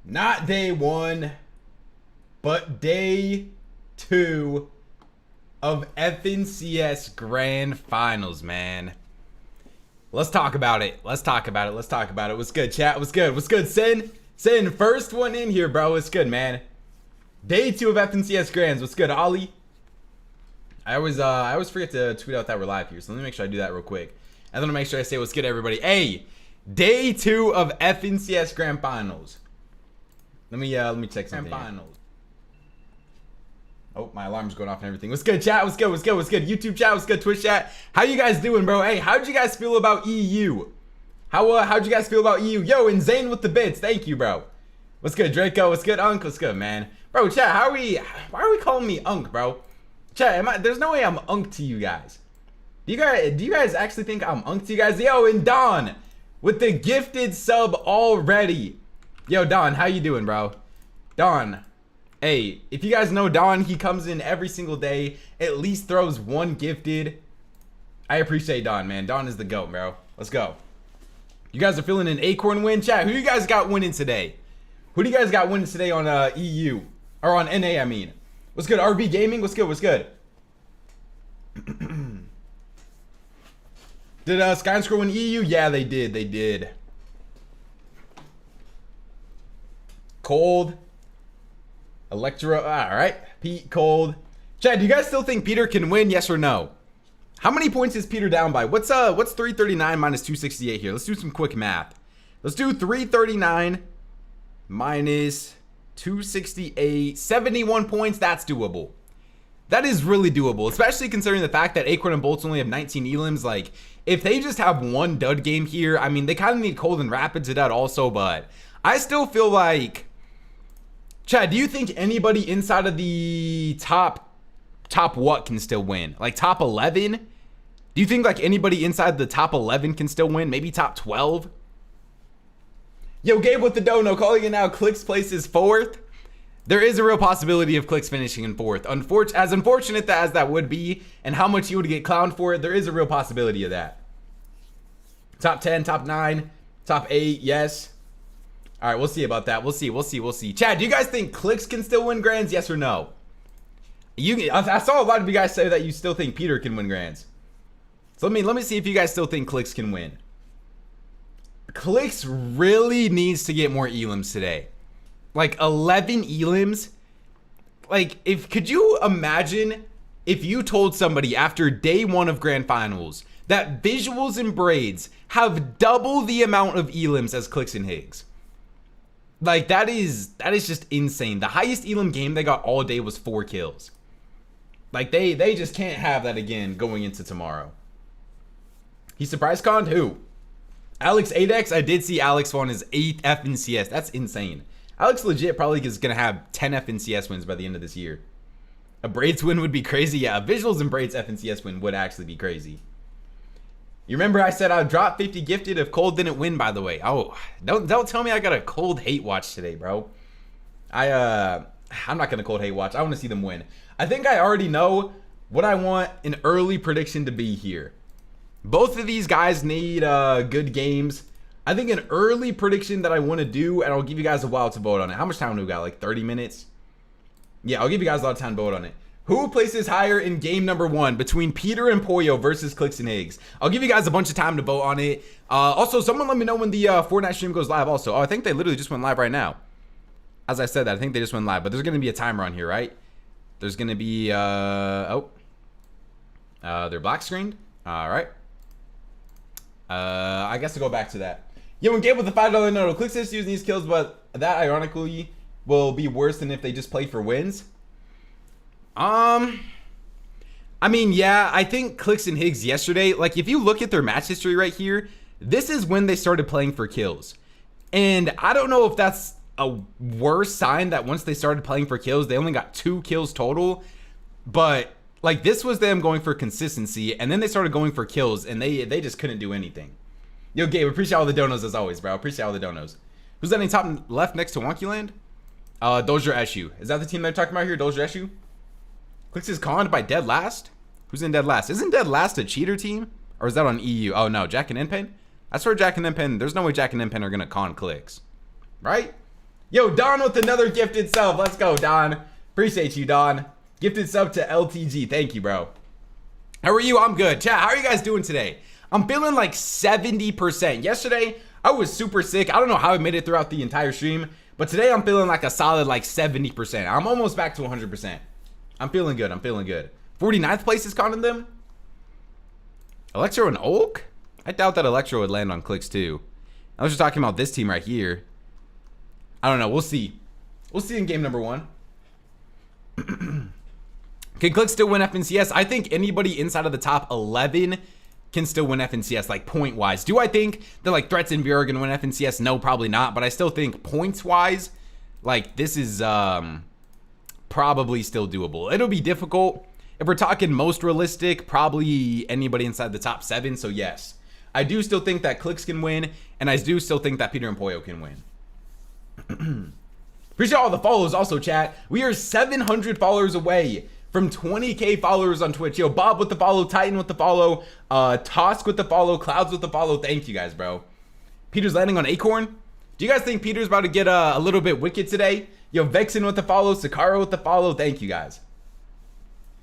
Not day one, but day two of FNCS Grand Finals, man. Let's talk about it. Let's talk about it. What's good, chat? What's good, Sin? Sin, first one in here, bro. What's good, man? Day two of FNCS Grands. What's good, Ollie? I always forget to tweet out that we're live here, so let me make sure I do that real quick. And then I'll make sure I say what's good, everybody. Hey, day two of FNCS Grand Finals. Let me check something. Finals. Oh, my alarm's going off and everything. What's good, chat? What's good? YouTube chat, what's good? Twitch chat. How you guys doing, bro? Hey, how'd you guys feel about EU? How'd you guys feel about EU? Yo, and Zane with the bits. Thank you, bro. What's good, Draco? What's good, Unk? What's good, man? Bro, chat, why are we calling me Unk, bro? Chat, there's no way I'm Unk to you guys. Do you guys actually think I'm Unk to you guys? Yo, and Don with the gifted sub already. Yo, Don, how you doing, bro? Don, hey, if you guys know Don, he comes in every single day, at least throws one gifted. I appreciate Don, man. Don is the GOAT, bro. Let's go. You guys are feeling an Acorn win? Chat, who you guys got winning today? Who do you guys got winning today on EU? Or on NA, I mean. What's good, RB Gaming? What's good? Did Skyscroll win EU? Yeah, they did. Cold. Electro. Alright. Pete, Cold. Chad, do you guys still think Peter can win? Yes or no? How many points is Peter down by? What's 339 minus 268 here? Let's do some quick math. Let's do 339 minus 268. 71 points. That's doable. That is really doable, especially considering the fact that Acorn and Bolts only have 19 elims. Like, if they just have one dud game here, I mean, they kind of need Cold and Rapid to dud also, but I still feel like... Chad, do you think anybody inside of the top what can still win? Like, top 11? Do you think, like, anybody inside the top 11 can still win? Maybe top 12? Yo, Gabe with the dono, calling it now. Clix places 4th. There is a real possibility of Clix finishing in 4th. As unfortunate as that would be, and how much you would get clowned for it, there is a real possibility of that. Top 10, top 9, top 8, yes. All right, we'll see about that. We'll see. Chad, do you guys think Clix can still win Grands? Yes or no? I saw a lot of you guys say that you still think Peter can win Grands. So let me see if you guys still think Clix can win. Clix really needs to get more elims today. Like 11 elims. Like, could you imagine if you told somebody after day one of Grand Finals that Visuals and Braids have double the amount of elims as Clix and Higgs? Like, that is just insane. The highest elim game they got all day was 4 kills. Like, they just can't have that again going into tomorrow. He surprise conned who? Alex 8X? I did see Alex on his 8th FNCS. That's insane. Alex legit probably is going to have 10 FNCS wins by the end of this year. A Braids win would be crazy. Yeah, a Visuals and Braids FNCS win would actually be crazy. You remember I said I'd drop 50 gifted if Cold didn't win, by the way. Oh, don't tell me I got a Cold hate watch today, bro. I'm not going to Cold hate watch. I want to see them win. I think I already know what I want an early prediction to be here. Both of these guys need good games. I think an early prediction that I want to do, and I'll give you guys a while to vote on it. How much time do we got? Like 30 minutes? Yeah, I'll give you guys a lot of time to vote on it. Who places higher in game number 1 between Peter and Pollo versus Clix and Higgs? I'll give you guys a bunch of time to vote on it. Also, someone let me know when the Fortnite stream goes live also. Oh, I think they literally just went live right now. As I said that, I think they just went live. But there's going to be a timer on here, right? There's going to be... they're black screened? All right. I guess to go back to that. Yo, and Gabe with the $5 note. Clix is using these kills, but that ironically will be worse than if they just played for wins. I mean, yeah, I think Clix and Higgs yesterday, like if you look at their match history right here, this is when they started playing for kills. And I don't know if that's a worse sign that once they started playing for kills, they only got 2 kills total. But like this was them going for consistency, and then they started going for kills, and they just couldn't do anything. Yo, Gabe, appreciate all the donos as always, bro. Appreciate all the donos. Who's that in top left next to Wonkyland? Dozier Eshu. Is that the team they're talking about here? Dozier Eshu? Clix is conned by Dead Last? Who's in Dead Last? Isn't Dead Last a cheater team? Or is that on EU? Oh, no. Jack and Npen? I swear Jack and Npen. There's no way Jack and Npen are going to con Clix. Right? Yo, Don with another gifted sub. Let's go, Don. Appreciate you, Don. Gifted sub to LTG. Thank you, bro. How are you? I'm good. Chat, how are you guys doing today? I'm feeling like 70%. Yesterday, I was super sick. I don't know how I made it throughout the entire stream, but today I'm feeling like a solid like 70%. I'm almost back to 100%. I'm feeling good. I'm feeling good. 49th place is counting them. Electro and Oak? I doubt that Electro would land on Clix too. I was just talking about this team right here. I don't know. We'll see. We'll see in game number 1. Can Clix still win FNCS? I think anybody inside of the top 11 can still win FNCS, like point-wise. Do I think that like Threats and VR are going to win FNCS? No, probably not. But I still think points-wise, like this is probably still doable. It'll be difficult. If we're talking most realistic, probably anybody inside the top 7. So yes, I do still think that Clix can win, and I do still think that Peter and Poyo can win. Appreciate all the follows also, chat. We are 700 followers away from 20K followers on Twitch. Yo, Bob with the follow, Titan with the follow, Tosk with the follow, Clouds with the follow. Thank you guys, bro. Peter's landing on Acorn. Do you guys think Peter's about to get a little bit wicked today? Yo, Vexen with the follow, Sakara with the follow. Thank you guys.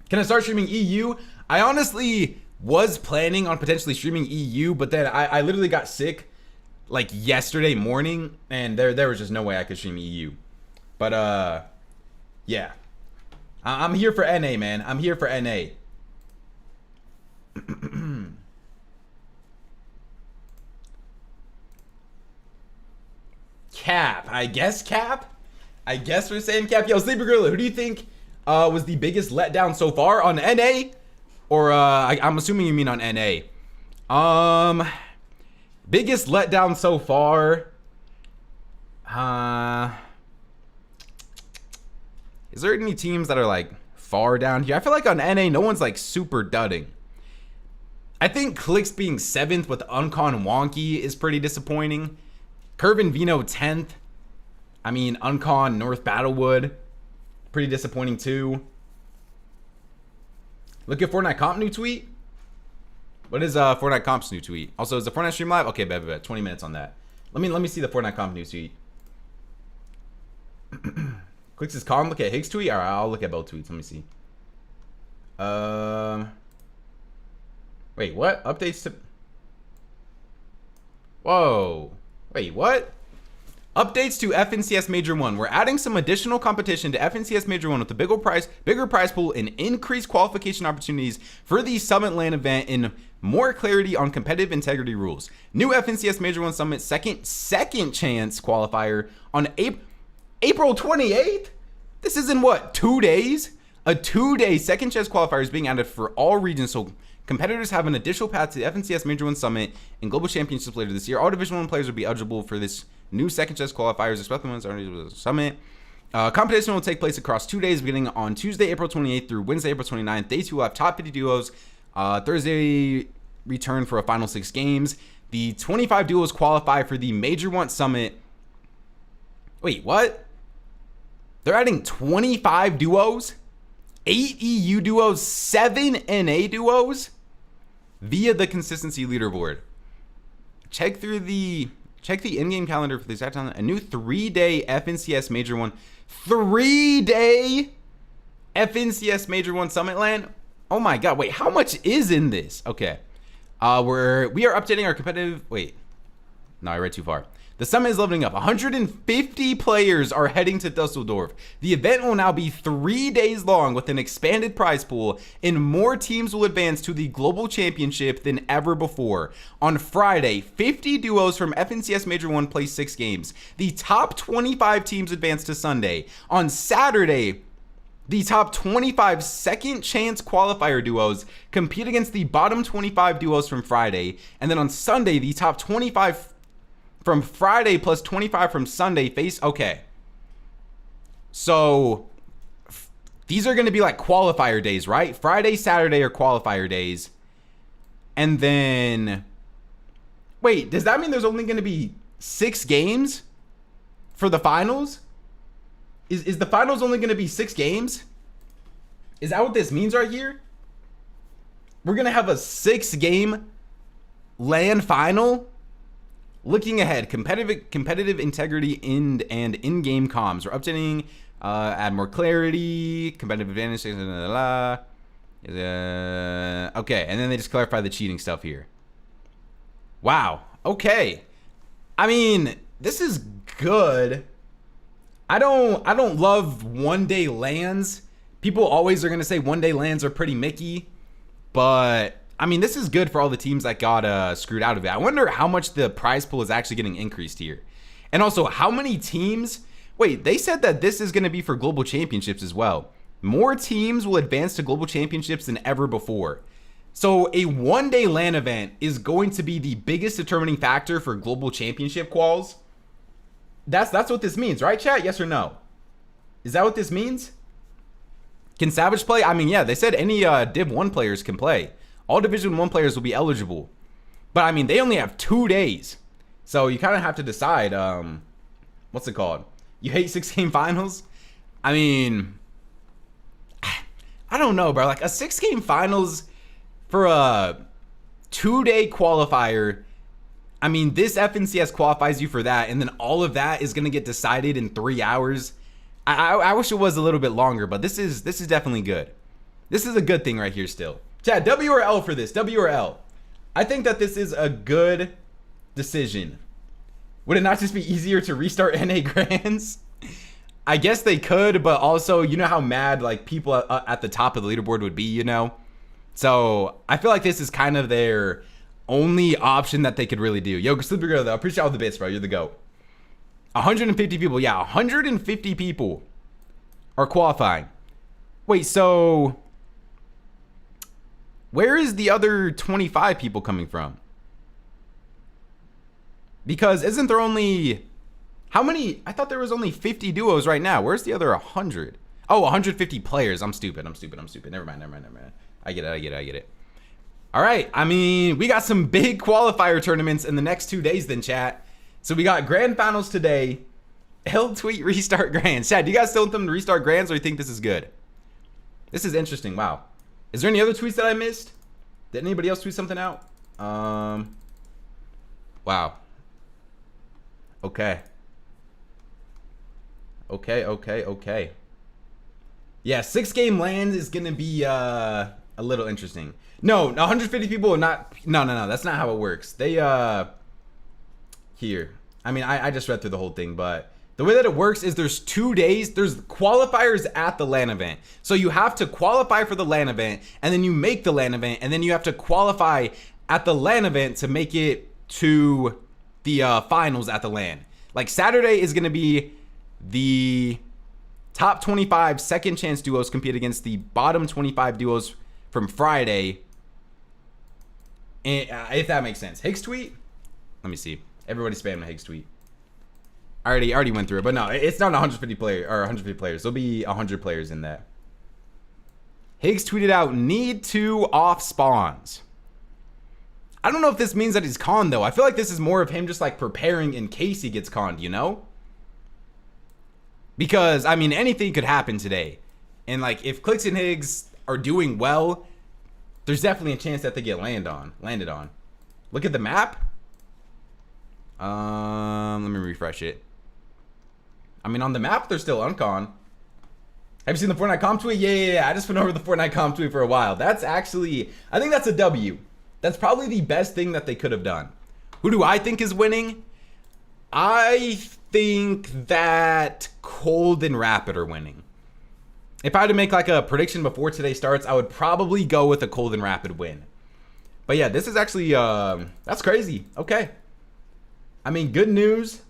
Can I start streaming EU? I honestly was planning on potentially streaming EU, but then I literally got sick like yesterday morning, and there was just no way I could stream EU. But yeah, I'm here for NA, man. I'm here for NA. Cap, I guess Cap. I guess we're saying Cap. Yo, Sleeper Gorilla, who do you think was the biggest letdown so far on NA? Or I'm assuming you mean on NA. Biggest letdown so far. Is there any teams that are like far down here? I feel like on NA, no one's like super dudding. I think Clix being 7th with Uncon Wonky is pretty disappointing. Curve and Vino 10th. I mean, Uncon North Battlewood, pretty disappointing too. Look at Fortnite Comp new tweet. What is Fortnite Comp's new tweet? Also, is the Fortnite stream live? Okay, bet. 20 minutes on that. Let me see the Fortnite Comp new tweet. Clix is calm. Look at Higgs tweet. All right, I'll look at both tweets. Let me see. Wait, what? Updates to... Whoa. Wait, what? Updates to FNCS Major 1. We're adding some additional competition to FNCS Major 1 with a bigger prize pool and increased qualification opportunities for the Summit LAN event and more clarity on competitive integrity rules. New FNCS Major 1 Summit second chance qualifier on April 28th? This is in what, 2 days? A 2-day second chance qualifier is being added for all regions, so competitors have an additional path to the FNCS Major 1 Summit and Global Championships later this year. All Division 1 players will be eligible for this new second chance qualifiers, especially ones already the Summit. Competition will take place across 2 days, beginning on Tuesday, April 28th through Wednesday, April 29th. Day 2 will have top 50 duos. Thursday, return for a final 6 games. The 25 duos qualify for the Major 1 Summit. Wait, what? They're adding 25 duos, 8 EU duos, 7 NA duos via the consistency leaderboard. Check the in-game calendar for the exact time. A new 3-day FNCS Major 1. 3-day FNCS Major 1 Summit LAN. Oh my god, wait, how much is in this? Okay. We are updating our competitive... Wait. No, I read too far. The summit is leveling up. 150 players are heading to Dusseldorf. The event will now be 3 days long with an expanded prize pool, and more teams will advance to the global championship than ever before. On Friday, 50 duos from FNCS Major 1 play 6 games. The top 25 teams advance to Sunday. On Saturday, the top 25 second chance qualifier duos compete against the bottom 25 duos from Friday. And then on Sunday, the top 25 from Friday plus 25 from Sunday face. Okay. So these are going to be like qualifier days, right? Friday, Saturday are qualifier days. And then, wait, does that mean there's only going to be 6 games for the finals? Is the finals only going to be 6 games? Is that what this means right here? We're going to have a 6-game LAN final Looking ahead, competitive integrity and in-game comms. We're updating, add more clarity, competitive advantage, okay, and then they just clarify the cheating stuff here. Wow, okay. I mean, this is good. I don't love one-day lands. People always are going to say one-day lands are pretty mickey, but I mean, this is good for all the teams that got screwed out of it. I wonder how much the prize pool is actually getting increased here. And also, how many teams... Wait, they said that this is going to be for global championships as well. More teams will advance to global championships than ever before. So a one-day LAN event is going to be the biggest determining factor for global championship quals. That's what this means, right, chat? Yes or no? Is that what this means? Can Savage play? I mean, yeah, they said any Div 1 players can play. All Division 1 players will be eligible. But, I mean, they only have 2 days. So, you kind of have to decide, what's it called? You hate 6-game finals? I mean, I don't know, bro. Like, a 6-game finals for a 2-day qualifier, I mean, this FNCS qualifies you for that, and then all of that is going to get decided in 3 hours. I wish it was a little bit longer, but this is definitely good. This is a good thing right here still. Chat, W or L for this? W or L? I think that this is a good decision. Would it not just be easier to restart NA Grands? I guess they could, but also, you know how mad like people at the top of the leaderboard would be, you know? So, I feel like this is kind of their only option that they could really do. Yo, Sleepy Girl, though, I appreciate all the bits, bro. You're the GOAT. 150 people. Yeah, 150 people are qualifying. Wait, so... where is the other 25 people coming from? Because isn't there only... how many? I thought there was only 50 duos right now. Where's the other 100? Oh, 150 players. I'm stupid. Never mind. I get it. All right. I mean, we got some big qualifier tournaments in the next 2 days then, chat. So we got grand finals today. L tweet restart grands. Chat, do you guys still want them to restart grands, or you think this is good? This is interesting. Wow. Is there any other tweets that I missed? Did anybody else tweet something out? Wow. Okay. Yeah, 6-game land is gonna be a little interesting. No, 150 people are not. No. That's not how it works. They here. I mean, I just read through the whole thing, but the way that it works is there's 2 days. There's qualifiers at the LAN event. So you have to qualify for the LAN event, and then you make the LAN event, and then you have to qualify at the LAN event to make it to the finals at the LAN. Like Saturday is going to be the top 25 second chance duos compete against the bottom 25 duos from Friday. And, if that makes sense. Higgs tweet? Let me see. Everybody spam a Higgs tweet. I already went through it, but no, it's not 150 players. There'll be 100 players in that. Higgs tweeted out, need 2 off spawns. I don't know if this means that he's conned, though. I feel like this is more of him just, like, preparing in case he gets conned, you know? Because, I mean, anything could happen today. And, like, if Clix and Higgs are doing well, there's definitely a chance that they get landed on. Look at the map. Let me refresh it. I mean, on the map, they're still uncon. Have you seen the Fortnite comp tweet? Yeah. I just went over the Fortnite comp tweet for a while. That's actually, I think that's a W. That's probably the best thing that they could have done. Who do I think is winning? I think that Cold and Rapid are winning. If I had to make like a prediction before today starts, I would probably go with a Cold and Rapid win. But yeah, this is actually, that's crazy. Okay. I mean, good news.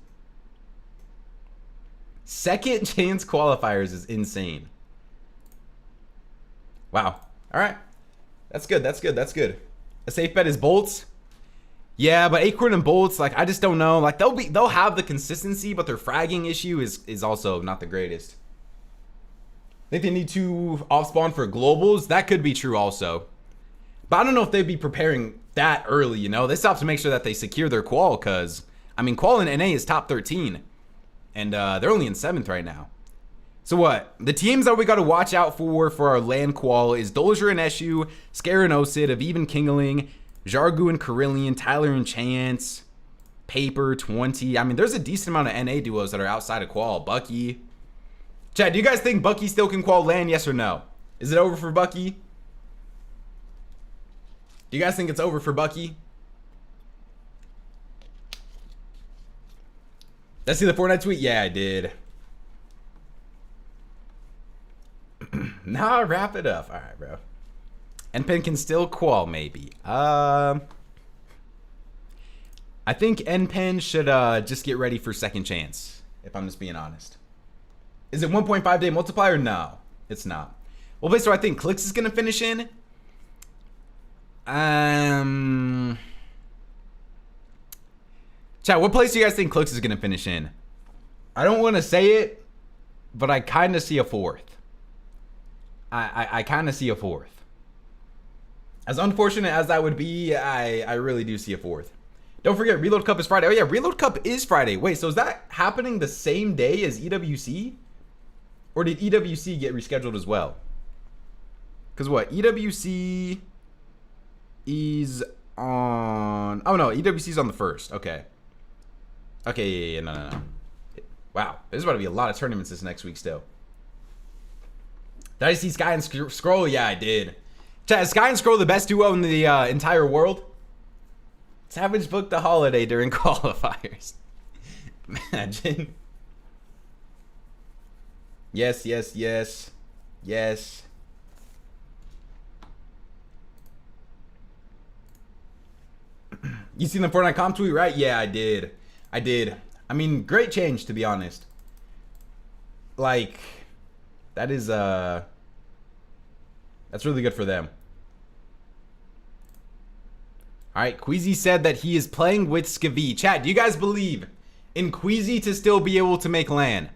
Second chance qualifiers is insane. Wow. All right. That's good. A safe bet is Bolts. Yeah, but Acorn and Bolts, like, I just don't know. Like, they'll have the consistency, but their fragging issue is also not the greatest. Think they need to off spawn for globals? That could be true also. But I don't know if they'd be preparing that early, you know? They still have to make sure that they secure their qual, because, I mean, qual in NA is top 13. And they're only in 7th right now. So what? The teams that we got to watch out for our LAN qual is Dolger and Eshu, Scare and Osid, Aviv and Kingeling, Jargu and Carillion, Tyler and Chance, Paper 20. I mean, there's a decent amount of NA duos that are outside of qual. Bucky. Chad, do you guys think Bucky still can qual LAN? Yes or no? Is it over for Bucky? Do you guys think it's over for Bucky? Did I see the Fortnite tweet? Yeah, I did. Now I wrap it up. All right, bro. NPen can still qual, maybe. I think NPen should just get ready for second chance, if I'm just being honest. Is it 1.5 day multiplier? No, it's not. Well, based on what I think Clix is going to finish in. Chat, what place do you guys think Clix is going to finish in? I don't want to say it, but I kind of see a fourth. I kind of see a fourth. As unfortunate as that would be, I really do see a fourth. Don't forget, Reload Cup is Friday. Oh yeah, Reload Cup is Friday. Wait, so is that happening the same day as EWC? Or did EWC get rescheduled as well? Because what? EWC is on... Oh no, EWC is on the 1st. Okay. Okay, yeah, no. Wow, there's about to be a lot of tournaments this next week still. Did I see Sky and Scroll? Yeah, I did. Chat, is Sky and Scroll the best duo in the entire world? Savage booked a holiday during qualifiers. Imagine. Yes. You seen the Fortnite comp tweet, right? Yeah, I did. I mean, great change, to be honest. Like, that is, that's really good for them. All right, Queasy said that he is playing with Skavi. Chat, do you guys believe in Queasy to still be able to make LAN?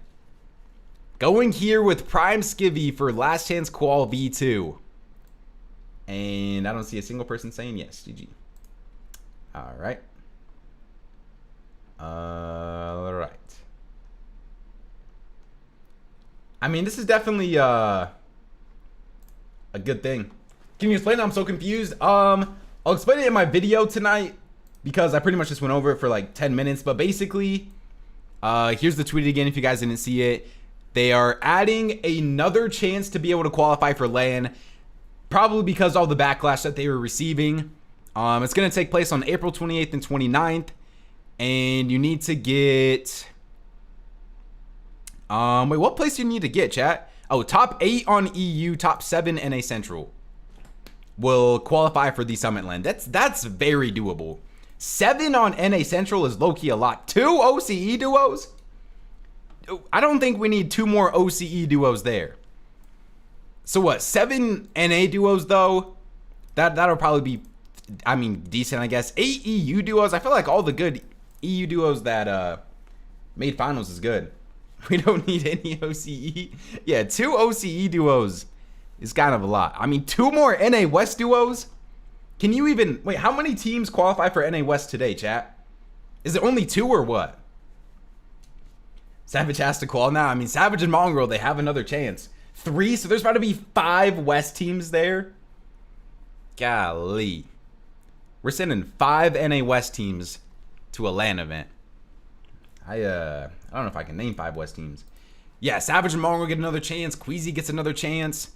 Going here with Prime Skivvy for last chance qual V2. And I don't see a single person saying yes. GG. All right. All right. I mean, this is definitely a good thing. Can you explain it? I'm so confused. I'll explain it in my video tonight because I pretty much just went over it for like 10 minutes. But basically, here's the tweet again if you guys didn't see it. They are adding another chance to be able to qualify for LAN, probably because all the backlash that they were receiving. It's going to take place on April 28th and 29th. And you need to get... wait, what place do you need to get, chat? Oh, top 8 on EU, top 7 NA Central will qualify for the Summit LAN. That's very doable. 7 on NA Central is low-key a lot. 2 OCE duos? I don't think we need 2 more OCE duos there. So what, 7 NA duos though? That'll probably be, I mean, decent, I guess. 8 EU duos. I feel like all the good EU duos that made finals is good. We don't need any OCE. Yeah, 2 OCE duos is kind of a lot. I mean, 2 more NA West duos? Can you even... Wait, how many teams qualify for NA West today, chat? Is it only 2 or what? Savage has to qual now. I mean, Savage and Mongrel, they have another chance. 3, so there's about to be 5 West teams there. Golly. We're sending 5 NA West teams to a LAN event. I don't know if I can name 5 West teams. Yeah, Savage and Mongrel get another chance. Queasy gets another chance.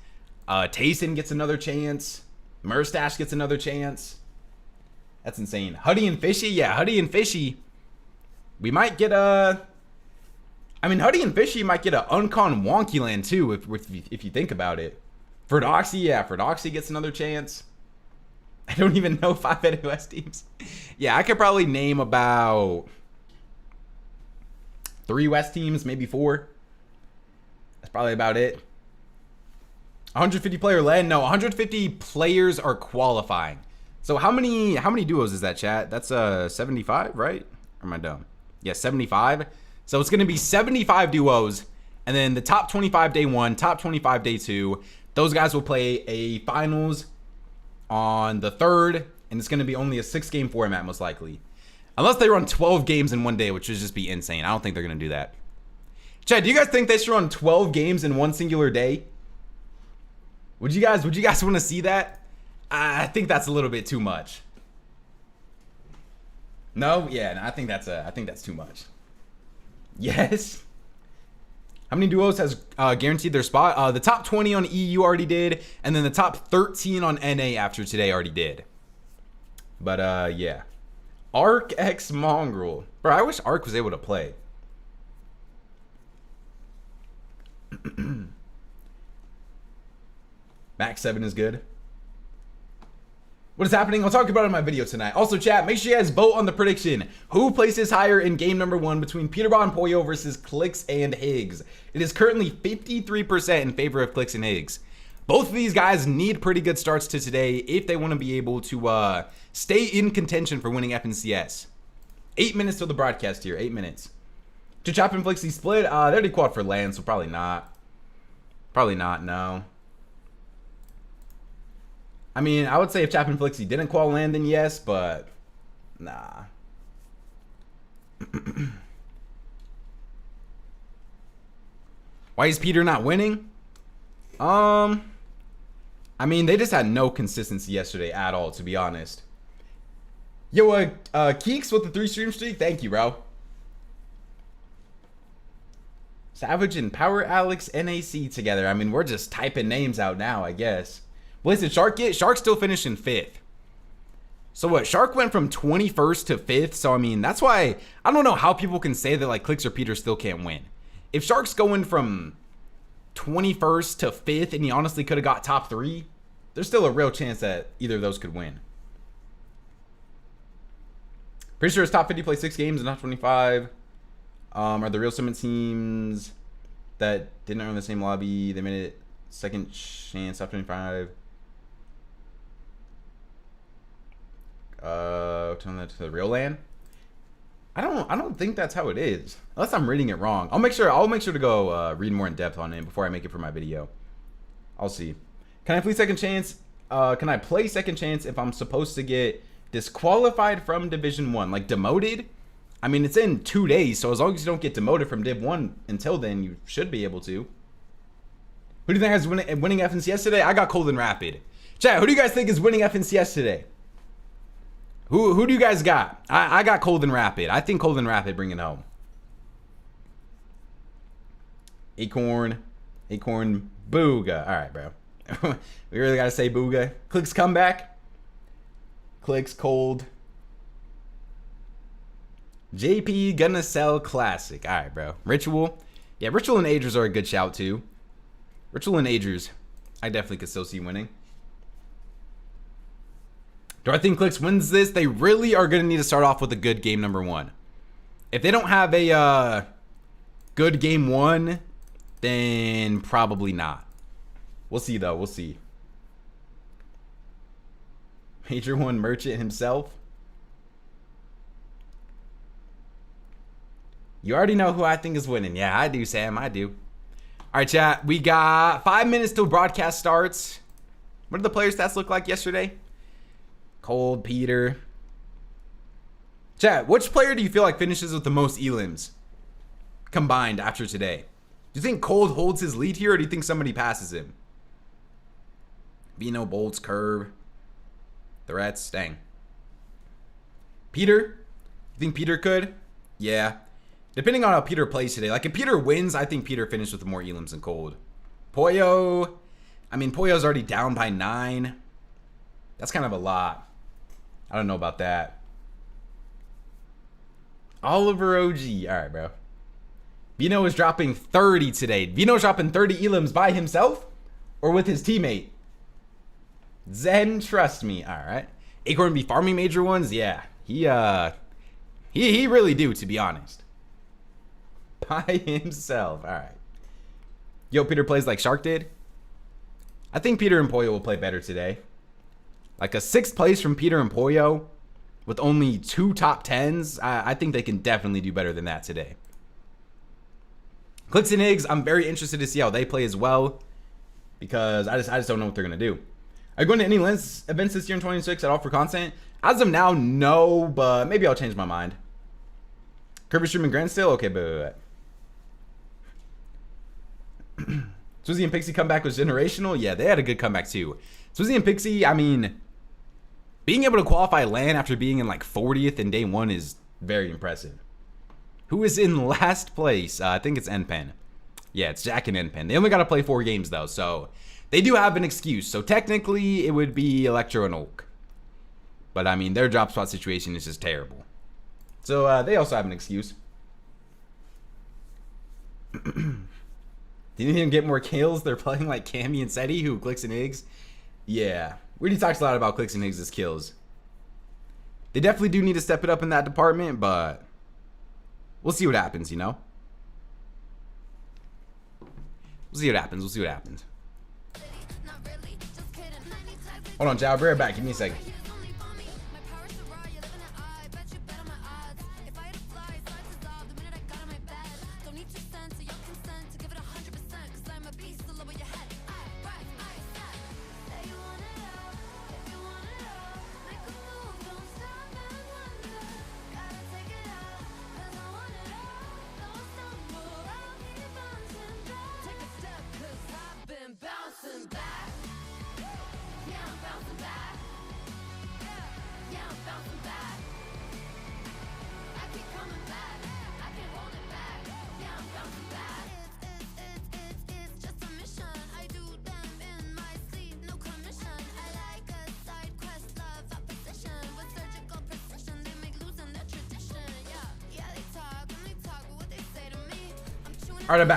Tayson gets another chance. Murstache gets another chance. That's insane. Huddy and Fishy? Yeah, Huddy and Fishy. We might get a... I mean, Huddy and Fishy might get a Uncon Wonky Land too, if you think about it. Ferdoxy, yeah, Ferdoxy gets another chance. I don't even know 5 NOS teams. Yeah, I could probably name about 3 West teams, maybe 4. That's probably about it. 150 player LAN? No, 150 players are qualifying. So how many duos is that, chat? That's 75, right? Or am I dumb? Yeah, 75. So it's going to be 75 duos, and then the top 25 day 1, top 25 day 2, those guys will play a finals on the 3rd, and it's going to be only a 6-game format most likely. Unless they run 12 games in one day, which would just be insane. I don't think they're going to do that. Chad, do you guys think they should run 12 games in one singular day? Would you guys want to see that? I think that's a little bit too much. No, yeah, no, I think that's too much. Yes. How many duos has guaranteed their spot? The top 20 on EU already did, and then the top 13 on NA after today already did. But yeah. Arc X Mongrel. Bro, I wish Arc was able to play. Max 7 is good. What is happening? I'll talk about it in my video tonight. Also, chat, make sure you guys vote on the prediction. Who places higher in game number 1 between Peterbot and Pollo versus Clix and Higgs? It is currently 53% in favor of Clix and Higgs. Both of these guys need pretty good starts to today if they want to be able to stay in contention for winning FNCS. 8 minutes till the broadcast here. 8 minutes. To Chop and Flixie split. They already quad for land, so probably not. Probably not, no. I mean, I would say if Chap and Flixie didn't qual land, then yes, but nah. Why is Peter not winning? I mean, they just had no consistency yesterday at all, to be honest. Yo, Keeks with the 3 stream streak, thank you, bro. Savage and Power Alex NAC together. I mean, we're just typing names out now, I guess. What did Shark get? Shark still finished in 5th. So what? Shark went from 21st to 5th. So I mean, that's why I don't know how people can say that like Clix or Peter still can't win. If Shark's going from 21st to 5th and he honestly could have got top 3, there's still a real chance that either of those could win. Pretty sure his top 50 plays 6 games and not 25. Are the real summit teams that didn't earn the same lobby? They made it second chance top 25. Turn that to the real land. I don't think that's how it is, unless I'm reading it wrong. I'll make sure to go read more in depth on it before I make it for my video. I'll see. Can I play second chance? Can I play second chance if I'm supposed to get disqualified from Division 1, like demoted? I mean, it's in 2 days, so as long as you don't get demoted from Div 1 until then, you should be able to. Who do you think is winning FNCS today? I got Colden Rapid. Chat, who do you guys think is winning FNCS today? Who do you guys got? I got Colden Rapid. I think Colden Rapid bring it home. Acorn, Booga. All right, bro. We really got to say Booga. Clix comeback. Clix cold. JP gonna sell classic. All right, bro. Ritual. Yeah, Ritual and Agers are a good shout, too. Ritual and Agers, I definitely could still see winning. Do I think Clix wins this? They really are going to need to start off with a good game number 1. If they don't have a good game 1, then probably not. We'll see, though. We'll see. Major 1 Merchant himself. You already know who I think is winning. Yeah, I do, Sam. I do. All right, chat. We got 5 minutes till broadcast starts. What did the player stats look like yesterday? Cold, Peter. Chat, which player do you feel like finishes with the most elims combined after today? Do you think Cold holds his lead here, or do you think somebody passes him? Vino, Bolts, Curve, Threats, dang. Peter? You think Peter could? Yeah. Depending on how Peter plays today. Like, if Peter wins, I think Peter finished with more elims than Cold. Pollo. I mean, Pollo's already down by 9. That's kind of a lot. I don't know about that. Oliver OG. All right, bro. Vino is dropping 30 today. Vino's dropping 30 elims by himself or with his teammate? Zen, trust me. All right. Acorn be farming major ones? Yeah. He really do, to be honest. By himself. All right. Yo, Peter plays like Shark did. I think Peter and Pollo will play better today. Like a 6th place from Peter and Pollo with only 2 top 10s. I think they can definitely do better than that today. Clix and Higgs, I'm very interested to see how they play as well, because I just don't know what they're going to do. Are you going to any Lens events this year in 2026 at all for content? As of now, no, but maybe I'll change my mind. Kirby Stream and Grand still? Okay, but Swizzy and Pixie comeback was generational. Yeah, they had a good comeback too. Swizzy and Pixie, I mean, Being able to qualify LAN after being in like 40th in day 1 is very impressive. Who is in last place? I think it's NPen. Yeah, it's Jack and NPen. They only got to play 4 games though, so they do have an excuse. So technically, it would be Electro and Ulk. But I mean, their drop spot situation is just terrible. So they also have an excuse. Didn't even get more kills. They're playing like Cammy and Seti, who Clix and Higgs. Yeah, we already talked a lot about Clix and Higgs' kills. They definitely do need to step it up in that department, but we'll see what happens, you know? We'll see what happens. We'll see what happens. Hold on, Jao. I'll be right back. Give me a second. All right, I'm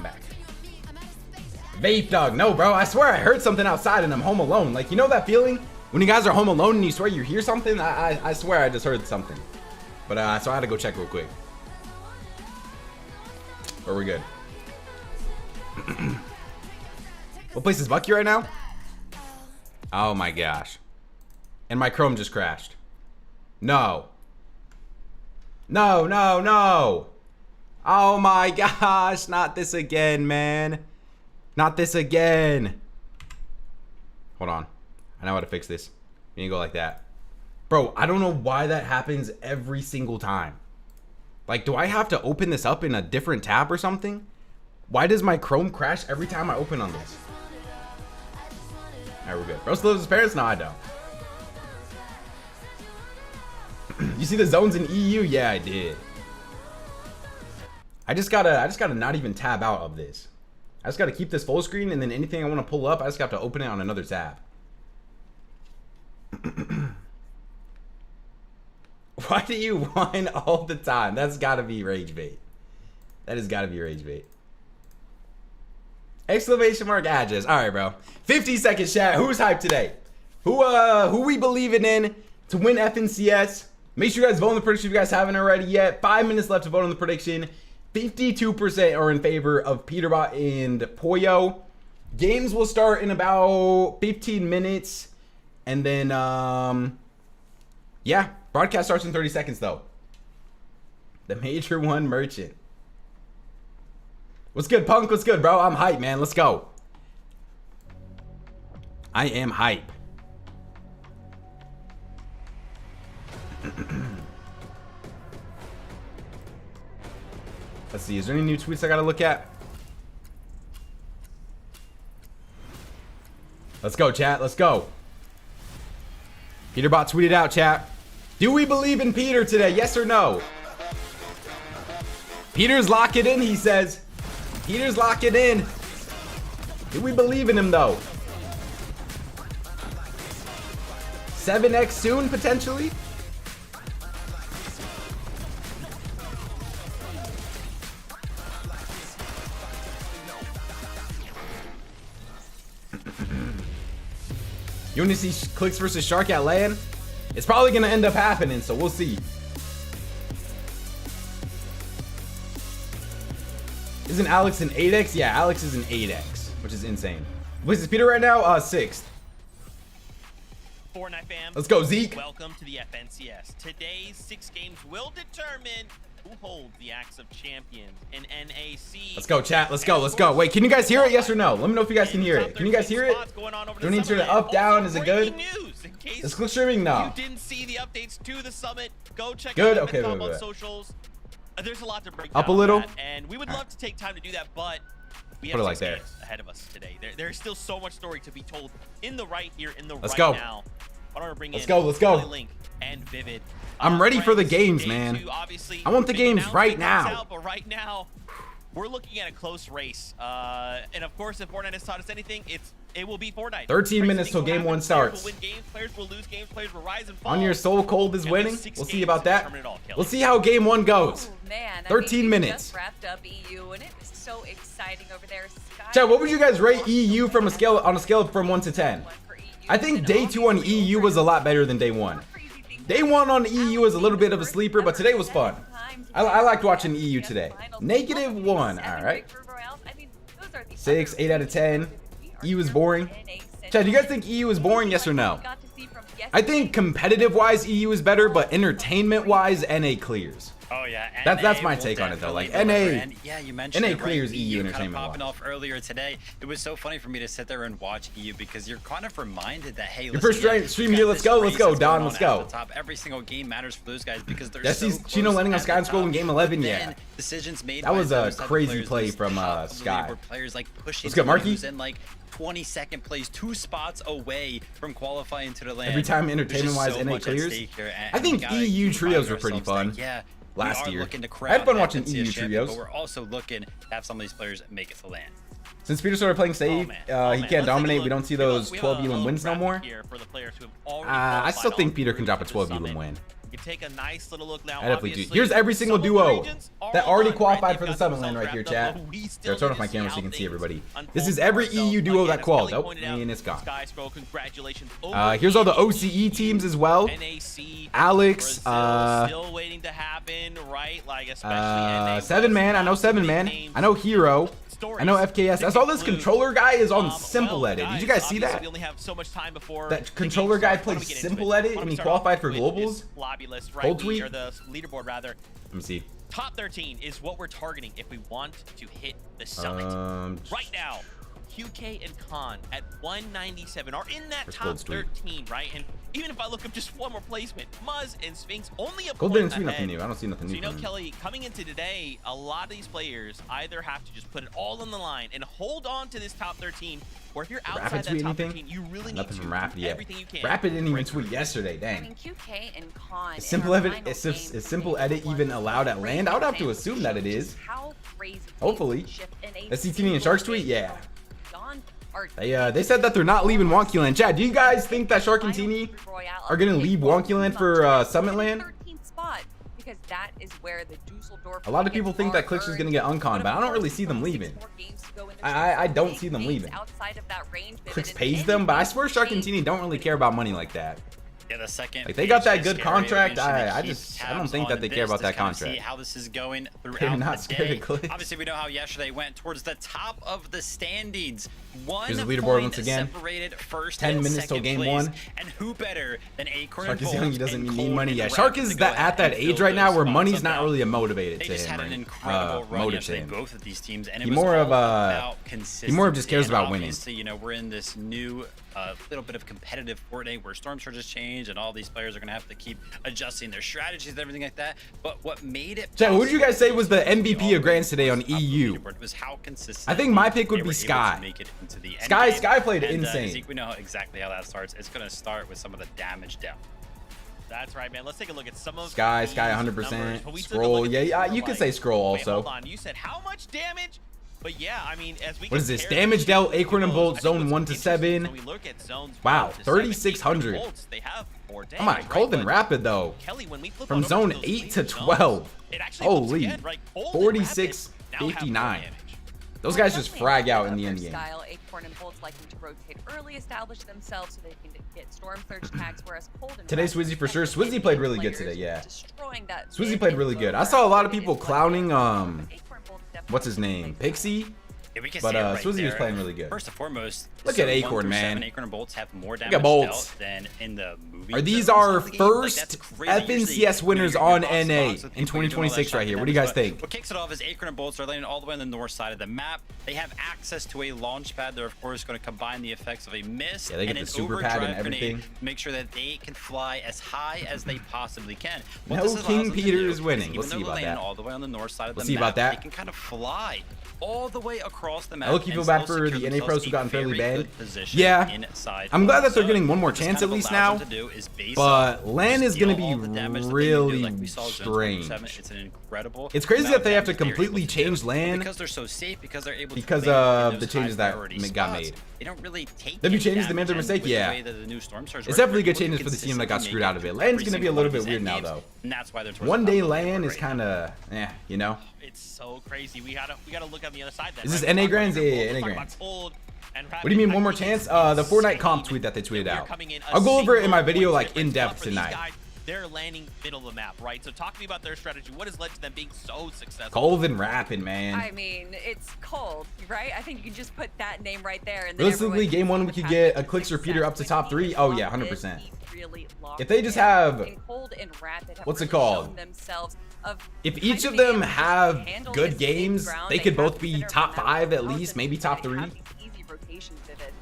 back. Vape dog. No, bro. I swear I heard something outside and I'm home alone. Like, you know that feeling when you guys are home alone and you swear you hear something? I swear I just heard something. But so I had to go check real quick. But we're good. What place is Bucky right now? Oh my gosh. And my Chrome just crashed. No. No. Oh my gosh. Not this again, man. Not this again. Hold on. I know how to fix this. You need to go like that. Bro, I don't know why that happens every single time. Like, do I have to open this up in a different tab or something? Why does my Chrome crash every time I open on this? Alright, we're good. Bro still lives with his parents? No, I don't. You see the zones in EU? Yeah, I did. I just gotta not even tab out of this. I just gotta keep this full screen, and then anything I want to pull up, I just have to open it on another tab. Why do you whine all the time? That's gotta be rage bait. That has gotta be rage bait. Exclamation mark address. All right, bro. 50 seconds chat. Who's hyped today? Who we believing in to win FNCS? Make sure you guys vote on the prediction if you guys haven't already yet. 5 minutes left to vote on the prediction. 52% are in favor of Peterbot and Poyo. Games will start in about 15 minutes. And then, yeah. Broadcast starts in 30 seconds, though. The Major One Merchant. What's good, Punk? What's good, bro? I'm hype, man. Let's go. I am hype. Let's see. Is there any new tweets I gotta look at? Let's go, chat. Let's go. Peterbot tweeted out, chat. Do we believe in Peter today? Yes or no? Peter's lock it in, he says. Peter's lock it in. Do we believe in him, though? 7x soon, potentially? You want to see Clix versus Shark at LAN? It's probably going to end up happening, so we'll see. Isn't Alex an 8x? Yeah, Alex is an 8x, which is insane. What is Peter right now? 6th. Fortnite fam. Let's go, Zeke. Welcome to the FNCS. Today's 6 games will determine who holds the axe of champions in NAC. Let's go, chat. Let's go. Let's go. Wait, can you guys hear it? Yes or no? Let me know if you guys can hear it. Can you guys hear it? Do we need to turn it up, down? Is it good? Is Clix streaming? No. You didn't see the updates to the summit. Go check good. out Okay, on socials. There's a lot to break up down a little, that, and we would love to take time to do that, but We Put have it like 6 there. games ahead of us today. There's still so much story to be told in the right here, in the Let's right go. now. I want to bring Let's in go, let's go. Kelly Link and Vivid. I'm ready for the Friends, games, day man. 2, obviously, I want the big games right announcement comes now. out, but right now, we're looking at a close race. And of course, if Fortnite has taught us anything, it will be Fortnite. 13 minutes till Crazy things game will 1 happen. starts. Players will win games, players will lose games, players will rise and fall. On your soul, cold is And winning. those 6 We'll see games about that. determine it all, Kelly. We'll see how game 1 goes. Oh, man. 13 we minutes. just wrapped up EU, and it was so exciting over there. Chat, what would you guys rate EU from a scale from 1 to 10? I think day 2 on EU was a lot better than day 1. Day 1 on EU was a little bit of a sleeper, but today was fun. I liked watching EU today. -1. All right. 6, 8 out of 10. EU is boring. Chad, do you guys think EU is boring? Yes or no? I think competitive-wise, EU is better, but entertainment-wise, NA clears. Oh yeah, That's my take on it though. Like NA, and yeah, you mentioned NA it, right? clears EU kind of entertainment popping wise. off earlier today. It was so funny for me to sit there and watch EU because you're kind of reminded that hey, your first stream here. Let's go, Don. Let's go. Top. Every single game matters for those guys because they're That's so Chino landing on close Sky at and the Scroll in top. game 11. But Yeah, then decisions made. that was by a those type of crazy players, play those from top of the Sky. leaderboard players like pushing. Let's go, Marky. who's in like 22nd place, 2 spots away from qualifying to the land. Every time There's just entertainment-wise, so NA much at clears. stake here, and I think we gotta EU keep trios reminding were pretty ourselves that, fun. yeah. Last We are year. looking to I had fun crown watching that EU champion, trios. But we're also looking to have some of these players make it to land. Since Peter started playing save, he can't dominate. We don't see those We have 12 a elim little wins no graphic more. here for the players who have already I still qualified think on Peter can drop a through 12 to elim Summit. win. You can take a nice little look now. I definitely do. Obviously, Here's every single some of the duo regions that are already done, qualified right? for the They've got Summit Land right here, themselves wrapped chat. up, but we Here, still turn need off my to camera see so you how can see everybody. things This is unfold every for ourselves. EU duo Again, that as qualified. Kelly Oh, pointed out, and it's gone. Sky Scroll, congratulations. Over Here's all the EU, OCE teams as well. NAC, Alex, Brazil, still waiting to happen, right? Like especially NA 7 man. I know 7 man. names. I know Hero. I know FKS. I saw this Include, controller guy is on simple well, edit. Did you guys see obviously that? We only have so much time before That the controller game guy starts. Why don't plays we get into simple it? edit Why don't and we he start qualified off for with globals? this lobby list, right? Cold We tweet? are the leaderboard rather. Let me see. Top 13 is what we're targeting if we want to hit the summit. Right now, QK and Khan at 197 are in that Where's top Gold's tweet? 13, right? And even if I look up just one more placement, Muzz and Sphinx only a Gold point didn't tweet nothing ahead. new. I don't see nothing So new. you know, from him. Kelly, coming into today, a lot of these players either have to just put it all on the line and hold on to this top 13, or if you're outside Rapid that tweet top anything? 13, you really need Nothing to from Rapid do yet. everything you can. Rapid didn't even tweet yesterday. I Dang. mean, QK and Con. Is simple edit? Is simple edit even allowed at land? I would have to assume that it is. How crazy. Hopefully. Let's SCTV and Sharks tweet? Yeah. They said that they're not leaving Wonkyland. Chad, do you guys think that Shark and Teeny are gonna leave Wonkyland for Summit Land? Because that is where the Dusseldorf. A lot of people think that Clix is gonna get uncon, but I don't really see them leaving. I don't see them leaving. Clix pays them, but I swear Shark and Teeny don't really care about money like that. Yeah, the second. Like, they got that page good is scary. contract. It'll be interesting to I keep just- I don't tabs think that on they care about this that to kind of contract. See how this is going throughout They're not the scared day. of Clix. Obviously, we know how yesterday went towards the top of the standings. Here's the leaderboard point once again. separated first 10 and minutes till second game place. 1. And who better than Acorn Shark and is young. Bolt He doesn't and need Cole money. and Yeah, Rapid Shark to is go at ahead that and age fill right now those where spots money's up not now. really a motivator They to just him. had an Right? incredible run Motive to yesterday, him. both of these teams, and it He was more all of about he consistency. more of just cares And about winning. obviously, you know, we're in this new little bit of competitive Fortnite where storm surges change, and all these players are gonna have to keep adjusting their strategies and everything like that. But what made it? Chat, what would you guys say was the possible MVP of Grands today on top of the EU? leaderboard was how consistent I think my pick would they be were able to Sky. make it into the end Sky game. played And, insane. Zeke, we know exactly how that starts. It's gonna start with some of the damage down. That's right, man. Let's take a look at some of Sky these 100%. numbers. But we took a Scroll. look at Yeah, these you and can we're say like, scroll wait, also. hold on. You said how much damage? But yeah, I mean, as we What is this? compare Damage these dealt, two Acorn and duos, Bolt, I think zone what's 1 to interesting 7. when we look at zones Wow, 1 to 7, 3,600. Acorn and Bolts, they have more damage, Oh my, right? cold and But rapid though. Kelly, when we flip From on over zone to those 8 to lead zones, 12. it actually looks Holy. again, right? Cold and 46, rapid now have more 59. damage. Those guys just frag out in the end game. Style, Acorn and Bolts liking to rotate early, establish themselves so they can get storm surge tags, whereas Cold and Today's Rapid Swizzy for sure. defend Swizzy played really good players, today, yeah. destroying that Swizzy mid played and really low good. I saw a lot of ground people is what clowning, Acorn Bolts definitely what's his name? play. Pixie? Yeah, we can But, see it right Swizzy was there. playing really good. First and foremost, Look zone at 1 Acorn, through man. 7, Acorn and Bolts have more at damage Bolts. dealt than in the movie. Are these zones our of the game. Like, that's first crazy. Usually, FNCS winners you're on boss NA spots with in people, you're doing all 2026 that right here? shot What do you guys damage, think? but what kicks it off is Acorn and Bolts are landing all the way on the north side of the map. They have access to a launch pad. They're of course going to combine the effects of a mist Yeah, they get and the an super overdrive pad and grenade everything. to make sure that they can fly as high as they possibly can. No What this allows King them to Peter do is winning. even We'll though see they're about landing that. all the way on the north side of We'll the see map, about that. they can kind of fly all the way across across the map. I look, you feel and bad still for secure the NA themselves pros who a gotten fairly very banned. good position Yeah. inside I'm glad that they're zone. getting one more What this chance kind at of least allows now. them to do is base But up, LAN is steal going to all the damage that they can do, really like we saw zone strange. 27. It's an incredible. It's crazy amount that they have to of damage they're able completely to change do, LAN because they're so safe, because they're able because to play of in the those changes that high-priority got spots. made. They don't really take Have you any changed the damage, major and mistake? with the Yeah. way that the new Storm Surge It's work, definitely they're good able to changes for the team that got consistently screwed make out of it. through LAN's every going to be a single little one of bit these weird now, end though. games, and that's why they're towards One the day top of the LAN leaderboard is right now. kind of, you know. It's so crazy. We gotta look on the other side then. Is this right? NA We'll talk Grands? about Yeah, Gold, NA we'll talk Grands. about Gold and What do you mean one more Rapid. chance? It's The Fortnite insane comp tweet that they tweeted that we are out. coming in a I'll go over it in my single video point like in difference, depth but for these tonight. guys, they're landing middle of the map, right? So talk to me about their strategy. What has led to them being so successful? Cold and Rapid, man. I mean, it's cold, right? I think you can just put that name right there. And then Realistically, everyone game can one see we what's could happening get a with Clix or success. Peter up to With top Heat 3. Oh yeah, locked in, 100%. Heat really locked If they just in. have, And Cold and Rapid have what's it really called? shown themselves of if kind each of of being them able to have handle good this games, ground. they could have both the be center of top the map 5 at out, least, and maybe top they 3. have these easy rotations vivid.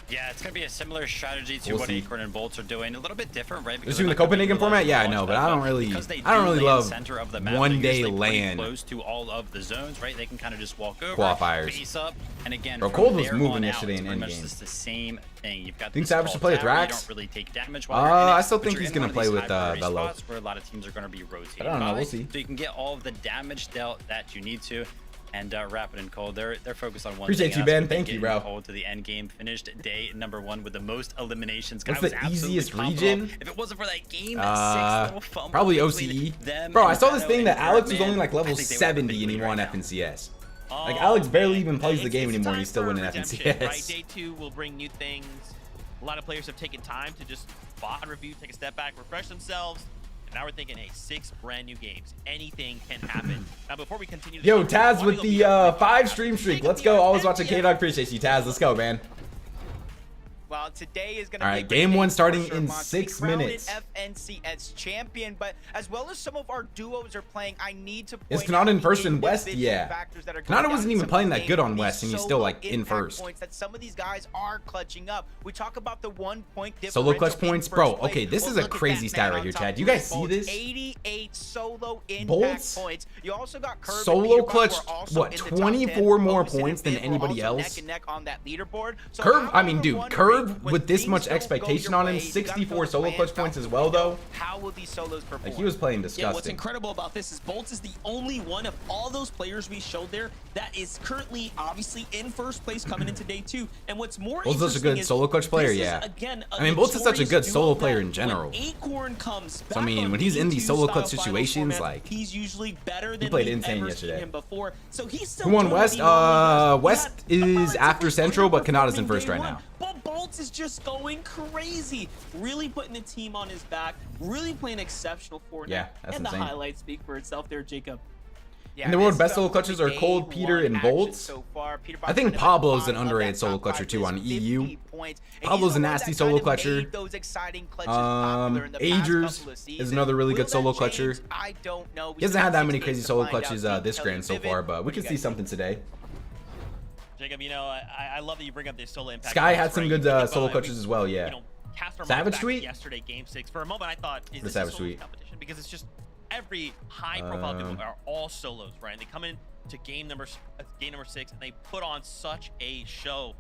Yeah, it's gonna be a similar strategy to We'll what see. Acorn and Bolts are doing. A little bit different, right? They're Because doing the they're not gonna be Copenhagen format? utilizing Yeah, I launch know, but pad, I don't really, because they I don't do really land love center of the map, one they're day usually pretty LAN close to all of the zones, right? They can kind of just walk over, qualifiers. base up, and again, Bro, from Cold was there moving on yesterday out, in it's pretty much endgame. just the same thing. You've got Think this Savage tall should play with tower, you Rax? don't really take damage while you're in it, I still but think you're he's in gonna one of play these with high-priority Velo. spots where a lot of teams are gonna be rotating. I don't know, by, we'll see. So you can get all of the damage dealt that you need to. And Rapid and Cold, they're focused on one Appreciate thing. you, That's Ben. gonna be Thank you, getting bro. Cold to the end game, finished day number 1 with the most eliminations. What's Guy the was absolutely easiest pumped region? off. If it wasn't for that game, that 6 little fumble Probably between OCE. them Bro, I and saw this Renato thing and that Alex was Birdman, only like I level think they would have a 70 big and he lead won right now. FNCS. Oh, Like, Alex barely man. even plays the It's- game it's anymore, and time he's still for winning redemption, FNCS. Right? Day 2 will bring new things. A lot of players have taken time to just spot review, take a step back, refresh themselves. And now we're thinking, hey, 6 brand new games. Anything can happen. Now, before we continue, Yo, Taz with the 5 stream streak. Let's go. Always watching K-Dog. Appreciate you, Taz. Let's go, man. Well, today is going to All be right, a great game day one for starting sure, in Monty. 6 Crowned minutes. FNCS champion, but as well as some of our duos are playing, I need to point Is out Kanata in the first in West? individual Yeah. factors that are Kanata going wasn't down even in playing some that of good the on games, West, and he's these still, like, solo in impact first. points that some of these guys are clutching up. We talk about the 1 point difference. Solo clutch points? Bro, okay, this is a crazy stat right here, Chad. You guys see this? 88 solo impact Bolts? points. You also got Curve and Solo Peterbot, clutch, who are also what, in the top 24 10. more Otis and points than Viv were anybody also else? neck and neck on that leaderboard. So Curve, how I mean, are dude, wondering Curve when with this things much don't go expectation your on him, way, you gotta 64 feel solo plans clutch out points the as well, window. though. How will these solos perform? Like, he was playing Yeah, what's disgusting. incredible about this is Bolts is the only one of all those players we showed there that is currently obviously in first place coming into day 2. And what's more Bolt's such a interesting good is solo clutch player, this is, yeah. again, I mean, Bolt's is such a good notorious solo duo player that in general. when Acorn comes So, I back mean, on when he's in these solo clutch D2 style situations, finals format, like, he's usually better than played we've insane ever yesterday. seen him before. So he's still Who won doing what West? he normally does. West He had a is after relatively Central, but Kanata's in underperforming first day right one. now. But Bolts is just going crazy, really putting the team on his back, really playing exceptional Fortnite. Yeah, that's and insane. the highlights speak for itself there, Jacob. Yeah, In the world, this best is solo a clutches are day Cold, Peter, one and action Bolts. so far. Peterbot I think kind of at the Pablo's an bottom of underrated that solo top five clutcher, too, list, on 50 EU. points. And Pablo's he's a the one nasty that solo kind of clutcher. made those exciting clutches popular in the past Agers couple of is seasons. another really Will good solo that clutcher. change? I don't know. We He hasn't still had have that 6 many games crazy to solo find out. clutches Team this Kelly grand so Vivid, far, but we what do could you see guys something think? today. Jacob, you know, I love that you bring up this solo impact. Sky had points, some right? good You think solo about it, clutches as well, yeah. You know, cast our Savage minds back to tweet? yesterday, game 6. For a moment, I thought, is The this Savage a solo tweet. competition? Because it's just every high-profile duo are all solos, right? And they come in to game number 6, and they put on such a show.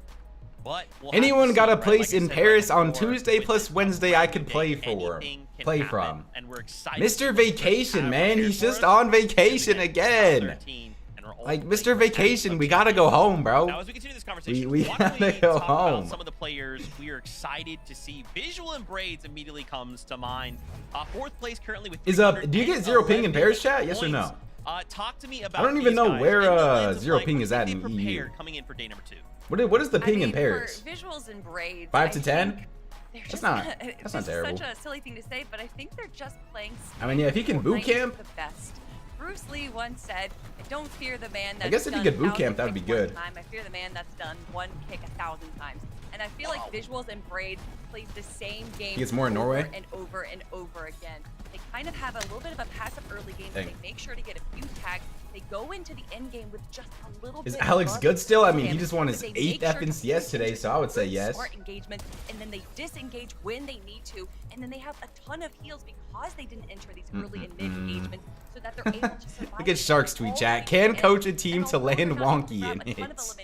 But we'll have to Anyone see, got a right? place Like I in said Paris right on before, Tuesday with plus this Wednesday I brand could new play day, for. anything can Play happen, from. and we're excited. Mr. Vacation, man. He's just Leaderboard, on vacation we're again. 13, and we're all Like, playing Mr. Vacation, we gotta go home, Now, bro. as we continue this conversation, We why don't gotta we go talk home. about some of the players we are excited to see? Visual and Braids immediately comes to mind. 4th place currently with Do you get 0 ping in Paris chat? Yes or no? Talk to me about I don't even these know guys where, in the lens of, 0 like, ping what is do you at think in they EU. prepared coming in for day number 2. What is the I ping mean, in Paris? for visuals and braids, 5 I to 10? think they're That's just not- it's that's not just terrible. Such a silly thing to say, but I think they're just playing. I mean, yeah, if he can boot Fortnite camp. the best. Bruce Lee once said, "I don't fear the man that's guess if he done could boot 1,000 camp, that'd be kicks one good. time. I fear the man that's done one kick 1,000 times." And I feel like Visuals and Braids plays the same game gets more in over Norway? and over and over again. They kind of have a little bit of a passive early game. They make sure to get a few tags. They go into the end game with just a little Is bit Alex of good still? I mean, he damage, just won his but they 8th make sure to FNCS today, push so I would say good, yes. Smart engagement, and then they disengage when they need to, and then they have a ton of heals because they didn't enter these early and mid engagements, so that they're able to survive. Look at Shark's tweet chat. Can coach a team to land wonky in hits?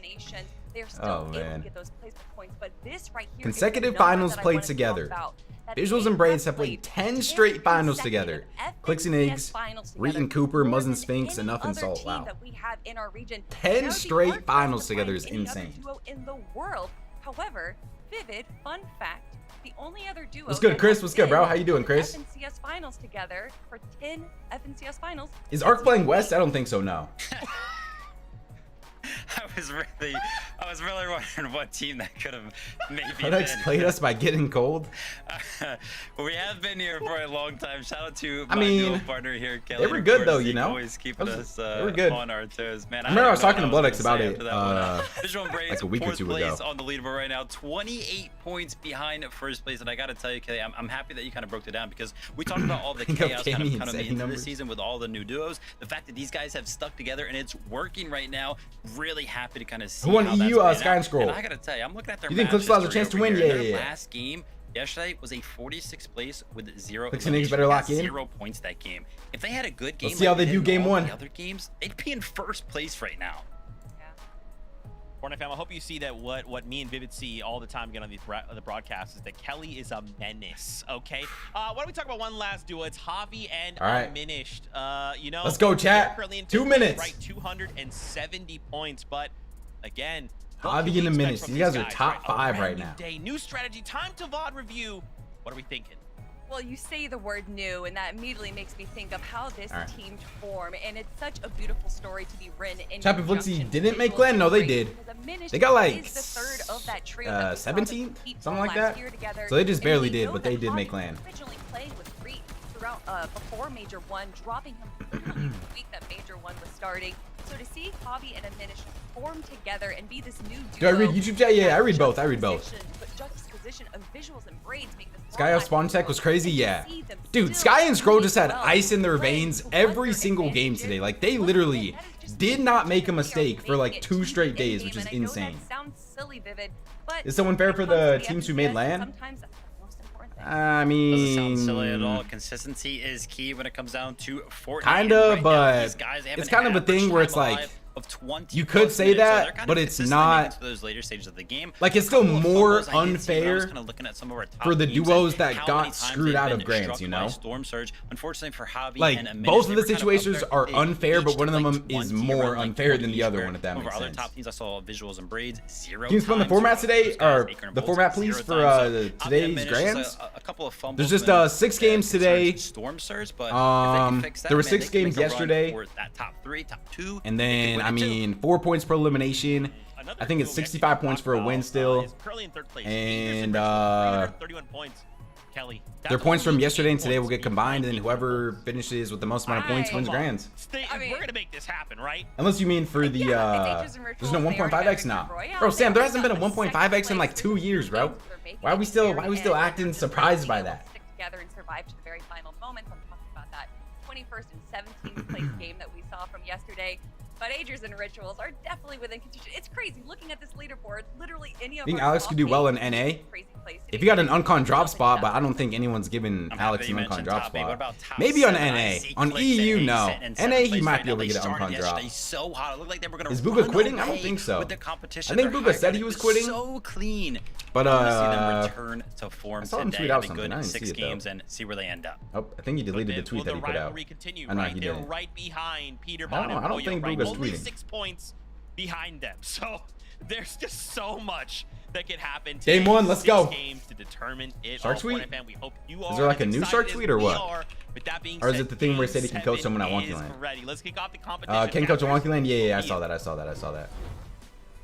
They're still Oh, able man. to get those placement points, but this right here is Consecutive the number finals that I played wanted to talk together. about, that Visuals they and Braids have played 10 10 straight finals consecutive together. Clix and FNCS Iggs, finals Reet and together, Cooper, more Muzz and than Sphinx, any Enough and other Salt. team Wow. that we have in our region. 10 That would be straight hard for us finals to together find is any other insane. duo in the world. However, Vivid, fun fact, the only other duo What's good, that Chris? has What's good, bro? been How you doing, in Chris? FNCS finals together for 10 FNCS finals. Is Ark playing West? I don't think so, no. I was really wondering what team that could have maybe FedEx been. played us by getting cold. We have been here for a long time. Shout out to I my mean, duo partner here, Kelly. they were of good, course, though, he you know? always keeping us they were good. on our toes, man. I remember I was don't talking know to what Bloodex to about say it, after that one. like Visual and Braids, a week or fourth two place ago. on the leaderboard right now, 28 points behind first place. And I gotta tell you, Kelly, I'm happy that you kind of broke it down because we talked about all the Think of chaos Cammy kind and of coming Zeddy into numbers. this season with all the new duos. The fact that these guys have stuck together and it's working right now. Really happy to kind of see Who won how that's EU, playing Sky and out. Scroll? And I gotta tell you, I'm looking at their You think match Clix still has a history chance to over win? here. Yeah, Their yeah, yeah. last game yesterday was a 46th place with 0 Clix and Iggs eliminations. better They lock got in. 0 points that game. If they had a good game, Let's see how like they did do game in all one. The other games, they'd be in first place right now. Fortnite fam, I hope you see that what me and Vivid see all the time again on the broadcast is that Kelly is a menace, okay? Why don't we talk about one last duo? It's Javi and All right. Diminished. You know, Let's go, chat. they're currently in 2 fifth place, minutes. Right, 270 points, but again, what Javi can we and expect Diminished. from These guys these are top A 5 brand right new now. Day, new strategy, time to VOD review. What are we thinking? Well, you say the word new, and that immediately makes me think of how this All right. team formed, and it's such a beautiful story to be written in Chap and Flixie conjunction didn't with make Visuals Glenn? No, they and did. Braids, because Diminished They got, like, is the third of that trio that we saw them 17th? compete Something like last that? year together, So they just and barely we did, know but they that did Javi make was land. Originally playing with Reet throughout before Major 1, dropping him literally the week that Major 1 was starting. So to see Javi and Diminished form together and be this new Do I duo read YouTube chat? Yeah, I read both. I read both. juxtaposition- But juxtaposition of Visuals and Braids make this Sky Elf Spawn Tech was crazy, yeah. Dude, Sky and Scroll just had ice in their veins every single game today. Like, they literally did not make a mistake for like 2 straight days, which is insane. Is someone fair for the teams who made land? I Doesn't sound silly at mean, all. Consistency is key when it comes down to Fortnite. Kinda, And right now, but these guys have it's an kind of a average thing where it's time like, alive of 20 you could plus say minutes, so that, they're kind but of it's consistently not- making it to those later stages of the game. like, it's A still couple of more fumbles I did see when I was unfair kind of looking at some of our top for the teams duos and that how got many times screwed they've out of been Grants, struck you by know? Storm Surge. Unfortunately for Javi Like, and Diminished, both of they the were kind up situations there. are They unfair, but reached, one of them like, is 20 more around, like, unfair than 40 the other each, one, if that where makes other sense. top teams I saw Visuals and Braids 0 Can you explain the times format throughout today, those guys, or Baker and the Bolts, format, please, 0 for times. So, Javi and today's Diminished, just Grands? a couple of fumbles There's just when, 6 games concerns today. Storm Surge, but if they can fix that, There were man, 6 they can games make a run yesterday. for that top 3, top 2, And they could then, win I it too. mean, 4 points per elimination. Another I think it's duo we actually 65 points talked for a about, win still. is currently in third place. And, Rituals, 331 points. Kelly. Their that's points from only yesterday and 8 today will get points combined, and behind whoever finishes with the most amount of points wins Come on. Grands. I mean- we're gonna make this happen, right? Unless you mean for the, Yeah, it's Ages and there's no Rituals, they already 1.5x got now. Victor Royale, Bro, Sam, they there hasn't been a already got the 1.5x in like second 2 place. years, bro. They're making Why are we it still very acting end. surprised by Being able that? to stick together and survive to the very final moments. I'm talking about that 21st and 17th place game that we saw from yesterday. But Ages and Rituals are definitely within contention. It's crazy looking at this leaderboard. Literally any of Think our Alex top could do well in eight NA? is a crazy place to If be. you got an uncon drop Love it, spot, but love I it. don't think anyone's giving I'm Alex happy an you uncon mentioned drop top eight. What spot. about top Maybe on 7? I NA. see On Clix EU, and no. Ace in NA, seventh he place might right be now. able to They get an started uncon drop. yesterday so hot. It looked like they were gonna Is Buga run quitting? I don't away think so. with the competition. I think Their Buga high said he ground was is quitting. So ceen. But, I wanna see them return to form I saw him today. tweet out Have a something. good I didn't 6 see it, though. games and see where they end up. Oh, I think he deleted the Will tweet that he put out. rivalry continue, I know right? he They're didn't. right behind Peterbot I and don't Boyo, think right? Buga's Only tweeting. 6 points behind them. So there's just so much that could happen. Game today. 1, let's 6 go. games to determine it. Shark all. tweet? Fortnite fan, we hope you are there like a as new excited Shark as tweet or we what? are. With that being Or is said, it the thing where it said he Game can coach someone at 7 Wonky is Land? ready. Let's kick off the competition. Ken Coach at Captors. Wonky Land? Yeah, I saw that.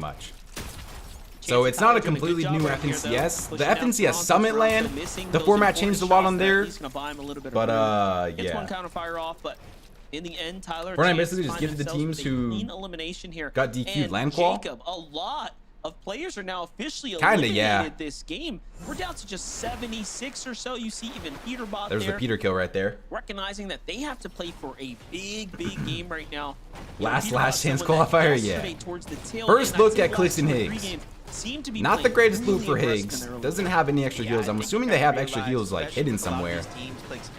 much. So it's not a completely new FNCS. The FNCS Summit land, the format changed a lot on there. But Gets one yeah. counter fire off, but in the end, Tyler Fortnite Chance basically just find gives the themselves teams with a who clean elimination here. got DQ'd And land qual. Jacob, a lot of players are now officially Kinda, eliminated yeah. this game. We're down to just 76 or so. You see even Peterbot There's the there, Peter kill right there. recognizing that they have to play for a big game right now. Last Peterbot's chance someone that qualifier, yesterday yeah. towards the tail First end, I'd look say at the Clix last and 2 or 3 Higgs. games seem to be Not the playing greatest loot really for aggressive Higgs. in their Doesn't have any extra heals. I'm assuming they have extra heals like hidden somewhere.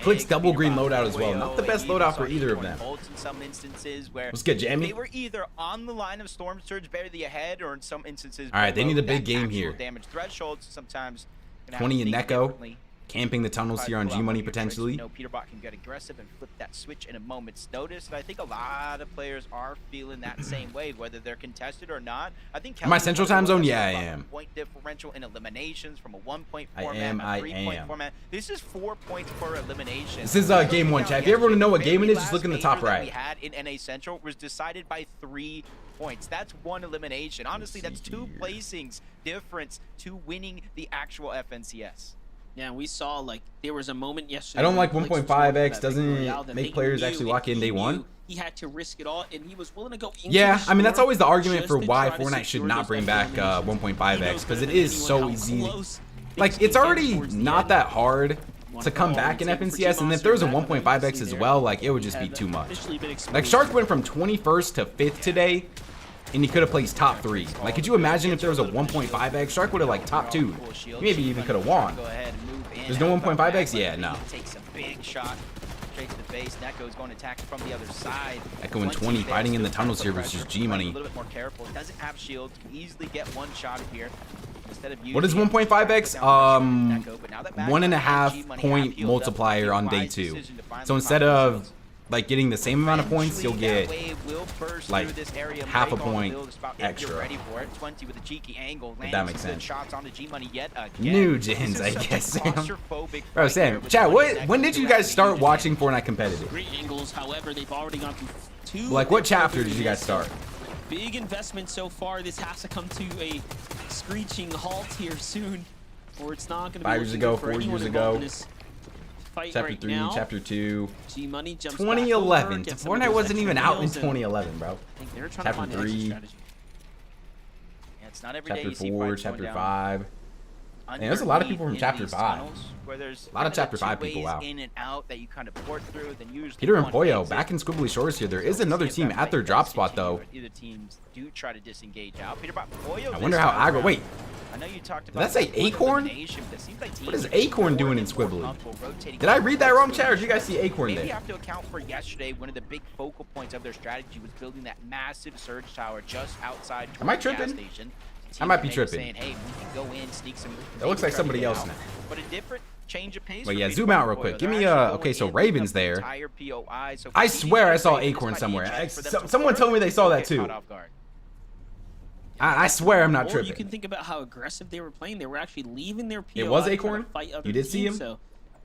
Clix double green loadout as well. Not the best loadout for either of them. In some instances where Let's get Jamie. they were either on the line of Storm Surge barely ahead, or in some instances. All right, they need a below big that game actual here. Damage thresholds sometimes. 20 in Neko. Camping the tunnels here on Pull out G Money one of your tricks. potentially. You know, Peterbot can get aggressive and flip that switch in a moment's notice, and I think a lot of players are feeling that same way, whether they're contested or not. I think. Am I Central Time Zone? Yeah, I am. Point differential in eliminations from a 1-point I format, am, a I 3-point am. format. This is 4 points per elimination. This is game 1, chat. If you ever want to know what game it is, just look in the top Major that we right. had in NA Central was decided by 3 points. That's 1 elimination. Honestly, that's 2 placings difference to winning the actual FNCS. Yeah, we saw like there was a moment yesterday. I don't like when Clix 1.5x, was that doesn't victory it out that make they players knew actually and lock in he day knew 1? He had to risk it all, and he was willing to go into Yeah, the I mean that's score always the argument just for to why try to Fortnite should secure not those bring back eliminations. 1.5x because He it knows is better so than anyone easy. how close Like things it's can get already towards the not end. that hard One to come ball back in taken for FNCS, and if there was a 1.5x as well, like it would just be too much. Like Shark went from 21st to 5th today, and he could have placed top 3. Like, could you imagine if there was a 1.5x? Shark would have like top 2. Maybe even could have won. There's no 1.5x? Yeah, no. Takes a big shot straight to the base. Neko is going to attack from the other side. Echo and 20 fighting in the tunnels here versus G Money. A little bit more careful. Doesn't have shields. Can easily get one shot here. Instead of What is using 1.5x? Neko, but now that 1.5 G-Money point have healed up, multiplier on day wise 2. decision to finally So instead find of themselves. like getting the same amount of points, you'll Eventually, get that wave will burst like through this area and half a break all the point build spot if extra. You're ready for it. 20 with a cheeky angle. If that lands makes some good sense. shots onto G-Money yet again. New This gens, is I such a guess, Sam. claustrophobic Bro, fight here Sam, with chat, 20 when seconds did to you guys actually start do watching Fortnite competitive? Great angles, however, they've already gone through 2. Like, what chapter did you guys start? Big investment so far. This has to come to a screeching halt here soon, or it's not going to be 5 years looking ago, good for 4 anyone years involved ago. in this fight Chapter right 3, now. Chapter 2. G-Money jumps 2011. back over, gets some of Fortnite those wasn't extra even out in kills, and 2011, bro. I think they're trying Chapter to find an 3. exit strategy. Yeah, it's not every day Chapter you see 4, fights Chapter going down 5. Man, there's a lot of people from underneath in Chapter these 5. tunnels where there's A lot of kind Chapter two 5 people, ways wow. in and out that you kind of port through, then usually Peter and one Poyo exit. back in Squibbly Shores here. There is So another we'll see team if at that their fight drop does spot continue, though. or either teams do try to disengage out. Peterbot, Poyo I wonder this how time aggro. around. Wait, I know you talked did about that say that one Acorn? elimination, but it seems like What is teams are Acorn doing in more Squibbly? comfortable rotating did I read that wrong, towards chat, or did you guys see Acorn Maybe you there? have to account for yesterday. One of the big focal points of their strategy was building that massive surge tower just outside Am I towards the gas tripping? station. I might be Teams are maybe tripping. Saying, hey, we can go in, sneak some. That looks like try to somebody get else out. now. But a different change of pace. But for yeah, Peterbot zoom out real and quick. Poyo. Give They're me, actually okay, going so in, Raven's picking up the there. entire POI. So I for swear I saw TDK, Acorn this might be a somewhere. chance for them to Someone force told me they saw or that get too. caught off guard. I swear I'm not Or tripping. you can think about how aggressive they were playing. They were actually leaving their POI It was to try to Acorn? fight other You did see teams, him? So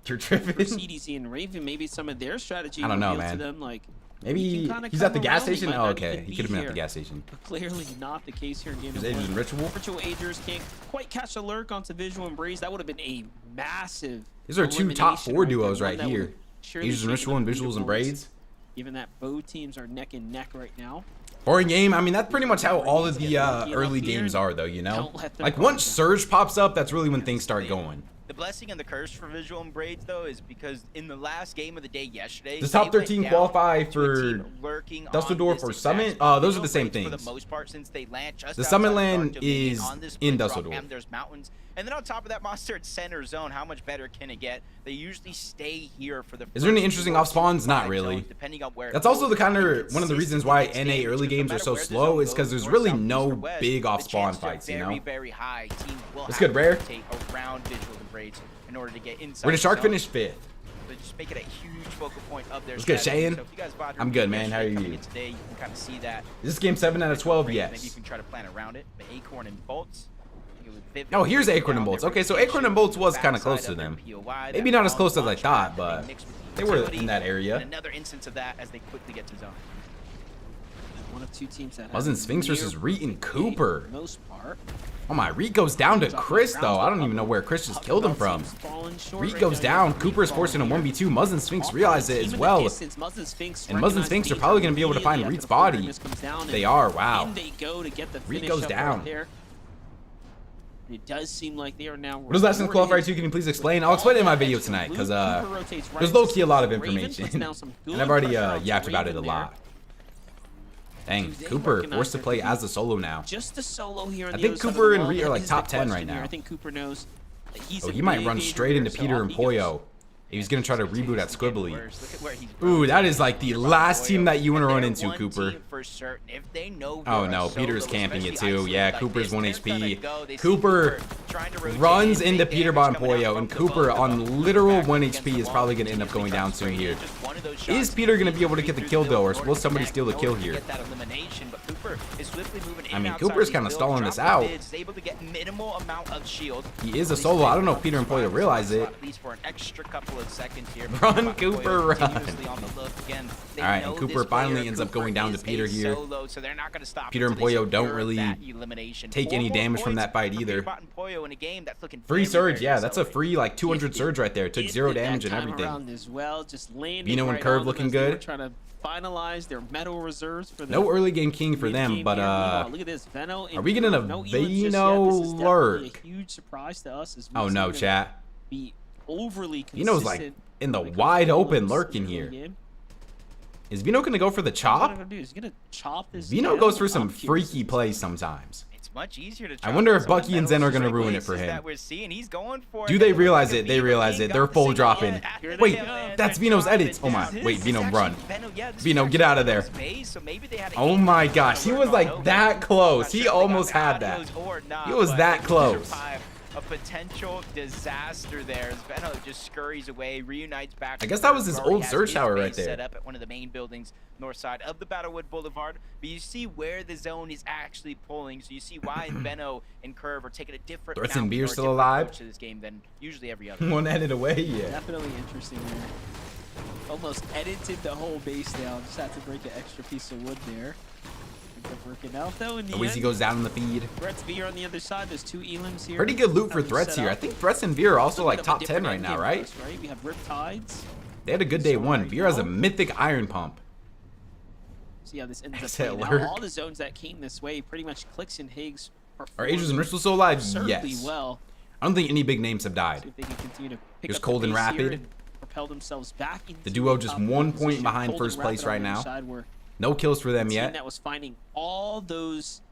You're for tripping. CDC and Raven, maybe some of their strategy I don't know, revealed man. to them, like, Maybe we can kinda he's at the come gas around, we station. might Oh, not okay. even He be could have been at here. the gas station. But clearly not the case here in game Is number Agent one. Ritual? Virtual Agers can't quite catch the lurk onto Visual and Breeze. That would have been a massive. These are 2 top 4 elimination duos there, right one that here. would surely Agents and take Ritual and them Visuals and leaderboards, Braids. Given that both teams are neck and neck right now. Boring game. I mean, that's pretty much how all of the early games are, though, you know? Like, once Surge pops up, that's really when things start going. The blessing and the curse for Visual and Braids, though, is because in the last game of the day yesterday, Does top they went 13 down qualify to a for team lurking on Dusseldorf this or exact Summit? spot. Those are Visual the same Braids, things. For the most part, since they land just The outside Summit of land Dark Dominion is on this in split drop, Dusseldorf. and there's mountains. And then on top of that, Monster at center zone. How much better can it get? They usually stay here for the. Is there any first interesting 4 off spawns? to Not 5 really. zones, depending on where it That's also goes. the kind And of one of the reasons why consistency NA makes early games, games no are matter so where the slow zone is because goes, there's north, really south, east, no or west, big the off spawn chances are fights, you very, know? very high. Teams will That's have good, to Rare. rotate around Visual and Braids in order to get inside. Where did the Shark zone. finish 5th? So just make it a huge focal point of their What's good, strategy. Shane? So if you guys bought I'm good, man. How are yesterday, you? coming in today, you can kind of see that. Is this game 7 out of 12? Maybe you Yes. can try to plan around it. But Acorn and Bolts. Oh, here's Acorn and Bolts. Okay, so Acorn and Bolts was kind of close to them. Maybe not as close as I thought, but they were in that area. Another instance of that as they quickly get to zone. One of 2 teams that Muzzin have Sphinx versus near Reet and for the Cooper. most part. Oh my, Reet goes down to Chris though. I don't even know where Chris just killed him from. Reet goes down. Cooper is forced in a 1v2. Muzzin Sphinx realized it as well. And Muzzin Sphinx are probably going to be able to find Reet's body. They are, wow. Reet goes down. It does seem like they are now. What is last in qualifier 2? Can you please explain? I'll explain it in my video tonight because there's low-key a lot of information. And I've already yapped about it a lot. Dang, Cooper forced to play as a solo now. Just a solo here. I think Cooper and Ree are like top 10 right now. I think Cooper knows that he's Oh, he might run straight into Peter and Poyo. He's going to try to reboot at Squibbly. Ooh, that is like the last team that you want to run into, Cooper. Oh no, Peter's camping it too. Yeah, Cooper's 1 HP. Cooper runs into Peterbot and Poyo, and Cooper on literal 1 HP is probably going to end up going down soon here. Is Peter going to be able to get the kill though, or will somebody steal the kill here? I mean, Cooper's kind of stalling this out. He is a solo. I don't know if Peter and Poyo realize it. Run, Cooper, run. Alright, and Cooper finally ends up going down to Peter here. Peter and Poyo don't really take any damage from that fight either. Free surge, yeah, that's a free like 200 surge right there. It took 0 damage and everything. Vino and Curve looking good. Trying to finalize their metal reserves for no early game king for them, but look at this. Veno are we getting a Vino lurk? A huge surprise to us as oh no, chat. Be overly consistent. Vino's like in the wide open lurking here. Is Vino gonna go for the chop? Vino goes for some freaky plays sometimes. Much easier to I wonder if Bucky and Zen are gonna ruin it for him. He's going for do they realize it? They realize it. They're full dropping. Wait, that's Vino's edits. Oh my, wait, Vino, run. Vino, get out of there. Oh my gosh, he was like that close. He almost had that. He was that close. A potential disaster there as Benno just scurries away, reunites back. I guess that was his old surge tower right there. Set up at one of the main buildings north side of the Battlewood Boulevard, but you see where the zone is actually pulling, so you see why Benno and Curve are taking a different Threats and Beer still alive to this game than usually every other. One edit away, yeah. Definitely interesting there. Almost edited the whole base down. Just had to break an extra piece of wood there. Working out though in the Always he goes down in the feed. Threats Veer on the other side. There's 2 elims here. Pretty good loot for Threats here. I think Threats and Veer are also like top 10 right now, right? We have Riptides. They had a good day 1. Veer has a mythic Iron Pump. See how this ends up playing out. All the zones that came this way, pretty much Clix and Higgs are Aegis and Ritual still alive? Yes. Well. I don't think any big names have died. See if they can continue to pick Here's up Cold and Rapid. And propel themselves back into the duo just 1 point behind first place right now. No kills for them yet. That was finding all those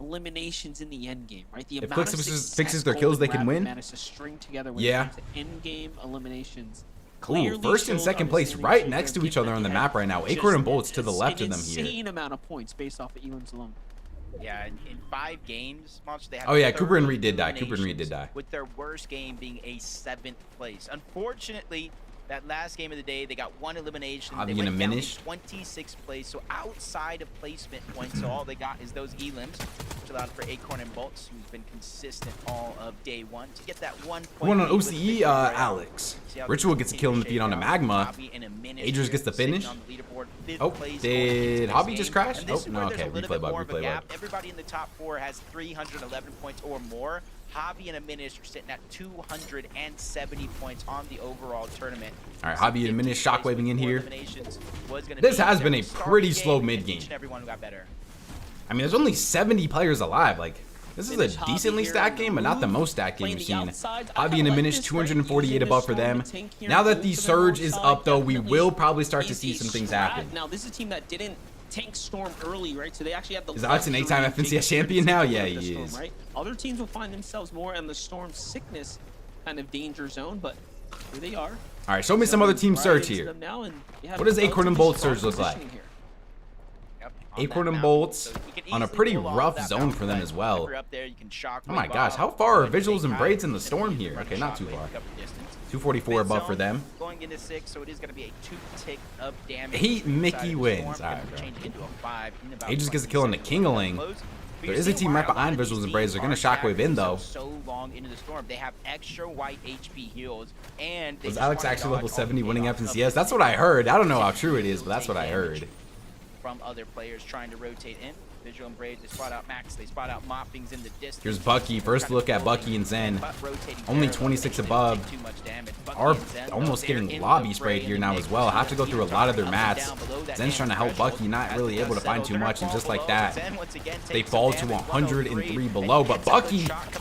eliminations in the end game, right? The if Clix fixes their kills, they can win. Managed to string together when yeah. End game eliminations. Ooh, first and second place right next to each other on the map right now. Acorn and Bolts to the left of them here. Insane amount of points based off of elims alone. Yeah, in 5 games, they had oh yeah, Cooper and Reed did die. Cooper and Reed did die. With their worst game being a 7th place. Unfortunately, that last game of the day, they got 1 elimination. They went down to 26th place, so outside of placement points, so all they got is those elims, which allowed for Acorn and Bolts, who've been consistent all of day 1, to get that 1 point. One on OCE, Alex. Ritual gets a kill in the feed on the Magma. Aegis gets the finish. Oh, did Hobby just crash? Oh, no, okay, replay bug, replay bug. Everybody in the top 4 has 311 points or more. Hobby and a Minish are sitting at 270 points on the overall tournament. All right, Hobby and a Minish shockwaving in here. This has been a pretty slow mid game. I mean, there's only 70 players alive. Like, this is a decently stacked game, but not the most stacked game we've seen. Hobby and a Minish, 248 above for them. Now that the surge is up, though, we will probably start to see some things happen. Now, this is a team that didn't tank Storm early, right? So they actually have the. Is Alex an 8-time FNCS champion now? Yeah, he is. Right? Other teams will find themselves more in the Storm sickness kind of danger zone, but here they are. All right, show me some other team surge here. What does Acorn and Bolt surge look like? Acorn and Bolts on a pretty rough zone for them as well. Oh my gosh, how far are Visuals and Braids in the Storm here? Okay, not too far. 244 above for them. Going into 6, so it is going to be a 2-tick of damage. He Mickey wins. All right, Aegis gets a kill on the Kingaling. There is a team right behind Visuals and Braids. They're going to shockwave in though. So long into the storm, they have extra white HP heals, and was Alex actually level 70 winning FNCS? That's what I heard. I don't know how true it is, but that's what I heard. From other players trying to rotate in. Visual and Braids, they spot out Max, they spot out Moppings in the distance. Here's Bucky. First look at Bucky and Zen. Only 26 above. Are almost getting lobby sprayed here now as well. Have to go through a lot of their mats. Zen's trying to help Bucky, not really able to find too much, and just like that, they fall to 103 below. But Bucky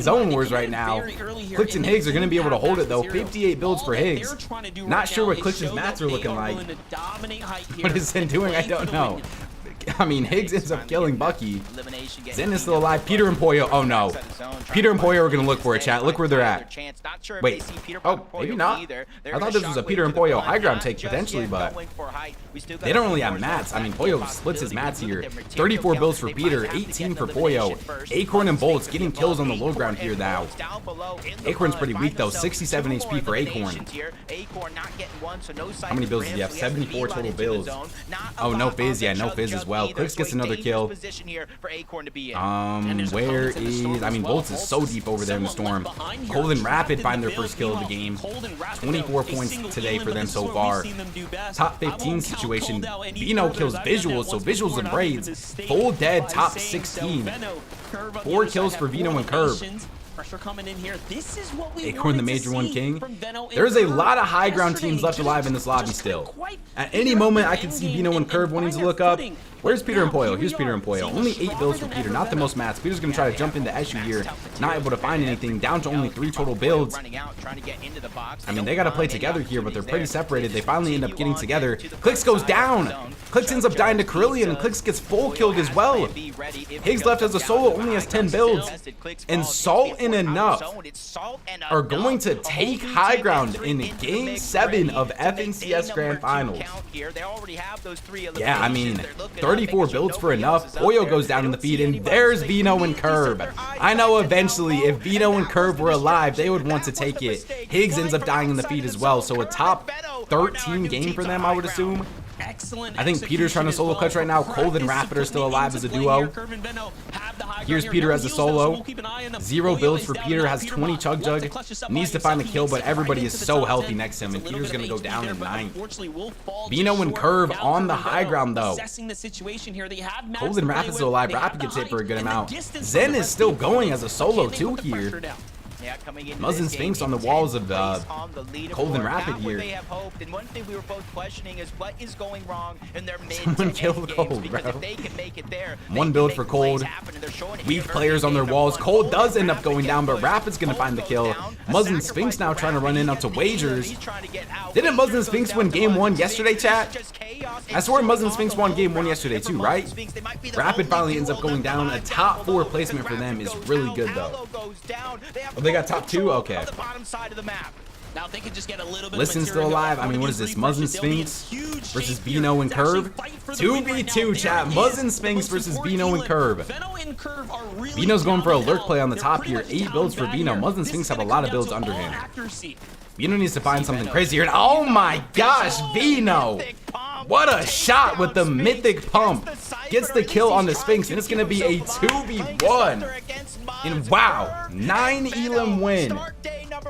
in Zone Wars right now. Clix and Higgs are going to be able to hold it, though. 58 builds for Higgs. Not sure what Clix's mats are looking like. What is Zen doing? I don't know. I mean, Higgs ends up killing Bucky. Elimination getting Zen is still cleaned up. alive. Peter and Poyo. Oh no. Outside the zone, trying Peter and to find Poyo are gonna a look for it, chat. Look where they're at. Not sure if Wait. they see Peter Oh, Poyo maybe not. either. I thought this was a Peter and Poyo high ground take potentially, but they don't really have mats. I mean, Poyo splits his mats here. 34 builds for Peter, 18 for Poyo. Acorn and Bolts getting kills on the low ground here now. Acorn's pretty weak though, 67 HP for Acorn. How many builds does he have? 74 total builds. Oh, no Fizz. Yeah, no Fizz as well. Clix gets another kill. Where is... I mean, Bolts is so deep over there in the storm. Cold and Rapid find their first kill of the game. 24 points today for them so far. Top 15 situation. Bino kills Visuals, so Visuals and Braids. Full dead, top 16. 4 kills for Vino and Curve. Pressure coming in here. This is what we Acorn, the major one king. There's a lot of high ground teams left alive in this lobby still. At any moment, I can see Vino and Curve wanting to look up. Where's Peter and Poyo? Here's Peter and Poyo. Only 8 builds for Peter, not the most mats. Peter's going to try to jump into Eshu here. Not able to find anything. Down to only 3 total builds. I mean, they got to play together here, but they're pretty separated. They finally end up getting together. Clix goes down. Clix ends up dying to Carillion, and Clix gets full killed as well. Higgs left as a solo, only has 10 builds. And Salt and Enough are going to take high ground in Game 7 of FNCS Grand Finals. Yeah, I mean, 34 builds for Enough. Poyo goes down in the feed, and there's Vino and Curve. I know eventually, if Vino and Curve were alive, they would want to take it. Higgs ends up dying in the feed as well, so a top 13 game for them, I would assume. Excellent. I think Peter's trying to solo clutch right now. Cold and Rapid are still alive as a duo. Here's Peter as a solo. 0 builds for Peter, has 20 Chug Jug. Needs to find the kill, but everybody is so healthy next to him, and Peter's going to go down in 9th. Vino and Curve on the high ground, though. Cold and Rapid still alive. Rapid gets hit for a good amount. Zen is still going as a solo, too, here. Muzzin Sphinx on the walls of Cold and Rapid here. Someone killed Cold, bro. 1 build for Cold. Weak players on their walls. Cold does end up going down, but Rapid's going to find the kill. Muzzin Sphinx now trying to run in up to Wagers. Didn't Muzzin Sphinx win Game 1 yesterday, chat? I swear Muzzin Sphinx won Game 1 yesterday too, right? Rapid finally ends up going down. A top 4 placement for them is really good, though. Oh, they got top 2? Okay. Now they can just get a little bit. Listen's still alive. I mean, what is this? Muzzin Sphinx versus Vino and Curve? 2v2, chat. Muzzin Sphinx versus Vino and Curve. Vino's going for a lurk play on the top here. 8 builds for Vino. Muzzin Sphinx have a lot of builds under him. Vino needs to find something crazy here. And oh my gosh, Vino! What a shot with the mythic pump. Gets the kill on the Sphinx, and it's going to be a 2v1. And wow, 9 Elam win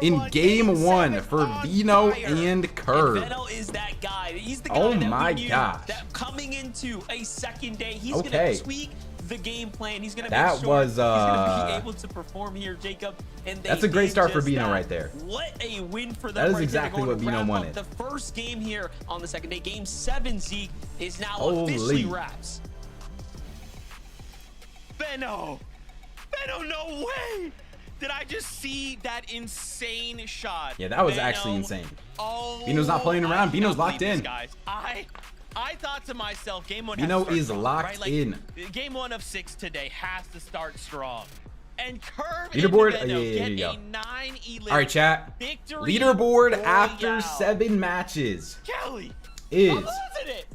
in Game 1 for Vino and Curve. Veno is that guy. He's the guy Oh that my we knew gosh. that coming into a second day, he's Okay. going to tweak the game plan. He's going to That make sure was, he's going to be able to perform here, Jacob. And That's a great start for Vino that. right there. What a win for them. That is right exactly there. what Vino wanted. The first game here on the second day, Game 7, Zeke, is now Holy. officially wraps. Veno, no way! Did I just see that insane shot? Yeah, that was Veno, actually insane. Oh, Vino's not playing around. I Vino's cannot locked believe in. this, guys. I thought to myself, Game 1 Vino has to start is strong, locked right? in. Game 1 of 6 today has to start strong. And Curve Leaderboard? and Veno Yeah, get here you go. a 9 Elam All right, chat. victory Leaderboard royale. after 7 matches Kelly, is I'm losing it.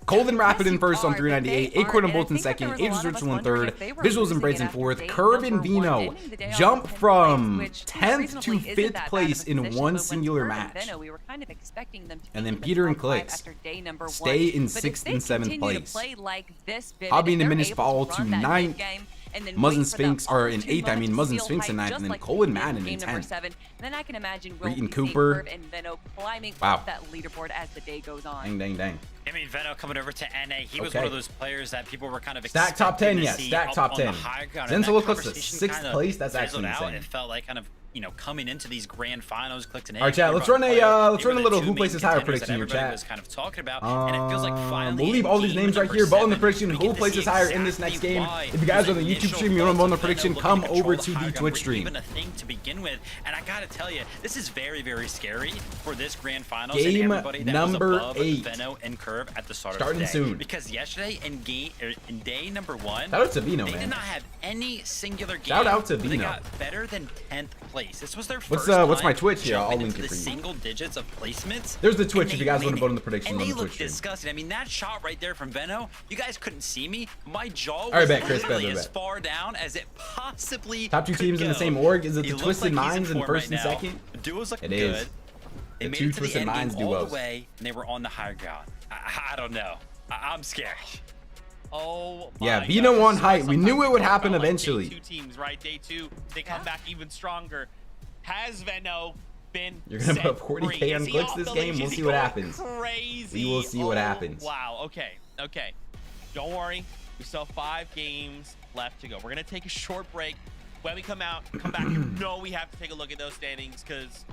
Cold and Rapid in first on Yes, you are, 398, but they Acorn and are, Bolt in and I think second, that there was a Aegis lot of us Ritual in wondering third, if they were Visuals and losing Braids it in after fourth, day Curve and number one, Vino ending the day on jump 10th from place, which 10th reasonably to isn't 5th that bad of place a in position, one but when singular Curve and match. Veno, we were kind of expecting them to And be then in the Peter and top five Clix after day number stay one. in But 6th if and they 7th continue to place. play like this, Hobby and if they're Diminish able fall to to run that 9th. mid game, and then Muzzin wait for the Sphinx are in 8th. I mean, opportune Muzzin Sphinx in moment 9th, to and then just Cold like and they did Madden in game number 10th. 7. Then I can imagine we'll Reed and be seeing Cooper. Curve and Veno climbing Wow. up that leaderboard as the day goes on. Dang, dang, dang. I mean, Veno coming over to NA, he was Okay. one of those players that people were kind of Stack top 10, expecting to yes. see Stack up top on the 10. high ground, Zen and that solo close to conversation 6th kinda place. That's fizzled actually out. insane. It felt like kind of you know, coming into these grand finals, Clix and All right, chat. Let's run a little who places higher prediction here, chat. Was kind of talking about, and it feels like finally we'll leave all these names right here. Vote on the prediction. Who places higher in this next game? If you guys are on the YouTube stream, you want to vote on the prediction, come over to the Twitch stream. Even a thing to begin with, and I gotta tell you, this is very, very scary for this grand finals. Game and everybody that number was above 8. Veno and Curve at the start Starting of the day. soon. Because yesterday in day number 1, shout out to Veno, they man. did not have any singular game. Shout out to They Veno. got better than 10th place. This was their What's first what's my time Twitch here? I'll jumping link into it for the you. single digits of placements. There's the Twitch and if they you guys want to made vote on it. the prediction And on they the look Twitch stream. disgusting. I mean, that shot right there from Veno, you guys couldn't see me. My jaw was right, bet, Chris, literally bet. as far down as it possibly Top 2 could teams in the go. same org. Is it He the looks Twisted like he's Minds in form first right and now. second? The duos look It good. is. They The made two it to the Twisted end Minds game all duos. the way, and they were on the higher ground. I don't know. I'm scared. Oh Yeah, my Veno gosh. on height. We Sometimes knew it would talk happen about, like, eventually. Day 2 teams, right? Day 2, they come back even stronger. Has Veno been You're gonna set put 40K free? on Is he Clix off this the game? leash? We'll Is he see what going happens. Crazy. We will see what happens. Wow. Okay. Don't worry. We still have 5 games left to go. We're gonna take a short break. When we come back, you know we have to take a look at those standings because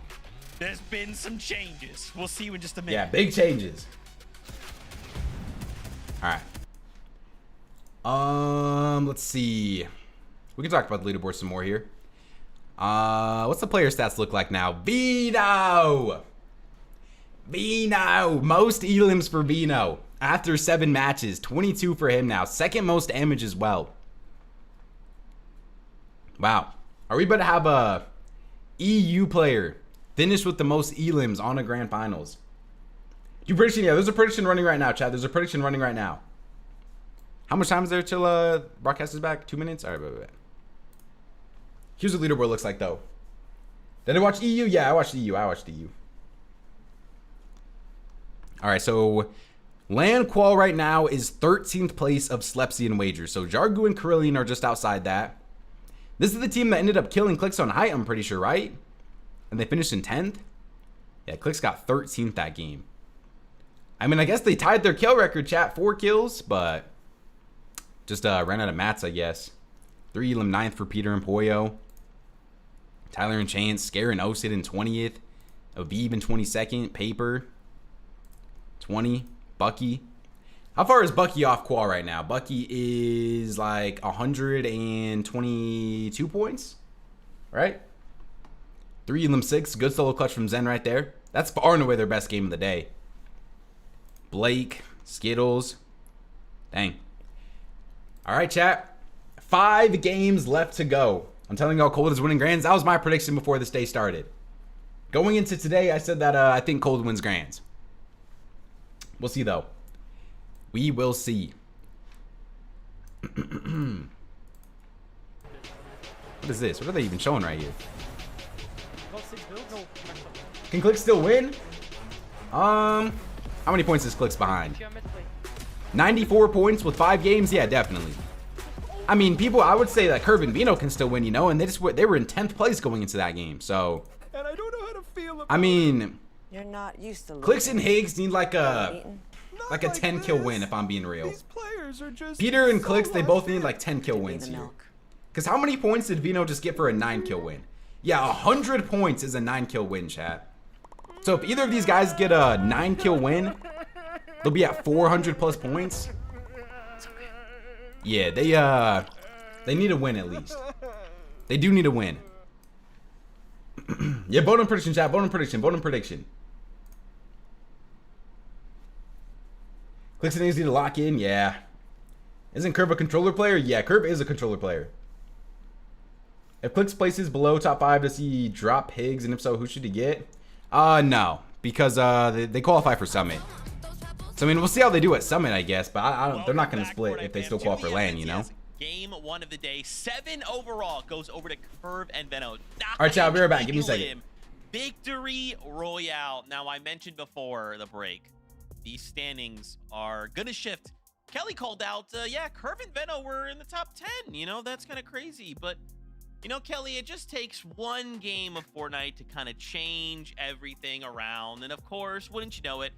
there's been some changes. We'll see you in just a minute. Yeah, big changes. All right. Let's see. We can talk about the leaderboard some more here. What's the player stats look like now? Veno! Most elims for Veno after 7 matches. 22 for him now. Second most damage as well. Wow. Are we about to have a EU player finish with the most elims on a grand finals? You prediction? Yeah, there's a prediction running right now, Chad. There's a prediction running right now. How much time is there till broadcast is back? 2 minutes? All right, wait. Here's what leaderboard looks like, though. Did I watch EU? Yeah, I watched EU. All right, so land qual right now is 13th place of Slepsy and Wager. So Jargu and Carillion are just outside that. This is the team that ended up killing Clix on height, I'm pretty sure, right? And they finished in 10th? Yeah, Clix got 13th that game. I mean, I guess they tied their kill record, chat. 4 kills, but just ran out of mats, I guess. 3 elim 9th for Peter and Poyo. Tyler and Chance, Scare and Osid in 20th. Aviv in 22nd. Paper 20. Bucky. How far is Bucky off qual right now? Bucky is like 122 points, right? 3 elim 6. Good solo clutch from Zen right there. That's far and away their best game of the day. Blake, Skittles. Dang. All right, chat. 5 games left to go. I'm telling y'all, Cold is winning Grands. That was my prediction before this day started. Going into today, I said that I think Cold wins Grands. We'll see, though. We will see. What is this? What are they even showing right here? Can Clix still win? How many points is Clix behind? 94 points with 5 games? Yeah, definitely. I mean, I would say that Curve and Veno can still win, you know, and they were in 10th place going into that game. So, And I don't know how to feel about I mean, You're not used to Clix and Higgs need like a Not 10 kill this. win, if I'm being real. These players are just Peter and so Clix, they both need unfit. like 10 kill wins the here. milk. Because how many points did Veno just get for a 9 kill win? Yeah, 100 points is a 9 kill win, chat. So if either of these guys get a 9 kill win, they'll be at 400 plus points. Yeah, they need a win at least. They do need a win. Yeah, vote on prediction, chat. Vote on prediction. Clix and A's need to lock in. Yeah. Isn't Curve a controller player? Yeah, Curve is a controller player. If Clix places below top 5, does he drop Higgs? And if so, who should he get? No. Because they qualify for Summit. So, I mean, we'll see how they do at Summit, I guess. But they're not going to split if they still qualify for LAN, you know? Game 1 of the day, 7 overall goes over to Curve and Veno. All right, chat, I'll be right back. Give me a second. Victory Royale. Now, I mentioned before the break, these standings are going to shift. Kelly called out, yeah, Curve and Veno were in the top 10. You know, that's kind of crazy. But, you know, Kelly, it just takes one game of Fortnite to kind of change everything around. And, of course, wouldn't you know it,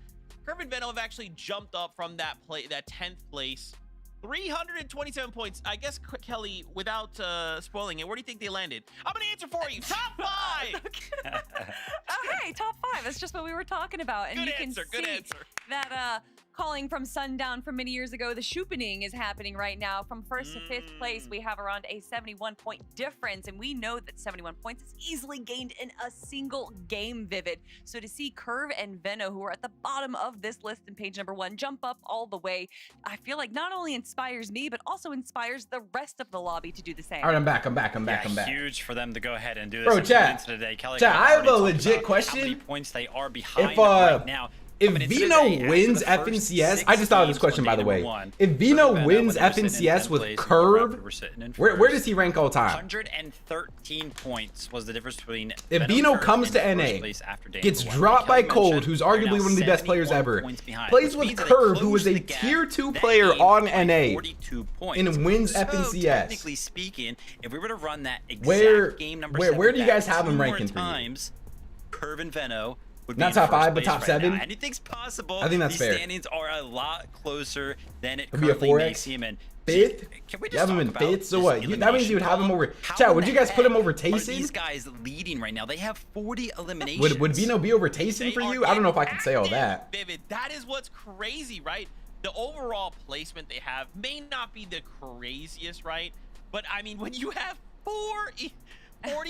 Curve and Veno have actually jumped up from that 10th place 327 points. I guess, Kelly, without spoiling it, where do you think they landed? I'm going to answer for you. Top 5! Okay, top 5. That's just what we were talking about. And Good you answer, can good see answer. that calling from Sundown from many years ago, the Shoopening is happening right now. From 1st to 5th place, we have around a 71-point difference. And we know that 71 points is easily gained in a single game, Vivid. So to see Curve and Veno, who are at the bottom of this list in page number 1, jump up all the way, I feel like not only inspires me, but also inspires the rest of the lobby to do the same. All right, I'm back. I'm back. Huge for them to go ahead and do this. Bro, chat. Today. Kelly Chat, I have a already talked legit about question. How many points they are behind If, right now. If Coming into Vino today, after wins the first FNCS, 6 I just thought of this games question, on by day the way. number 1, If Vino Curve wins when they were sitting in FNCS 10th with place, Curve, Rapid were sitting in where first. does he rank all time? 113 points was the difference between If Veno Vino Curve comes in to first NA, place after day gets number 1. dropped by Kelly Cold, mentioned who's they're arguably now one of the best players 71 ever, points behind, plays which with means that they Curve, who closed is a the gap tier 2 that player game on by NA, 42 points. and wins So, FNCS. technically speaking, if we were to run that exact Where- game number where 7 do you guys back have him 2 more ranking for you? times, Curve and Veno would Not be top in first 5, but place top right 7? now. Anything's possible. I think that's These fair. standings are a lot closer than it Could be a currently may 4X? seem. And Fifth? can we You just have him talk in about fifth, so this what? That means elimination you would have him column? over. How Chat, in would the you guys put him heck over are these Tayson? guys leading right now? They have 40 eliminations. Would Vino be over Tayson for you? I don't know if I can say all that. Vivid. That is what's crazy, right? The overall placement they have may not be the craziest, right? But I mean, when you have 40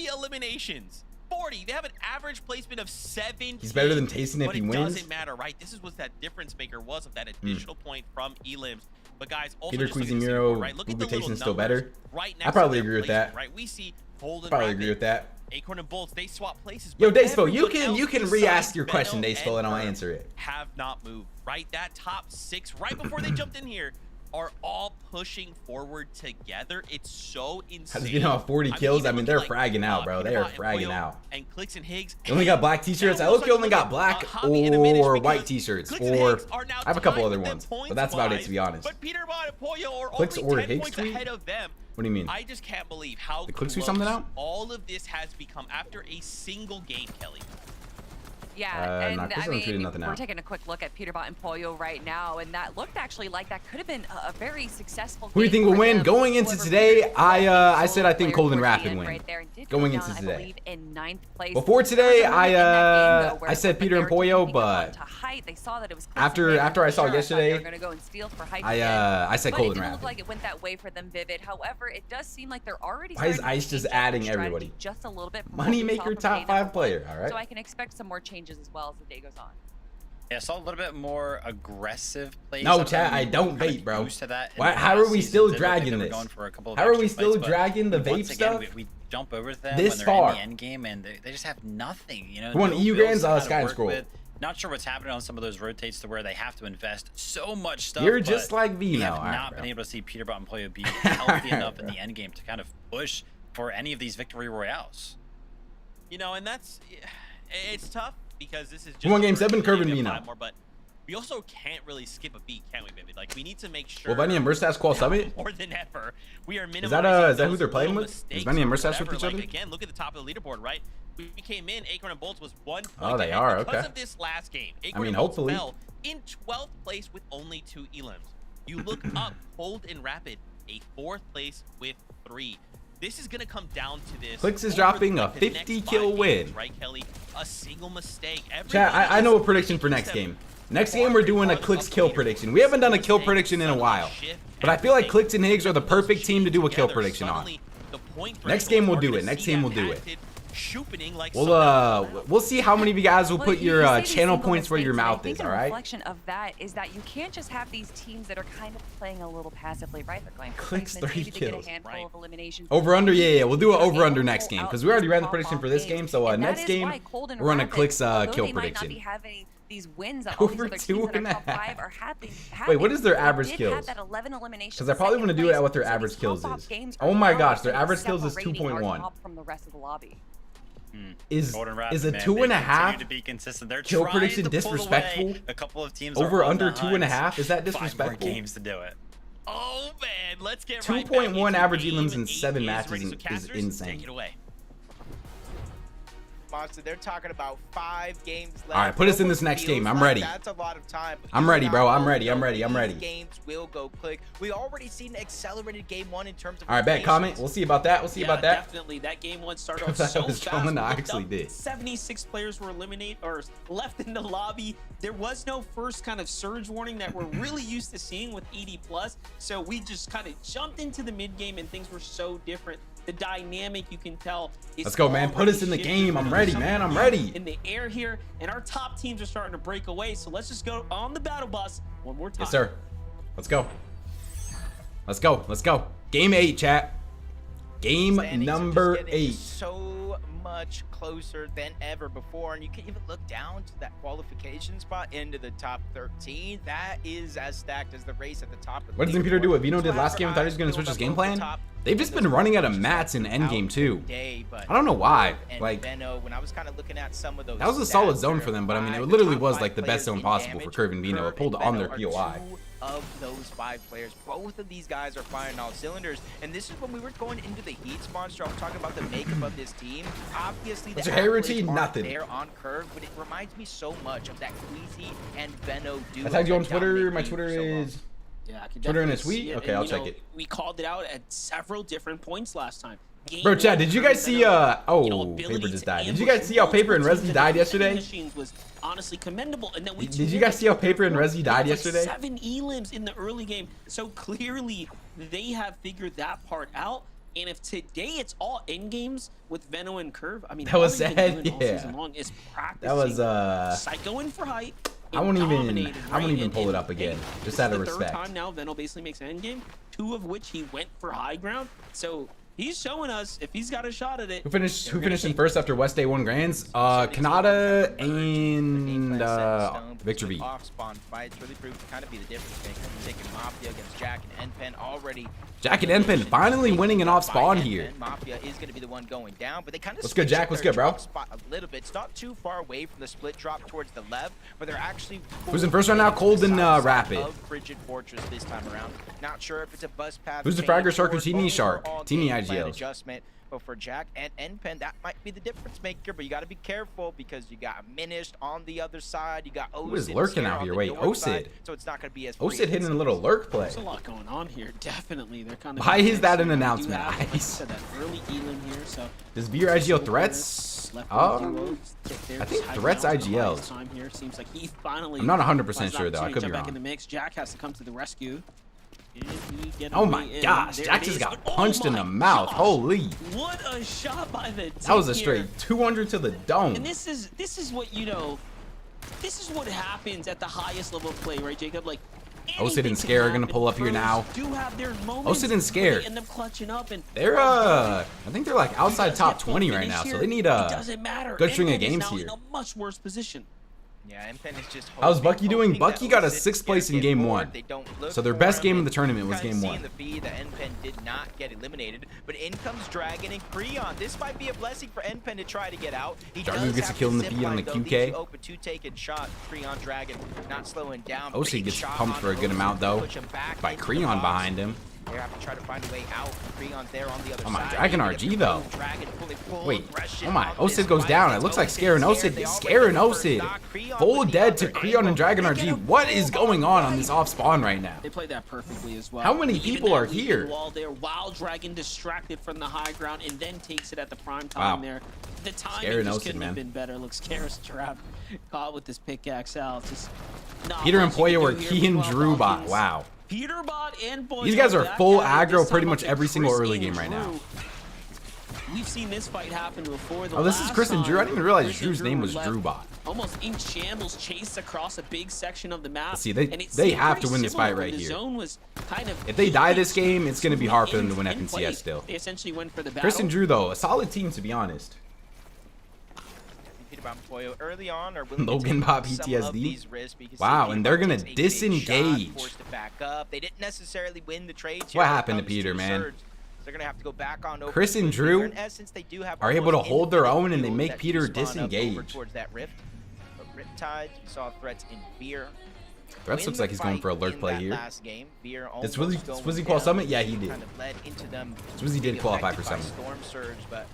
eliminations, 40, they have an average placement of 17. He's better than Tayson if but he it wins. doesn't matter, right? This is what that difference maker was of that additional point from Elims. But guys, also Peter just look at this Cuisinho, leaderboard, right? Look at the Uber little Tayson's still numbers better. right I next probably to their agree with placement, that. right? We see Golden Probably Rapid, agree with that. Acorn and Bolts, they swap places. Yo, but Dayspo, you everyone can else re-ask besides your question, Veno Dayspo, and I'll Curve answer it. have not moved, right? That top 6 right before they jumped in here are all pushing forward together. It's so insane. Has Vino have 40 kills? I mean, they're looking fragging out, bro. They are Peterbot and fragging Poyo out. And Clix and Higgs. You only got black t-shirts? I look, you only got black or white t-shirts, or I have a couple other ones, but that's about it, to be honest. But Peterbot and Poyo are Clix only or 10 Higgs points tweet? ahead of them. What do you mean? I just can't believe how Did Clix tweet close something out? all of this has become after a single game, Kelly. Yeah, and Chris I hasn't tweeted mean, nothing we're out. taking a quick look at Peterbot and Poyo right now, and that looked actually like that could have been a very successful Who do you game think will for win? them. Going into Whoever today, Peterbot I was said I think player Cold and towards the Rapid end win. right there and did Going come into down, today. I believe, in 9th place. Before There was today, a moment in that game, though, where I it said looked like Peter they and were taking Poyo, things but on to Height. They saw that it was Clix after and Higgs I for saw sure. I thought yesterday, they were gonna go and steal for Height I again. said But Cold it and didn't look Rapid. like it went that way for them, Vivid. However, it does seem like they're already Why is starting to Ice just change up their adding strategy everybody? just a little bit from what we saw Moneymaker from top day 5 number player, 1. all right? So I can expect some more changes as well as the day goes on. Yeah, I saw a little bit more aggressive plays. No, out of chat, them. I don't Kinda vape, bro. used to that in Why- the how past are we seasons. still It looked like dragging they were this? going for a couple of How are we extra still plays, but dragging the once vape again, stuff? we jump over to them This when they're far? in the end game, and they just have nothing. You know, Who won no EU bills Grands? to kinda Sky and work Scroll. with. Not sure what's happening on some of those rotates to where they have to invest so much stuff. You're but just like we Vino. have All right, not bro. been able to see Peterbot and Poyo be healthy enough in the end game to kind of push for any of these victory royales. You know, and that's it's tough because this is just Who won game the first 7? Curve game, and we have Vino. 5 more, but we also can't really skip a beat, can we, Vivid? Like, we need to make sure. Will Benny and Mustache qual Summit? More than ever, we are minimizing. Is that who those they're playing little with? Is mistakes Benny and or Mustache with whatever. each Like, other? again, look at the top of the leaderboard, right? We came in, Acorn and Bolts was 1 point Oh, they ahead are, because okay. of this last game. I Acorn mean, and Bolts hopefully. fell in 12th place with only 2 elims. You look up, Cold and Rapid, a 4th place with 3. This is going to come down to this. Clix is over, dropping like, a the next 50 5 kill games, win. Right, Kelly? A single mistake. Chat, I know a prediction for next game. Next game, we're doing a Clix kill prediction. We haven't done a kill prediction in a while, but I feel like Clix and Higgs are the perfect team to do a kill prediction on. Next game, we'll do it. Next game, we'll do it. We'll see how many of you guys will Well, put you your say these channel single points where your mistakes, and mouth I think is, a all right? reflection of that is that you can't just have these teams that are kind of playing a little passively, right? They're going for Clix placements, 30 maybe to get kills. a handful Right. of eliminations. Over under, yeah, we'll do an They're over under able to next pull game out because we already these ran the pop-off prediction for this games, game. So and that next is game, why Cold and we're on a Rapid, Clix although kill they might not prediction. be having these wins that all these Over other teams that are 2.5. top 5 are having. Wait, what is their They average did kills? have that 11 eliminations Because I probably want to second do it place, at what their so average these kills pop-off is. games Oh are my now gosh, their kind of average kills is separating our 2.1. top from the rest of the lobby. Is Golden Rapid, a man, 2.5 they continue to be consistent. They're kill trying prediction to pull disrespectful? away. A couple of teams Over are on under the 2.5? hunt. Is that 5 more disrespectful? games to do it. Oh man, let's get 2.1 right back average into elims game in 7 8. matches Ready, so is casters, insane. Take it away. Monster. They're talking about 5 games left. All right, put us in this next game. I'm ready. That's a lot of time. I'm ready, bro. I'm ready. These games will go quick. We already seen an accelerated game 1 in terms of. All right, bet, comment. We'll see about that. We'll see about that. Definitely. That game 1 started off That so was fast. trolling, I We looked actually up, did. 76 players were eliminated or left in the lobby. There was no first kind of surge warning that we're really used to seeing with ED+. So we just kind of jumped into the mid game and things were so different. The dynamic, you can tell, is Let's go, man. Put us in the shifted. game. I'm ready, man. I'm ready. In the air here, and our top teams are starting to break away. So let's just go on the battle bus one more time. Yes, sir. Let's go. Let's go. Let's go. Game 8, chat. Game Standings are number just getting 8. so much closer than ever before, and you can even look down to that qualification spot into the top 13. That is as stacked as the race at the top of the What does Peter leaderboard. do? What Vino did So last game? I thought he was going to switch his game plan. They've just been running out of mats in endgame too. I don't know why. Like, Veno, when I was kind of looking at some of those, that was a solid stats, zone for them, but I mean, it the literally top was 5 like the best players zone in possible for damage. Curve and Vino. It pulled and on their Veno are POI. 2 of those 5 players. Both of these guys are firing all cylinders, and this is when we were going into the heats, Monster. I was talking about the makeup of this team. Obviously, What's the your hair accolades routine? aren't Nothing. there on Curve, but it reminds me so much of that Queasy and Veno duo. I tagged you on that Twitter. dominate My games Twitter so long. is Yeah, I can Twitter in a definitely tweet? see it. Okay, And, I'll you check know, it. We called it out at several different points last time. Game Bro, Chad, 1, did you guys see, ability Paper just to died. Did you ambush guys see how Paper and multiple Resi teams died and yesterday? machines was honestly commendable. And then we Did you guys see how Paper and Resi died Like yesterday? 7 elims in the early game. So clearly they have figured that part out. And if today it's all end games with Veno and Curve, I mean, That was all they've been sad, doing all yeah. season long is practicing. That was Psycho in for height. I won't even dominated, right? pull it And up again. this Just is out of the respect. third time now Veno basically makes an end game, 2 of which he went for high ground. So he's showing us if he's got a shot at it. Who finished in first after West Day 1 Grands? Kanata and Victor V. Off spawn fights really proved to kind of be the difference maker. Taking Mafia against Jack and Enpen already. Jack and Enpen finally winning an off spawn By here. Enpen. Mafia is going to be the one going down, but they kind of What's good, Jack? What's good, bro? Spot a little bit. It's not too far away from the split drop towards the left, but they're actually. Who's in first right now? Cold and Rapid. Of Frigid Fortress this time around. Not sure if it's a bus path. Who's the change fragger, Shark, or or Teeny Shark? overall Teeny game plan IGLs. adjustment. But for Jack and Enpen, that might be the difference maker. But you got to be careful because you got Minished on the other side. You got Osid. Who is lurking out here? Wait, Osid. So it's not going to be as. Osid hitting a little lurk play. There's a lot going on here. Definitely, they're kind of. Why is that an We do announcement? have, like I Nice. said, that early elim here. So Does Beer IGL threats? I think threats IGLs. Time here seems like he finally. I'm not 100% finds sure though. I opportunity to could be jump back in the wrong. mix. Jack has to come to the rescue. Can he get Oh away my in? gosh, There Jack it just is. got Oh punched in my the mouth. gosh. Holy. What a shot by the That was a team straight here. 200 to the dome. And this is what this is what happens at the highest level of play, right, Jacob? Like Osid and Scare are gonna pull up here now. Do have their moments Osid and Scare. where they end up clutching up and They're I think they're like outside top 20 right now, so they need it a doesn't matter. good string of Enpen is games now here. in a much worse position. Yeah, Enpen is just. How's hoping- Bucky doing? hoping Bucky that got a Osid 6th place in get game bored. 1. They don't look So their for best him, game of and the tournament was kinda game see 1. in the feed that Enpen did not get eliminated, but in comes Dragon and Creon. This might be a blessing for Enpen to try to get out. He Dragon does gets a have kill in the zip feed on line, the though. QK. These open 2 taken shot. Creon Dragon not slowing down. Osid Big gets shot pumped on for a good Osid amount to though push him back by into the Creon box. behind him. They have to try to find a way out. Creon's there on the other Oh my, side. Dragon Even if RG the though. Dragon fully full Wait, aggression oh my, on this Osid goes fight. down. It It's looks like Osid Scare and scared. Osid. They already Scare and got the first Osid. knock. Creon Full with the dead to other Creon and angle. Dragon They get RG. a What is full going on right. this off spawn right now? They played that perfectly as well. How many Even people that are leading here? Wall there, while Dragon distracted from the high ground and then takes it at the prime Wow. time there. The timing Scare and just Osid, couldn't man. have been better. Looks Scare's trapped, caught with his pickaxe out. Just not Peter and much you can Poya were do here key with and 12 Drew bot. Falcons. Wow. Peterbot and Poya. These guys are back full at it, aggro this pretty time much with every single Chris early and game right now. Drew. We've seen this fight happen before. Oh, this is Chris and Drew. I didn't even realize Chris and Drew's name was left Drewbot. Almost in shambles, chased across a big section of the map. See, they- and it they seemed have pretty to win this similar fight when right the here. zone was kind of If they die this heated game, it's gonna be hard for them to win in FNCS place. still. They essentially went for the battle. Chris and Drew though, a solid team to be honest. Peter Bomb Poyo early on are willing Logan to Pop take some PTSD. of these risks because Wow, Peter and they're Bomb gonna takes a big shot, disengage. forced to back up. They didn't necessarily win the trade. What happened to Peter, man? They're gonna have to go back on over Chris and to Drew in essence, they do have are able to almost hold their infinite own and they fuel make that Peter do spawn up over disengage. towards that rift. But Riptide, you saw threats in Beer. Threats looks like he's going for a lurk play here. Did Swizzy qual Summit? Yeah, he did. Kind of led into them Swizzy did being qualify affected for by Summit. Storm Surge, but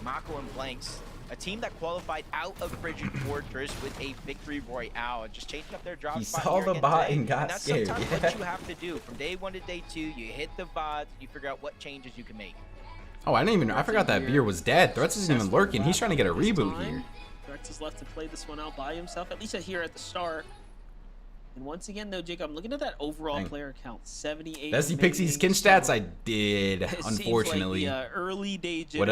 Mako and Blanks A team that qualified out of Frigid Fortress with a victory royale, just changing up their drop He spot saw here the again bot today. and got that's scared. sometimes Yeah. what you have to do. From day 1 to day 2, you hit the VODs, you figure out what changes you can make. Oh, I forgot that beer was dead. Threats isn't even lurking. He's trying to get a reboot here. Threats is left to play this one out by himself, at least here at the start. And once again, though, Jake, I'm looking at that overall player count, 78. Does he Pixie's skin stats? I did, unfortunately. Like the, early day Would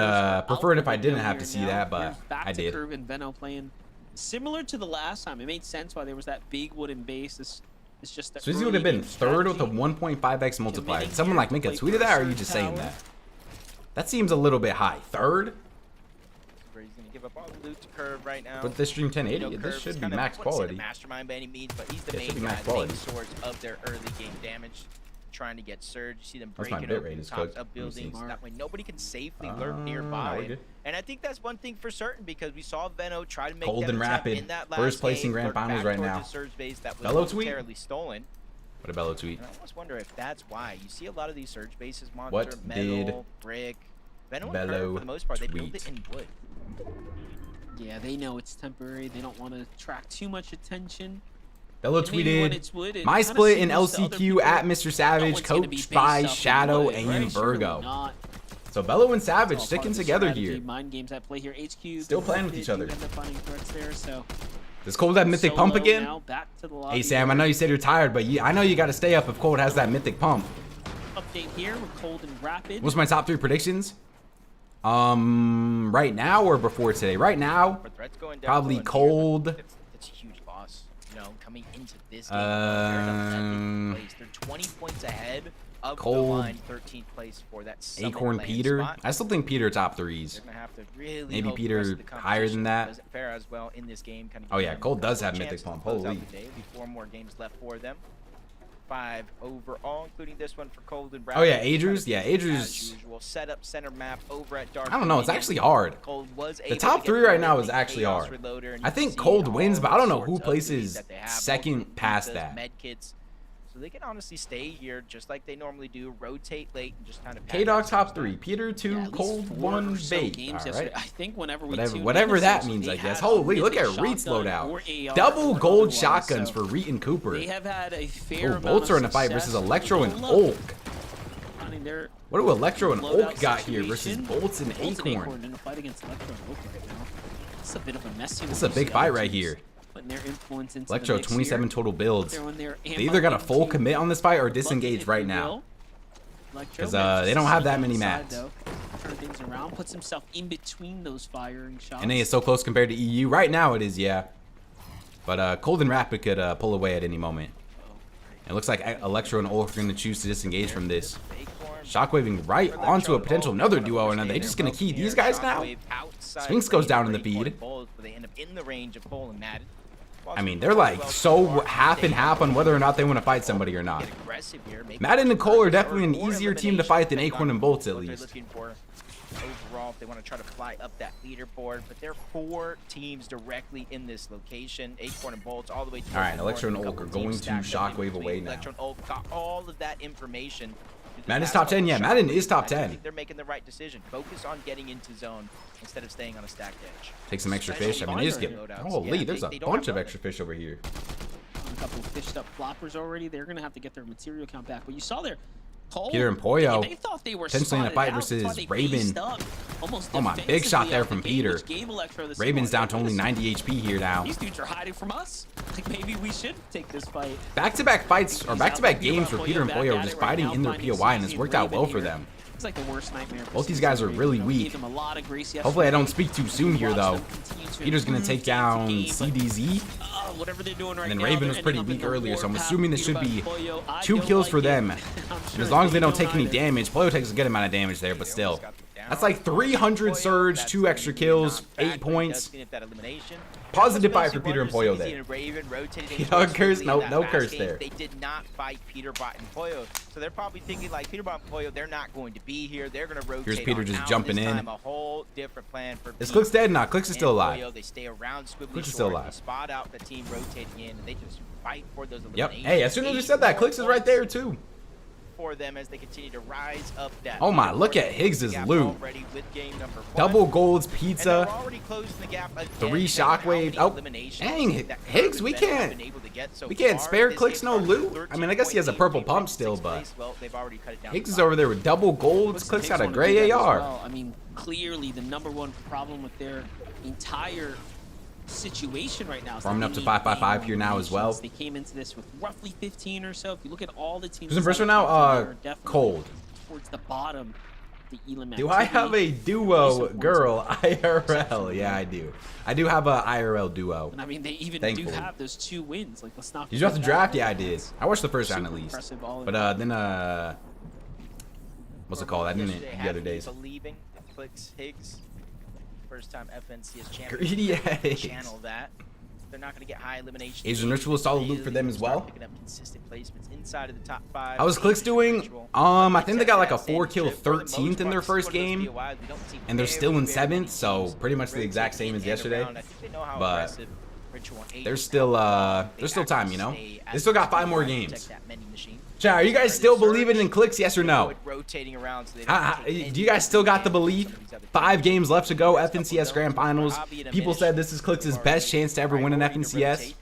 preferred if I didn't have to see that, but I did. Curve and Veno playing similar to the last time. It made sense why there was that big wooden base. It's just that. So he would have been third with a 1.5x multiplier. Did someone like make a tweet of that, or are you just saying that? That seems a little bit high. Third? Where he's going to give up all the loot to Curve right now. But this stream 1080, You know, this Curve's should be kind of, max I wouldn't say quality. the mastermind by any means, but he's the Yeah, it should main be guy, max the main quality. source of their early game damage. Trying to get Surge. You see them What's my breaking bit rate? open It's tops cooked. of Let me see. buildings. That way nobody can safely lurk we're nearby. good. And I think that's one thing for certain, because we saw Veno try to make Cold that and attempt rapid. in that last First place in game, grand lurk finals back right towards now. the Surge base that was Bello tweet? momentarily stolen. What a Bello tweet. And I almost wonder if that's why. You see a lot of these Surge bases, Monster, What Metal, did Brick. Veno and Bello Curve, for the most part, they build tweet? it in wood. Yeah, they know it's temporary. They don't want to attract too much attention. Bello And maybe when tweeted, it's wood, it my kinda split in signals to other LCQ people, at Mr. Savage, one's gonna be coached based by off of Shadow wood, and right? Surely Virgo. not. So Bello and Savage It's all sticking part of the together strategy, here. Mind games at play here. HQ Still playing with each other. End up finding threats there, so Does Cold have Mythic Pump Solo again? now, back to the lobby Hey Sam, I here. know you said you're tired, but I know you got to stay up if Cold has that Mythic Pump. Update here with Cold and Rapid. What's my top 3 predictions? Right now or before today? Right now, For Threats going down probably low in here, Cold. That's a huge loss, you know, coming into this game. They're in 11th place. They're 20 points ahead of the Cold. line, 13th place for that summit Acorn land Peter. spot. I still think Peter top 3s. They're gonna have to really Maybe hope the Peter rest of the higher than competition that. doesn't fare as well in this game. Kind of Oh, yeah, give them Cold does a have chance Mythic to Pump. close out Holy. the day. Before more games left for them. 5 overall, including this one for Cold and Oh, yeah, Rapid. Adrus. Yeah, As Adrus. usual, set up center map over at Dark I don't know. It's Dominion. actually hard. Cold was The able top to get 3 right through now with is the actually Chaos hard. Reloader, and I you think see Cold wins, all but I don't know sorts who of places goodies that they have, second multiple past pizzas, that. med kits. So they can honestly stay here just like they normally do, rotate late, and just kind of K-Dog top 3, Peter Yeah, 2, at least Cold 4 1, or so Bait. games All yesterday. right. I think whenever we Whatever, tuned whatever in, that essentially, means, I they guess. had a Holy, look at mythic Reed's shotgun loadout. or AR Double or gold otherwise, shotguns so for Reed and Cooper. They have had a fair Oh, amount Bolts of are in a fight success. versus Electro and Look, Ulk. I mean, they're What do Electro and loadout Ulk got here versus situation. Bolts and Bolts and Acorn? in a fight against Electro and Ulk right now. It's a bit of a messy one. This is a to big see fight other right teams here. putting their influence into Electro, the mix 27 here. total builds. Throwing their They ammo either got a full into commit on this fight or bucket, disengage if right you now. will. Electro 'Cause, manages they to don't have sneak that many inside, mats. though. Turn things around, puts himself in between those firing shots. NA is so close compared to EU. Right now it is, yeah. But Cold and Rapid could pull away at any moment. It looks like Electro and Ulk are going to choose to disengage from this. Shockwaving right onto a potential another duo, and are they just going to key these guys now? Sphinx goes down in the feed. They end up in the range of Cole and Madden. I mean, they're like so half and half on whether or not they want to fight somebody or not. Madden and Cole are definitely an easier team to fight than Acorn and Bolts, at least. Overall, if they want to try to fly up that leaderboard, but there are 4 teams directly in this location. Acorn and Bolts all the way to All right, the Electro and north, a Ulk couple are going teams to stacked up in Shockwave between. away now. Electro and Ulk got all of that information. through the Madden's past top 10, couple yeah, shots. Madden is top I do 10. think they're making the right decision. Focus on getting into zone instead of staying on a stacked edge. Take some extra fish. I mean, they just get... Holy, there's a bunch of extra fish over here. A couple of fished up floppers already. They're going to have to get their material count back. But you saw there, Cole, Peter and Poyo they thought they were potentially in a spotted fight out. That's why versus they Raven. based up almost Oh my, big shot defensively there out from the gate, Peter. which gave Electro the Raven's signal, down to only 90 HP here now. These dudes are hiding from us. Like, maybe we should take this fight. Back-to-back fights, or He's back-to-back out there. games for Peter and Back Poyo at just it right fighting now, in their finding POI, and it's CC worked out well Raven for here. them. It's like the worst nightmare. for Both these CC guys are Raven, really though. weak. Gave them a lot of grace Hopefully I yesterday. don't speak too soon here, Watch though. them continue to Peter's going to take improve down game to game, but CDZ. whatever they're doing right And then now, Raven they're was pretty ending up weak in the earlier, so I'm warpath. assuming this should be Poyo, I 2 don't kills like for it. them. I'm And sure as long as they don't don't take any either. damage, Poyo takes a good amount of damage there, but still. That's like 300 surge, 2 extra kills, 8 points. Positive fight for Peter and Poyo there. Dog curse? Nope, no curse there. They did not fight Peterbot and Poyo, so they're probably thinking like Peterbot and Poyo, they're not going to be here. They're going to rotate. Here's Peter on just out. jumping This in. time, a whole different plan for Is Pete Clix dead? Nah, Clix is still and alive. Poyo. They stay around Squibbly Clix is still Short. alive. They spot out the team rotating in, and they just fight for those Yep. eliminations. Hey, as soon as we said that, Clix is right there too. for them as they continue to rise up that. Oh my, leaderboard. look at Higgs's Gap loot. already with game number 1. Double golds, And they're pizza. already closing the gap again. 3 Saying how shockwave. many Oh, eliminations dang, that Higgs, we Curvin Venom have can't. been able to get so We can't far. spare This Clix game no started loot. with I mean, I guess he has a 13.8, purple they've pump reached still, 6th but place. Well, they've already cut it down. Higgs to is 5. over there with double golds. Listen, Clix Higgs got a wanna do gray that as AR. well. I mean, clearly the #1 problem with their entire situation right now is Farming that up to they 555 need here now as well. eliminations. They came into this with roughly 15 or so. If you look at all the teams, Who's in first right inside now? the top 10, they're definitely Cold. towards the bottom. The Elam Do I have a activity. duo Decent girl points. IRL? Yeah, I do. I do have a IRL duo. And I mean, they even Thankfully. do have those 2 wins. Like, let's not. Did you have to forget draft? that. Yeah, I did. I watched the first round at Super least. impressive all in But all. then what's it called? I didn't Yesterday the other had me days. Believing Clix Higgs. First time FNCS Greedy champion. eggs. Channel that. They're not going to get high elimination. Asian Ritual, solid loot for them as well. Picking up consistent placements inside of the top 5. How was Clix doing? I think they got like a 4-kill 13th in their first game, and they're still in 7th, so pretty much the exact same as yesterday. But there's still time, you know. They still got 5 more games. Chat, are you guys still believing in Clix? Yes or no? Do you guys still got the belief? 5 games left to go. FNCS Grand Finals. People said this is Clix's best chance to ever win an FNCS.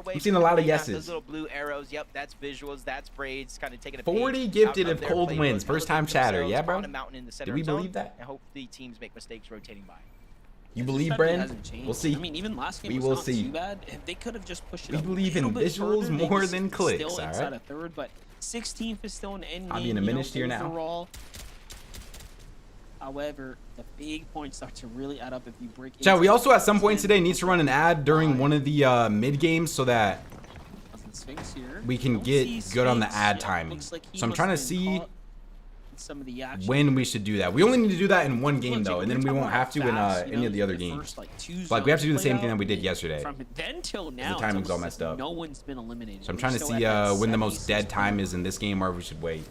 We've seen a lot of yeses. Those little blue arrows. Yep, that's visuals. That's braids. Kind of taking a 40 page gifted out of their cold playbook, wins. First time elevate chatter. themselves Yeah, bro? on a mountain in the center Did we zone, believe that? And hope the teams make mistakes rotating by. You The believe, strategy Bren? hasn't changed. We'll see. I mean, even last game We was will not see. too bad. If they could have just pushed it We a believe in little bit visuals further, they more was than clicks, still all inside right? a 3rd, but 16th is still an end I'll game. be in a minute here now. Overall. However, the big points start to really add up if you break. Chat, we into also at some point 10, today need to run an ad during one of the mid games so that Sphinx here. we can Don't get see good on the Sphinx. ad Yeah, timing. looks like he So I'm must trying to have been see caught in some of the action. when we should do that. We only need to do that in one game Look, though, Jake, and then we talking won't about have to in fast, you any know, of the other the games. first, like, 2 Like we have to do the zones same play thing that we out, did yesterday. From then till now, the timing's it's all almost messed as if up. No one's been eliminated. So I'm We're trying to still see at that when the most 76 dead time point. is in this game or we should wait.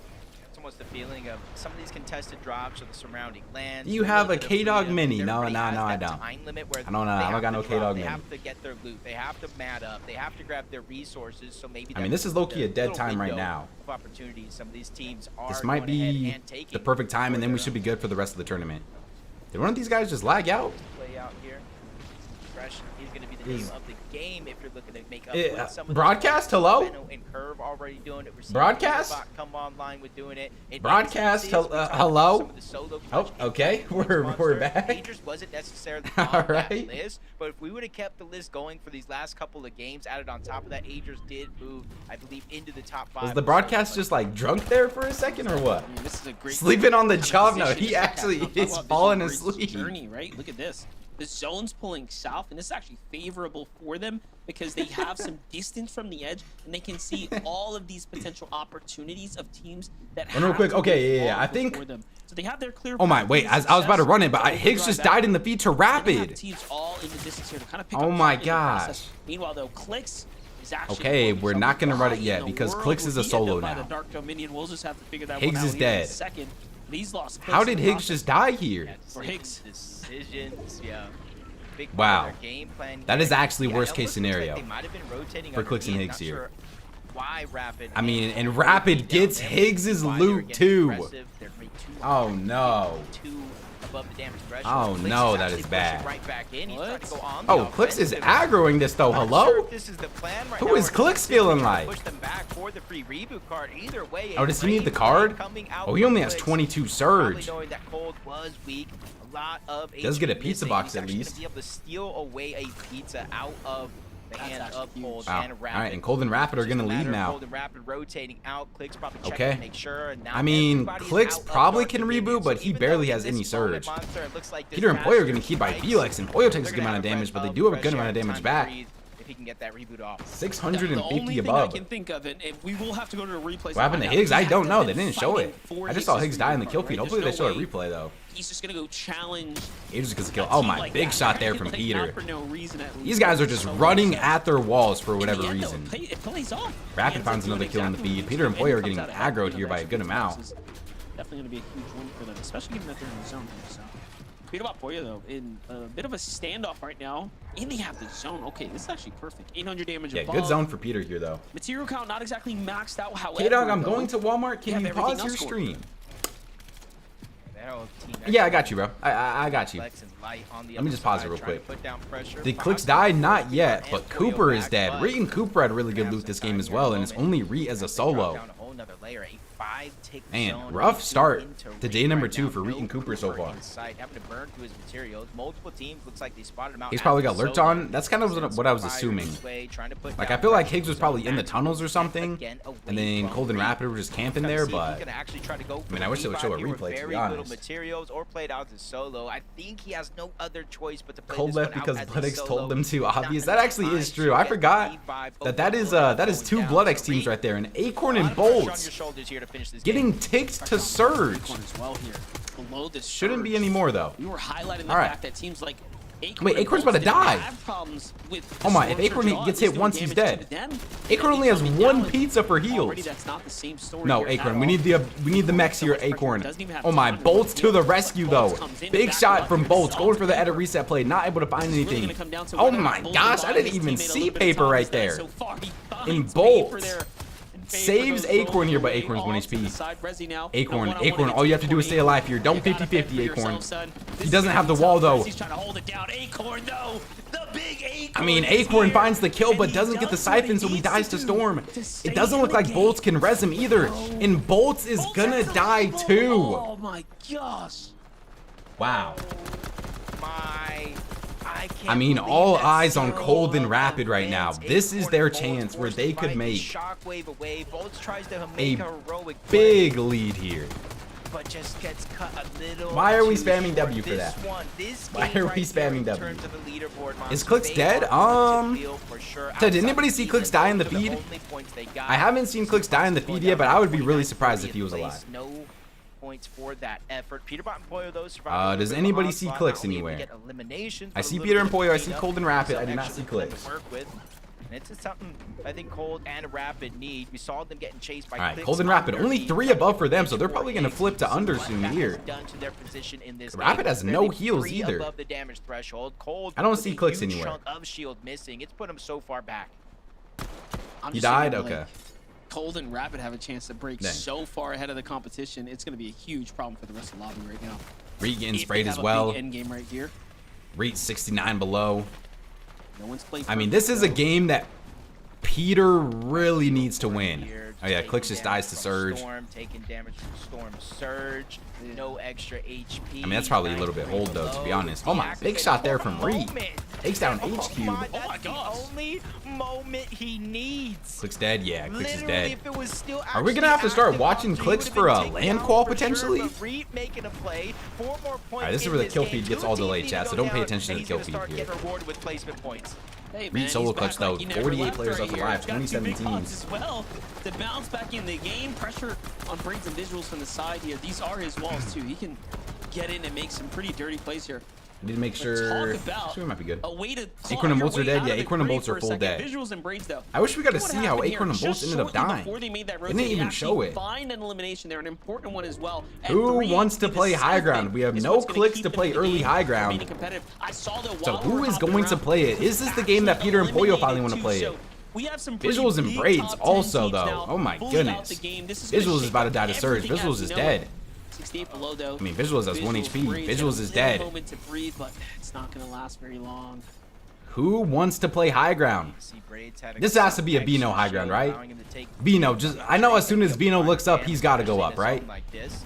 It's almost the feeling of some of these contested drops of the surrounding lands. Do you have a little bit of K-Dog freedom. Mini? No, Everybody no, has no, I that don't. time limit where I don't know. they I don't have got to no drop, K-Dog They Mini. have to get their loot. They have to mat up. They have to grab their resources. So maybe. I mean, this is low-key a dead little time right window now. of opportunities some of these teams are This might going ahead be and taking the perfect time, and then we for should be their good for the rest of the tournament. Did one of these guys just lag out? own play out here. Fresh is going to be the Is- name of the game if you're looking to make up Eh, with some of those broadcast? players. Hello? Benno and Curve already doing it. We're seeing Broadcast? Peterbot come online with doing it. And Broadcast? we talked about Hello? some of the solo Oh, clutch okay. impact We're Monster. back. Rangers wasn't necessarily All on that right. list, but if we would have kept the list going for these last couple of games, added on top of that, Agers did move, I believe, into the top 5. Was the broadcast just like drunk there for a second or what? I mean, this is a great Sleeping on the kind of job? No, position he to start actually catching up. is Talk about falling Vision Break's asleep. Journey, right? Look at this. The zone's pulling south, and this is actually favorable for them because they have some distance from the edge, and they can see all of these potential opportunities of teams that Real have quick, to okay, move yeah, I on think- before them. So they have their clear. Oh my, path wait, to I was about to success. run it, but They can Higgs drive just out. died in the feed to Then they have Rapid. teams all in the distance here to kind of pick Oh up my time in the process. gosh. Meanwhile, though, Clix is actually Okay, focused we're on not gonna run it why yet in the because world Clix would is a he end solo up by now. the Dark Dominion. We'll just have to figure that Higgs one out is here in a dead. second. But he's lost How did Clix in the Higgs process. just die here? Yeah, For Higgs. Decisions, yeah. Big part Wow. of their game plan That here. is actually Yeah, worst it case almost looks like scenario they might have been rotating for Clix and underneath. Higgs Not here. sure why Rapid I mean, and really Rapid down gets there. Higgs's Why they're loot getting too. aggressive. They're rate 2 Oh no. 2 above the damage threshold. Oh, Clix no, is that actually is pushing bad. Right back in. He's trying to go on Oh, the Clix is offensive. aggroing this though. Not Hello? sure if this is the plan right Who now, is or Clix simply feeling trying to like? Push them back for the free reboot card. Either way, Oh, a does he need the great card? play coming out Oh, he from only has Clix. 22 Probably surge. knowing that Cold was weak. A lot of Does get a HP pizza missing. box He's at actually least. gonna be able to steal away a pizza out of the That's hand actually of Cold huge. Wow. and All Rapid. right, and Cold and Rapid are It's just gonna a lead matter of now. Cold and Rapid rotating out. Clix probably checking Okay. to make sure. And now I mean, everybody's Clix out of probably Dark can Dominion, reboot, but so he even barely though has in any this moment, surge. Monster, it looks like this Peter and Poyer are match getting keyed by spikes. Felix, and Poyer takes a They're good gonna amount of have damage, a but they breath do have a of good fresh amount of air, damage time to back. breathe if he can get that reboot off. The 650 only thing I above. can think of, and we will have to go to the replay. What happened to Higgs? I don't know. They didn't show it. I just saw Higgs die in the kill feed. Hopefully they show a replay though. He's just gonna go challenge. Ages gets a kill. a Oh team my, like big that, shot there right? from Like, Peter. not for no reason, at least. These guys are just So running well. at their walls for In whatever the end, though, reason. it plays off. He Rapid ends finds up doing another kill in the exactly feed. what Peter and he's Poyer are doing, getting comes out ahead. aggroed You here know, by a that good defense amount. is definitely gonna be a huge win for them, especially given that they're in the zone here. So Peterbot Pollo, though, in a bit of a standoff right now. And they have the zone. Okay, this is actually perfect. 800 damage Yeah, above. good zone for Peter here, though. Material count not exactly maxed out, however. K-Dog, I'm though, going to Walmart. Can they you have everything pause your else going. stream? That whole team Yeah, I got you, bro. I got you. Clix and Light on the Let me other just pause it side, real trying to quick. put down pressure. Did Fox Clix die? Not yet, and but Pollo Cooper is back, dead. but Reet and Cooper had really good have loot some this time game as here well, at and the it's moment. only Reet as a Drop solo. down a whole nother layer, a 5-tick Man, zone rough into start Reet to day number right 2 now. for Reet No and Cooper so far. in sight, having to burn through his materials. Multiple teams looks like they spotted him out. He's as probably a got lurked solo. on. That's kind of what I was assuming. Like, I feel like Higgs was probably in the tunnels or something, and then Cold and Rapid were just camping there, but I mean, I wish they would show a replay, to be honest. Materials or played out as a solo. I think he has no other choice but to play Cold this left one out because as a Blood X solo. told them to. Not Obvious. That enough actually is time true. to I get forgot the vibe. that is two Going Blood down. X teams right there, an Acorn A lot and of pressure on your Bolts shoulders here to finish this getting game. ticked to Surge. Acorn as well here. Below this Shouldn't be surge. any more though. We were highlighting the All right. fact that teams like Acorn Wait, and Acorn's Bolts about to didn't die. have problems with Oh my, the if Storm Acorn Surge gets at hit least once, doing he's damage to dead. them. Acorn only has Coming one down, pizza for already heals. that's not the same story No, here at Acorn, all. we need the mechs here, Acorn. Doesn't even have Oh my, time to Bolts reveal. to the rescue though. Bolts comes in, Big back shot up, from and Bolts, solves going for the the edit reset play, not able to find It's really anything. gonna come down to Oh whether my Bolts gosh, and I didn't his even teammate a see little bit of Paper time right instead. there. So far, he In finds Bolts. Paper there. And Paper Saves goes Acorn here, but low, Acorn's all 1 to the HP. side. Resi now. Acorn, No one-on-one Acorn, against all you have to do is Acorn. stay alive here. Don't You gotta 50-50, fend for Acorn. yourself, son. He This doesn't is have the tough. wall, though. Resi's trying to hold it down. Acorn, though. The big Acorn. I mean, is Acorn here, finds the kill, and but he doesn't get the does what he siphon, so he needs dies to Storm. stay It doesn't in look the like game. Bolts can res him either. And Bolts is Bolts gonna has to die level. too. Oh my gosh. Wow. I mean, all eyes on Cold and Rapid right now. This is their chance where they could make a big lead here. But just gets cut a little. Why are we too spamming short. W for This that? one, this Why game are we right here spamming in W? terms of the leaderboard, Is Monster, Clix they dead? are going to feel for sure Did outside anybody the see season. Clix die in the Those are feed? only points they got. I haven't seen Clix die in the feed yet, but I would be really surprised if he was alive. No points for that effort. Peterbot and Pollo, though, survived Does a little bit of anybody an see onslaught, Clix not only anywhere? to get eliminations, I but a see little Peter bit and of Pollo, I see cleanup, Cold and Rapid, some I do not extra see for them to Clix. work with. And it's just something I think Cold and Rapid need. We saw them getting chased by All right, Clix Cold and Rapid, under only the 3 above for them, so they're probably gonna flip to under what soon that here. has done to their position in this Rapid game. has They're no only heals 3 either. above the damage threshold. Cold I don't with see a Clix huge anywhere. chunk of shield missing. It's put them so far back. I'm He just thinking, died? like, Okay. Cold and Rapid have a chance to break Dang. so far ahead of the competition. It's going to be a huge problem for the rest of the lobby right now. Reet getting If they sprayed have as a well. big end game right here. Reet 69 below. No one's played. I mean, this is a game that Peter really needs to win. Oh yeah, Taking Clix just damage dies to from Surge. Storm, taking damage from Storm Surge. No extra HP. I mean, that's probably a little bit old though, to be honest. Oh my, big shot there from Reet. Takes down H-Cube. Oh my gosh. The only moment he needs. Clix dead? Yeah, Clix is Literally, dead. if it was still Are we gonna have to start active watching option, Clix he for would've a been land taken qual out for potentially? Sure, but Reet making a play. 4 more points. Alright, this is in where the this kill game. feed gets 2 all teams delayed, need chat, to so go don't pay down, attention to and the he's kill gonna feed start here. getting rewarded with placement points. Hey, Reet solo he's clutch, back though. like he never 48 left players right left here. alive, He's got 27 2 big pots teams. as well to bounce back in the game. Pressure on Briggs and Visuals from the side here. These are his walls too. He can get in and make some pretty dirty plays here. I need to make But sure. talk about Sure, might be good. a way to Acorn and claw Bolts your are way dead. out Yeah, of the Acorn and grave Bolts are for a full second. dead. Visuals and Braids though. I wish we got to What see how happened here? Acorn and Bolts Just ended up shortly dying. before they made that They didn't rotate, even they show actually it. Find an elimination there, an important one as well. And Who 3 wants to in the play high ground? second We have is no what's gonna Clix keep to them play in the early game, high ground. remaining competitive. I saw that So while who we're is hopping going to around, play it? Is this the game that Peter and Pollo probably want to play it? We have some pretty Visuals and big Braids top 10 also, teams though. now Oh my fully out goodness. the game. This is gonna Visuals is shake about to up die to Surge. everything Visuals as we is know dead. it. 68 below though. I mean, Visuals has 1 HP. Braids Visuals have a is little dead. moment to breathe, but it's not going to last very long. Who wants to play high ground? See, Braids had This has to be a extra Vino high ground, shield, right? allowing him to take Vino, just I know as soon as Vino looks up, he's got to go in a up, right? zone like this.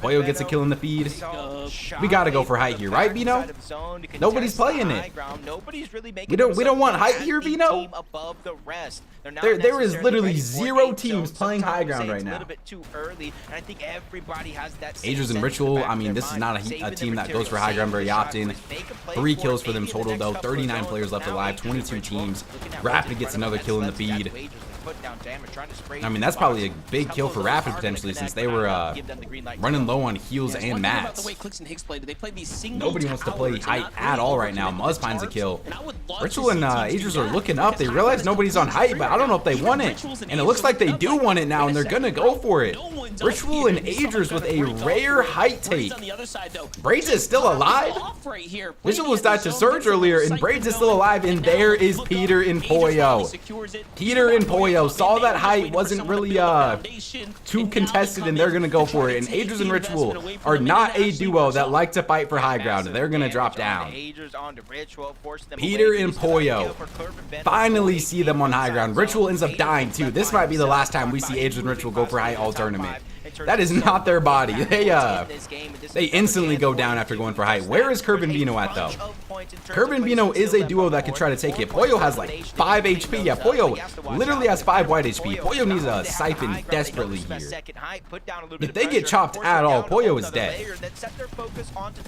Pollo gets a kill in the feed. Shot We gotta go for from height the here, right, back Vino? side of zone to Nobody's contest the playing high it. ground. Nobody's really making We don't themselves want known height as here, the Vino? team above the rest. They're not There is necessarily literally ready for 0 it, teams so playing high sometimes ground it's right a now. little bit too early, and I think everybody has that same Agers and sense in the Ritual, back I of mean, their this is mind, not a saving team the that goes for material, high ground very saving the shots, often. let's make a play 3 for kills it, for them maybe in the total, next though. couple of 39 zones. players left Now alive, Agers 22 and Ritual teams. looking at Rapid Wagers gets in front another of kill in the us. That's feed. Wagers put down damage, trying to spray. I mean, that's probably a big kill for Rapid potentially, since they were running low on heals Yes, and one thing about mats. the way Clix and Higgs played, they played these single Nobody wants to play towers and height not at really all right now. overcommitting Muzz the finds a tarps. kill. And I would love Ritual to and see teams Agers do are that, looking up. They because realize Hyper nobody's has on height, but I don't know if they even want it. Rituals And it looks like they do want it now, and they're gonna go for it. No one's Ritual up and here. Agers with a Someone's gonna rare break off. height Braids take. on the other side, though. Braids is still alive. Off right here. Visual Playing was at died the to zone, Surge gets a earlier, little and Braids is psycho still going. alive, and Now, there is look Peter up. and Agers finally Poyo. secures it. Peter and Poyo saw that height wasn't really too And contested, and they're gonna go for it. And Agers and Ritual are not a duo that like to fight for high ground. They're gonna drop down. Peter and Poyo finally see them on high ground. Ritual ends up dying too. This might be the last time we see Agers and Ritual go for high all tournament. That is not their body. They instantly go down after going for height. Where is Curb and Bino at though? Curb and Bino is a duo that could try to take it. Poyo has like 5 HP. Yeah, Poyo literally has 5 white HP. Poyo needs a siphon desperately here. If they get chopped at all, Poyo is dead.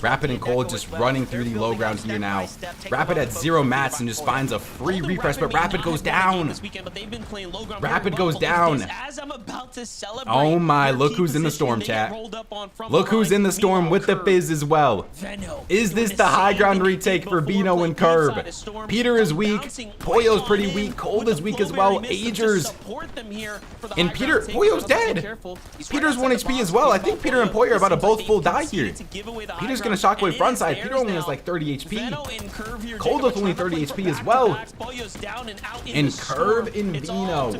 Rapid and Cold just running through the low ground here now. Rapid at 0 mats and just finds a free refresh, but Rapid goes down. Rapid goes down. Oh my, look who's in the storm, chat. Look who's in the storm with the fizz as well. Is this the high ground retake for Bino and Curb? Peter is weak. Poyo's pretty weak. Cold is weak as well. Agers. And Poyo's dead. Peter's 1 HP as well. I think Peter and Poyo are about to both full die here. Peter's gonna shockwave frontside. Peter only has like 30 HP. Cold with only 30 HP as well. And Curb and Bino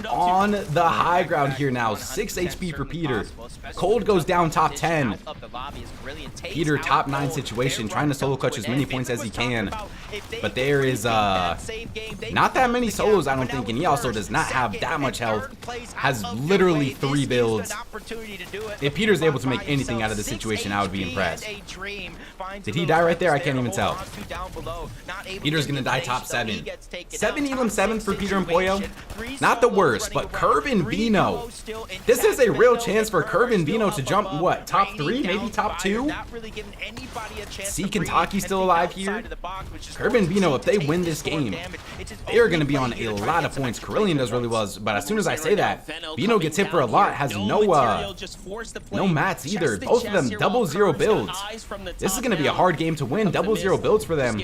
on the high ground here now. 6 HP for Peter. Cold goes down top 10. Peter top 9 situation, trying to solo clutch as many points as he can. But there is not that many solos, I don't think, and he also does not have that much health. Has literally 3 builds. If Peter's able to make anything out of this situation, I would be impressed. Did he die right there? I can't even tell. Peter's gonna die top 7. 7 Elam 7th for Peter and Poyo. Not the worst, but Curb and Bino. This is a real chance for Curb and Bino to jump, what, top 3, maybe top 2? See Kentucky still alive here? Curb and Bino, if they win this game, they are going to be on a lot of points. Carillion does really well, but as soon as I say that, Bino gets hit for a lot, has no mats either. Both of them double 0 builds. This is going to be a hard game to win. Double 0 builds for them.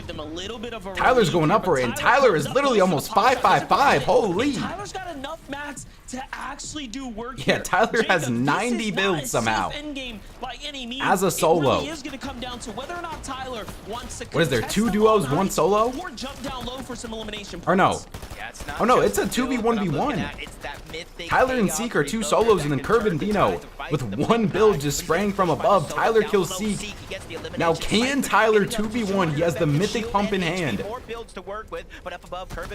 Tyler's going up for it, and Tyler is literally almost 555. Holy. Tyler's got enough mats to actually do work. Yeah, Tyler has 90 builds somehow. As a solo. It really is going to come down to whether or not Tyler wants to. What is there, 2 duos, 1 solo? Or jump down low for some elimination. Or no. Oh no, it's a 2v1v1. Tyler and Seek are 2 solos, and then Curb and Bino with 1 build just spraying from above. Tyler kills Seek. Now can Tyler 2v1? He has the mythic pump in hand.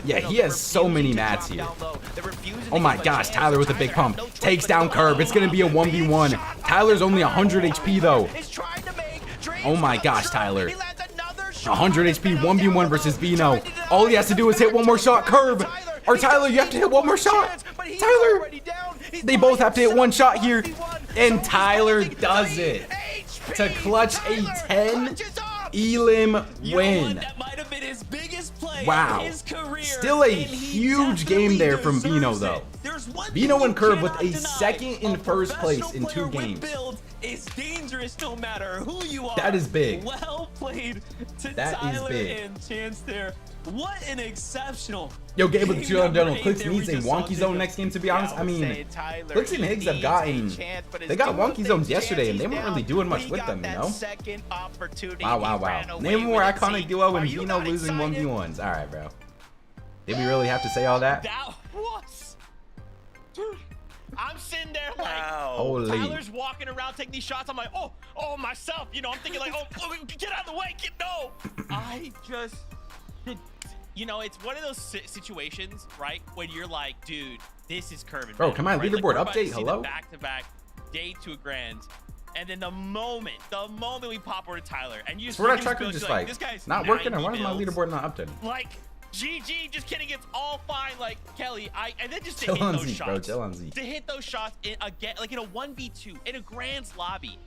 Yeah, he has so many mats here. Oh my gosh, Tyler with a big pump. Takes down Curb. It's going to be a 1v1. Tyler's only 100 HP though. Oh my gosh, Tyler. 100 HP, 1v1 versus Bino. All he has to do is hit 1 more shot. Curb. Or Tyler, you have to hit 1 more shot. Tyler. They both have to hit 1 shot here. And Tyler does it to clutch a 10 Elim win. Wow. Still a huge game there from Bino though. Bino and Curb with a 2nd and 1st place in 2 games. Is dangerous no matter who you are. That is big. Well played to that Tyler is big. and Chance there. What an exceptional. Yo, Gabe with the 2 Donald. Clix needs a wonky zone next game, to be honest. I mean, Clix and Higgs have gotten, they got wonky zones yesterday, and they weren't really doing much with them, you know? Wow. Name a more iconic duo and Bino losing 1v1s. All right, bro. Did we really have to say all that? That was... Dude. I'm sitting there like, holy. Tyler's walking around taking these shots. I'm like, oh, myself. You know, I'm thinking like, oh, get out of the way. No. I just, you know, it's one of those situations, right, when you're like, dude, this is Curb and Bro, Venom, come on, right? leaderboard Like, update. Hello. Back-to-back day to a grand. And then the moment we pop over to Tyler, and you just Swear that tracker just like, this guy's not working, or why is my builds. leaderboard not updated? Like, GG, just kidding, it's all fine. Like, Kelly, and then just to Chill hit on those Zeke, shots, bro, chill on Zeke. to hit those shots in again, like in a 1v2 in a grand's lobby.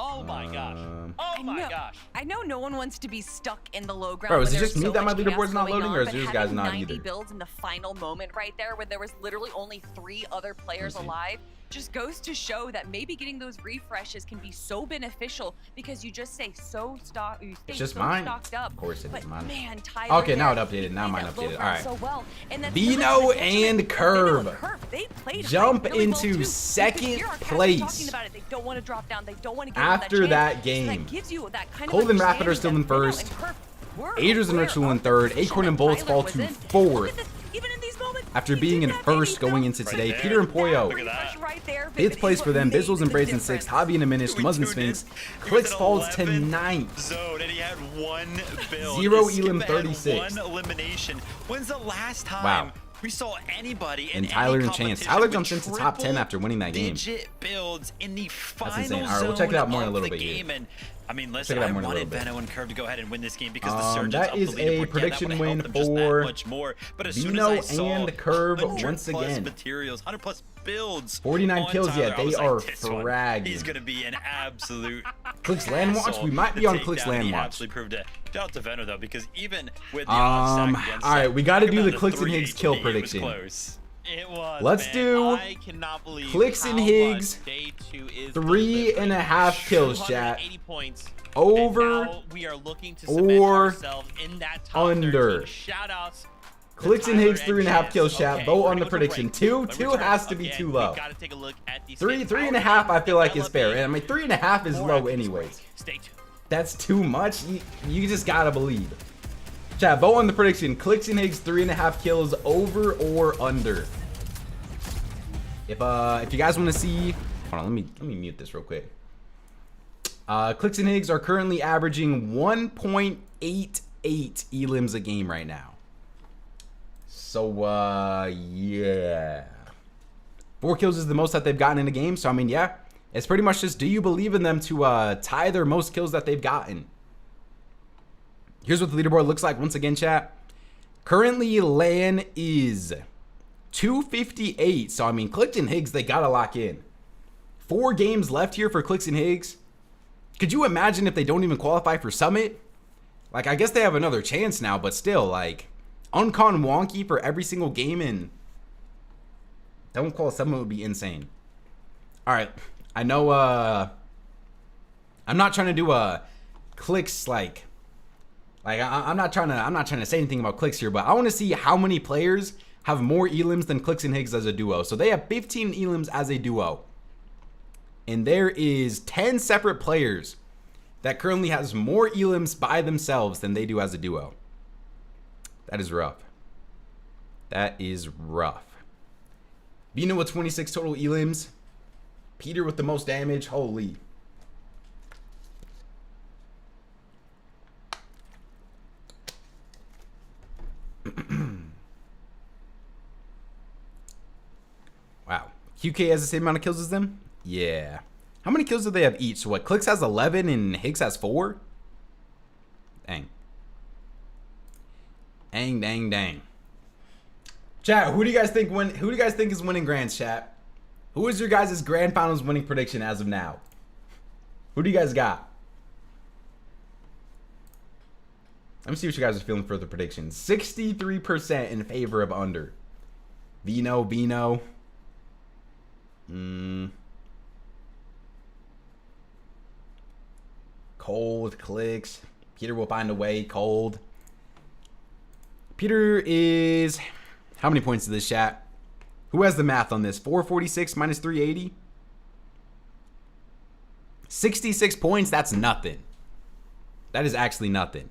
Oh my gosh. Oh my gosh. I know no one wants to be stuck in the low ground. Bro, is when it just there's me so that my much leaderboard's chaos not going loading, on, or is but yours guys having not 90 either? builds in the final moment right there, when there was literally only 3 other players alive, just goes to show that maybe getting those refreshes can be so beneficial because you just stay so stocked. You stay just so mine. stocked up. Of course it is But mine. man, Tyler, Okay, now it there, updated. he Now played mine that low updated. ground Alright. so well. And that's Vino literally the and detriment. Vino and Curve They played jump really well into too. second Here are cats place talking about it. They don't want to drop down. They don't want to give after up that chance. So game. that gives you that kind of Cold and Rapid are still in understanding first. that Vino and Curve were Agers and aware Ritual in of the third. position Acorn and that Bolts Tyler fall was to in. Look fourth. at this. Even in these moments, after he being did in that first baby going stuff. into Right today. there. Peter and Poyo. Look at that. Right there, Fifth place for them. Bizzles and Braids in sixth. Hobby and Diminished. We Muzz and tuned Sphinx. in. He Clix was at falls to 11th ninth. zone, and he had 1 build. Zero Skip Elam had 36. 1 elimination. When's the last time Wow. we saw anybody in And Tyler any and Chance. competition Tyler with jumps into top 10 after winning that game. digit builds in the final insane. All right, we'll check it out more in a zone little of the bit here. game. And I mean, Check listen, it out I more in a wanted little bit. Veno and Curve to go ahead and win this game because the surgeons that up is the a leaderboard. prediction yeah, that win win them just for that much more. But as soon Vino as I saw and Curve 100 once plus again. materials, 100 plus builds, 49 on kills, Tyler, yeah, I they was are like, this one, fragging. He's gonna be an absolute Clix Land Watch? asshole We might to be on take Clix down, and Land he Watch. absolutely proved it. Shout out to Veno though, because even with the odds stacked against all right, him, we got to talk do about the Clix and 3 Higgs kill HP, it was prediction. close. It was. Let's man. do I cannot believe Clix and how Higgs, much day 2 is 3.5 kills, chat. 280 points. Over And now we are looking to cement or ourselves in that top under. 13. Shout outs. Clix and Higgs 3.5 kills, chat. Okay, Vote we're on the gonna go to prediction. break. Two When we has return, to be again, too we've low. gotta take a look at these 3.5 I feel like is fair. And I mean 3.5 is low anyways. Stay tuned. That's too much. You just gotta believe. Chat, vote on the prediction. Clix and Higgs 3.5 kills, over or under. If you guys want to see, hold on, let me mute this real quick. Clix and Higgs are currently averaging 1.88 elims a game right now. So yeah, 4 kills is the most that they've gotten in a game. So I mean, yeah, it's pretty much just, do you believe in them to tie their most kills that they've gotten? Here's what the leaderboard looks like once again, chat. Currently, LAN is 258. So I mean, Clix and Higgs, they gotta lock in. 4 games left here for Clix and Higgs. Could you imagine if they don't even qualify for Summit? Like, I guess they have another chance now, but still, like, Uncon Wonky for every single game and don't qualify Summit would be insane. All right, I know. I'm not trying to do a Clix like I'm not trying to say anything about Clix here, but I want to see how many players have more elims than Clix and Higgs as a duo. So they have 15 elims as a duo. And there is 10 separate players that currently has more elims by themselves than they do as a duo. That is rough. That is rough. Vino with 26 total elims. Peter with the most damage. Holy. Wow. QK has the same amount of kills as them? Yeah. How many kills do they have each? So what? Clix has 11 and Higgs has 4? Dang. Dang, dang, dang. Chat, who do you guys think is winning grands, chat? Who is your guys' grand finals winning prediction as of now? Who do you guys got? Let me see what you guys are feeling for the predictions. 63% in favor of under. Vino. Cold, Clix. Peter will find a way. Cold. Peter is... How many points is this, chat? Who has the math on this? 446 minus 380? 66 points, that's nothing. That is actually nothing.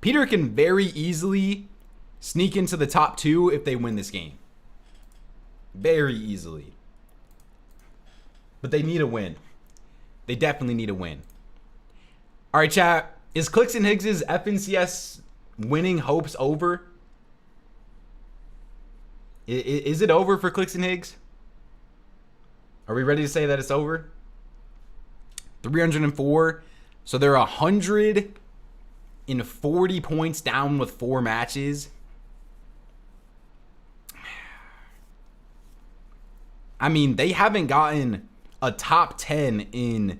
Peter can very easily sneak into the top 2 if they win this game. Very easily. But they need a win. They definitely need a win. All right, chat. Is Clix and Higgs' FNCS winning hopes over? Is it over for Clix and Higgs? Are we ready to say that it's over? 304. So they're 140 points down with 4 matches. I mean, they haven't gotten a top 10 in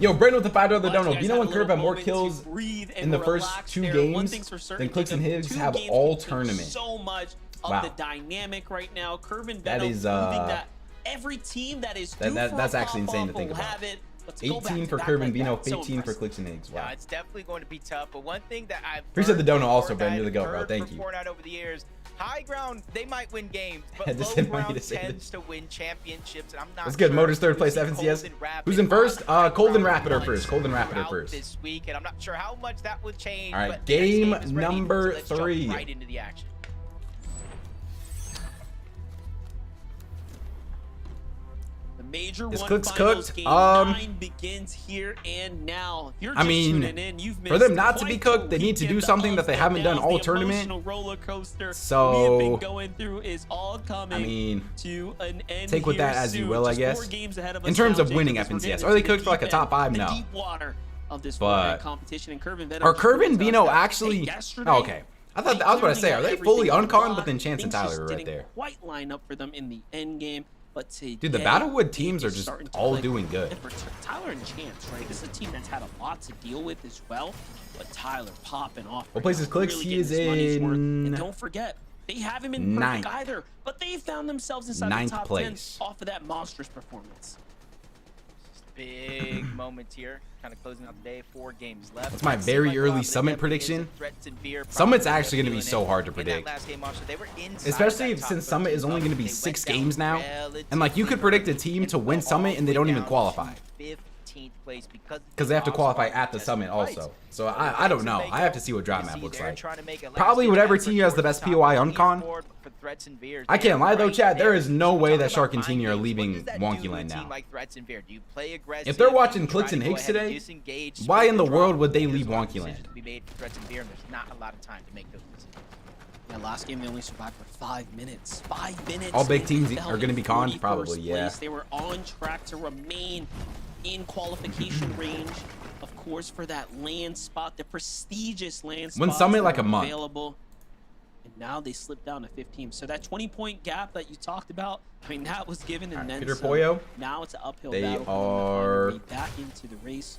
Yo, Brandon with the $5 But donut. guys Do you know had when a Curve little had more moment to kills breathe and in the first relax 2 there. One games thing's for certain, than Clix and Jacob, Higgs 2 have games all can change tournament? So much of Wow. the dynamic right now. Curve and That Venom is, proving that every team that is that's actually insane to think will about. have it. Let's go 18 back for to back Curb and like Vino, that. So 15 for impressive. Clix and Higgs. Wow. Yeah, it's definitely going to be tough. But one thing that I've Appreciate the heard dono also, from Ben. You're the Fortnite, goat, bro. heard Thank from you. Fortnite over the years, high ground, they might win games, I but just low didn't want you ground to say tends to win championships, and I'm not That's good. sure Motors third place, who's FNCS. Cold and Rapid Who's in first? on Cold and high Rapid are ground first. Cold and Rapid are throughout first. this week, and I'm not sure how much that would change. All right, but the next game is ready, number so let's jump 3. right into the action. Major Is one Clix finals cooked? game 9 begins here and now. If you're I just mean, tuning in, you've for them missed not to be quite cooked, the they need to do weekend. The something that ups they and haven't done downs, all the tournament. emotional roller coaster So, we have been going through is all coming I mean, to an end. take with here that as you soon. will, I Just guess. 4 games ahead of In us terms now, of winning Jacob, as we're FNCS, getting are they into the cooked for like a deep top 5? end, the No. deep water of this But- Fortnite competition, and Curb and Venom Are just Curb and proved to us Vino that, actually? hey, yesterday, Oh, okay. I was about to say, are they fully uncon? But then Chance and Tyler are right there. Quite line up for them in the end game. But today, Dude, the Battlewood teams are it's just starting to all click. doing good. And for Tyler and Chance, right? This is a team that's had a lot to deal with as well. But Tyler popping off. What place is Clix? Really He getting is his money's worth. in And don't forget, they haven't been perfect either. But they found themselves inside Ninth the top place. 10 off of that monstrous performance. Big moment here, kind of closing out the day. 4 games left. That's my It seemed very like early Rob, Summit there definitely is prediction. a threat to Veer Summit's probably actually gonna be feeling so it hard to in predict. that last game also. They were inside Especially that top since Summit is only 13 going to be bubble. 6 They went games now. down And like you could predict a team to win Summit and they don't even qualify. 15th place Because they have to qualify at the Summit also. So I don't know. I have to see what drop map looks like. Probably whatever team has the best POI uncon. I can't lie though, Chad. There is no way that Shark and Teeny are leaving Wonky Land now. If they're watching Clix and Higgs today, why in the world would they leave Wonky Land? There's not a lot of time to make those decisions. Yeah, last game they only survived for 5 minutes. 5 minutes. All big and teams they fell are gonna be in conned? 41st Probably, yeah. place. They were on track to remain in qualification range, of course, for that land spot, the prestigious land spot. Win Summit like a month. Available. And now they slipped down to 15. So that 20-point gap that you talked about, I mean, that was given and then Peter some. Pollo. Now it's an uphill They battle. for them to find are their way back into the race.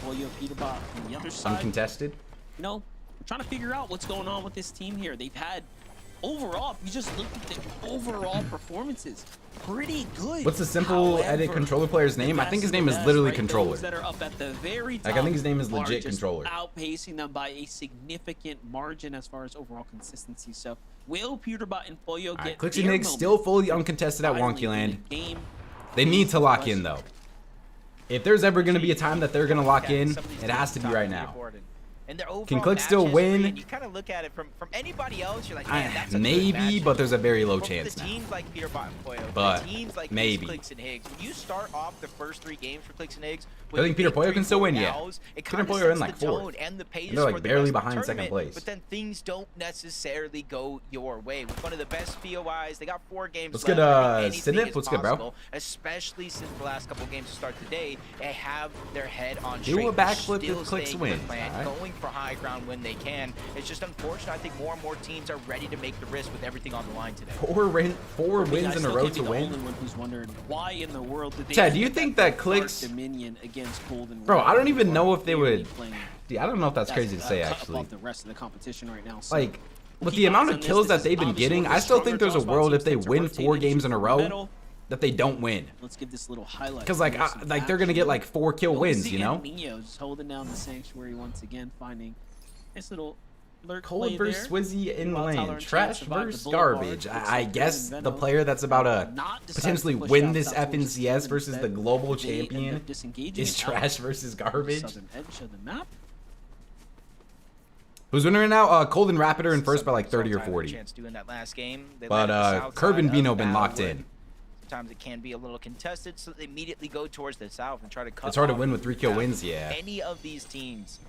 Pollo, Peterbot on the other side. Uncontested. You know, we're trying to figure out what's going on with this team here. They've had, overall, if you just look at the overall performances, pretty good. What's the simple edit However, controller player's name? I think his name is literally Controller. Those that are up at the very top Like, I think his name is are legit just Controller. outpacing them by a significant margin as far as overall consistency. So, will Peterbot and Pollo get Clix their and Higgs moment still fully uncontested at finally Wonky in Land. the game? They need to lock in though. If there's ever going to be a time that they're going to lock in, it has to be right now. And their overall Can Clix match still history, win? and you kind of look at it from anybody else, you're like, man, that's a good Maybe, match. but there's a very low But chance the now. teams like Peterbot and Pollo, But the teams like maybe. Clix and Higgs, when you start off the first 3 games for Clix and Higgs, I think Peter Pollo can still win, yeah. Peter and Pollo are in like 4th. And the pace And they're like for the barely rest of the behind second tournament, place. But then things don't necessarily go your way. With one of the best POIs, they got 4 games What's left. good, I think anything Sinip? is What's good, bro? possible, especially since the last couple games to start today, they have their head on Do straight. a backflip Still if Clix staying wins, with the plan, alright? going for high ground when they can. It's just unfortunate. I think more and more teams are ready to make the risk with everything on the line today. 4 wins in a row to The win. only one who's wondering why in the world did they Chad, do you have think that Dark Clix? Dominion against Golden Bro, I don't Red even know are if they really would. playing Dude, I don't know if that's crazy to a say cut actually. above the rest of the competition right now. So Like, we'll with keep the eyes amount on of this. kills This that they've is been getting, obviously I still one of think the there's a stronger world if they top spots win teams to 4 rotate games in a into the row middle. that they don't win. Let's give this little highlight. Because like, Here's some they're gonna get action. like 4 kill wins, you know? Nino just holding down the sanctuary once again, finding this little lurk Cold play versus there. Swizzy in the While Tyler lane. and Chance Trash survive the versus Boulevard. garbage. Looks I like guess Curb and the Venom player that's about to not decided potentially to push win out this South Forces FNCS and versus the instead global they end champion up disengaging is out trash versus garbage. southern edge of the map. Who's winning right now? Cold and Rapid are in first by like 30 or Tyler 40. Chance doing that last game. They But led the south Curb and side Vino of been locked Battlewood. in. Sometimes it can be a little contested, so they immediately go towards the south and try to cut It's hard to off win with 3 kill path. wins, yeah. Any of these teams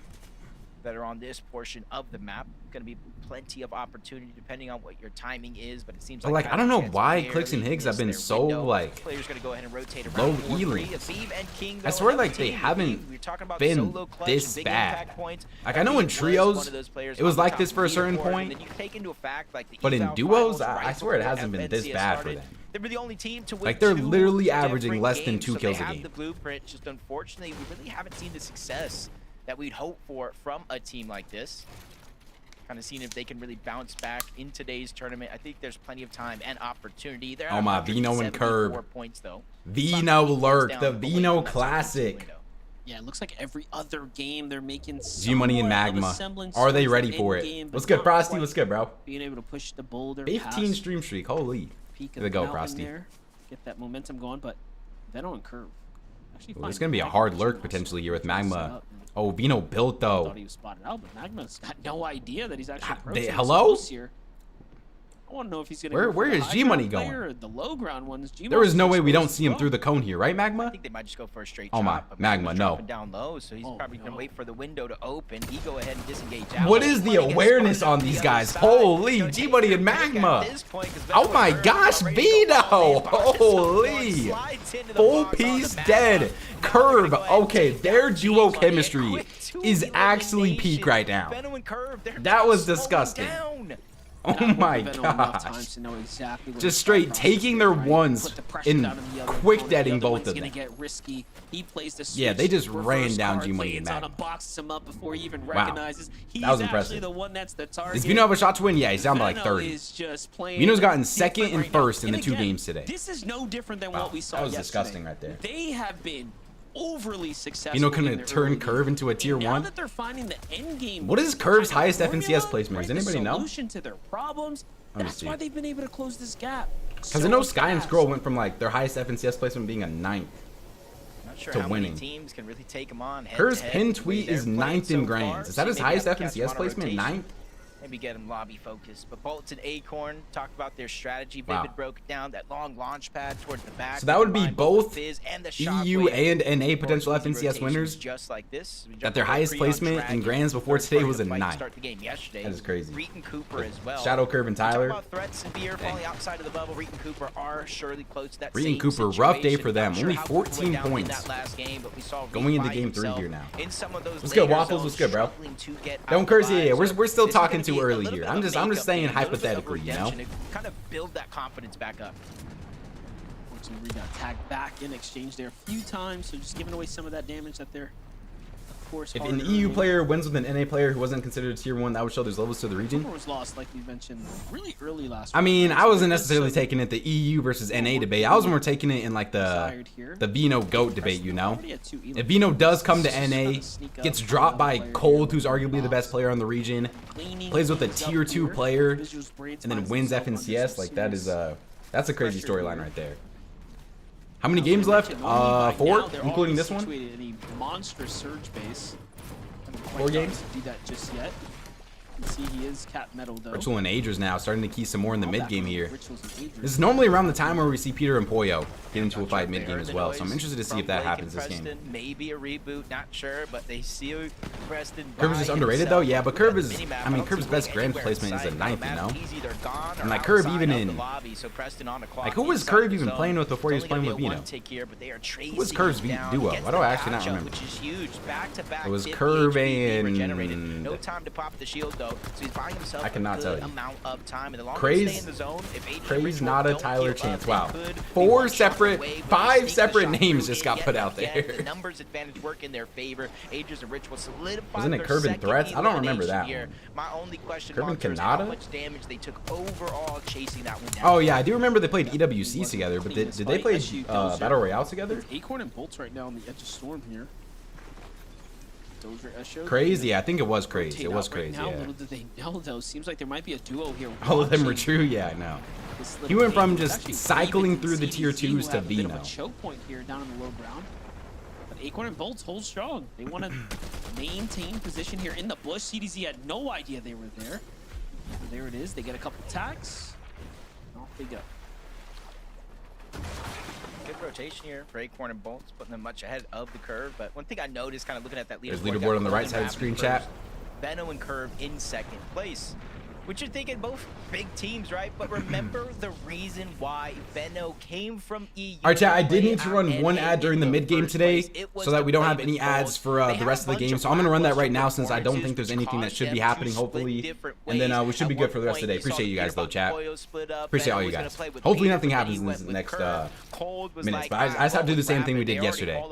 that are on this portion of the map, going to be plenty of opportunity depending on what your timing is, but it seems But, like like, I don't know Chance why barely Clix and Higgs have missed been their so, window. like, Players going to go ahead and rotate low around 4-3. elims. Aviv and King, I though, swear, another like, they team. haven't We're talking about been solo clutch and this big bad. impact points. Like, I know in Aviv was trios, one of those players it was on the like top this for a certain leaderboard, point. and then you take into fact, like, the But in eval duos, finals I right swear it before hasn't been this FNCS bad for started. them. They were the only team to win Like, they're 2 literally averaging different less than games, 2 so kills they a have game. the blueprint. Just unfortunately, we really haven't seen the success that we'd hope for from a team like this. kind of seeing if they can really bounce back in today's tournament. I think there's plenty of time and opportunity. They're Oh, my Vino and Curb. 174 points, though. Vino Lurk, the Vino Classic. Yeah, it looks like every other game they're making G-Money and somewhat of a Magma. semblance Are they towards ready an for it? end-game, What's but good, not Frosty? quite What's good, bro? being able to push the boulder 15 past stream streak. Holy. peak Here they go, of the mountain Frosty. there, get that momentum going, but Veno and Curve actually Well, it's find going to be a Magma hard actually lurk also potentially here with set Magma. up, and Oh, Vino built, though. thought he was spotted out, but Magma's got no idea that he's actually They- approaching hello? close here. I want to know if he's going to Where is G-Money going? The low ground ones. There is no way we don't see him through the cone here, right, I Magma? think they might just go for a straight Oh, my. drop, but Magma, Magma's no. dropping down low, so he's Oh, probably going no. to wait for the window to open. He go ahead and disengage out. What is the G-Money gets awareness spotted on the these other guys? side. Holy, So G-Money take and your pick at Magma. this point, 'cause Oh Veno my and Curve gosh, are ready to go all Vino! in. Barnes Holy! slides into the Full box on the piece Magma. dead. Now they're Curve. gonna go ahead and Okay, take their down duo G-Money. chemistry A quick two is actually peak eliminations. right now. Veno and Curve, they're That was slowing disgusting. down. Oh my gosh. Just straight taking their ones and quick deading both of them. Yeah, they just ran down G-Money and Magma. Boxes him up before he even Wow. recognizes he's That was actually impressive. the one that's the target. Does Vino have a shot to win? Yeah, he's down by like Veno 30. is just playing Vino's gotten different second and right now. first in the And two again, games today. This is no different than Wow, what we saw that was yesterday. disgusting right there. They have been overly successful. Vino in couldn't their turn early Curve games. into a tier And now 1. that they're finding the end game, What is Curve's kind of highest formula, FNCS placement? Does right, the anybody know? solution to their problems. Let me That's see. why they've been able to close this gap. Because I know Sky and Scroll went from like their highest FNCS placement being a 9th. Not sure to how winning. many teams can really take him on. Curve's head-to-head pin with the way tweet is they're playing 9th in so Grands. far. Is that So his maybe highest have to catch him FNCS on a placement? rotation. 9th? Maybe get him lobby focused. But Bolts and Acorn talked about their strategy. Wow. Vivid broke it down, that long launch pad towards the back. So that would be combined both the Fizz and the EU Shockwave. and NA Of potential course, easy FNCS rotations winners. just like this. We That jumped their into highest pre on placement in Dragon. Grands before First today part was of a the fight to 9. start the game yesterday. That is crazy. Reet and Cooper as well. Shadow Curve and We talk Tyler. about threats and beer falling outside of the bubble. Reet and Cooper are surely close to that Reet and same Cooper, rough day situation. for them. Not sure Only how Cooper went 14 down in points. that last game, but we saw Reet Going into find game 3 himself here now. in some of those What's good, later Waffles? zones, What's good, bro? struggling to get Don't out curse, alive. yeah. So We're still this is talking gonna too be a early little here. bit I'm of a just makeup saying game, a little bit of hypothetically, you know? redemption to kind of build that confidence back up. Unfortunately, we got tagged back in exchange there a few times, so just giving away some of that damage that they're, of course, If hard an to EU earn. player wins with an NA player who wasn't considered a tier 1, that would show there's levels to the region. Cooper was lost, like we mentioned, really early last I week, mean, right? I So wasn't there is necessarily some taking it the EU versus NA debate. I was more taking it in like desired here. the Vino GOAT debate, you know? Already at 2 elim. If Vino does come to Just NA, trying to sneak up gets on dropped another by player Cold, here who's with arguably the best Boss. player on the region, Cleaning plays with a things up tier 2 here. player, Visuals Brains and then finds wins himself under FNCS, some like that is serious that's a crazy pressure storyline here. right there. How many games left? 4, including this one. In a monstrous surge base. Haven't quite 4 gotten games? to do that just yet. You can see he is cap metal though. Ritual and Agers now starting to key some more in the All mid back game on here. Rituals and Adrian. This is normally around the time where we see Peter and Poyo get into a Not sure fight if they mid game heard as the well. So I'm noise interested to see from if that Blake happens and this game. Preston. Maybe a reboot, not sure, but they see Preston. Curve is by just underrated himself. though, yeah, but Look at Curve the is, minimap. I mean, don't Curve's see best Blake grand anywhere placement is a inside. 9th, you The know? map's either gone or And like Curve outside even of the in, lobby, so Preston on the clock like who was inside Curve the even zone. playing with before he was It's only playing with gonna be a Vino? one tick here, but they are tracing was Curve's him down. duo? Gets Why do I the actually not matchup, remember? Which is huge. Back-to-back It was 50 Curve HP regenerated. and- No time to pop the shield though, so he's buying himself I cannot a tell good you. amount of time. And the longer Craze- they stay in the zone, if Adrian Craze, Ritual Nada, don't Tyler, give Chance. up, Wow. they could be 4 one shot separate, away, but 5 sneak the separate shot names through just it got yet put out again. there. The numbers advantage work in their favor. Aegis and Ritual solidify Wasn't it their Curve and second Threats? I don't remember elimination that here. one. My only question Curve and mark is how Kanata? much damage they took overall chasing that one down. Oh yeah, I do remember they played EWCs together, but did they play Battle Royale together? Acorn and Bolts right now on the edge of Storm here. Dozier Esho. Crazy, yeah, I think it was crazy. Rotate It was out right crazy, now. yeah. Little did they know though. Seems like there might be a duo here. All of them were watching true, yeah, I know. this He little went from game. just It's actually cycling Raven through the and tier CDZ who 2s to have a bit of Vino. a choke point here down in the low ground. But Acorn and Bolts hold strong. They want to maintain position here in the bush. CDZ had no idea they were there. There it is. They get a couple attacks. Off they go. Good rotation here for Acorn and Bolts, putting them much ahead of the Curve. But one thing I noticed, kind of looking at that There's leaderboard, leaderboard that on the right Close side of the and screen Rapid chat. first, Veno and Curve in second place. Which you're thinking both big teams, right? But remember the reason why Venno came from EU. All right, chat, I did need to run one ad during the mid game today so that we don't have any ads for the rest of the game. So I'm going to run that right now since I don't think there's anything that should be happening, hopefully. And then we should be good for the rest of the day. Appreciate you guys, though, chat. Appreciate all you guys. Hopefully nothing happens in this next minutes. But I just have to do the same thing we did yesterday.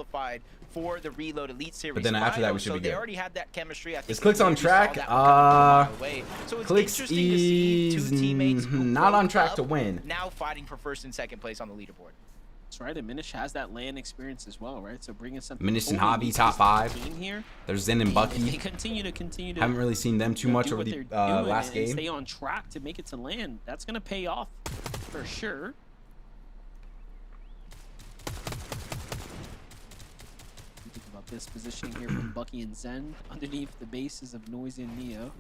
For the Reload Elite Series, but then after that, we should be good. They already had that chemistry. I think is Clix on track? Clix is not on track to win. Now fighting for first and second place on the leaderboard. That's right. And Minish has that LAN experience as well, right? So bringing something. Minish and Hobby top 5. Here. There's Zen and Bucky. They continue to. Haven't really seen them too much over the last game. Stay on track to make it to LAN. That's gonna pay off for sure. This positioning here from Bucky and Zen underneath the bases of Noisy and Neo.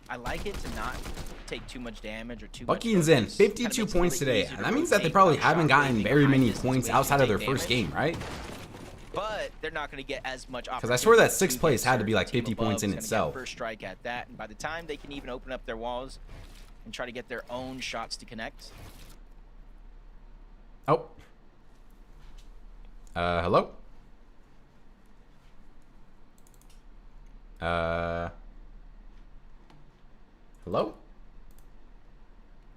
I like it to not take too much damage or too Bucky much. and Zen, 52 points today. And that means that they probably haven't gotten very many points outside of their first game, right? But they're not going to get as much opportunity. Because I swear that 6th place had to be like 50 points in itself. First strike at that, and by the time they can even open up their walls and try to get their own shots to connect. Oh. Hello? Hello?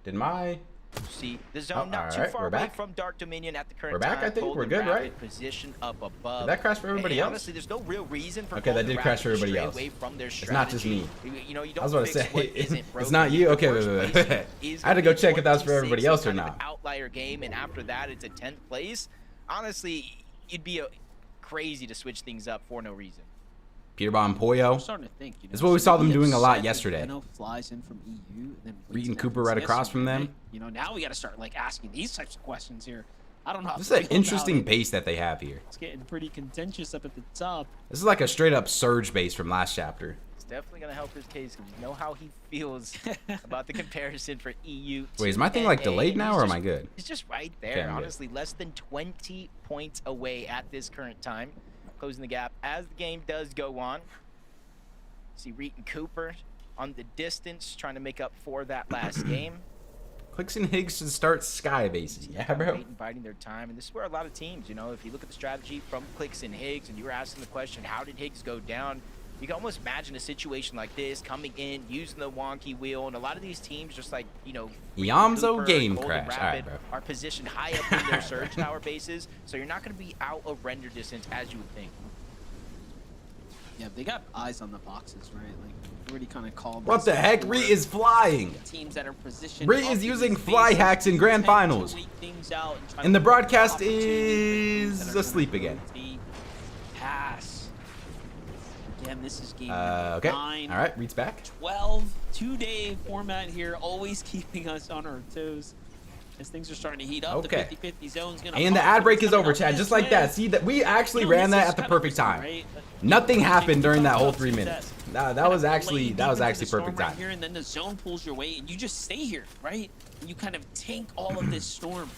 Did my... See, the zone not too far away from Dark Dominion at the current time. We're back, I think. We're good, right? Position up above. Did that crash for everybody else? Honestly, there's no real reason for okay, that did crash for everybody else. It's not just me. You know, you don't I was about to say, it's not you? Okay, wait. I had to go check if that was for everybody else or not. Outlier game, and after that, it's a 10th place. Honestly, it'd be crazy to switch things up for no reason. Peterbot and Poyo. I'm starting to think, This is what we saw them doing a lot yesterday. Flies in from EU, and then Reed and Cooper right across from them. You know, now we got to start like asking these types of questions here. I don't know. This is an interesting base that they have here. It's getting pretty contentious up at the top. This is like a straight up surge base from last chapter. It's definitely gonna help his case because you know how he feels about the comparison for EU. Wait, is my thing like delayed now, or am I good? He's just right there. Honestly, less than 20 points away at this current time, closing the gap as the game does go on. See Reed and Cooper on the distance, trying to make up for that last game. Clix and Higgs should start sky bases. Yeah, bro. Biding their time, and this is where a lot of teams, you know, if you look at the strategy from Clix and Higgs, and you were asking the question, how did Higgs go down? You can almost imagine a situation like this, coming in, using the wonky wheel, and a lot of these teams, just like, you know, Yamzo Cooper, game Golden crash. Rapid, all right, bro. Are positioned high up in their surge tower bases, so you're not going to be out of render distance as you would think. Yeah, they got eyes on the boxes, right? Like, already kind of called. What the heck? Ree is flying. Teams that are positioned. Ree is using fly hacks in grand finals. And the broadcast is asleep again. Pass. Again, this is game okay. 9. All right, Reed's back. 12 2-day format here, always keeping us on our toes. As things are starting to heat up, okay. The 50-50 zone's gonna and the ad break is over, Chad, just like that. See that we actually ran that at the perfect time. Right? Nothing happened during that whole 3 minutes. That was actually perfect time. Here, and then the zone pulls your way, and you just stay here, right? And you kind of tank all of this storm.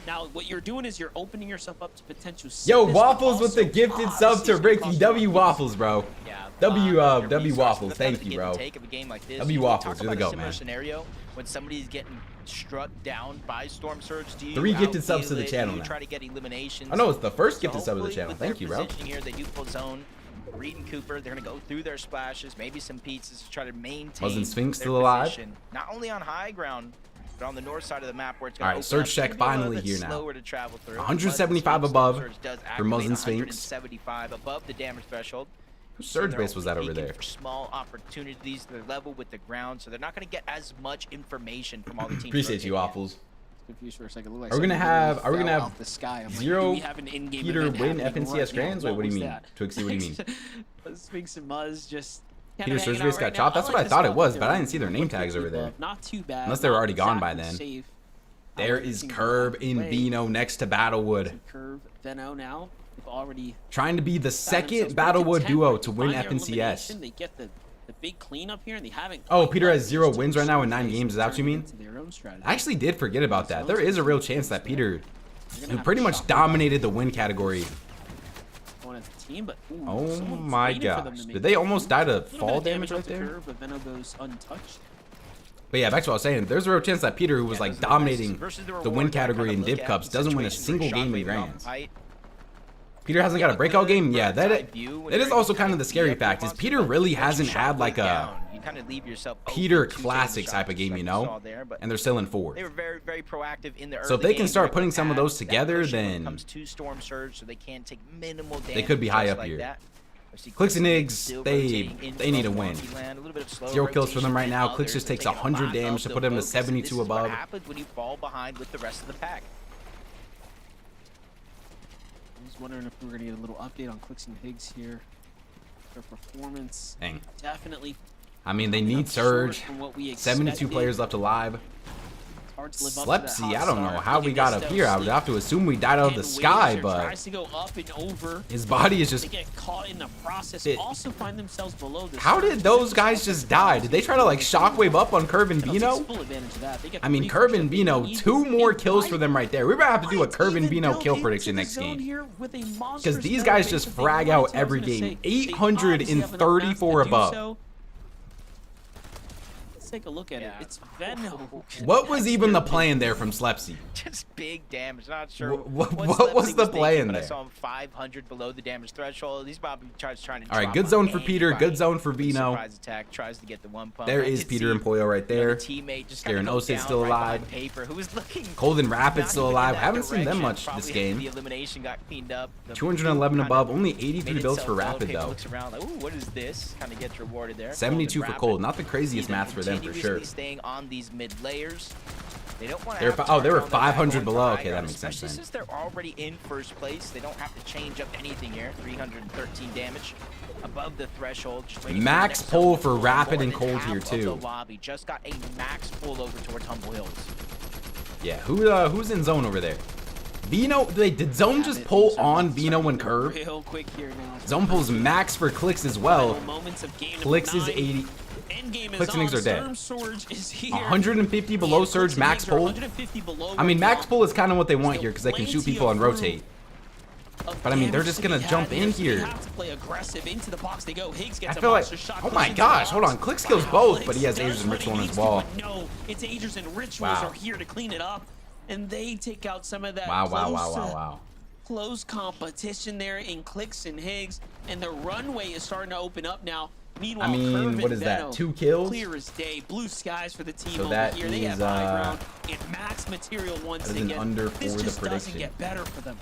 Now, what you're doing is you're opening yourself up to potential. Yo, Waffles with the gifted sub to Ricky. W Waffles, bro. Yeah, W Waffles. Thank you, bro. W Waffles, you're the goat, man. Scenario when somebody's getting struck down by Storm Surge, do you 3 gifted subs to the channel now. Try to get eliminations? I know it's the first gifted sub of the channel. Thank you, bro. Here, they do full zone. Reed and Cooper, they're gonna go through their splashes, maybe some pizzas to try to maintain. Wasn't Sphinx their still alive? position, not only on high ground, but on the north side of the map where it's all right, surge check finally here now. 175 above for Muzzin Sphinx. 175 above the damage threshold. Whose surge base was that over there? For small opportunities, they're level with the ground, so they're not going to get as much information from all the teams. Appreciate you, Waffles. Confused for a second. Like are we gonna have the sky? zero like, Peter win FNCS grands? Wait, what do you mean? Twixie, what do you mean? Sphinx and Muzz just. Peter surge base got chopped. That's what I thought it was, but I didn't see their name tags over there. Not too bad. Unless they were already gone by then. There is Curb in Vino next to Battlewood. Curb Veno now. They've already trying to be the second Battlewood duo to win FNCS. They get the big cleanup here, and they haven't. Oh, Peter has 0 wins right now in 9 games. Is that what you mean? I actually did forget about that. There is a real chance that Peter, who pretty much dominated the win category, as a team, but ooh, Oh someone's my waiting for them gosh. to make Did they almost die to a little bit fall of damage right off the there? curve, but Venno goes untouched. But yeah, back to what I was saying. There's a real chance that Peter, who was like dominating the win category in Div Cups, doesn't win a single game in Grands. Peter hasn't got a breakout game. Yeah, that is also kind of the scary fact, is Peter really hasn't had like a Peter Classics type of game, you know? And they're still in 4th. They were very, very proactive in the early So if they can game, start but putting some of those as together, that pressure then comes to Storm Surge, so they can take minimal damage. they could be high just up like here. that. I see Clix and Clix Iggs, still they rotating in need a from win. Wonky Land, a little bit of slow 0 kills for them rotation right than now. Clix others. just They're takes taking a 100 lot damage to of put him to the focus. 72 This is what above. happens when you fall behind with the rest of the pack. I was wondering if we were going to get a little update on Clix and Higgs here. Their performance Dang. definitely I mean, they coming need up short Surge. from what we 72 expected. players left alive. It's hard to live up to that Slepsy, hot I don't know start. how Look we at got this, up though. here. I would Sleep have to assume we died out of the and sky, Wazer but tries to go up and over. his body is They just... get caught in the process. It- Also find themselves below the How surge. did those guys just die? Did they try to like shockwave up on Curve and Takes Bino? full advantage of that. They get I mean, the Curve refresh and that they Bino, need. 2 more And kills for them right there. We're gonna have to do a might Curve and even Bino delve kill into prediction the next zone game. here with a Because monstrous these better guys base just that they frag want. out I was every gonna game. say, they obviously have enough maps 834 to do above. so. Let's take a look at it. Yeah. It's Venno. What was even the plan there from Slepsy? Just big damage. Not sure What Slepsy was the thinking, plan but there? I saw him 500 below the damage threshold. He's probably trying to. All right, drop good on zone for Peter, anybody. good zone for Vino. Surprise attack, tries to get the one pump. There I is did Peter see, and Poyo right you know, there. the teammate just Garen kinda go Osid's down still right behind alive. Paper, who was looking Golden Rapid's not still even in alive. that Haven't seen them direction. much Probably this after game. The elimination got cleaned up. The 211 kind above, of only made 83 builds for itself up. Rapid Paper though. Looks around like, ooh, what is this? Kind of gets rewarded there. 72 Golden for Cold, Rapid not the craziest either maths for them for continuously sure. Staying on these mid layers. They don't want to. They were they were 500 below. Okay, that makes sense Especially then. since they're already in first place, they don't have to change up anything here. 313 damage above the threshold. Just waiting for the Max next pull zone to for pull Rapid more and than Cold half here of too. The lobby just got a max pull over towards Humble Hills. Yeah, who's in zone over there? Vino, did zone just pull on Vino and Curve? Real quick here now. Zone pulls max for Clix as well. Final moments of game Clix number is 9. 80. Endgame Clix is and Iggs on. are dead. Storm Surge is here. 150 below And Surge Clix and max Iggs are pull. 150 below I mean, right max now. pull is kind of what they want Still here because they can shoot plenty people of and room rotate. of But I mean, they're damage just to gonna be had jump in They here. have to play aggressive into the box. They go. Higgs I gets a feel like, monster shot. oh Clix my into the gosh, hold box. on, Clix kills Wow, both, Clix but he has does Agers and what he Ritual on needs his to, wall. but no, it's Agers and Rituals Wow. are here to clean it up, and they take out some of that Wow. close competition there in Clix and Higgs, and the runway is starting to open up now. Meanwhile, I mean, Curve what and is that, Venno, 2 kills? Clear as day, blue skies for the team So over that here. They is, have high ground and max material once that is an again. under This for the just doesn't prediction. get better for them.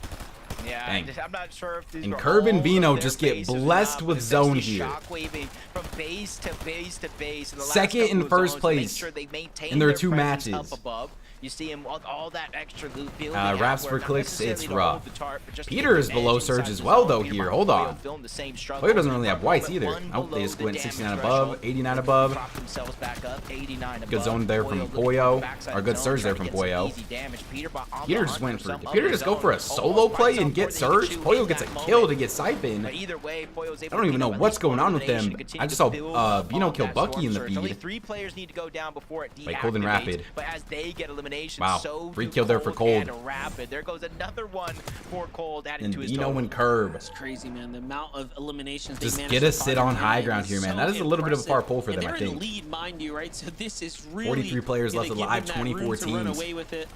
Yeah, Dang. I'm not sure if these And were Curve and all Vino of their just get bases or blessed not, with but zone essentially here. Shockwaving from base to base to base. In the last Second couple and of first zones to make place sure they maintain in their their 2 presence matches. Up above. You see him all that extra loot building out Raps where for not Clix, necessarily it's to hold rough. the target, but just to Peter get is an below edge Surge inside as the well, zone. though, Peter here. Bot Hold Poyo on. filmed the same struggle. Poyo doesn't really have whites But either. one Oh, they below just the went damage 69 above, threshold. 89 above. Drop themselves back up, 89 above. Good zone there from Poyo looking Poyo, for the backside or good zone, surge there trying from to get some Poyo. easy damage. Peter Bot on the Peter hunt just went for some Peter of just the go for a zone. solo Almost play finds and get something he Surge. can chew Poyo in gets a that kill to moment. get Siphon. But either way, Poyo's able I don't to even know pick up at what's least going one on with them. elimination to continue I just to saw build Bino on kill that Bucky Storm in the Surge. Only feed. 3 players need to go down before it By Cold and deactivates, Rapid. But as they get elimination, Wow, so free do kill there for Cold. and Rapid. There goes another one for Cold added And to his Vino total. and Curve. It's crazy, man. The amount of eliminations Just they managed get to a sit find on high tonight ground is here, man. so That is a little bit of a far pull for impressive. them, I And they're in think. the lead, mind you, right? So this is really 43 players gonna left give alive, them that room 24 to run teams. away with it.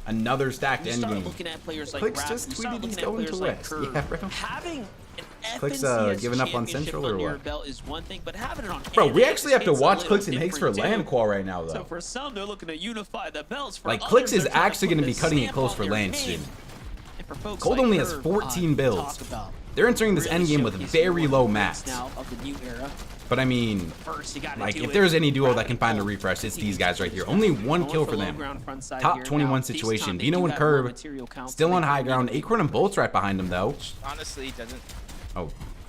Another stacked You start endgame. looking at players like Clix Rapid, just you start tweeted he's looking at going to players like West. Curve. Yeah, bro. Having an Clix, FNCS giving up on championship Central or under your what? belt is one thing, but having it on Bro, we NA actually have to hits a watch little Clix and Higgs for different, land too. qual right now, So though. for some, they're looking to unify the belts. For Like, others, Clix is they're trying actually put gonna be the cutting it stamp close on for their land name. soon. And for folks Cold like only has Curve, 14 builds. talk about They're entering this really endgame with showcasing very one low of the max. wins now of the new era. But I mean, First, you gotta like, do if it. there's any duo that Rapid can find a Cold. refresh, it's these Teams guys right finish here. Only first. 1 Going kill for for low them. ground front side Top here. 21 Now, this situation. time they Vino do and have more Curve material counts, still so on they high can ground. mitigate. Acorn and Bolt's right behind them, though. Honestly, doesn't Oh,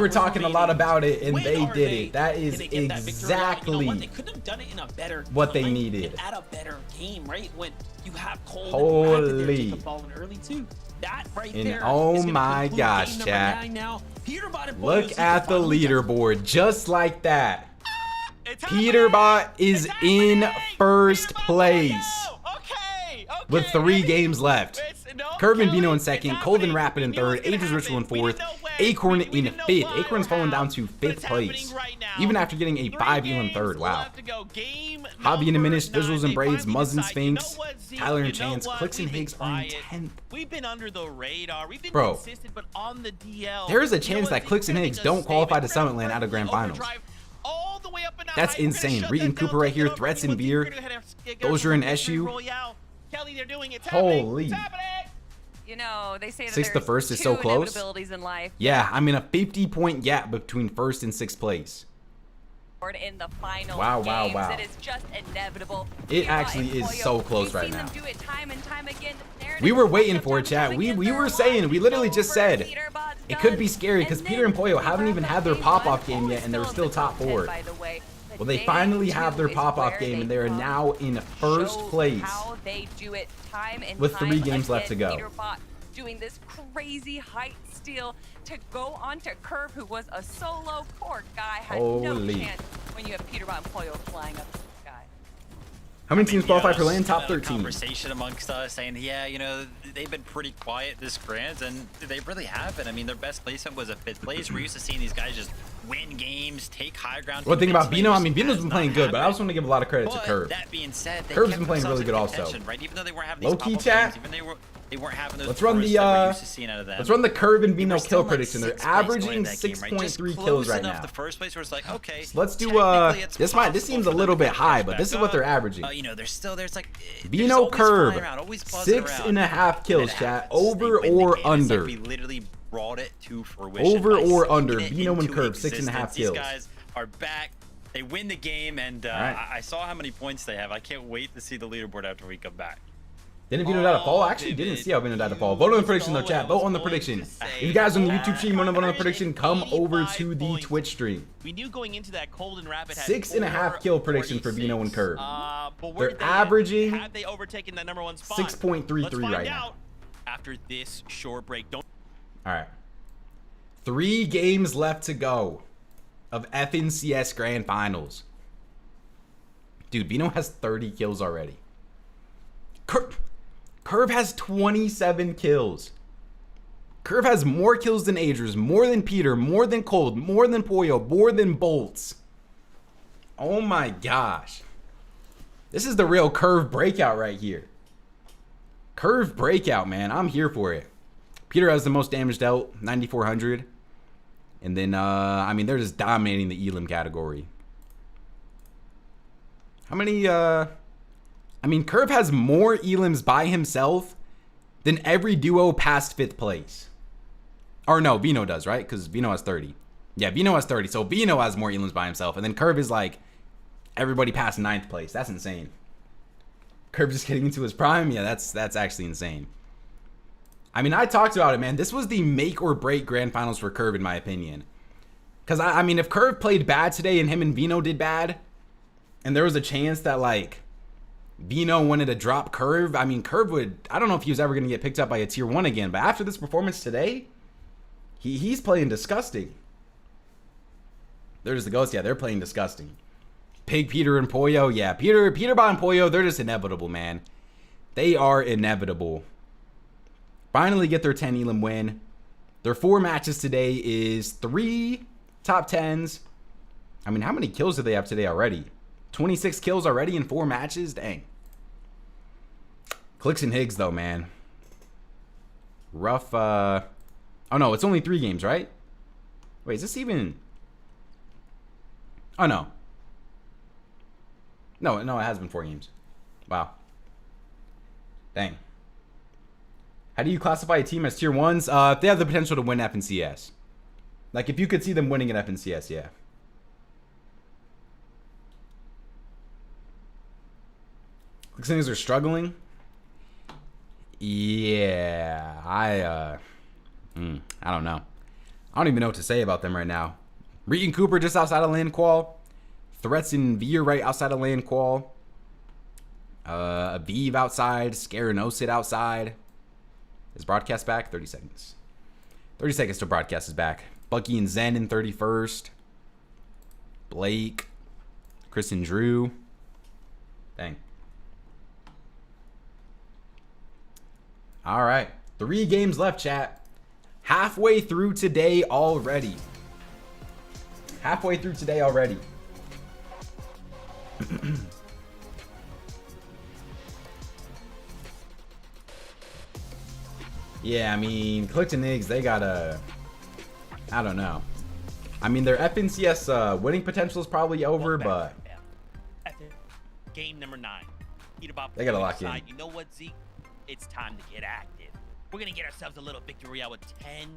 were talking a lot about it, and When they are did it. That is gonna get that victory out? You know what? They exactly could have done it in a better what they time needed. and at a better game, right? When you have Cole Holy. and balling early too. That right And there. oh is gonna my conclude gosh, game number chat. 9 now. Peterbot and Look Boyos at the finally got- leaderboard, just like that. It's happening! Peterbot is It's in happening! first Peterbot's place gonna go! Okay, with 3 games left. Curvin Kelly, Vino in it's second, happening. Colvin Rapid in We knew it was third, gonna Aegis Ritual in happen. We fourth, didn't know when. Acorn We in didn't know fifth. why Acorn's or fallen how, down to but 5th it's happening place, right now. even after getting a 3 5 elim games third. Wow. left to go. Game Hobby and number Diminished, 9. Visuals and They Braids, finally Muzz and decide, you know Sphinx, what, Zeke? Tyler and You know Chance, what? Clix and We've been Higgs are in quiet. 10th. We've been under the radar. We've been Bro. consistent, but on the DL. There is a You know chance what, that Zeke? Clix and We're gonna Higgs make a don't qualify statement. to Summit Land out of We're Grand gonna Finals. overdrive all the way up and That's high. We're gonna insane. shut Reed and that down, Cooper right take it here, over. Threats We're and gonna Beer, go ahead and get Dozier and victory SU. royale. Kelly, they're doing it. It's happening. Holy. It's happening. You know, they say that 6th to there's 1st is two so close. inevitabilities in life. Yeah, I'm in a 50-point gap between 1st and 6th place. in the final Wow, games. wow. It is just inevitable. It Peterbot actually and is Pollo, so close we've right seen now. them do it time and time again. Narrative We were waiting time for it, and chat. time We again. were Their saying, we life literally is just over. said Peterbot's it could be done. scary because And Peter and then Pollo we haven't wrap even up had their game pop-off one. game Pollo's yet, and they were in still the top 10, 4. by the way. But Well, they day finally have their two is pop-off where game, and they are come. now in first Shows place. How they do it time and With time 3 games left to again. go. Peterbot doing this crazy height steal to go on to Curve, who was a solo. Poor guy had no Holy. chance when you have Peterbot and Pollo flying up to the sky. How many teams qualify for Yeah, land? Top there's been a 13. Conversation amongst us saying, yeah, you know, they've been pretty quiet this grand, and they really haven't. I mean, their best placement was a 5th place. We're used to seeing these guys just win games, take high ground. One thing about Bino, I mean, Bino's Has been playing not good, but I happened. also want to give a lot of credit to But Curve. that being said, they Curve's kept been playing themselves really good in also. contention, right? Even though they weren't having Low these key pop-up chat. games, even they weren't having those Let's run bursts the that we're used to seeing out of them. let's run the Curve and They were Bino still kill in, like, prediction. They're 6th place going averaging into that game, right? Just 6.3 close kills right enough now. The first place where it's like, okay, So let's do technically it's this possible seems for a them little to bit catch high, back but this is up. what they're averaging. You know, there's like there's Bino always Curve, flying around, always buzzing around. 6.5 kills, And it chat. happens. They Over win the or game. It's like under? we literally brought it to fruition. Over by or speaking under? it Bino and into Curve, 6.5 existence. kills. These guys are back. They win the game, and right. I saw how many points they have. I can't wait to see the leaderboard after we come back. Didn't Bino die to fall? I actually didn't see how Bino died to fall. Vote on the prediction though, chat. Vote on the prediction. If you guys on the YouTube stream want to vote on the prediction, come over to the Twitch stream. We knew going into that cold and rapid had 6.5 kill prediction for Bino and Curve. But They're averaging had they overtaken that #1 spot? 6.33 Let's find right out now. after this short break. Don't All right. 3 games left to go of FNCS Grand Finals. Dude, Bino has 30 kills already. Curve has 27 kills. Curve has more kills than Adrius, more than Peter, more than Cold, more than Pollo, more than Bolts. Oh my gosh. This is the real Curve breakout right here. Curve breakout, man. I'm here for it. Peter has the most damage dealt, 9,400. And then, I mean, they're just dominating the Elim category. How many, I mean, Curve has more Elims by himself than every duo past 5th place. Or no, Bino does, right? Because Bino has 30. Yeah, Bino has 30. So Bino has more Elims by himself. And then Curve is like everybody past 9th place. That's insane. Curve just getting into his prime? Yeah, that's actually insane. I mean, I talked about it, man. This was the make or break grand finals for Curve, in my opinion. Because, I mean, if Curve played bad today and him and Bino did bad, and there was a chance that, like, Bino wanted to drop Curve, I mean, Curve would, I don't know if he was ever going to get picked up by a tier 1 again, but after this performance today, he's playing disgusting. There's the ghost. Yeah, they're playing disgusting. Pig, Peter, and Pollo. Yeah, Peterbot and Pollo, they're just inevitable, man. They are inevitable. Finally get their 10 Elim win. Their 4 matches today is 3 top 10s. I mean, how many kills do they have today already? 26 kills already in 4 matches? Dang. Clix and Higgs, though, man. Rough, oh, no, it's only 3 games, right? Wait, is this even... Oh, no. No, it has been 4 games. Wow. Dang. How do you classify a team as tier 1s? If they have the potential to win FNCS. Like, if you could see them winning an FNCS, yeah. Looks like things are struggling. Yeah, I don't know. I don't even know what to say about them right now. Reed and Cooper just outside of land qual. Threats and Veer right outside of land qual. Aviv outside. Scaranosid outside. Is broadcast back? 30 seconds. 30 seconds till broadcast is back. Bucky and Zen in 31st. Blake. Chris and Drew. Dang. All right. 3 games left, chat. Halfway through today already. Halfway through today already. Yeah, I mean, Clix and Niggs, they gotta... I don't know. I mean, their FNCS winning potential is probably over, but... Game number 9. Peterbot They gotta lock inside. in. You know what, Zeke? It's time to get active. We're gonna get ourselves a little victory out with 10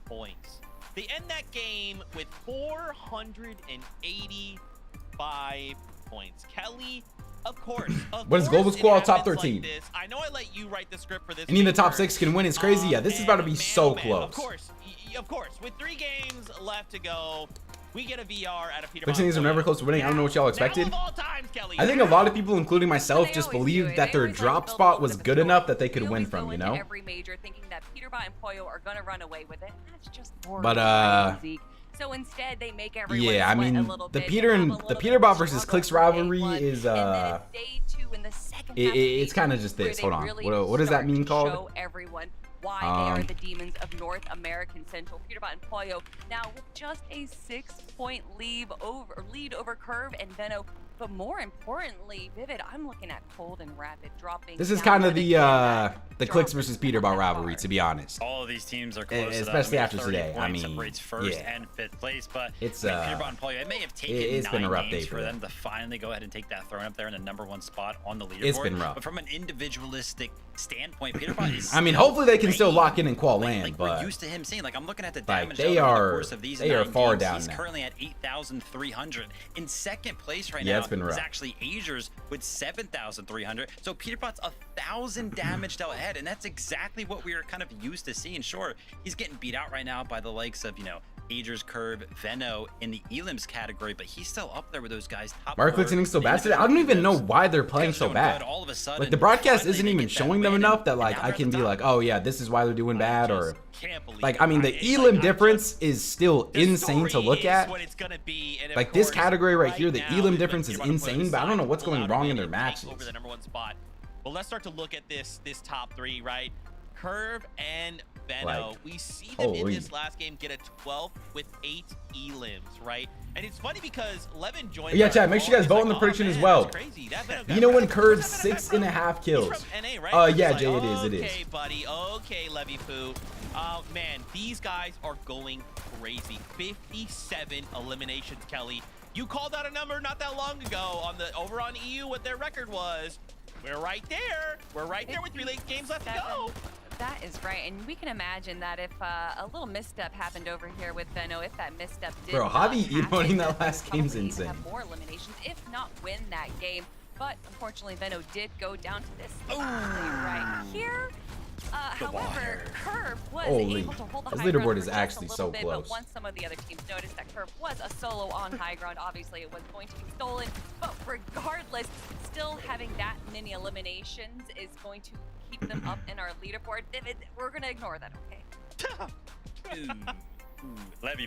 points. They end that game with 480 5 points. Kelly, of course. What is Global Squad top 13? Like this. I know I let you write the script for this. Any of the top 6 can win. It's crazy. Yeah, this is about to be so close. Of course. With 3 games left to go, we get a VR at a Peterbot. Clix are never close to winning. I don't know what y'all expected. Kelly. I think a lot of people, including myself, just believed that their drop spot was good enough that they could win from, you know? Every major thinking that Peterbot and Pollo are going to run away with it. That's just boring. But so instead they make everyone yeah, I mean, the Peterbot versus Clix rivalry is it's kind of just this. Hold on. What does that mean called? Show everyone why they are the demons of North American Central. Peterbot and Pollo now with just a 6-point lead over Curve and Venno. But more importantly, Vivid, I'm looking at Cold and Rapid dropping. This is kind of the Clix versus Peterbot rivalry, to be honest. All of these teams are close, especially after today. I mean, separates first and 5th place, but it's Peterbot and Pollo, it may have taken it's been a rough day for them to finally go ahead and take that throne up there in the #1 spot on the leaderboard. It's been rough. But from an individualistic standpoint, Peterbot is. I mean, hopefully they can still lock in qual land, but we're used to him saying, like, I'm looking at the damage they over are the course of these they are 9 far games. down He's now. currently at 8,300 in 2nd place right Yeah, now. it's been rough. It's actually Azers with 7,300. So Peterbot's 1,000 damage dealt ahead, and that's exactly what we are kind of used to seeing. Sure, he's getting beat out right now by the likes of, you know, Agers, Curve, Venno in the elims category, but he's still up there with those guys. Mark Clix hitting so bad today. I don't even know why they're playing so bad. All of a sudden, Like, the broadcast isn't even showing them enough that, like, I can be like, oh yeah, this is why they're doing bad, or like, I mean, the elim difference is still insane to look at. Like, this category right here, the elim difference is insane, but I don't know what's going wrong in their matches. Over the #1 spot. Well, let's start to look at this top 3, right? Curve and Venno. Like, We see them in this last game get a 12 with 8 elims, right? And it's funny because Levin joined. Yeah, chat, make sure you guys vote on the prediction as well. You know when Curve's 6.5 kills? Yeah, Jay, it is. Okay, buddy. Okay, Levy Poo. Man, these guys are going crazy. 57 eliminations, Kelly. You called out a number not that long ago on the over on EU what their record was. We're right there. We're right there with 3 games left to go. That is right, and we can imagine that if a little misstep happened over here with Venno, if that misstep did Bro, Javi emoting that last game's even insane. have more eliminations, if not win that game. But unfortunately, Venno did go down to this right here. However, Curve was able to hold the high this leaderboard ground is for actually just a little so bit, close. But once some of the other teams noticed that Curve was a solo on high ground, obviously it was going to be stolen. But regardless, still having that many eliminations is going to keep them up in our leaderboard. We're going to ignore that, okay?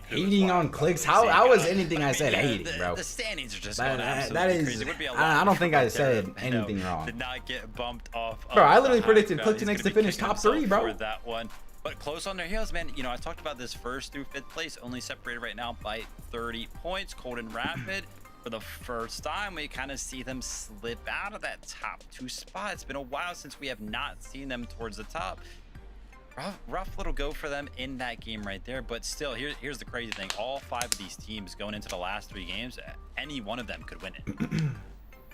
Hating on Clix? How is anything I said hating, bro? The standings are just going absolutely that is, crazy. It would be a lot I don't think I right there said if anything Venno wrong. did not get bumped off. Bro, I literally the predicted high Clix ground. next He's to gonna be finish kicking top 3, himself bro. for that one. But close on their heels, man. You know, I talked about this 1st through 5th place, only separated right now by 30 points. Cold and Rapid, for the first time, we kind of see them slip out of that top 2 spot. It's been a while since we have not seen them towards the top. Rough little go for them in that game right there, but still, here's the crazy thing. All 5 of these teams going into the last 3 games, any one of them could win it.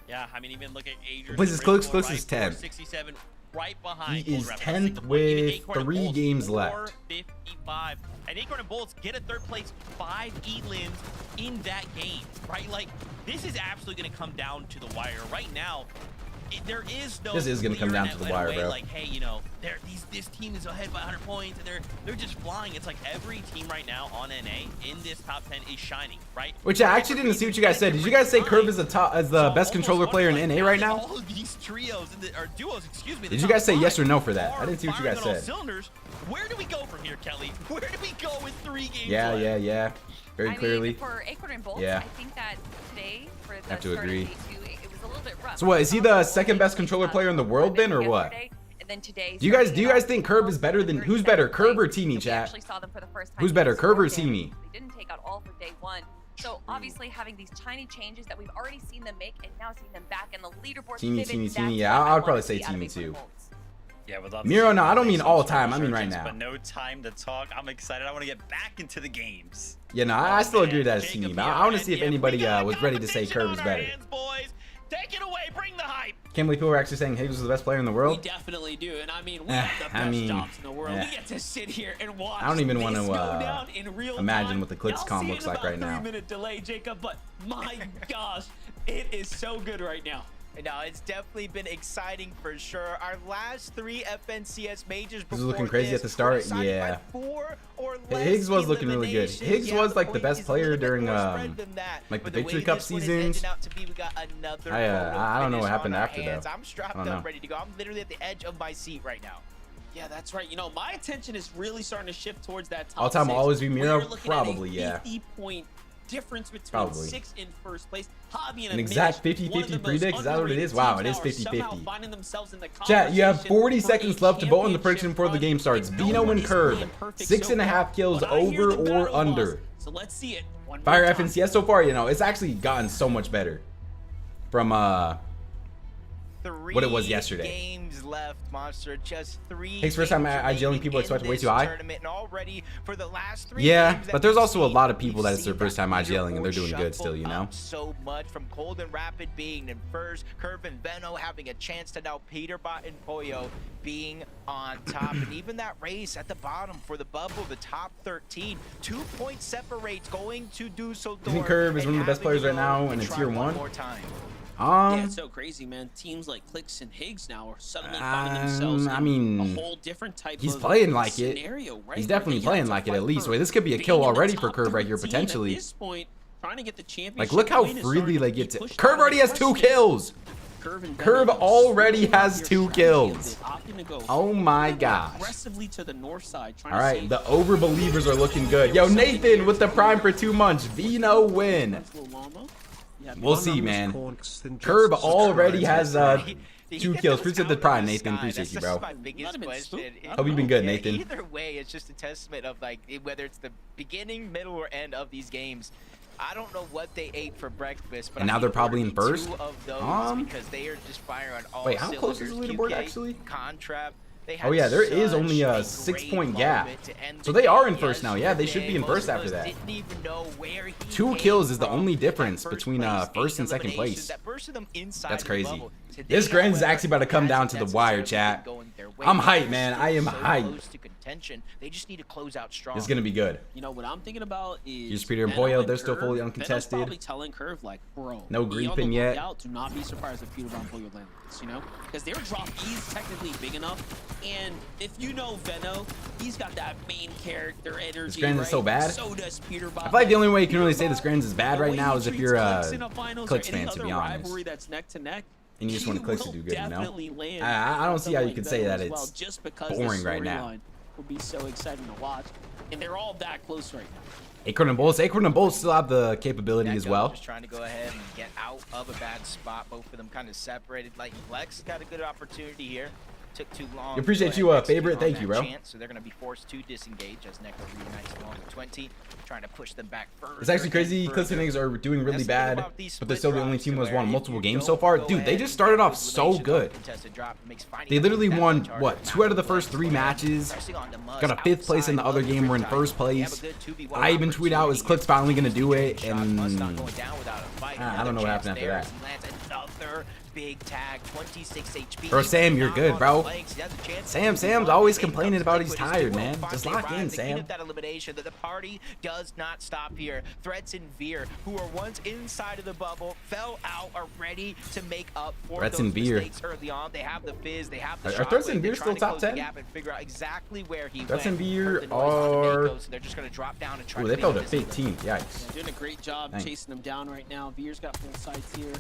Yeah, I mean, even look at Agers. This is Clix. Clix is 10th. 67 right behind. He is 10th with 3 games left. 455. And Acorn and Bolts get a 3rd place, 5 elims in that game, right? Like, this is absolutely going to come down to the wire. Right now, there is no. This is going to come down to the wire, bro. Like, hey, you know, this team is ahead by 100 points, and they're just flying. It's like every team right now on NA in this top 10 is shining, right? Which I actually didn't see what you guys said. Did you guys say Curve is the best controller player in NA right now? All of these trios or duos, excuse me. Did you guys say yes or no for that? I didn't see what you guys said. Cylinders. Where do we go from here, Kelly? Where do we go with 3 games Yeah, left? yeah. Very clearly. Mean, for Acorn and Bolts, Yeah. I think that today for the Have to start agree. of Day 2, it was a little bit rough. So what, is he the 2nd best controller player in the world then, or what? And then today, Do you guys think Curve is better than who's better, Curve or Teeny, chat? Who's better, Curve or Teeny? They didn't take out all for day 1. So obviously having these tiny changes that we've already seen them make and now seeing them back in the leaderboard. Teeny. Yeah, I would probably say Teeny too. Yeah, would love Miro, no, I don't mean some all time. I mean right resurgence, now. But no time to talk. I'm excited. I want to get back into the games. Yeah, no, I still agree that it's Teeny. But I want to see if anybody was ready to say Curve is better. Boys, take it away. Bring the hype. Can't believe people are actually saying Higgs was the best player in the We world. definitely do, and I mean, we have the best jobs in the world. We get to sit here and watch. I don't even want this to go down in real imagine time. what the Clix Y'all com see looks it in like right about now. 3-minute delay, Jacob, but my gosh, it is so good right now. No, it's definitely been exciting for sure. Our last 3 FNCS majors This was looking crazy at the start. Yeah. Higgs was looking really good. Higgs was like the best player during like the Victory Cup seasons. I don't know what happened after though. I'm strapped up, ready to go. I'm literally at the edge of my seat right now. Yeah, that's right. You know, my attention is really starting to shift towards that top All-time 6. will always be Miro? We're looking Probably, at yeah. 50-point difference between Probably. 6 in first place. Hobby and An exact 50-50 predict? Is that what it is? Wow, it is 50-50. Chat, you have 40 seconds left to vote on the prediction before the game starts. Vino and Curve, 6.5 kills over or under. So let's see it. Fire FNCS so far, you know, it's actually gotten so much better from what it was yesterday. Games left, Monster. Just 3. Higgs first time IGLing people expect way too high. And already for the last 3 yeah, games but there's also a lot of people that it's their first time IGLing and they're doing good still, you know. So much from Cold and Rapid being in first, Curve and Veno having a chance to now Peterbot and Pollo being on top, and even that race at the bottom for the bubble, the top 13, 2 points separates going to Dusseldorf. I think Curve is one of the best players right now in a tier 1. Yeah, it's so crazy, man. Teams like Clix and Higgs now are suddenly finding themselves in a whole different type he's of playing like scenario, it. right? He's definitely playing like it at least. Wait, this could be a kill already for Curve right here potentially. At this point, trying to get the championship. Like, look how freely they get to. Curve already has 2 kills. Curve already has 2 kills. Oh my gosh. Aggressively to the north side. All right, the overbelievers are looking good. Yo, Nathan with the prime for 2 months. Vino win. We'll see, man. Curve already has 2 kills. Appreciate the prime, Nathan. Appreciate you, bro. My biggest question. Hope you've been good, Nathan. Either way, it's just a testament of like whether it's the beginning, middle, or end of these games. I don't know what they ate for breakfast, but and now they're probably in first. 2 of those because they are just firing on all wait, how close is the leaderboard QK, actually? Contrap. Oh yeah, there is only a 6-point gap. So they are in first now. Yeah, they should be in first after that. 2 kills is the only difference between first and second place. That's crazy. This grand is actually about to come down to the wire, chat. I'm hyped, man. I am hyped. They just need to close out strong. It's gonna be good. You know what I'm thinking about is here's Peter and Boyo. They're still fully Veno's uncontested. probably telling Curve like, bro, no green pin yet. Do not be surprised if Peter and Boyo land this, you know, because their drop is technically big enough. And if you know Veno, he's got that main character energy. This grand is so bad. So does Peterbot. I feel like the only way you can really say this grand is bad right now is if you're a Clix fan, to be honest. That's neck to neck. And you just want Clix to do good, you know? I don't see how you can say that it's boring right now. Would be so exciting to watch, and they're all that close right now. Acorn and Bolt still have the capability as well. Just trying to go ahead and get out of a bad spot. Both of them kind of separated. Like Flex got a good opportunity here. Took too long. We appreciate you, favorite. Thank you, bro. So they're going to be forced to disengage as Neko reunites along with 20, trying to push them back further. It's actually crazy. Clix and Higgs are doing really bad, but they're still the only team who has won multiple games so far. Dude, they just started off so good. They literally won, what, 2 out of the first 3 matches. Got a 5th place in the other game. We're in first place. I even tweeted out, is Clix finally going to do it? And I don't know what happened after that. Big tag, 26 HP. Bro, Sam, you're good, bro. Sam's always complaining about he's tired, man. Just lock in, Sam. That elimination, that the party does not stop here. Threats and Veer, who were once inside of the bubble, fell out, are ready to make up for Threats those and Veer mistakes early on. They have the fizz, they have the Are Threats and Veer still top 10? Exactly where he Threats and went. Veer are... So they're just going to drop down and try Ooh, to they felt a big team. Yikes. They're doing a great job chasing them down right now. Veer's got full sights here.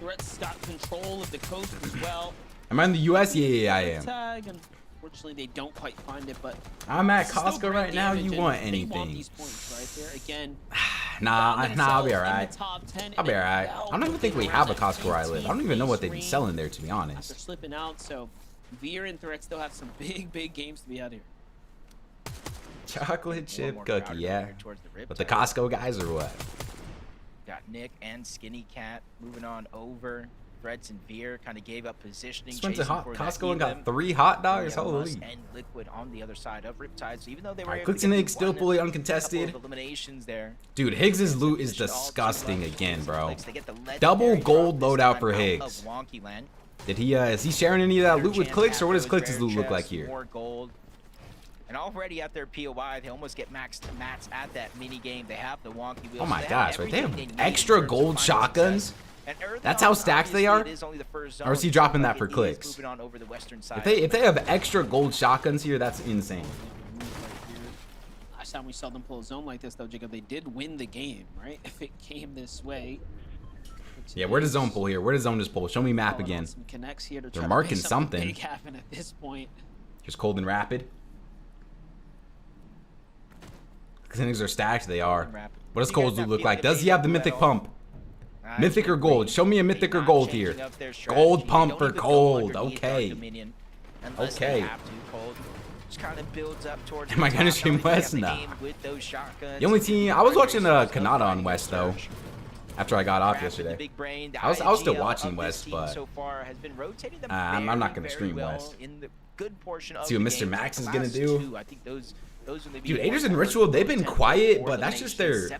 Threats got control of the coast as well. Am I in the US? Yeah, I am. Tag, unfortunately, they don't quite find it, but I'm at Costco right now. You want anything? They want these points right there again. Nah, I'll be alright. I'll be alright. I don't even think we have a Costco where I live. I don't even know what they'd be selling there, to be honest. They're slipping out, so Veer and Threats still have some big games to be out here. Chocolate chip cookie, yeah. But the Costco guys or what? Got Nick and Skinny Cat moving on over. Threats and Veer kind of gave up positioning. Just went to Costco and got 3 hot dogs. Holy. And Liquid on the other side of Riptide. So even though they were Clix and Higgs still fully uncontested. Eliminations there. Dude, Higgs' loot is disgusting again, bro. Double gold loadout for Higgs. Did he? Is he sharing any of that loot with Chance Clix, or what does at those Clix's rare loot look like chests, here? More gold. And already at their POI, they almost get mats at that mini game. They have the wonky wheels. Oh my They gosh, right? They have everything need extra in terms of gold finding shotguns? success. And early That's on, how stacked they obviously, are? it is only the first Or is he zone, dropping but that for it is Clix? moving on over the western side. If they have extra gold shotguns here, that's insane. Last time we saw them pull a zone like this, though, Jacob, they did win the game, right? If it came this way. Yeah, where does zone pull here? Where does zone just pull? Show me map again. Some connects here to They're try to marking make something. big happen at this point. Just cold and rapid. Things are stacked. They are. What does Cold's loot look like? Does he have the mythic pump? Mythic or gold? Show me a mythic or gold here. Gold pump for Cold. Okay. Okay. Just kind of builds up towards Am I gonna stream West? Nah. The only team I was watching Kanata on West though. After I got off yesterday. I was still watching West, but I'm not gonna stream West. See what Mr. Max is gonna do. Dude, Aders and Ritual, they've been quiet, but that's just their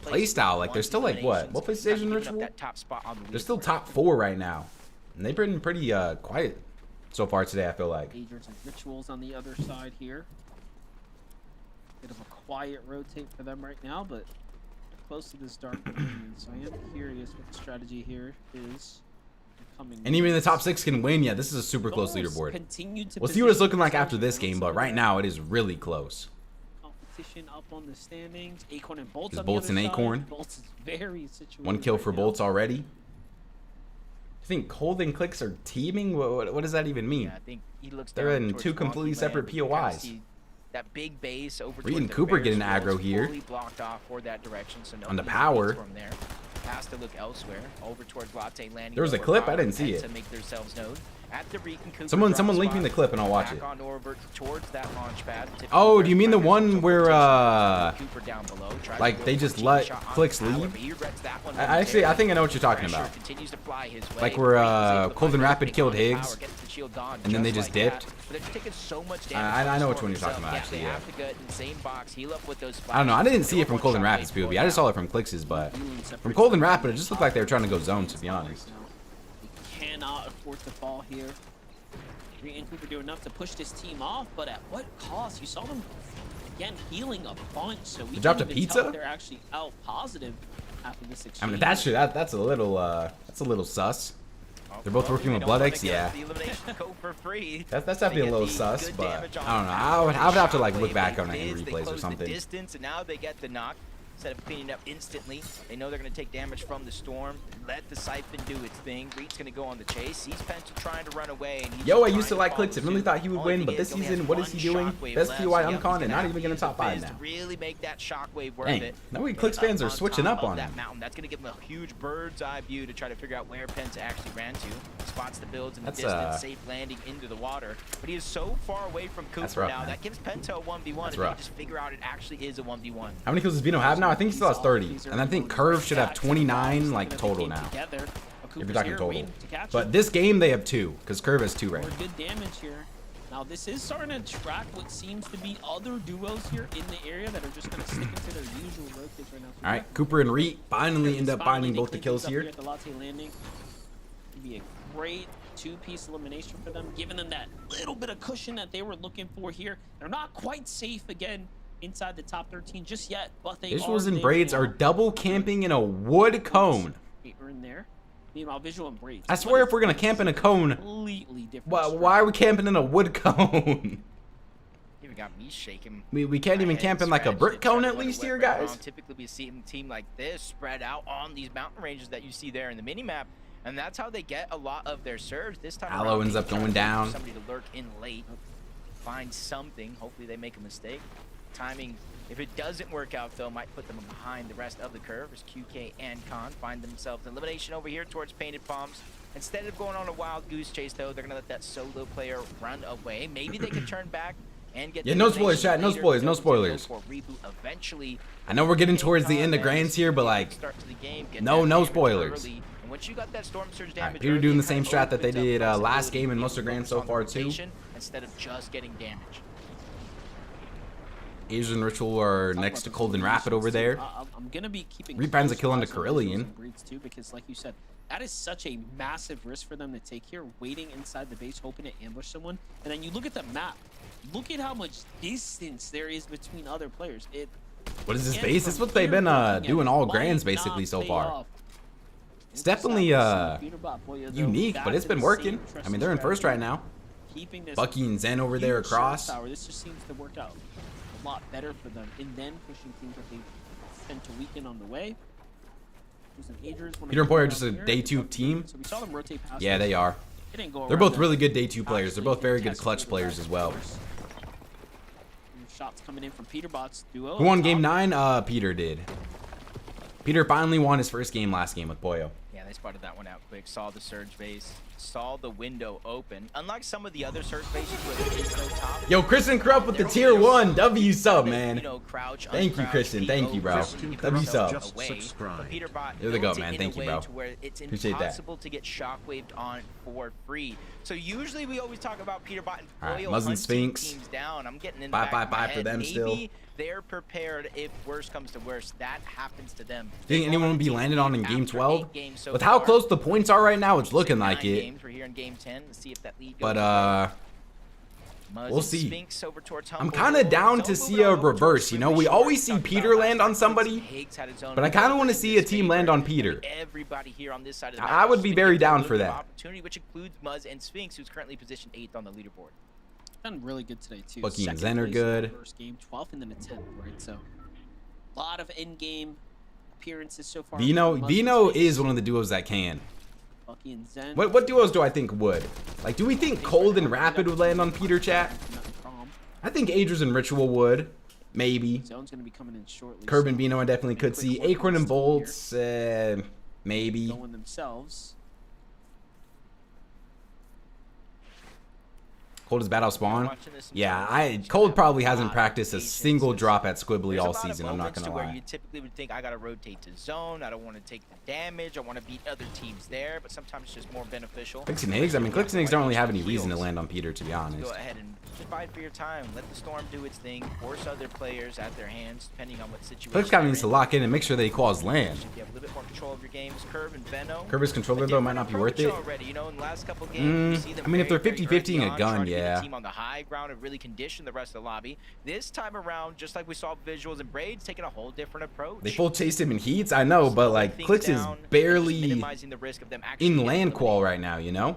playstyle. Like, they're still like, what PlayStation Ritual? They're still top 4 right now. And they've been pretty quiet so far today, I feel like. Aders and Rituals on the other side here. Bit of a quiet rotate for them right now, but close to this dark dominion. So I am curious what the strategy here is. And even the top 6 can win. Yeah, this is a super close leaderboard. We'll see what it's looking like after this game, but right now it is really close. Competition up on the standings. Acorn and Bolts. Is Bolts and Acorn? Bolts is very situated. 1 kill right for now. Bolts already. I think Cold and Clix are teaming. What does that even mean? Yeah, I think he looks They're down in towards 2 completely Wonky separate Land. You can kinda POIs. see that big base over Reed and towards the Cooper Bears getting aggro wall is here. fully blocked off for that direction, so On the nobody power. sees from there. Has to look elsewhere, over towards Latte Landing. There was a over clip, I Power didn't see and it. To make themselves known. At the Reed and Cooper Someone drop link me spot, the clip and I'll watch back it. on over towards that launch pad. Oh, do you mean the one where Cooper down below, tries like to they go just for a let cheap shot on Clix the power, leave? but he regrets that one I think I know what you're talking Pressure about. continues to fly his way. Like where Reed is able to Cold and find Rapid pick killed on the power, Higgs, gets the shield gone and then they just just like that. dipped. But they're taking so much damage I from know the which one you're storm talking about, itself. actually, They yeah. have to get in the same box, heal up with those I don't know. I didn't see it from flashes. Cold and Rapid's POV. I just saw it from Clix's, but from Cold and Rapid, it just looked like they were trying to go zone, to be honest. They cannot afford to fall here. Reed and Cooper do enough to push this team off, but at what cost? You saw them again healing a bunch, so we dropped can't a even pizza? tell if they're actually out positive after this exchange. I mean, that's a little sus. They're both working with Blood X, yeah. That's definitely a little sus, but I don't know. I would have to like look back on it in replays or something. Distance, and now they get the knock. Instead of cleaning up instantly, they know they're going to take damage from the storm. Let the Siphon do its thing. Reed's going to go on the chase. Sees Penta trying to run away. And he's Yo, I trying used to like follow Clix and really suit. thought he would Only win, thing but this is, only season, has what is one he doing? shockwave Best left, POI so yep, he's uncon gonna and not have even to gonna use top the 5 Fizz now. to really make that shockwave worth Dang, it. now we Clix fans are On switching top up of on that him. mountain. That's going to give him a huge bird's eye view to try to figure out where Penta actually ran to. Spots the builds in the That's, distance, safe landing into the water. But he is so far away from That's Cooper rough, now. man. That gives Penta a 1v1, and rough. they just figure out it actually is a 1v1. How many kills does Vino have now? I think he still has 30. And I think Curve should have 29 like total now. If you're talking total. But this game they have 2, because Curve has 2 right More now. good damage here. Now this is starting to track what seems to be other duos here in the area that are just going to stick into their usual rotates right now. So Alright, Cooper and Reet finally end up finding both the kills here. At the Latte Landing. It'd be a great 2-piece elimination for them, giving them that little bit of cushion that they were looking for here. They're not quite safe again inside the top 13 just yet, but they Visuals are and there Braids now. are double camping in a wood cone. We're in there. Meanwhile, Visual and Braids. I swear if we're gonna camp in a cone, Completely different. why are we camping in a wood cone? Even got me shaking. We can't even camp in like a brick cone at least here, guys. Typically, we see a team like this spread out on these mountain ranges that you see there in the minimap, and that's how they get a lot of their surge. This time, Aloe around, ends they up try going to look for down. Somebody to lurk in late, find something. Hopefully, they make a mistake. Timing. If it doesn't work out, though, might put them behind the rest of the curve as QK and Khan find themselves elimination over here towards Painted Palms. Instead of going on a wild goose chase, though, they're going to let that solo player run away. Maybe they can turn back and get Yeah, the no spoilers, elimination chat. No later. spoilers. No They'll spoilers. go for a reboot eventually. I know we're getting towards the Khan end of managed Grands to here, but get like, the start to the game, get no that damage spoilers. early. And once you got that storm surge Alright, damage Peter early, doing it the same kind of strat that they opens up did last flexibility game in to most of focus Grand so on far too. rotation instead of just getting damage. Asian Ritual are next to Cold and Rapid over there. I'm gonna be keeping. Reed finds a close kill onto eyes on Carillion. and Breeds too, because like you said, that is such a massive risk for them to take here, waiting inside the base, hoping to ambush someone. And then you look at the map. Look at how much distance there is between other players. What is this base? This is what they've been doing all grands basically so far. It's definitely unique, but it's been working. I mean, they're in first right now. Bucky and Zen over there across. This just seems to work out a lot better for them, and then pushing teams that they tend to weaken on the way. Peter and Boy are just a day 2 team. So we saw them rotate past. Yeah, they are. They're both really good day 2 players. They're both very good clutch players as well. Shots coming in from Peterbot's duo. Who won game 9? Peter did. Peter finally won his first game last game with Boyo. Yeah, they spotted that one out quick. Saw the surge base. Saw the window open. Unlike some of the other surge bases where there is no top. Yo, Kristen Krupp with the tier 1 W sub, man. You know, crouch, Thank you, uncrouch, Christian. be Thank you, bro. over, W sub. away. But Peterbot There they go, built it man. in Thank a you, way bro. to where it's Appreciate that. impossible to get shockwaved on for free. So usually we always talk about Peterbot and All right, Boyle Muzzin hunting Sphinx. teams down. I'm getting in the Bye, back bye, of my bye for head. them Maybe still. they're prepared if worse comes to worse. That happens to them. Do you think anyone will be landed on in game After 12? 8 games so With how far. close the points are right now, it's looking 9 like it. games. We're here in game 10. Let's see if that lead goes But Muzzin we'll see. Sphinx over towards I'm Humble. kind of down to Zone see moving a on over towards reverse. You know, we Swimming always Shore. see Talked Peter about land last on night. somebody, Higgs had his own but I kind of want to in see a this team game land where on Peter. Everybody here on this side of the I would be map very gets a down little for bit of that. opportunity, which includes Muzz and Sphinx, who's currently positioned 8th on the leaderboard. Done really good today too. Bucky and Second Zen are place in the good. First game, 12th and then a 10th, right? So a lot of in-game appearances so far. Vino from Muzz Vino and Sphinx. is one of the duos that can. Bucky and Zen. What duos do I think would? Like, do we think Cold and Rapid would land on Peter, chat? I think Adrian and Ritual would. Maybe. Zone's gonna be coming in shortly. Curb and so Vino I definitely could see. Acorn and Bolts, maybe. going themselves. Cold is battle spawn. Watching this Yeah, sometimes, Cold there's probably a hasn't lot of practiced a patience. single drop at Squibbly There's a all lot of season. I'm not moments gonna to where lie. you typically would think I gotta rotate to zone. I don't want to take the damage. I want to beat other teams there, but sometimes it's just more beneficial. Clix and Higgs. I mean, Clix and Higgs don't really have any reason to land on Peter, to be honest. Go ahead and just bide for your time. Let the storm do its thing. Force other players at their hands, depending on what situation. Clix kind of they're needs to in. lock in and make sure they calls land. If you have a little bit more control of your games, Curve and Venno. Curve's controller though might not be worth it. Already, you know, in the last couple games, you see them I mean, if they're very, very 50-50 in a early on, gun, trying to get yeah. the team on the high ground and really condition the rest of the lobby. This time around, just like we saw visuals and Braids, taking a whole different approach. They full chased him in heats, I know, but like Slowing Clix things is down and just barely minimizing the risk of them actually in getting land qual eliminated. right now, you know.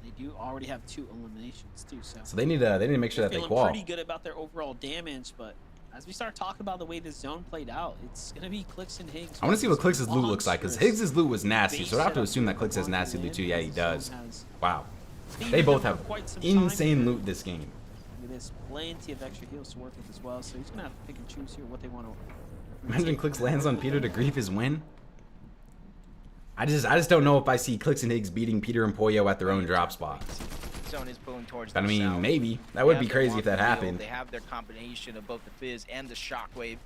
They do already have 2 eliminations too, so So they need to make sure that they feeling qual. pretty good about their overall damage. But as we start talking about the way this zone played out, it's gonna be Clix and Higgs. I want to see what Clix's loot looks like, because Monstrous Higgs' loot was nasty, base so I have to setup assume that here Clix has for nasty Martin loot too. Yeah, he Land. does. Zone has Wow. favored They both them have for quite some time. insane loot this game. Look at this, plenty of extra heals to work with as well. So he's gonna have to pick and choose here what they want to. Imagine Clix lands on Peter to grief his win. I just don't know if I see Clix and Higgs beating Peter and Poyo at their own drop spot. Zone is pulling towards But I mean, themselves. maybe. That They would have be their crazy if that walk happened. They have their combination of both the Fizz and the Shockwave.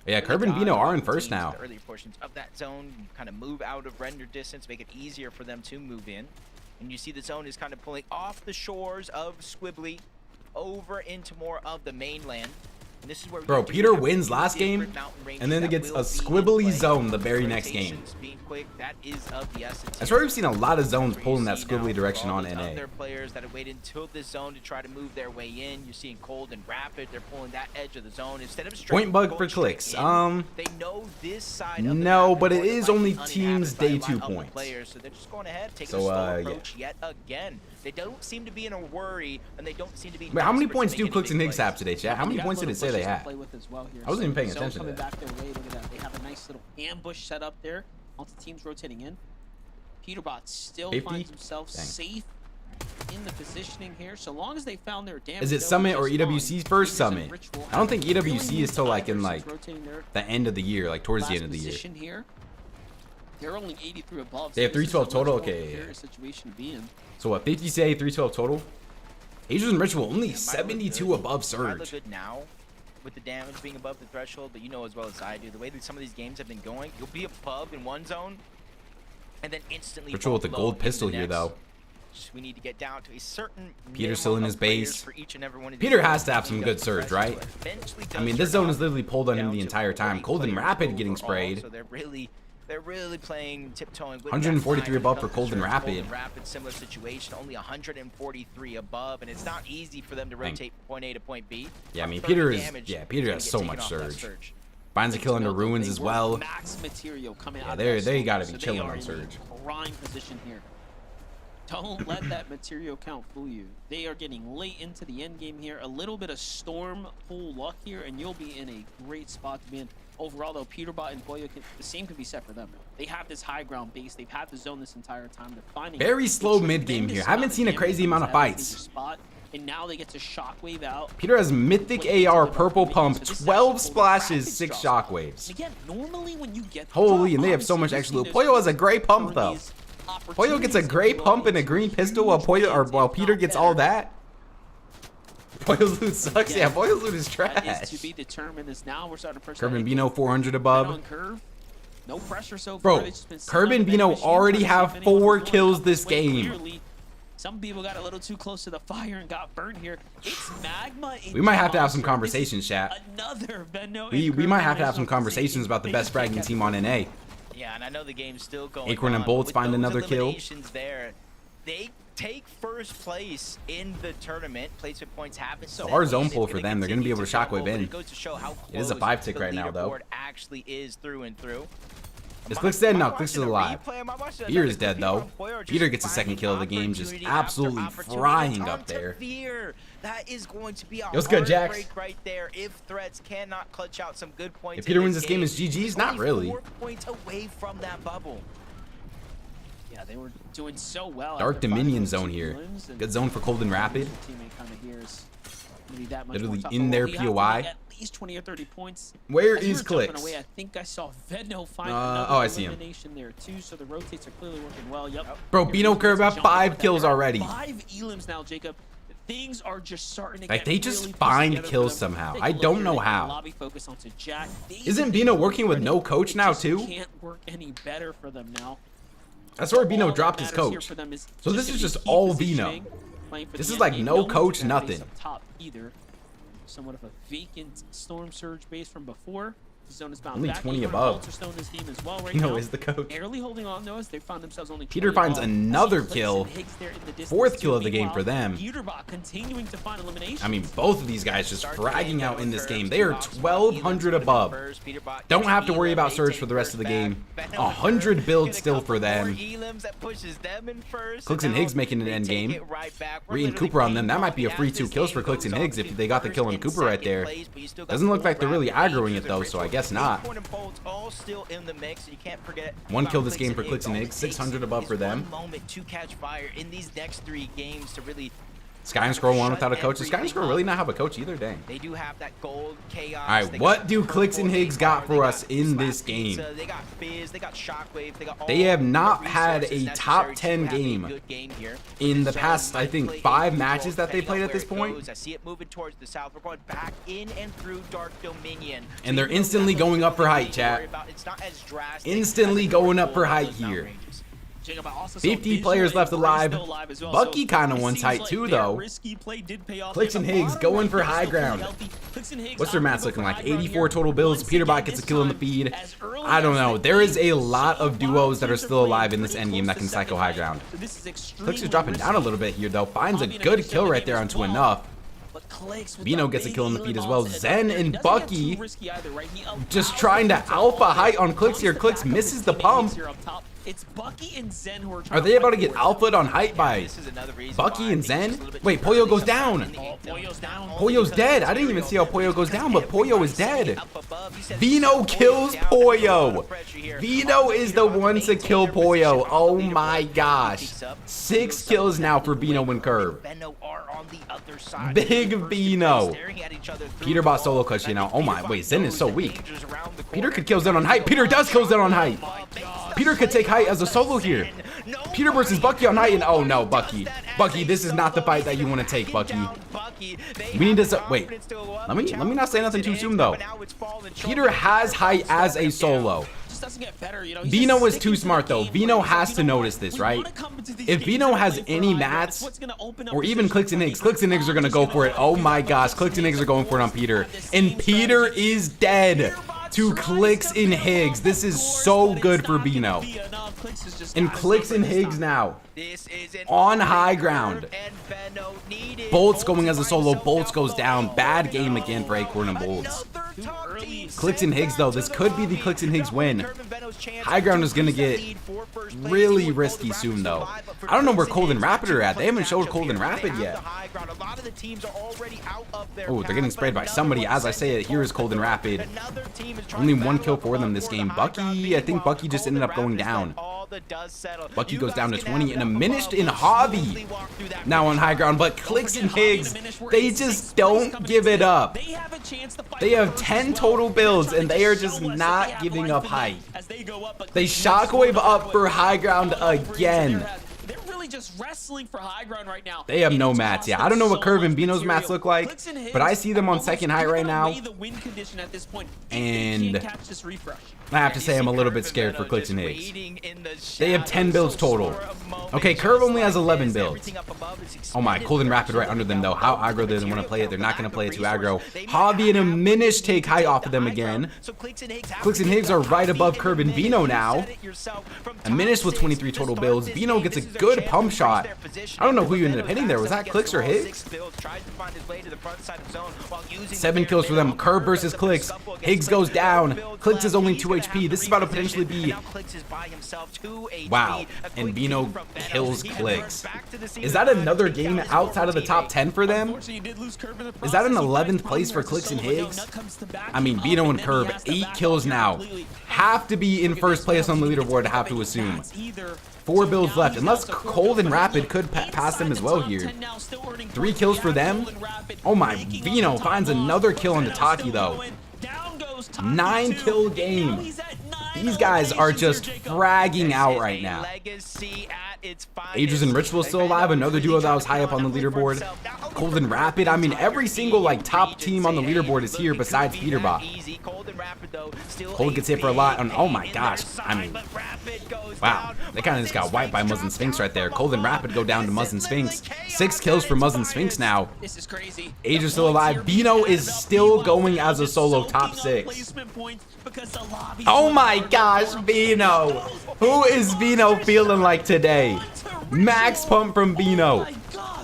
Yeah, Curb and Vino are in first now. The earlier portions of that zone kind of move out of render distance, make it easier for them to move in. And you see the zone is kind of pulling off the shores of Squibbly over into more of the mainland. And this is where we Bro, do Peter have wins two last game, different mountain ranges and then it that gets will a be in squibbly play. zone the very next game. Rotations being quick, that is of the essence. That's here. where we've seen a lot of zones Where you pulling that see now squibbly direction all on these NA. Other players that have waited until this zone to try to move their way in. You're seeing Cold and Rapid. They're pulling that edge of the zone instead of straight. Point bug going for straight Clix. in, they know this side. Of the No, map but it more than is likely only uninhabited teams by a day lot 2 of the points. Players, so they're just going ahead, taking So, a slow yeah. approach yet again. They don't seem to be in a worry, and they don't seem to be. Wait, how many desperate to points make do any Clix and big Higgs plays. have today, chat? How many You got points did it little say they bushes to had? play with as well here. I wasn't even paying Zone attention to coming that. back their way. Look at that. They have a nice little ambush set up there. Multi teams rotating in. Peterbot still 50? finds himself Dang. safe in the positioning here. So long as they found their damage. Is it they'll Summit be or just fine. EWC's first Leaders and Summit? Ritual I don't think have EWC really is till like in moved like on rotating their the end of the year, like towards the last end of the year. position here. They're only 83 above. They have so this is 312 a total? much more Okay, yeah. precarious situation to be in. So what, 50 say, 312 total? Asian Ritual only Might look 72 good. above Might look Surge. good now with the damage being above the threshold, but you know as well as I do, the way that some of these games have been going, you'll be above in one zone and then instantly Ritual with the fall below gold in the pistol here next. though. match. We need to get down to a certain Peter's still in his base. for each and every one of Peter these has to have games. some good surge, right? Eventually I mean, does this turn zone is out literally pulled on him down the to entire time. 40 Cold and players Rapid getting overall, sprayed. So they're really playing tiptoeing with 143 that line above for of Cold and surge. Rapid. Cold and Rapid, similar situation, only 143 above, and it's not easy for them to rotate from point A to point B. Yeah, I mean, 30 Peter is, damage yeah, is Peter gonna has get so taken much off that surge. Finds a kill under ruins as well. Max material coming Yeah, out they of that gotta storm, be so chilling they are on in surge. a prime position here. Don't let that material count fool you. They are getting late into the end game here. A little bit of storm pull luck here, and you'll be in a great spot to be in. Overall, though, Peterbot and Boyo, the same can be said for them. They have this high ground base. They've had the zone this entire time. They're finding Very slow mid game tremendous here. Haven't amount seen a damage crazy from amount this of fights. advantageous spot, and now they get to shockwave out. Peter has mythic AR, purple pump, 12 splashes, 6 shockwaves. Again, normally when you get Holy, and they have so much extra loot. Poyo has a gray pump though. Poyo gets a gray pump and a green pistol while Peter gets all that. Poyo's loot sucks. Yeah, Poyo's loot is That trash. is to be determined. Is now we're starting to push. Curb and Bino 400 above. On curve. No pressure so far. Bro, They've just been sitting Curb on and the Bino bench. already You have see if 4 anyone's going kills up this the way. game. Clearly, some people got a little too close to the fire and got burned here. It's Magma. We might have to have some Monster. conversations, This chat. is Another Venno. We might have to have some conversations about the best fragging team on NA. Yeah, and I know the game's still going Acorn and on, Bolts but with find those another kill. eliminations there, they take first place in the tournament. Placement points happen. So our zone pull for them, they're going to be able to shockwave in. It goes to show how It is a close 5 tick the right now, though. leaderboard actually is through and through. Is Clix dead? No, Clix is Watching a alive. replay, am I watching Fear another is dead, clip though. from Boyer just Peter gets the second finding kill of the game, just opportunity after absolutely opportunity. frying It's up on to there. Fear. That is going to be a What's good, Jax? heartbreak right there if Threats cannot clutch out some good points. If Peter in wins this game, it's GG's? Not Only really. 4 points away from that bubble. Yeah, they were doing so well. Dark after Dominion finding those zone two here. limbs, and Good zone for Cold and Rapid. teammate kind of here is gonna be that much Literally more tough. in their We have to POI. make At least 20 or 30 points. Where As we is were jumping Clix? away, I think I saw Venno find Oh, another I see him. elimination there too. So the rotates are clearly working well. Yep. Bro, Here Bino he Curb is, have jumping 5 with that kills grab. already. 5 elims now, Jacob. Things are just starting to Like, get they just really put find together for kills them. somehow. Take I a look don't here. know They can how. Lobby focus onto Jack. Isn't Bino working with no coach It now, just too? Can't work any better for them now. That's where All Bino that dropped his matters here coach. for them is So this gonna is be just key all positioning, Bino. playing for This the is like end game. no one's coach, gonna face nothing. up top either. Somewhat of a vacant Storm Surge base from before. The zone is bound Only back. 20 Acorn above. Bolts are still in this game as well right Bino now. is the coach. Barely holding on to us. They found themselves only Peter 20 finds above. another Clix kill. and Higgs there in the distance 4th too. kill of the game Meanwhile, for them. Peterbot continuing to find eliminations. I mean, both of these guys just fragging out in this game. They are 1,200 above. Don't have to worry about surge for the rest of the game. 100 builds still for them. Clix and Higgs making an end game. Ree and Cooper on them. That might be a free 2 kills for Clix and Higgs if they got the kill on Cooper right there. Doesn't look like they're really aggroing it though, so I guess not. 1 kill this game for Clix and Higgs. 600 above for them. Sky and Scroll 1 without a coach. Does Sky and Scroll really not have a coach either? Dang. They do have that gold chaos. Alright, what do Clix and Higgs got for us in this game? They got Fizz, they got Shockwave, they got all They have not the had a resources top necessary 10 to have a game good game here. in the Zone past, I might think, play 5 a matches role that they depending played on at this where it point. goes. I see it moving towards the south. We're going back in and through Dark Dominion. And they're instantly going up for height, chat. It's not as drastic Instantly as going the up for full height those mountain here. ranges. Jacob, I also saw 50 Visual players and left Gray alive. still alive as well. Bucky So kinda it won seems tight like too, their though. risky play did pay off. Clix They and have a Higgs bottom going right for there, high still pretty ground. healthy. Clix and Higgs What's their opting match to go looking for like? high ground 84 here. total builds. Once Peterbot again, gets a this kill in the time, feed. as early I don't as know. the There is game, a lot of so duos that are teams still playing alive in this pretty endgame that close can to cycle second high height. ground. So this is Clix is extremely dropping down a risky. little bit here, though. Finds a Bobby good negotiated kill the right game there as onto well. enough. But Clix with Bino the gets a big kill in the Elam feed as ults well. that is Zen up there. He and doesn't get Bucky too risky either, right? He just allows trying to them alpha all height on play. Clix here. Comes Clix the backup misses the with pump. here up top. It's Bucky and Zen who are Are trying they about to fight get for it. alphaed on height by This is another reason Bucky why I and think it's Zen? just a little bit Wait, too Poyo early goes to down. find the eighth zone. Poyo's down. Poyo's dead. I didn't even see how Poyo goes down, but Poyo is dead. Vino kills Poyo. Vino is the one to kill Poyo. Oh my gosh. 6 kills now for Vino and Curve. Big Vino. Peterbot solo clutch, you know. Oh my, wait, Zen is so weak. Peter could kill Zen on height. Peter does kill Zen on height. Peter could take height as a solo here. Peter versus Bucky on height, and oh no, Bucky. Bucky, this is not the fight that you want to take, Bucky. We need to wait. Let me not say nothing too soon though. Peter has height as a solo. just doesn't get better. You know, he's Vino just is sticking too to smart the though. game Vino plan. He's has like, to you know notice what? this, We right? wanna come into these If games Vino has early for any high ground. mats, It's what's gonna open up or even positions Clix and for Higgs. me. Clix and Higgs are gonna go for it. Oh my gosh, Clix and Higgs are going for it on Peter. And Peter is dead to Clix and Higgs. This is so good for Vino. And Clix and Higgs now This is an on high ground. and Benno needed. Bolts going as a finds solo. himself Bolts down goes below. down. Bad game again for Acorn and Bolts. Another top team Clix and Higgs though, this sent could back be to the the Clix and Higgs lobby. win. Curvin Benno's chance High ground to is gonna boost that get lead for first place. really He would risky hold the soon Raptors though. alive, but for I don't know where Clix and Cold and Higgs, Rapid are at. They haven't showed matchup Cold and here. They Rapid have yet. the high ground. A lot of the teams are already out of their Oh, they're path, getting but sprayed by another somebody. one As I sent say to it, here is Cold and Rapid. Another team is trying Only to one battle kill up for them above this for the game. high Bucky, ground. I think Meanwhile, Bucky just Cold ended and up going Raptors down. let all the dust settle. Bucky You goes guys down to can 20 have and a it up minute above. in We'll Hobby. slowly walk through that Now on high ground, but Clix and Higgs, they just don't give it up. They have a chance to fight They for have first 10 as well. total builds, They're and trying they to are show just us that they not have giving life up in them height. as they go up, but They Clix makes shockwave one up quick for high ground over into again. their head. They're really just wrestling for high ground right now. They have It no has mats. cost Yeah, them I don't know what so Curve much and Bino's mats material. look like, Clix and Higgs but I see them on are second almost height right giving now. away the win condition at this point if they And can't catch this refresh. I have to say I'm a little bit scared for Clix and Higgs. They have 10 builds total. Okay, Curve only has 11 builds. Oh my, Cold and Rapid right under them though. How aggro they doesn't want to play it. They're not going to play it too aggro. Hobby and a Minish take height off of them again. Clix and Higgs are right above Curve and Vino now. A Minish with 23 total builds. Vino gets a good pump shot. I don't know who you ended up hitting there. Was that Clix or Higgs? 7 kills for them. Curve versus Clix. Higgs goes down. Clix is only 2 HP. This is about to potentially be... Wow. And Vino kills Clix. Is that another game outside of the top 10 for them? Is that an 11th place for Clix and Higgs? I mean, Vino and Curve, 8 kills now. Have to be in first place on the leaderboard, I have to assume. 4 builds left, unless Cold and Rapid could pass them as well here. 3 kills for them. Oh my, Vino finds another kill on Taki though. 9 kill game. These guys are just fragging out right now. Aegis and Ritual still alive, another duo that was high up on the leaderboard. Cold and Rapid, I mean every single like top team on the leaderboard is here besides Peterbot. Cold gets hit for a lot, and oh my gosh, I mean, wow, they kind of just got wiped by Muzz and Sphinx right there. Cold and Rapid go down to Muzz and Sphinx. 6 kills for Muzz and Sphinx now. This is crazy. Aegis still alive. Vino is still going as a solo top 6. Oh my gosh, Vino. Who is Vino feeling like today? Max pump from Vino.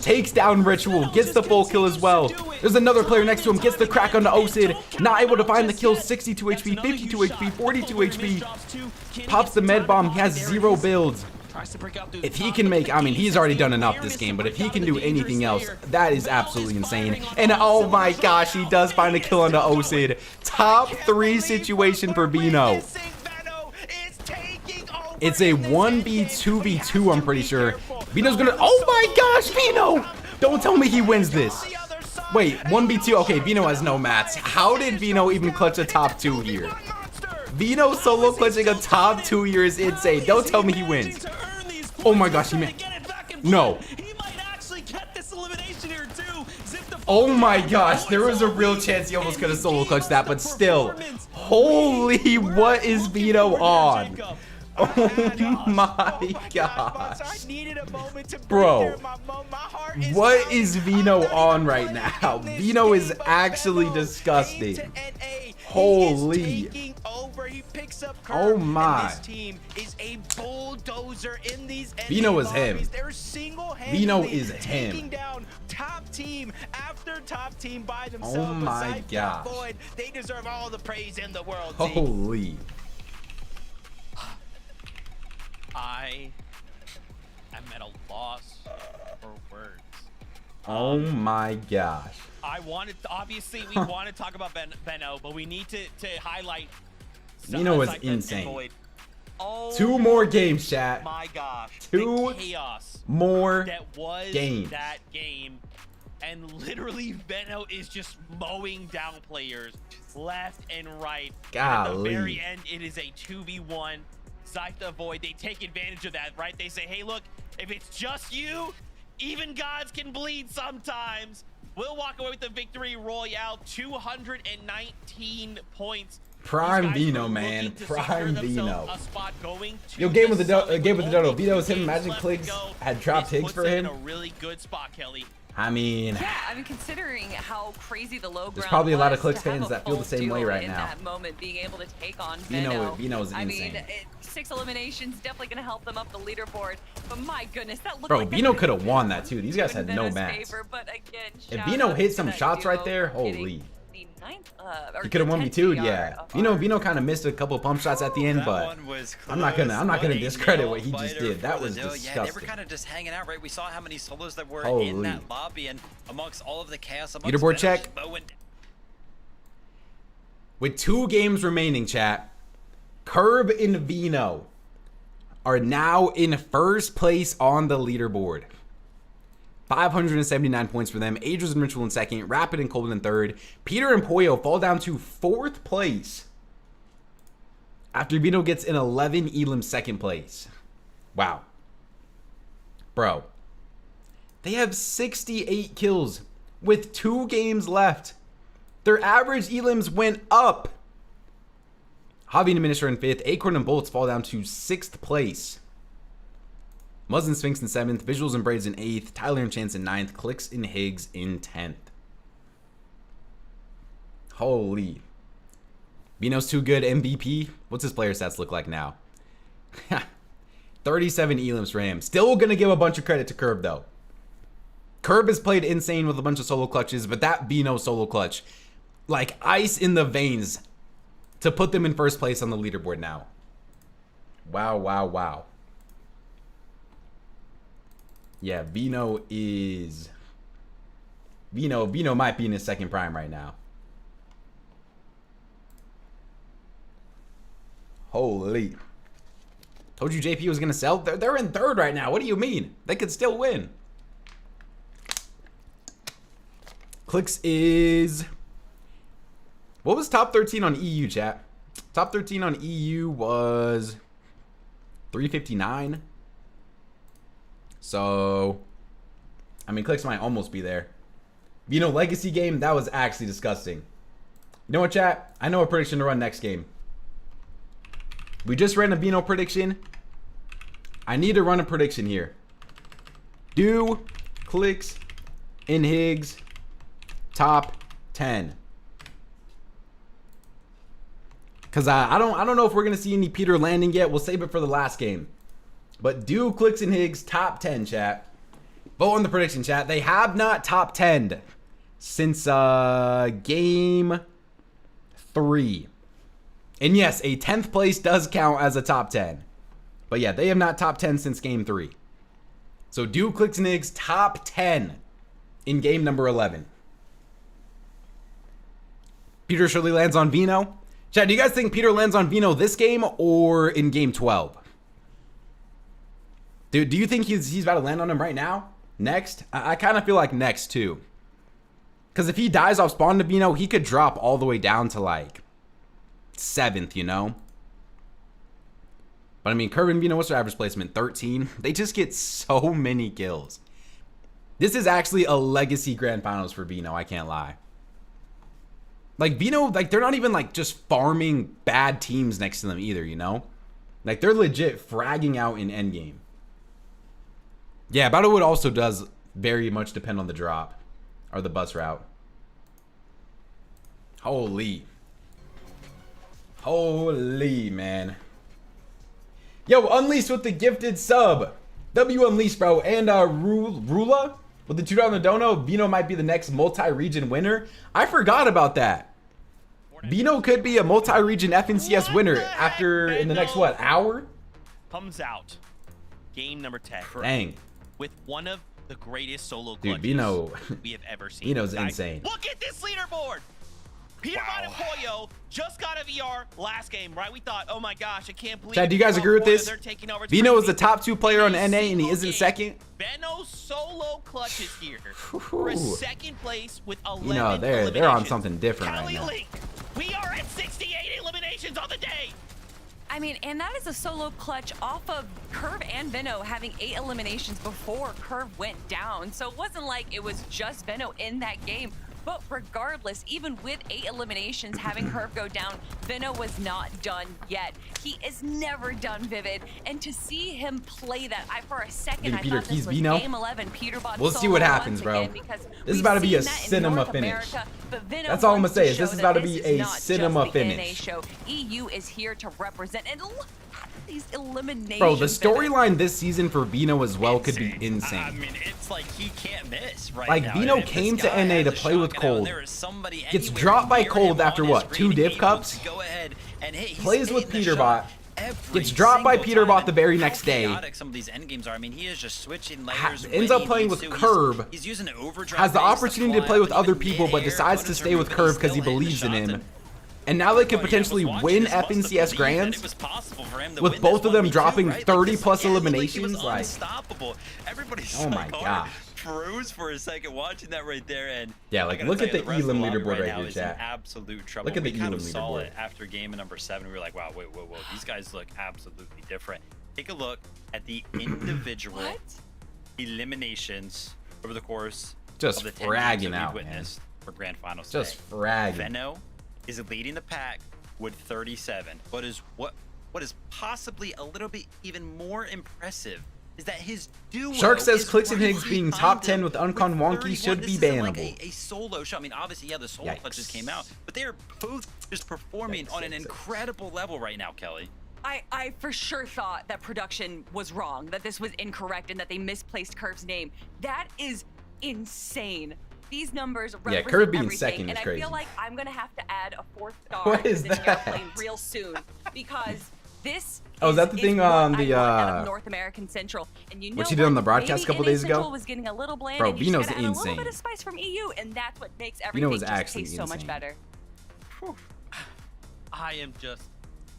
Takes down Ritual, gets the full kill as well. There's another player next to him, gets the crack on the Osid. Not able to find the kill, 62 HP, 52 HP, 42 HP. Pops the med bomb, he has 0 builds. If he can make, I mean, he's already done enough this game, but if he can do anything else, that is absolutely insane. And oh my gosh, he does find a kill on the Osid. Top 3 situation for Vino. It's a 1v2v2, I'm pretty sure. Vino's gonna, oh my gosh, Vino! Don't tell me he wins this. Wait, 1v2, okay, Vino has no mats. How did Vino even clutch a top 2 here? Vino solo clutching a top 2 here is insane. Don't tell me he wins. Oh my gosh, he made, no. Oh my gosh, there was a real chance he almost could have solo clutched that, but still. Holy, what is Vino on? Oh my gosh. Bro, what is Vino on right now? Vino is actually disgusting. Holy. Oh my. Vino is him. Vino is him. Top team after top team by themselves. Oh my gosh. They deserve all the praise in the world. Holy. I am at a loss for words. Oh my gosh. I wanted to, obviously we want to talk about Benno, but we need to highlight Vino is Cypher and insane. Void. Oh 2 more games, chat. my gosh. 2 the chaos more that was games. that game. And literally Benno is just mowing down players left and right. And at the Golly. very end, it is a 2v1. Zytha Void, they take advantage of that, right? They say, hey, look, if it's just you, even gods can bleed sometimes. We'll walk away with the victory royale, 219 points Prime These guys Vino, are man. looking to secure Prime themselves Vino. a spot going to Yo, game with the summit game with the dodo. only Vito 2 was him. games Imagine left to Clix go. had dropped This Higgs puts for them him. in a really good spot, Kelly. I mean, Yeah, I mean, considering how crazy the low ground there's probably a lot of was, Clix to have fans a that feel the full same way duo right in now. that moment, being able to take on Vino's I insane. mean, 6 eliminations definitely going to help them up the leaderboard. But my goodness, that looked Bro, like Vino that could have could've won been that too. These guys had no Veno's mats. favor, but again, If shout Vino out hit to some that shots right duo there, for getting holy. the 9th, or He could have the 1v2, 10th yeah. PR of Vino our- kind of missed a couple pump shots at the end, That but one was I'm not gonna close. discredit What a what he just nail-biter did. That for the was duo. Yeah, they were disgusting. kind of just hanging out, right? We saw how many solos there were Holy. in that lobby, and amongst all of the chaos, amongst Leaderboard Venom, check. Bowen- With 2 games remaining, chat, Curb and Vino are now in first place on the leaderboard. 579 points for them. Ages and Ritual in second. Rapid and Cold in third. Peter and Poyo fall down to 4th place after Vino gets an 11 Elam second place. Wow. Bro. They have 68 kills with 2 games left. Their average Elims went up. Javi and Minister in 5th. Acorn and Bolts fall down to 6th place. Muzz and Sphinx in 7th. Visuals and Braids in 8th. Tyler and Chance in 9th. Clix and Higgs in 10th. Holy. Vino's too good. MVP. What's his player stats look like now? 37 Elims for him. Still going to give a bunch of credit to Curb, though. Curb has played insane with a bunch of solo clutches, but that Vino solo clutch, like ice in the veins to put them in first place on the leaderboard now. Wow, wow, wow. Yeah, Vino might be in his second prime right now. Holy. Told you JP was going to sell. They're in 3rd right now. What do you mean? They could still win. Clix is... What was top 13 on EU, chat? Top 13 on EU was 359. So, I mean, Clix might almost be there. Vino Legacy game, that was actually disgusting. You know what, chat? I know a prediction to run next game. We just ran a Vino prediction. I need to run a prediction here. Do Clix and Higgs top 10. Because I don't know if we're going to see any Peter landing yet. We'll save it for the last game. But do Clix and Higgs top 10, chat. Vote on the prediction, chat. They have not top 10'd since game 3. And yes, a 10th place does count as a top 10. But yeah, they have not top 10 since game 3. So do Clix and Higgs top 10 in game number 11. Peter surely lands on Vino. Chat, do you guys think Peter lands on Vino this game or in game 12? Dude, do you think he's about to land on him right now? Next? I kind of feel like next too. Because if he dies off spawn to Vino, he could drop all the way down to like 7th, you know? But I mean, Curb and Vino, what's their average placement? 13. They just get so many kills. This is actually a legacy grand finals for Vino, I can't lie. Like Vino, like they're not even like just farming bad teams next to them either, you know? Like they're legit fragging out in endgame. Yeah, Battlewood also does very much depend on the drop or the bus route. Holy. Holy, man. Yo, Unleashed with the gifted sub. W Unleashed, bro. And Rula with the $2 dono. Vino might be the next multi-region winner. I forgot about that. Vino could be a multi-region FNCS winner after, in the next, what, hour? Comes out. Game number 10. Dang. With one of the greatest solo Dude, clutches Vino. we have ever seen. Vino's Guys, insane. Look at this leaderboard. Peterbot and Poyo just got a VR last game, right? We thought, oh my gosh, I can't believe. Chad, do you guys agree with Poyo, this? they're taking over. It's Vino is crazy. the top 2 player on NA and he Single isn't game, second. Veno's solo clutches here for a second place with 11 You know, they're on eliminations. something different right Kelly now. Link, we are at 68 eliminations on the day. I mean, and that is a solo clutch off of Curve and Veno having 8 eliminations before Curve went down. So it wasn't like it was just Veno in that game. But regardless, even with 8 eliminations, having Curve go down, Veno was not done yet. He is never done, Vivid. And to see him play that, for a second, I Peter thought this keys was Veno. Game 11. Peterbot We'll see what solo happens, once bro. again, because This is we've about to be a seen that in cinema North finish. America, but Veno That's all I'm gonna wants say to is this show is that about to be is a not just cinema the NA finish. show. EU is here to represent, and look at these eliminations. Bro, the Vivid. storyline this season for Veno as well could be I insane. mean, it's like he can't miss right Like, now. Veno And if this came to guy NA has to a play with shotgun out and Cold. there is somebody Gets anywhere dropped by near Cold him after on what, his 2 screen div able cups? to go ahead and hit. He's Plays with hitting the Peterbot. shot every Gets dropped by single Peterbot time. the very How next day. chaotic some of these end games are. I mean, he is just switching layers. Ends when up he playing needs with to. Curve. He's using an overdrive. Has the base opportunity to fly play up, with but other even people, but mid-air, decides to opponents stay are with moving, Curve because he still hitting the believes in shots, him. and And now they could everybody potentially that was win watching this must have FNCS believed that Grands it was possible for him to with win both this of them 1v2, dropping right? 30 Because plus yeah, it looked eliminations. Like he was Like, unstoppable. Everybody's oh my gosh. froze for a second watching that right there, and Yeah, I like, gotta look tell at you, the rest of Elam lobby leaderboard right now here, is in chat. absolute trouble. Look at the we kind Elam of saw leaderboard. it after game number 7. We were like, wow, wait, whoa, these guys look absolutely different. Take a look at the individual eliminations over the course Just of the 10 games fragging that we've out, witnessed for grand finals just today. fragging. Veno is leading the pack with 37, but is what is possibly a little bit even more impressive is that his duo Shark says is Clix and right Higgs being behind top 10 him with Uncon Wonky 31. should be This isn't like bannable. a solo shot. I mean, obviously, yeah, the solo Yikes. clutches came out, but they are both just performing on an incredible level right now, Kelly. I for sure thought that production was wrong, that this was incorrect, and that they misplaced Curve's name. That is insane. These numbers represent Curve being everything, second and is I crazy. feel like I'm gonna have to add a 4th star What to is this that? airplane real soon, because this Oh, is that the thing what on I the, want out of North American Central, and you know what she did on the what? broadcast a Maybe couple NA days ago? Central was getting a little bland, Bro, and you just Veno's gotta add a insane. little bit of spice from EU, and that's what makes Veno everything was just actually taste so much insane. better. I am just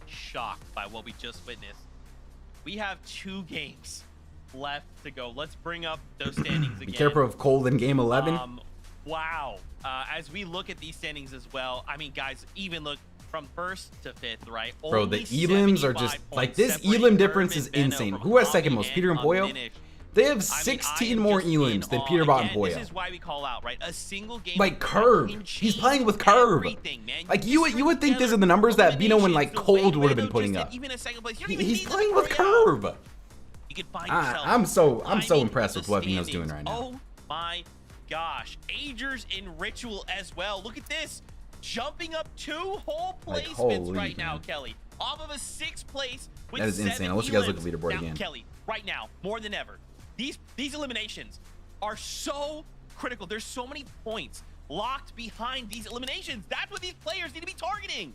shocked by what we just witnessed. We have 2 games left to go. Let's bring up those standings again. Be careful of Cold in game 11. Wow. As we look at these standings as well, I mean, guys, even look from 1st to 5th, right? Bro, the Only Elims are 75 just like points this separating Elim Curve difference and is Veno insane. from Who has second Hobby most? Peter and and Poyo? Unfinished. They have I 16 am more just in Elims than awe. Peterbot and Again, Poyo. This is why we call out, right? A single game. Like Curve. can He's playing with change Curve. everything, man. Like You you string would think these together are the numbers that Veno and like eliminations the way Cold would have been Veno putting just up. did, even a second place. You don't even He's need playing this with Royale. Curve. You can find yourself I'm so climbing impressed with the what Veno's doing standings. right now. Oh my gosh. Agers in Ritual as well. Look at this. Jumping up 2 whole Like, placements holy right now, man. Kelly. Off of a 6th place with That is insane. 7 I wish you guys looked elims. at the leaderboard Now, again. Kelly, right now, more than ever, these eliminations are so critical. There's so many points locked behind these eliminations. That's what these players need to be targeting.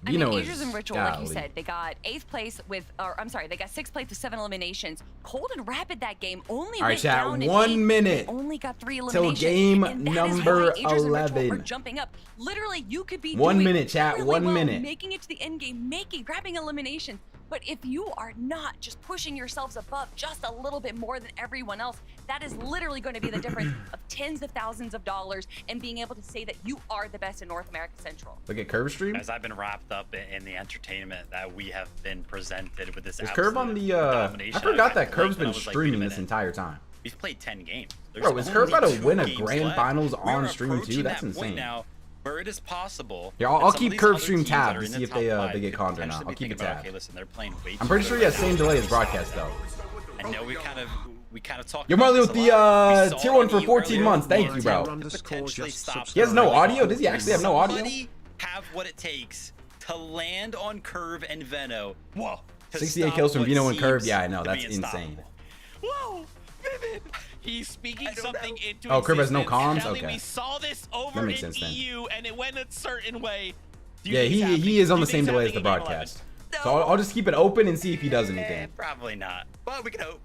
I mean, Veno Agers is and Ritual, like you golly. said, they got 8th place with, or I'm sorry, they got 6th place with 7 eliminations. Cold and Rapid that game only All right, went chat, down in 1 8th. minute They only got 3 till eliminations. game and that is number why Agers and Ritual 11. are jumping up. Literally, you could be 1 doing minute, chat, really 1 well, minute. making it to the end game, grabbing eliminations. But if you are not just pushing yourselves above just a little bit more than everyone else, that is literally going to be the difference of tens of thousands of dollars and being able to say that you are the best in North America Central. Look at Curve stream. As I've been wrapped up in the entertainment that we have been presented with this Is Curve on absolute the domination, I forgot that blinked Curve's and I been was like, wait a streaming this minute. entire time. We've played 10 games. There's Bro, is Curve only about to 2 win a games grand left. finals We on are stream too? approaching That's that point insane. now where it is possible. Yeah, that I'll some of keep these Curve other stream teams that tabbed are to in see the if top they 5 get could conned or not. potentially I'll be keep it thinking about, tabbed. okay, listen, they're playing way I'm too pretty good sure right he has now. same delay as broadcast though. I know we kind of talked You're about Marley this with a the lot. We saw tier 1 it for you 14 earlier. months. Thank you, bro. Potentially stop He has no the audio? Does he actually have no audio? Somebody have what it takes to land on Curve and Veno. Whoa. to 68 stop kills from what Veno and Curve. seems Yeah, I know. to be That's insane. unstoppable. Whoa, Vivid. He's speaking something into Oh, Curve has no existence. comms? Kelly, Okay. we saw this That over makes in sense then. EU, and it went a certain way. Do you Yeah, think it's happening? he is on Do the you same think delay as it's the happening in Game broadcast. So I'll just keep it open and see if he does anything. Probably not, but we can hope.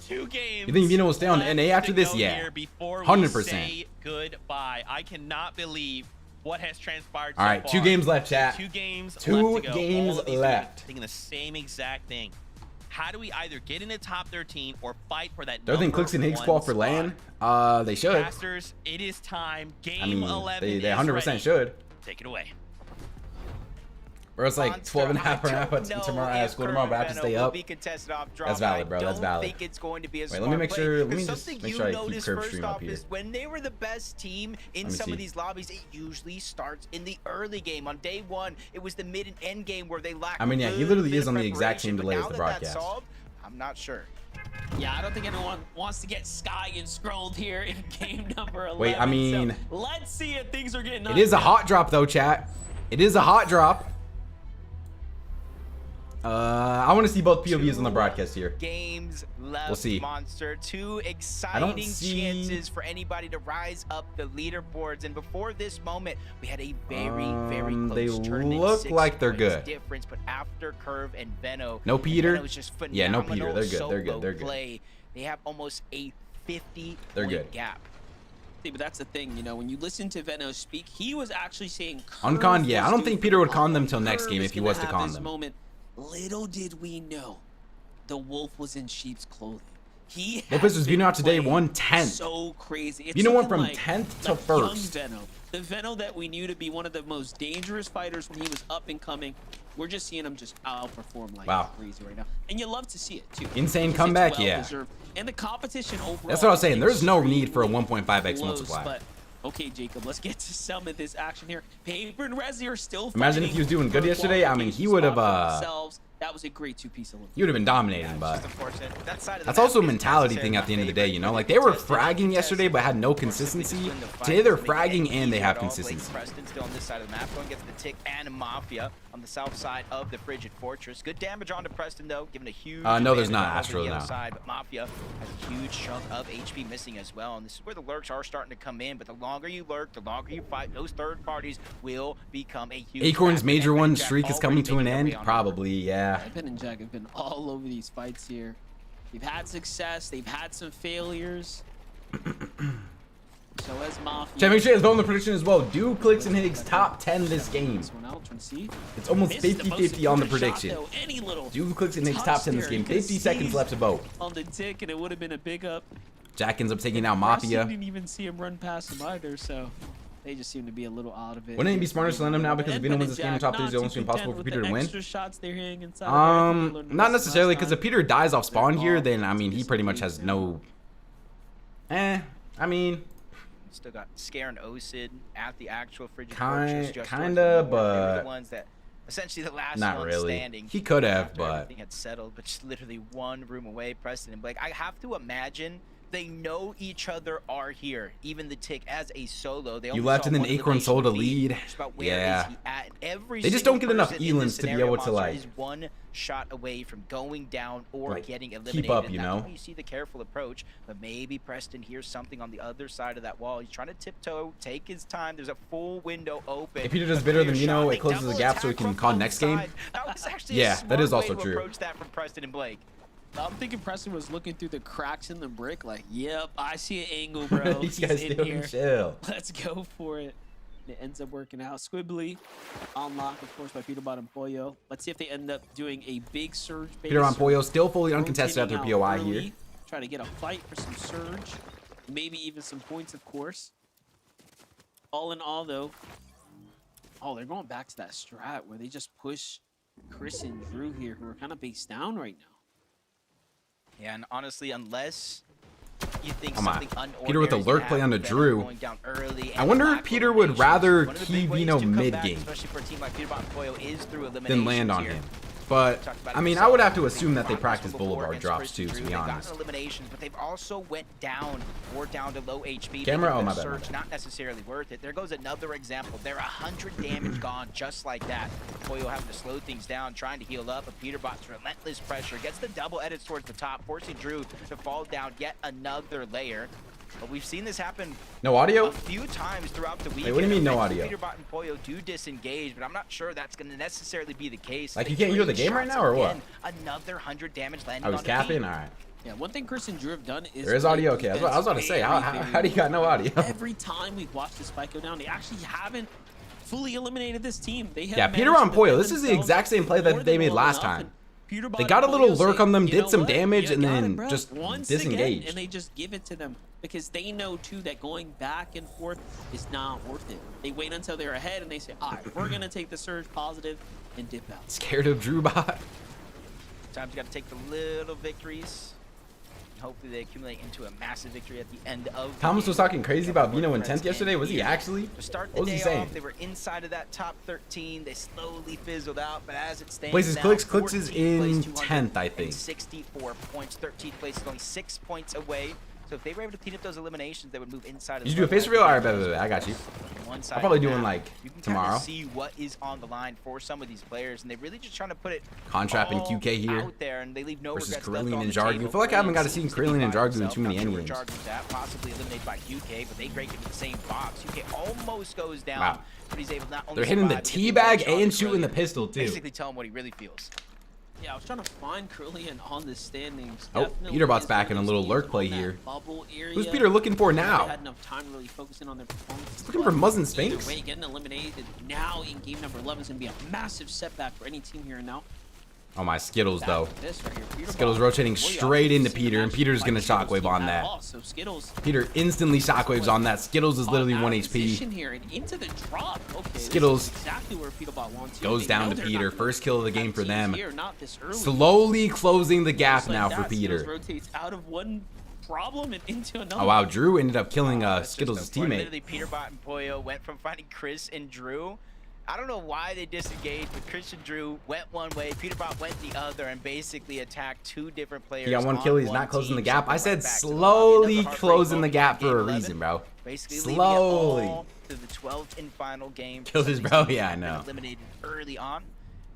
2 games. You think Veno will stay on left NA after to this? go Yeah. here before we 100%. say goodbye. I cannot believe what has transpired All so right, far. 2 games left, chat. 2 games 2 left to go. games All of these left. teams thinking the same exact thing. How do we either get in the top 13 or fight for that Do I think Clix and Higgs qual for LAN? They should. Casters, it is time. Game I mean, 11 they is 100% ready. should. Take it away. Bro, it's like Monster. 12 and a half I right now, don't but tomorrow I know have school tomorrow, but I have to if stay Curvin up. will be contested off drop. That's valid, bro. I That's don't valid. think it's going to be a Wait, smart let me make play, sure. Let me because just something make you sure I keep noticed curve first stream up off here. is when they were the best team in Let me some see. of these lobbies, it usually starts in the early game. On day one, it was the mid and end game where they lacked. I mean, yeah, he a literally little is bit on of the exact same preparation, delay but as the now that that's broadcast. solved, I'm not sure. Yeah, I don't think anyone wants to get Sky and scrolled here in game number 11. Wait, I mean, so let's see if things are getting. it is a hot drop though, chat. It is a hot drop. I want to see both POVs on the broadcast here. Games left, We'll see. Monster. Two I don't exciting see- chances for anybody to rise up the leaderboards. And before this moment, we had a very, very close they tournament. look 6 like they're points good. difference, but after Curve and Veno, No Peter? Veno's just Yeah, no phenomenal Peter. They're good. They're solo good. They're good. Play. They have almost a 50 They're point good. gap. See, but that's the thing, you know, when you listen to Veno speak, he was actually saying Uncon, Curve yeah, was I don't doing think Peter would con them phenomenal. till next Curve game is if he gonna was to have con this them. Moment. Little did we know, the wolf was in sheep's clothing. He Lopez has was been beaten out today, playing 110th. So crazy. It's Veno went looking from like 10th to young 1st. Veno, the Veno that we knew to be one of the most dangerous fighters when he was up and coming. We're just seeing him just outperform like Wow. crazy right now, and you love to see it too. Insane because it's comeback, yeah. well-deserved. And the competition overall. That's what I was saying. There's no need for a extremely 1.5x close, multiplier. But okay, Jacob, let's get to some of this action here. Paper and Resi are still. Imagine if he was doing good yesterday. I mean, he would have. That was a great two-piece elimination. He would have been dominating, It's but just unfortunate. That side of the that's map also a isn't mentality necessarily thing at my the end of the day, favorite, you know? but Like, they they were contested, fragging yesterday, but had no Or simply just consistency. win the fight. Today, they're Doesn't make it fragging any and they easier have at all. Blake consistency. Preston still on this side of the map, going against the Tick and Mafia on the south side of the Frigid Fortress. Good damage onto Preston, though, giving a huge No, there's advantage not. on the Astro yellow now. side, but Mafia has a huge chunk of HP missing as well, and this is where the lurks are starting to come in, but the longer you lurk, the longer you fight, those third parties will become a huge Acorn's factor. major And one Jack streak is already coming to an making their way end. on over. Probably, yeah. Ben and Jack have been all over these fights here. They've had success. They've had some failures. So has Mafia. Chat, make sure you guys vote on the prediction as well. Do Clix and Higgs top 10 this game? This one out, trying to see. It's almost Missed the most 50-50 on the important shot, prediction. though. Any little Do Clix and Higgs top 10 this touch game? there, you 50 could seconds see left to vote. on the tick, and it would have been a big up. Jack ends up taking out Preston Mafia. didn't even see him run past him either, so they just seem to be a little out of it. Wouldn't it be smarter to land him now because if And Veno Ben wins and this game in Jack top 3, it's not almost too impossible for content Peter with to the win? extra shots they're hitting inside of there. I think they learned a Not lesson necessarily, last because if time. Peter dies off spawn here, ball then I mean he pretty much has disengaged no. I mean, Still got Scare and Osid at the actual Frigid Kind- Fortress. just kinda, towards the north. They were but the ones that, essentially the last not one really. standing. He could have, after but everything had settled, but just literally one room away. Preston and Blake. I have to imagine they know each other are here. Even the Tick as a solo. They you only left saw and then one Acorn elimination sold a lead. lead. Just about where Yeah. is he at? And every They just single don't get enough person in this elims to be scenario, able to, Monster, like- is one shot away from going down or like, getting keep eliminated. up, And you that's know? why you see the careful approach, but maybe Preston hears something on the other side of that wall. He's trying to tiptoe, take his time. There's a full window open. If Peter does A better than clear Veno, shot. it They closes the double gap so he attack can from con both next game. sides. That was actually Yeah, a smart that is also way to true. approach that from Preston and Blake. I'm thinking Preston was looking through the cracks in the brick, like, yep, I see an angle, bro. These He's guys in still here. can chill. Let's go for it. It ends up working out. Squibbly unlocked, of course, by Peterbot and Pollo. Let's see if they end up doing a big surge base. Peter on Pollo still fully uncontested after rotating out POI early, here. Try to get a fight for some surge. Maybe even some points, of course. All in all, though, oh, they're going back to that strat where they just push Chris and Drew here, who are kind of base down right now. Yeah, and honestly, unless you think Come on. something unordinary Peter with a is lurk gonna play happen, onto Venom Drew. going down early I and wonder if lack Peter would eliminations. rather One of the key big ways Veno to come mid back, game especially for a team like Peterbot and Pollo, is through than eliminations land on here. him. But, Talked about it I mean, I yourself. would have to They've assume that they fought this practice one before Boulevard against drops Chris too, and to Drew. be They've honest. gotten eliminations, but they've also went down or down to low HP. Camera? Making Oh, my their bad, my surge bad. not necessarily worth it. There goes another example. They're 100 damage gone just like that. Pollo having to slow things down, trying to heal up, but Peterbot's relentless pressure gets the double edits towards the top, forcing Drew to fall down yet another layer. But we've seen this happen No audio? a few times throughout the week. Wait, what do you mean no Eventually, audio? Peterbot and Pollo do disengage, but I'm not sure that's going to necessarily be the case. Like, They you can't hear the trade game right shots now, or what? again. Another 100 damage landing I was on the capping? team. Alright. Yeah, one thing Chris and Drew have done is There is audio? Okay, I was about to say, how do you got no audio? Every time we've watched this fight go down, they actually haven't fully eliminated this team. They have Yeah, Peter managed on to Pollo, defend this is the themselves exact same play that more they than made well last enough, time. and Peterbot They got a and little Pollo lurk say, on them, "You did know some what? damage, You and got it, then bro." just Once disengaged. again, and they just give it to them because they know too that going back and forth is not worth it. They wait until they're ahead and they say, all right, we're gonna take the surge positive and dip out. Scared of Drewbot? Sometimes you got to take the little victories. And hopefully they accumulate into a massive victory at the end of the Thomas game. was talking crazy about Vino in Friends 10th yesterday. Was he here. actually? To start What the was he day saying? off, they were inside of that top 13. They slowly fizzled out, but as it stands Places now, Clix. Clix is 14th in place, 10th, I think. 64 points. 13th place is only 6 points away. So if they were able to clean up those eliminations, they would move inside of Did the you do a face reveal? Alright, front line. I got you. One I'm side probably now, doing like you can tomorrow. Kind of see what is on the line for some of these players, and they're really just trying to put it Contrap and all QK here out there, and they leave no versus regrets left Krillin on and the Jargu. table. I feel like I haven't got to see seems be Krillin and by Jargu in himself. too many Not sure where endgames. Jargu's at, possibly eliminated by QK, but they break into the same box. QK almost goes down, Wow. but he's able to not only They're hitting the survive, but get the teabag advantage on and shooting the Krillin. pistol too. Basically tell him what he really feels. Yeah, I was trying to find Curlian on the standings. Oh, Definitely Peterbot's is back one in a of little those lurk teams play on that here. bubble area. Who's Peter looking for They now? had enough time to really focus in on their performance. Looking for Muzzin Sphinx? Either way, getting eliminated now in game number 11 is going to be a massive setback for any team here and now. Oh my Skittles though. This right here, Peterbot. Skittles rotating Boy, straight into obviously Peter, and match Peter's like gonna Skittles shockwave team on at that. all. So Skittles Peter instantly shockwaves on that. Skittles is literally out 1 of HP. position here and into the drop. Okay, this is Skittles exactly where Peterbot wants to. goes They down know to they're Peter. not gonna First kill of the game have for teams them. here, not this early. Slowly closing the gap Just like now that, for Skittles Peter. rotates out of one problem and into another. Oh wow, Drew ended up killing That's just Skittles' unfortunate. teammate. Literally, Peterbot and Poyo went from finding Chris and Drew. I don't know why they disengaged, but Chris and Drew went one way, Peterbot went the other, and basically attacked two different players. He got one on kill, he's one not closing the team, gap. sent them I right said back to the lobby. slowly Another heartbreak closing the moment gap in for a game 11. reason, bro. Basically Slowly. leaving it all to the 12th and final game. Killed his Some of bro, these teams yeah, I have been know. Eliminated early on,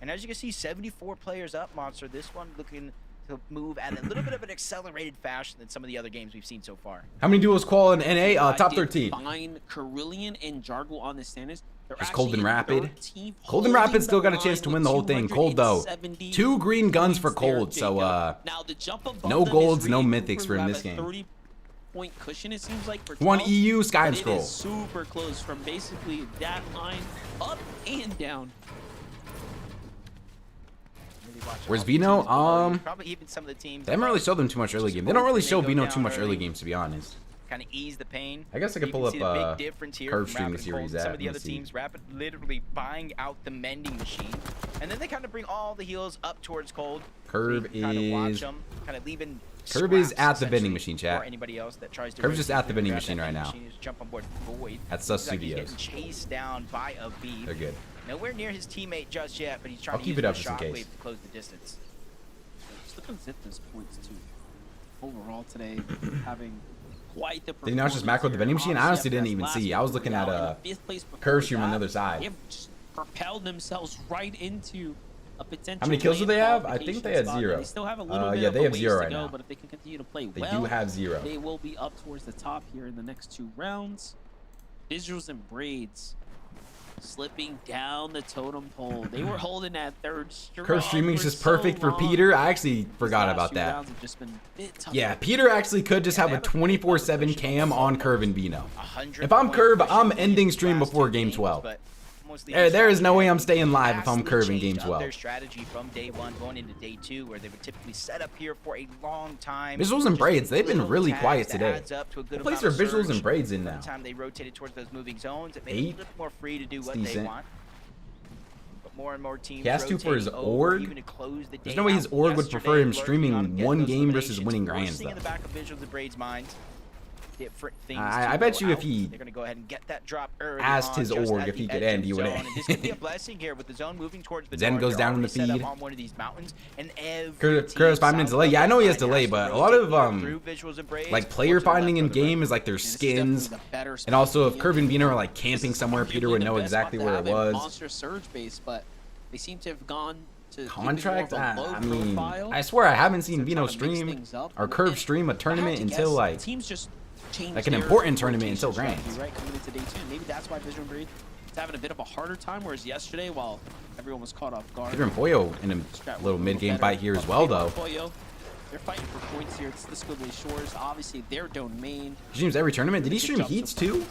and as you can see, 74 players up, Monster. This one looking to move at a little bit of an accelerated fashion than some of the other games we've seen so far. How many duels qual in NA? Top I did 13. Find Carillion and Jargle on the standings. They're Just actually Cold and in Rapid. 13th, Cold and holding Rapid still the got a chance line to with win the whole thing. Cold though. 270 2 green guns for points there, Cold, so Jacob. Now, the jump above no them is golds, no Reed mythics Cooper, for who in have this a game. 30-point cushion, it seems like, for 1 12, EU Sky but it Scroll. is super close from basically that line up and down. Really watch Where's all the teams Vino? below you. Probably even some of the teams. They haven't really showed them too much early game. They don't really show Vino too much early early. games, to be honest. Kind of ease the pain. I guess I could You pull can up see the big difference here Curve from Stream Rapid to see and where Cold. he's at. Some of the Let other me see. teams, Rapid literally buying out the mending machine, and then they kind of bring all the heals up towards Cold. Curve so you can kind of watch is- them, kind of leaving. Curve is scraps, at the vending essentially, machine, chat. For anybody else that tries to Curve's just rotate at the through, vending grab machine that right vending now. machine, just jump on board Void. At Sus Looks like he's Studios. getting chased down by a beef. They're good. Nowhere near his teammate just yet, but he's trying I'll to keep use it the up just in shockwave case. to close the distance. Just looking at this points too. Overall today, having quite the. Did he not just macro the vending machine? I honestly didn't even see. I was looking at Curve Stream on the other side. They've just propelled themselves right into a potential. How many kills do late they have? I think they had qualification spot. 0. They still have a little bit yeah, of they a have ways 0 to right go, now. but if they can continue to play They well, do have 0. they will be up towards the top here in the next 2 rounds. Visuals and Braids slipping down the totem pole. They were holding that third strong Curve streaming is for just so perfect for long. Peter. I actually These forgot last about few that. rounds have just been a bit tough. Yeah, Peter actually could just Yeah, have they a have a pretty good 24/7 push cam on Curve and Vino. 100 If I'm point Curve, push I'm in ending these stream last before two game games, 12. but mostly There is no way I'm strategy staying live if I'm vastly Curve in game changed up 12. Their strategy from day 1 going into day 2, where they would typically set up here for a long time. Visuals and Just Braids, they've been little really tags quiet that today. adds up to a good What place amount are of Visuals and surge. Braids in By now? the time they rotated towards those moving zones, it made 8? it a little more free to do It's what they decent. want. But more and more teams He has to for his rotating over, org. even to close the There's day no way his out org would prefer him yesterday, streaming lurking on getting one those game versus eliminations, winning grands, forcing in though. the back of Visuals and Braids' minds. Different things I to bet go you if out. he they're gonna go ahead and get that drop early asked on, his just org at if he the could edge end, of he would zone. have. And this could be a blessing here with the zone moving towards the Zen north. goes They're down in the already set up feed. on one of these mountains, and every Curve's team 5 minutes south delay. of Yeah, I know he has that line delay, to but a rotate lot of through Visuals and Braids, like player or to the finding in left of the game is like their And this is skins, definitely the better and spot also to if be Curve in. and Vino are like This camping is somewhere, Peter would arguably know the best spot exactly to where have it in was. Monster Surge base, but they seem to have gone to Contract? even more of a I low mean, profile. I swear I haven't seen So Vino trying to mix stream things up. or Curve And stream a if I had tournament to until guess, like teams just changed like an their important tournament until rotation Grands. strategy, right, coming into day 2. Maybe that's why Vision Breed is having a bit of a harder time, whereas yesterday, while everyone was caught off guard, Peter and Poyo in a Strat little was mid-game better. fight here as But well, Peterbot though. and Poyo, they're fighting for points here. It's the Squiggly Shores, obviously their domain. He streams every tournament. Did he stream Good job Heats so far. too?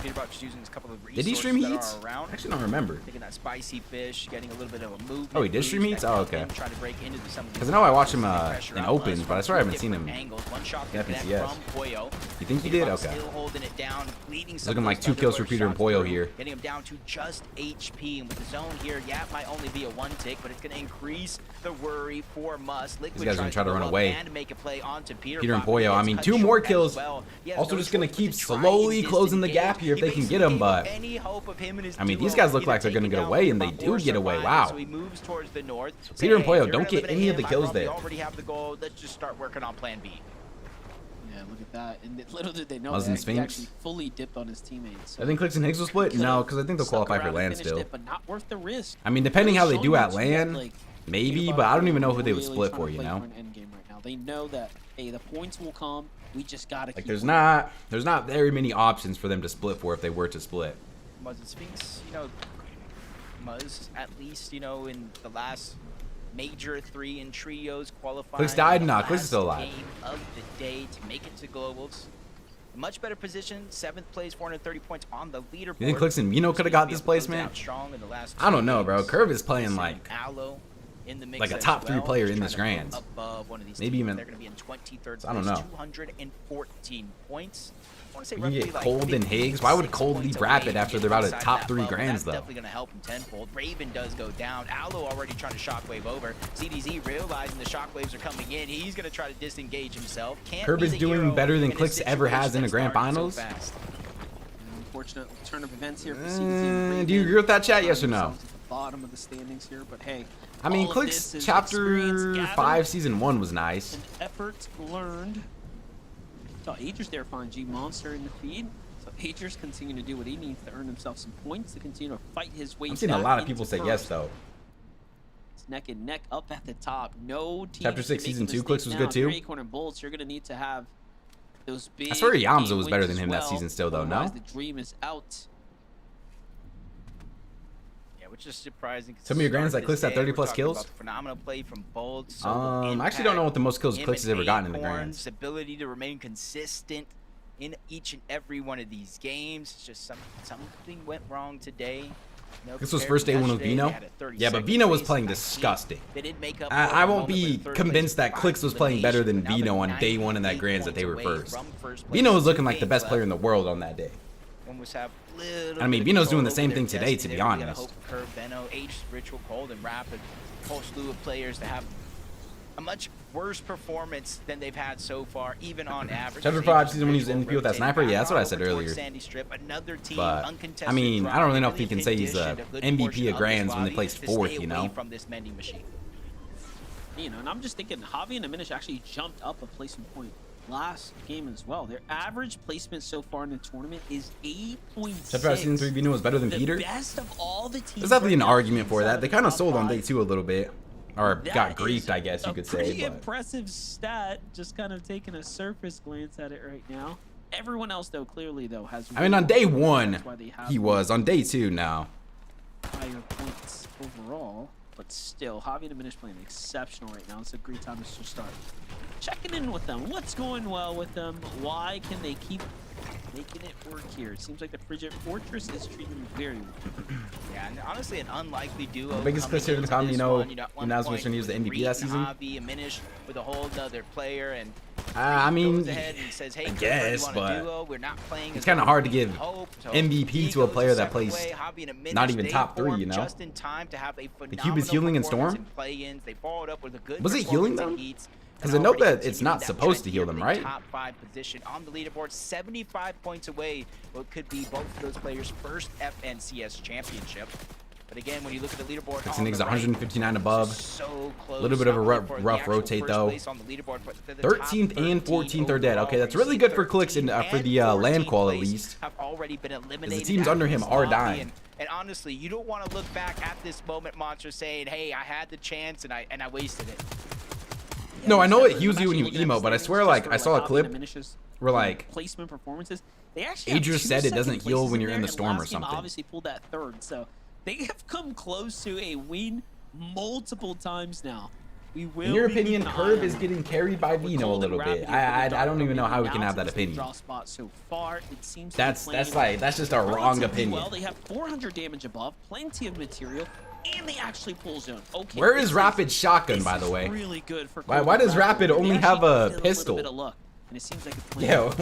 Peterbot just using a couple of Did resources he stream that Heats? are around. I actually don't remember. Taking that spicy fish, getting a little bit of a movement. Oh, he did stream boost, Heats? that Oh, come okay. in, trying to break into some of these 'Cause I know I watch him, pressure in out Opens, us but I from swear I haven't seen different him angles. One shot in to connect FNCS. from Pollo. You think he did? Peterbot Okay. Still holding it down, leading some Looking of like those 2 kills for Thunderbird Peter and shots Pollo through, here. Getting him down to just HP, and with the zone here, yeah, it might only be a 1 tick, but it's going to increase the worry for Must. Liquid These guys are gonna try to go run up away. and make a play onto Peter and Peterbot, Pollo, but I it's mean, cut 2 more short as kills. well. He has Also no just gonna choice but keep to try slowly and closing the disengage. gap here if He they can basically get him, gave but any hope of him and his I mean, duo these guys look either like they're gonna taking get down away, and they Peterbot do or get away. surviving, Wow. so he moves towards the north. Peter and Say, Pollo "Hey, you're don't gonna get any of the eliminate him. kills I there. already have the goal. Let's just start working on plan B. Yeah, look at that. And little did they know Muslim that he Sphinx. actually fully dipped on his teammates. So I think Clix and Higgs will split. No, because I think they'll stuck qualify for around and land finished still. it, but not worth the risk. I mean, depending how they Showing do at that you have, land, like, maybe, Peterbot but I don't are even know who they would really split trying for, to you play know? for an end game right now. They know that, hey, the points will come. We just gotta Like keep there's winning. not very many options for them to split for if they were to split. Muzz and Sphinx, you know, Muzz at least, you know, in the last major 3 in trios qualifying. Clix died? the Nah, Clix is still last alive. Game of the day to make it to globals. Much better position, 7th place, 430 points on the leaderboard. You think Clix and Vino could have got this placement? Strong in the last I don't know, 2 bro. games. Curve is playing Same like Aloe in the mix like a as top 3 well, player just in this trying to Grands. go above one of these Maybe teams. even- They're going to be in 23rd So I don't place, know. 214 points. I wanna say You can roughly get like Cold and Higgs. Why would 56 Cold points leave rapid away after from they're about getting at inside top that 3 bubble. Grands That's though? definitely going to help him tenfold. Raven does go down. Aloe already trying to shockwave over. CDZ realizing the shockwaves are coming in. He's going to try to disengage himself. Can't Curve be is the doing hero better than in a Clix ever has in situation the grand that started so finals. fast. Unfortunate turn of events here for CDZ and Do you Raven. agree with that, chat? Yes or Find no? themselves at the bottom of the standings here, but hey, I mean, all of Clix this is chapter experience gathered 5 season 1 was nice. and effort learned. Saw Agers there find G Monster in the feed. So Agers continue to do what he needs to earn himself some points to continue to fight his way. I'm seeing a back lot of into people say first. yes though. It's neck and neck up at the top. No team. Chapter 6 can make season 2 mistakes Clix was now. good If you're too. Acorn and Bolts, you're gonna need to have those big. I swear Yamza game was better wins than as him that well. season still though, no? Otherwise, the dream is out. Yeah, which is surprising. 'cause Some of your grands start that Clix this had day, 30 we're plus talking kills? about the phenomenal play from Bold. I actually don't know what the most kills Clix has ever gotten in the Grands. Ability to remain consistent in each and every one of these games. It's just something went wrong today. You know, This was compared first to day one with yesterday, Vino? they had a Yeah, but 32nd Vino was place playing in 19. disgusting. They did make up I for a won't moment be with third convinced place that Clix was by playing better elimination, than but now Vino they're on day 1 in that 98 Grands that they were points away first. from first place. Vino was looking like Two the best games player in the left. world on that day. Almost have little I mean, bit of Vino's doing the control same over thing their today, to destiny be there. We gotta honest. hope Curve, Benno, H, Ritual, Cold, and Rapid, whole slew of players to have a much worse performance than they've had so far, even on average. Chapter 5 season 1 he was MVP with that sniper? Yeah, that's what I said earlier. Sandy Strip, another team, But, uncontested I mean, I don't really know if draw, you can say he's conditioned a a good MVP portion of of Grands this when they lobby placed to 4th, stay you away know? from this mending machine. You know, and I'm just thinking Javi and Diminish actually jumped up a placement point last game as well. Their average placement so far in the tournament is 8.6. Chapter 5 season 3 Vino was better than the Peter? best of all the teams. There's definitely an right now, argument for that. inside They of kind the of top sold on five. day 2 a little bit. Or That got is griefed, I guess you could a say. pretty But impressive stat. Just kind of taking a surface glance at it right now. Everyone else, though, clearly though has. I mean, on day That's 1, why they have he was. On day 2, no. higher points overall, but still, Javi and Diminish playing exceptional right now. It's a great time to just start checking in with them. What's going well with them? Why can they keep making it work here? It seems like the Frigid Fortress is treating them very well. Yeah, and honestly, an unlikely duo. The biggest coming clip here in the into comment, this you know, one. Got one Yunaz was point gonna use the with MVP Reed that and season? Javi, and Minish with a whole other player, and I mean, goes ahead and says, hey, I Cooper, guess, you want but a duo? We're not playing it's as kinda well hard as to we give hoped. So MVP he to a goes player the that separate plays way. Javi and Minish, not even they top 3, formed you know? Just in time to have a Cube is healing in phenomenal Storm? performance in play-ins. They followed up with a good Was it healing performance in them? Heats, 'Cause and I know already that it's continuing not that supposed trend to heal here them, with a right? Top 5 position on the leaderboard, 75 points away. What could be both of those players' first FNCS championship. But again, when you look at the leaderboard, Clix on and Higgs the right, 159 above. so close. Little bit of a Not rough- only for the rough actual rotate, first though. place on the leaderboard, but they're the top 13th and 14th are dead. overall. Okay, that's We've really seen good for Clix and 13th for the and land 14th qual at place least. have already been eliminated teams out under of him this are lobby, dying. And honestly, you don't want to look back at this moment, Monster, saying, "Hey, I had the chance and I wasted it." No, I know it I'm heals you when you actually looking at emote, but I standings swear, just like, for, I saw a Javi clip and Diminish's where, like, placement performances. They actually have Adrian 2 said it doesn't second heal places when you're there, in the and storm or last game something. Obviously pulled that 3rd, so they have come close to a win multiple times now. We will In your be opinion, keeping an Curve eye is on getting carried by We're Vino a cold and little rapid bit. here for the I Dark don't even know Domain. how we can Now have that it's the opinion. draw spot so far. It seems to That's be playing that's just a wrong relatively opinion. well. They have 400 damage above, plenty of material, and they actually pull zone. Okay. Where this is Rapid Shotgun, this by the is way? really good for Why Cold does and Rapid They only actually have a did pistol? little bit of luck, and it seems like it's playing. Yeah,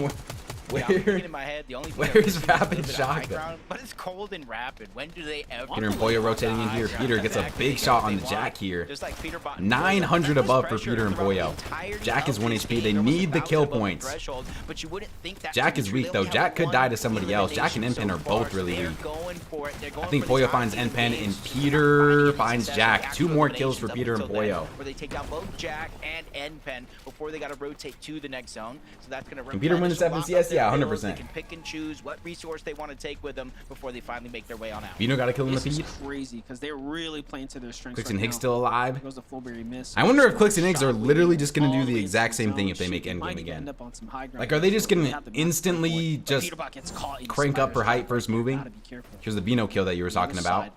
Yeah, I'm thinking where? in my head, the only thing where that would is seem a little Rapid bit of high Shotgun? ground, but it's cold and rapid. When do they ever? Peter and Poyo rotating in here. Peter gets a big shot on the Jack here. Just like Peterbot, 900 above for pressure Peter and throughout the Poyo. entirety Jack is of 1 this HP. game. They They're almost need the about kill above the points. threshold, but you wouldn't think that Jack to be is true. weak, They though. only Jack have could die to one somebody else. Jack and elimination Npen are so both far, so really they're weak. going for it. They're going I think for the Poyo top finds team Npen and games. Peter Finding finds success Jack. with 2 actual more kills for eliminations Peter and up until then, Poyo. where they take out both Jack and Npen before they got to rotate to the next zone. So that's going to Can Peter win the 7 CS? Yeah, 100%. They can pick and choose what resource they want to take with them before they finally make their way on out. Vino got a kill in the This feed. is crazy because they're really playing to their strengths. Clix right and Higgs now. still alive. There goes the Flowberry miss. I wonder if Clix and Higgs are Shot literally leading just going to all do the way exact to same thing zone. if they make Shit, endgame might even again. end up on some high ground Like, are they just so going they to have to instantly But just Peterbot gets caught in crank up her spider height shot. first moving? Gotta be careful. Here's the Vino kill that you were talking Other about. side.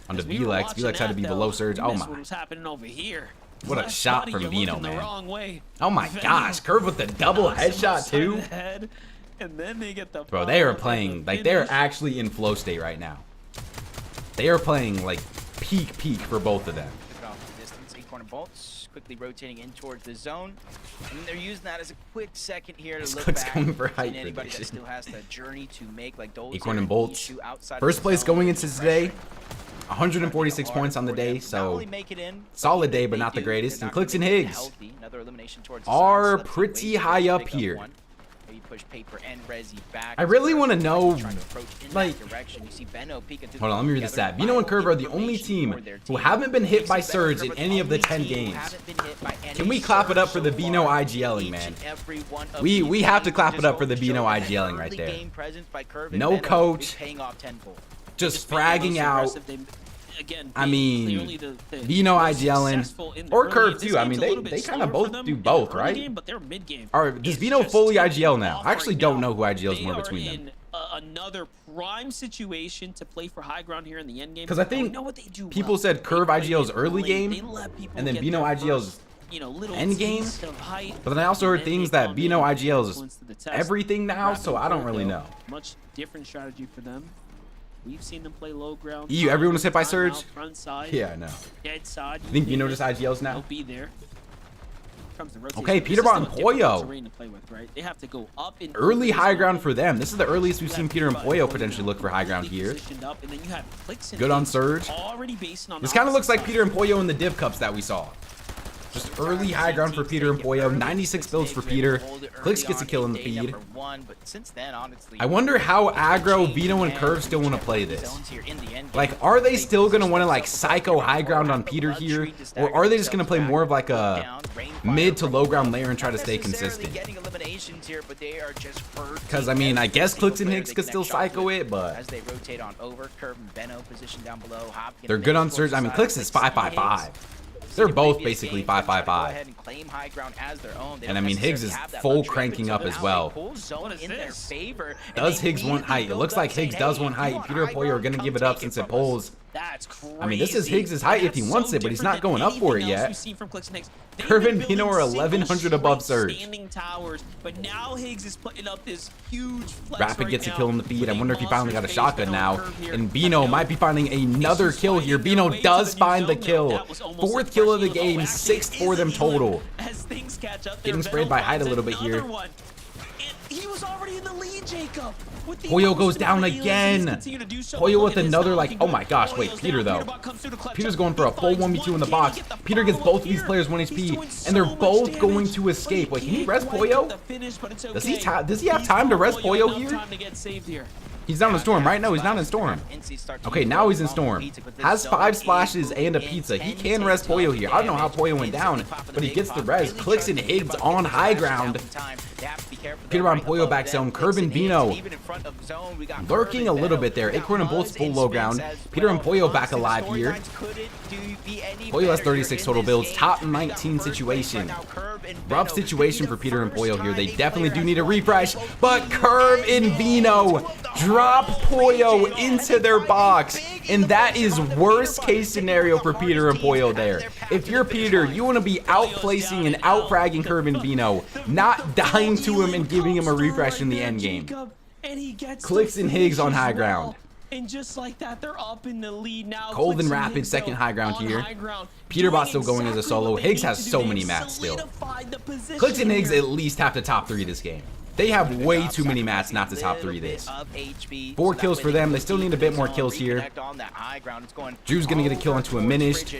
On the As we were Vlex. watching Vlex had to that, be though, below surge. who Oh knows my. What was happening over here? What a Left shot body, from you're Vino, looking the man. wrong way. Oh my Venom gosh. Curve with the double knocks him headshot upside too. the head, and then they get the Bro, they are follow-up playing, and the like, they're finish. actually in flow state right now. They are playing, like, peak for both of them. Took off the distance, 8 corner bolts, quickly rotating in towards the zone. And they're using that as a quick second here to This look Clix back. going for and height anybody that prediction. still has that journey to make, like those Acorn are and the Bolts. issue outside of First the place zone. going into today. Pressure. 146 Hard points on the for day, them. Not so only make it in, solid but day, if but they not the do, greatest. they're And not Clix and gonna make it Higgs healthy. Another elimination towards the are side. Slips pretty away, high pick up here. one. Maybe push Paper and Rezi back. I really Curve wanna know, trying to approach in like- that direction. You see Benno peeking through Hold on, the let me read the together. stat. Vino and Curve are the Vital only information team for their who team. haven't been hit You by see Surge Benno in and any of the Curve 10 only team who games. haven't been hit by any Can we clap it up for Surge the so Vino far. IGLing, Each man? and every one of We these have to games clap it just up for the goes to show Vino that IGLing right early there. game presence by Curve and No Benno is coach. paying off tenfold. Just being the most fragging out. aggressive. They, again, I being mean, clearly the Vino most IGLing successful in the or early Curve game. This too. I game's mean, a little they bit kind of slower both for them do in the both, early right? game, but they're mid-game. Or does It's Vino just fully taking IGL now? off I actually right don't now. know who IGLs They more are between them. in another prime situation to play for high ground here in the end game. 'Cause I And we think know what they do people well. said Curve They play IGL's it early late. game, They let people and then get Vino their IGL's first, little end game. taste of height, But then I also and heard then they things that come Vino in, IGL is influence to the test. everything now, Rapid so I don't Curve, really though, know. Much different strategy for them. We've seen them play low ground. EU, everyone was hit by time Surge? out, Front side, Yeah, I know. dead side. You think Vino just IGLs They'll now? be there. Comes the rotation. Okay, This Peterbot is and still a different Poyo. terrain to play with, right? They have to go up and Early over high this ground mountain. for them. This is the earliest we've You seen have Peter and Peterbot Poyo Poyo potentially look for high ground completely here. positioned up, and then you have Clix and Good on Higgs Surge. already basing on This the kind of looks opposite like side. Peter and Poyo in the div cups that we saw. Just early high ground for Peter and Poyo. 96 builds for Peter. Clix gets a kill in the feed. I wonder how aggro Vino and Curve still want to play this. Like, are they still going to want to, like, psycho high ground on Peter here? Or are they just going to play more of, like, a mid to low ground layer and try to stay consistent? Because, I mean, I guess Clix and Higgs could still psycho it, but as they rotate on over, Curve and Benno position down below. Hop they're good on Surge. I mean, Clix is 5-5-5. They're both basically 5-5-5. And I mean, Higgs is full cranking up as well. What is this? Does Higgs want height? It looks like Higgs does want height. Peter and Poyo are going to give it up since it pulls. That's crazy. I mean, this is Higgs' height if he That's wants so it, but he's different not going than up for it anything else yet. we've seen from Clix and Higgs. They've Curve been and Pino are building 1100 single above straight Surge. standing towers, but now Higgs is putting up this huge flex Rapid right gets a now kill in the feed. with I a wonder if he finally got a monster shotgun face now. Curve here. And Vino might be finding another kill here. Vino does find the kill. 4th kill of the game, 6th for them total. As things catch up, Getting sprayed by height a little bit here. He was already in the lead, Jacob. With the Poyo goes most down amount of heals, again. he's continued to do so. Poyo Look with at this, another, not like, looking oh my good. gosh, wait, Poyo's Peter down. though. Peterbot comes through to clutch Peter's up. going for a He full finds 1v2 in the one box. kill to get the Peter gets follow-up both of these here. players 1 He's HP, doing so and they're much both damage, going to but escape. Like, can he can't res quite get Poyo? the finish, but it's Does he okay. does he have He's time to got res Poyo Poyo enough here? time to get saved here. He's down in Storm right now. He's not in Storm. Okay, now he's in Storm. Has 5 splashes and a pizza. He can res Poyo here. I don't know how Poyo went down, but he gets the res. Clix and Higgs on high ground. Peter on Poyo back zone. Curve and Vino lurking a little bit there. Acorn and Bolts full low ground. Peter and Poyo back alive here. be any Pollo has better 36 here total in this builds. game. Top We've got 19 first place situation. right now, Curve and Rough Veno. situation This for could be Peter the and Pollo first here. They time a definitely player do need a has won refresh, both but Eden Curve and Veno Veno drop Pollo region. into their box, and that is worst case scenario for Peter and Pollo there. If you're Peter, you want to be outplacing and outfragging Curve and Veno, not dying to him and giving him a refresh in the end game. And he gets Clix and Higgs on high ground. And just like that, they're up in the lead now. Cold and Clix Rapid Higgs, second though, high ground on here. high ground, Peterbot still doing going as a exactly solo. what they Higgs need has to do. so They many have mats still. solidified the position Clix and Higgs here. at least have to top 3 this game. They have way too many mats not to top 3 this. 4 kills for them. They still need a bit more kills here. Drew's gonna get a kill onto a Minished. Who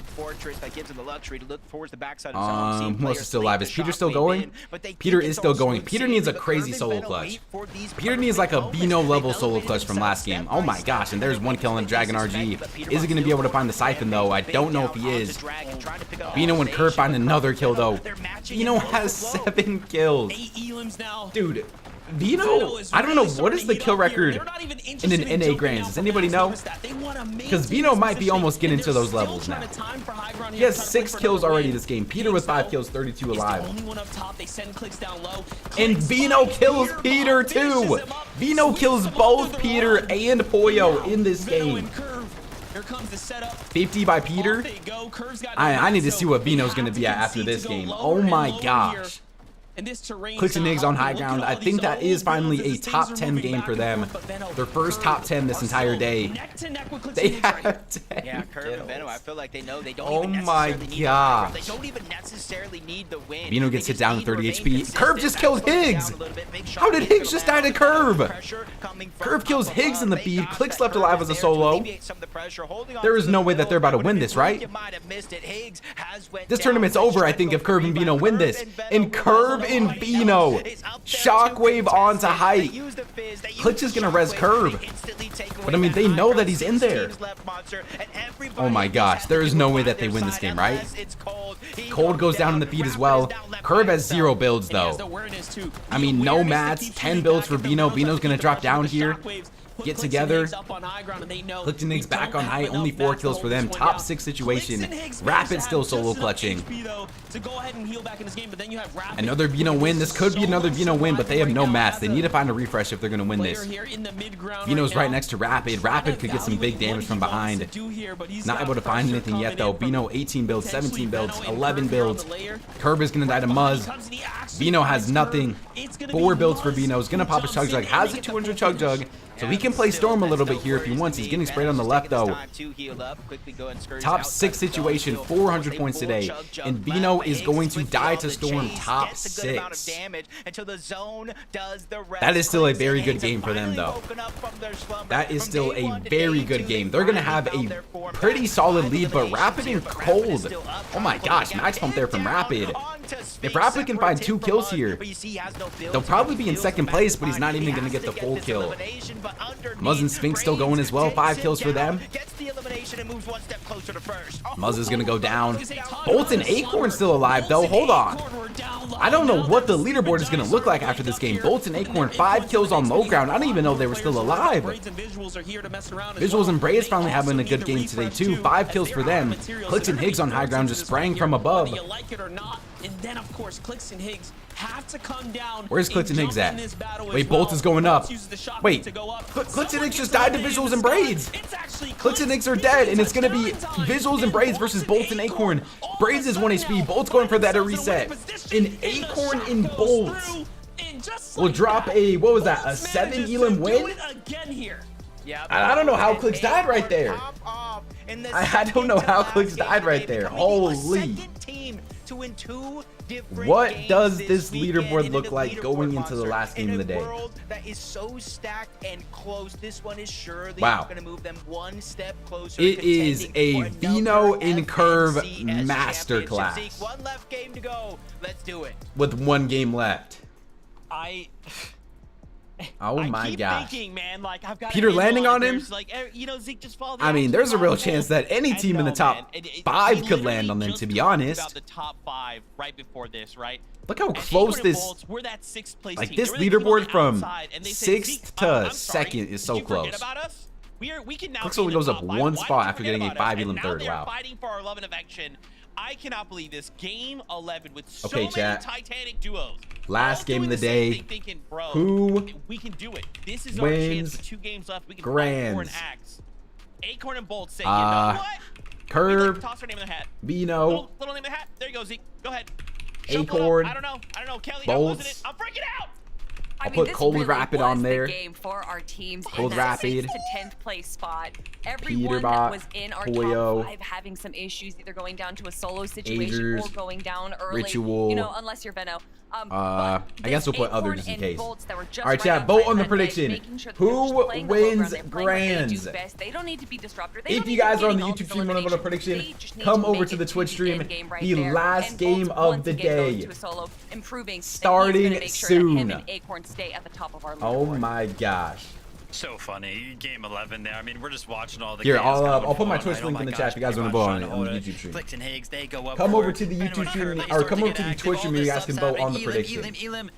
else is still alive? Is Peter still going? Peter is still going. Peter needs a crazy solo clutch. Peter needs like a Bino level solo clutch from last game. Oh my gosh, and there's 1 kill on Dragon RG. Is he gonna be able to find the Siphon though? I don't know if he is. Bino and Curve find another kill though. Bino has 7 kills. 8 elims now. Dude, Vino, I don't know, what is the kill record in an NA Grands? Does anybody know? Because Vino might be almost getting to those levels now. He has 6 kills already this game. Peter with 5 kills, 32 alive. And Vino kills Peter too. Vino kills both Peter and Pollo in this game. 50 by Peter. I need to see what Vino's going to be at after this game. Oh my gosh. Clix and Higgs on high ground. I think that is finally a top 10 game for them. Their first top 10 this entire day. They have 10 Yeah, Curve and Veno, I kills. feel like they know they don't Oh even my necessarily need the gosh. They don't even necessarily need the win. Vino They gets hit just down need to 30 remain HP. consistent. Curve just killed Slow it Higgs. down a little bit, make How did shots Higgs just die to around. Curve? Pressure coming from Curve kills up Higgs in the above. feed. They got Clix that left alive as a Curve there to solo. alleviate some of the pressure. Holding on There to is the no way that middle. they're about to Would've win been this, rude, right? you might have missed it. Higgs has went This down. tournament's over, I think, if Curve and Vino win this. And Curve and Vino. Shockwave onto height. Clix is going to res Curve. But I mean, they know that he's in there. Oh my gosh, there is no way that they win this game, right? Cold goes down in the feed as well. Curve has 0 builds though. I mean, no mats, 10 builds for Vino. Vino's going to drop down here. Get together. Clix and Higgs back on height. Only 4 kills for them. Top 6 situation. Rapid still solo clutching. Another Vino win. This could be another Vino win, but they have no mats. They need to find a refresh if they're going to win this. Vino's right next to Rapid. Rapid could get some big damage from behind. Not able to find anything yet though. Vino 18 builds, 17 builds, 11 builds. Curve is going to die to Muzz. Vino has nothing. 4 builds for Vino. He's going to pop a Chug Jug. Has a 200 Chug Jug. So he can play Storm a little bit here if he wants. He's getting sprayed on the left though. Top 6 situation, 400 points today. And Vino is going to die to Storm top 6. That is still a very good game for them though. That is still a very good game. They're going to have a pretty solid lead, but Rapid and Cold. Oh my gosh, max pump there from Rapid. If Rapid can find 2 kills here, they'll probably be in second place, but he's not even going to get the full kill. Muzz and Sphinx still going as well. 5 kills for them. Muzz is going to go down. Bolt and Acorn still alive though. Hold on. I don't know what the leaderboard is going to look like after this game. Bolt and Acorn, 5 kills on low ground. I don't even know they were still alive. Visuals and Braids finally having a good game today too. 5 kills for them. Clix and Higgs on high ground just spraying from above. And then, of course, Clix and Higgs have to come down. Where's Clix and Higgs at? Wait, Bolt is going up. Wait, Clix and Higgs just died to Visuals and Braids. Clix and Higgs are dead, and it's going to be Visuals and Braids versus Bolt and Acorn. Braids is 1 HP. Bolt's going for that a reset. And Acorn and Bolt will drop a, what was that, a 7 elim win? I don't know how Clix died right there. I don't know how Clix died right there. Holy. What does this leaderboard look like going into the last game of the day? That is so stacked and close. This one is surely wow. going to move them 1 step closer. It is a Vino and Curve masterclass. 1 left game to go. Let's do it. With 1 game left. Oh I my keep gosh. Thinking, man, like, I've got Peter landing on him? Like, you know, Zeke just followed the I mean, action there's a real follow. chance that any I team in the know, top man. 5 We could land on them, literally to be just talked honest. About the top 5 right before this, right? Look how And close Acorn and this, Bolts were that 6th place like team. this They were the team on leaderboard the from outside, and they said, 6th Zeke, to I'm sorry, 2nd is did so you forget close. about us? We can now. Clix be in only the goes up top five. one Why spot did you after forget getting a about 5 us? elim And third. now they're Wow. fighting for our love and affection. I cannot believe this. Game 11 with so Okay, many chat. Titanic duos. Last all game doing of the same day. thing, thinking, bro, Who we can do it. This is our chance wins with 2 games left. We can fight for an Grands? axe. Acorn and Bolt say, you know what? Curve, Toss her name in the hat. Bino, Little name in the hat. There you go, Zeke. Go ahead. Acorn, I don't know. Kelly, Bolts. I'm losing it. I'm freaking out. I'll put this Cold really Rapid was on there. The game for our teams Cold in that Rapid. 6th to 10th place spot. Everyone Peterbot, that was in our Poyo, top 5 having some issues, either going down to a solo situation Agers, or going down early. Ritual. You know, unless you're Venno. I guess we'll put others in case. All Alright, chat, vote on the prediction. Who wins Grands? They don't need to be disruptor. If you guys are on the YouTube stream and want to vote a prediction, come over to the Twitch stream. The last game of the day. Starting soon. Oh my gosh. So funny. Game 11 there. I mean, we're just watching all the Here, games I'll going put my forward. Twitch Like, link oh in the my chat gosh, if you guys want to Peterbot's vote on trying it on the hold YouTube stream. Clix and Higgs, they go up Come forward. over to the Venom YouTube and stream, Curve, they or start come to over get to the active. Twitch All stream, you this guys can stuff's vote on the happening. prediction. Elim.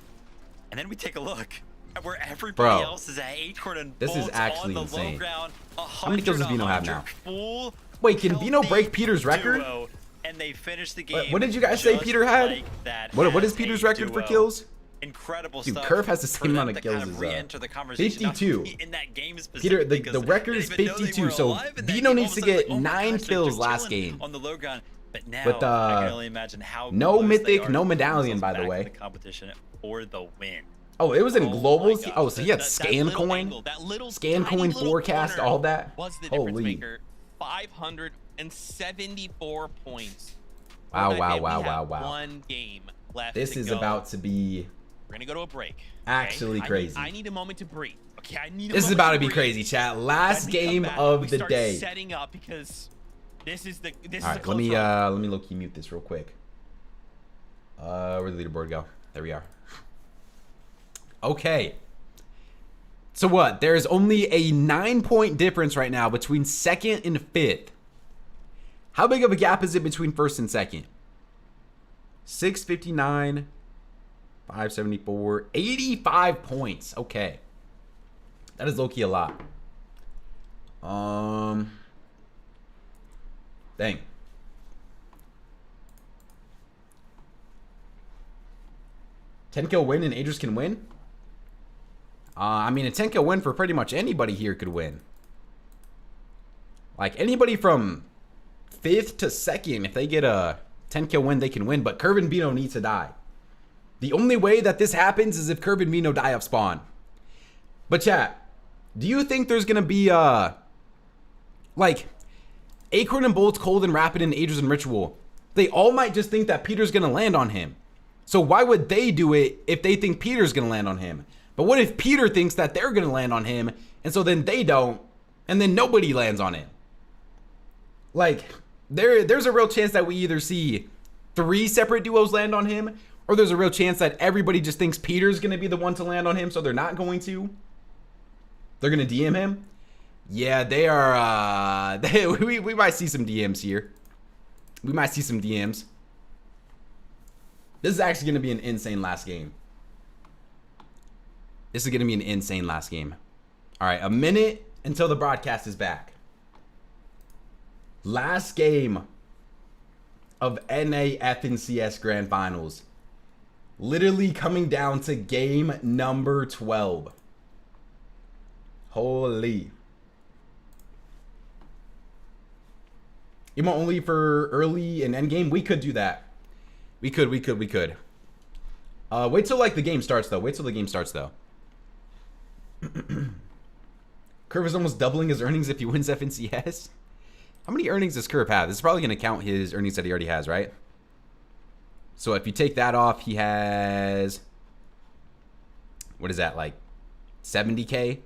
And then we take a look at where everybody Bro, else is at. Acorn and this is Bolts actually on the insane. low ground. How many kills does Bino have now? Full Wait, can Bino healthy break Peter's record? duo, and they finish the game. What did you guys say just Peter had? like that. What is As Peter's a record for duo. kills? Incredible Dude, stuff. Curve has the for same them amount of to kills kind as, re-enter the conversation. 52. In that game's Peter, position the because record they is didn't even know they 52, were so alive in that Bino game. needs All to of a sudden, get like, oh my 9 gosh, they're kills just last chilling game. on the low ground. But now With, I can only imagine how no close they mythic, are no to put medallion, themselves by the back way. in the competition for the win. Oh, it was in Oh my globals? gosh, Oh, so he had that scan little coin? angle, that little Scan tiny coin little forecast, corner all that? was the difference Holy. maker. 574 points. Wow, For that wow, game. wow, We have wow, wow. One game left. This to is go. about to be We're gonna go to a break. okay? actually crazy. I need a moment to breathe. Okay, I need. This is about to be crazy, chat. Last When we come game back, of we the start day. Setting up because this is the. This All is a right, close let run. me low-key mute this real quick. Where'd the leaderboard go? There we are. Okay. So what? There's only a 9-point difference right now between 2nd and 5th. How big of a gap is it between 1st and 2nd? 659, 574, 85 points. Okay. That is low-key a lot. Dang. $10 win and Agers can win? I mean, a 10 win for pretty much anybody here could win. Like, anybody from 5th to 2nd, if they get a 10 win, they can win. But Curve and Bino need to die. The only way that this happens is if Curve and Bino die off spawn. But chat, do you think there's going to be, like, Acorn and Bolts, Cold and Rapid, and Agers and Ritual, they all might just think that Peter's going to land on him. So why would they do it if they think Peter's going to land on him? But what if Peter thinks that they're going to land on him, and so then they don't, and then nobody lands on him? Like, there's a real chance that we either see 3 separate duos land on him, or there's a real chance that everybody just thinks Peter's going to be the one to land on him, so they're not going to. They're going to DM him. Yeah, they are, we might see some DMs here. We might see some DMs. This is actually going to be an insane last game. This is going to be an insane last game. All right, a minute until the broadcast is back. Last game of NA FNCS Grand Finals. Literally coming down to game number 12. Holy. Emo only for early and end game? We could do that. We could. Wait till like the game starts though. Curve is almost doubling his earnings if he wins FNCS. How many earnings does Curve have? This is probably going to count his earnings that he already has, right? So if you take that off, he has, what is that, like 70K?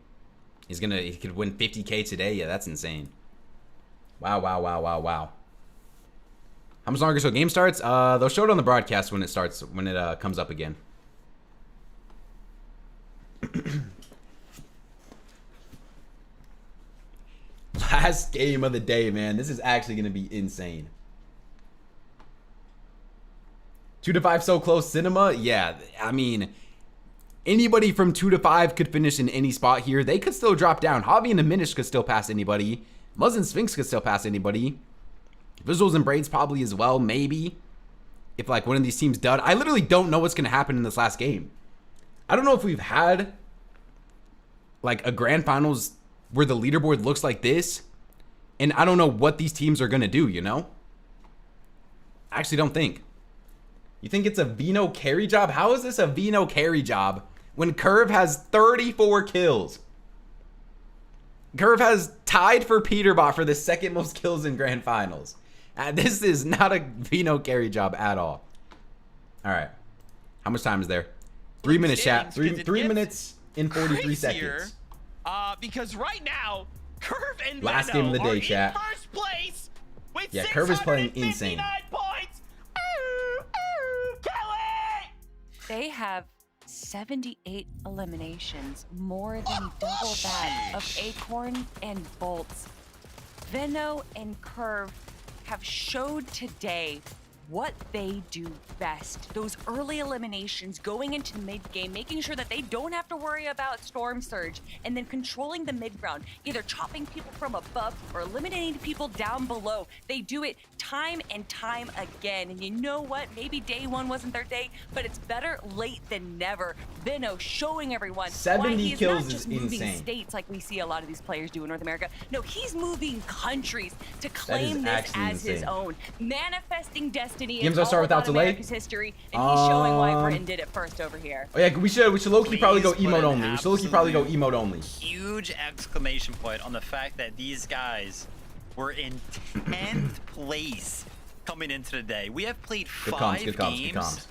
He could win 50K today. Yeah, that's insane. Wow. How much longer till game starts? They'll show it on the broadcast when it starts, when it comes up again. Last game of the day, man. This is actually going to be insane. 2 to 5 so close cinema? Yeah, I mean, Anybody from 2 to 5 could finish in any spot here. They could still drop down. Javi and Diminish could still pass anybody. Muzz and Sphinx could still pass anybody. Visuals and Braids probably as well, maybe. If like one of these teams dud. I literally don't know what's going to happen in this last game. I don't know if we've had like a grand finals where the leaderboard looks like this. And I don't know what these teams are going to do, you know? I actually don't think. You think it's a Vino carry job? How is this a Vino carry job when Curve has 34 kills? Curve has tied for Peterbot for the second most kills in grand finals. This is not a Vino carry job at all. All right. How much time is there? 3 minutes, chat. Three minutes and 43 seconds. Because right now, Curve and Last Venom game of the day, are chat. in first place with Yeah, Curve is playing 659 insane. points. Kelly! They have 78 eliminations, more than double that of Acorn and Bolts. Veno and Curve have showed today what they do best. Those early eliminations, going into the mid-game, making sure that they don't have to worry about Storm Surge, and then controlling the mid-ground, either chopping people from above or eliminating people down below. They do it time and time again. And you know what? Maybe day one wasn't their day, but it's better late than never. Veno showing everyone 70 why he's kills not just is moving insane. states like we see a lot of these players do in North America. No, he's moving countries to claim this actually as his insane. own. Manifesting destiny Games is I'll start all without about delay? America's history, and he's showing why Britain did it first over here. Oh yeah, we should low-key probably go Please put emote an only. We should low-key probably go emote only. Huge exclamation point on the fact that these guys were in 10th place coming into the day. We have played Good 5 comms, good comms, good games, comms.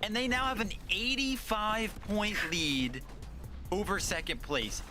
and they now have an 85-point lead over second place.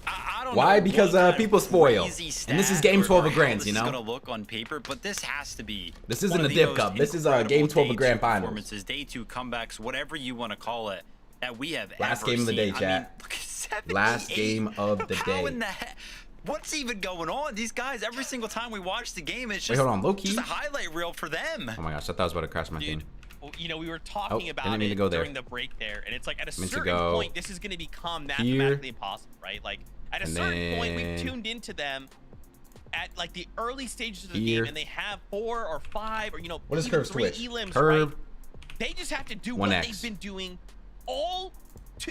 I don't Why? know Because, what kind of people spoil. crazy And this is stat game 12 or of how grands, this you is know? gonna look on paper, but this has to be. This isn't one a of the Div most Cup. This is a incredible game 12 of day grand two finals. performances, day 2 comebacks, whatever you want to call it, that we have Last ever game of the day, seen. I chat. mean, look at 78. Last game of the How day. in the heck? What's even going on? These guys, every single time we watch the game, it's Wait, just, hold on, low-key? just a highlight reel for them. Oh my gosh, I thought I was about to crash my Dude, game. well, you know, we were talking about didn't mean it to go there. during the break there, and it's like at a Meant to certain go point, this is going to become here, mathematically impossible, right? Like, at a and certain point, we've then tuned into them at like the early stages of the here. game, and they have 4 or 5 or, you know, What is even Curve's 3 Twitch? elims, Curve, right? They just have to do 1x. what they've been doing all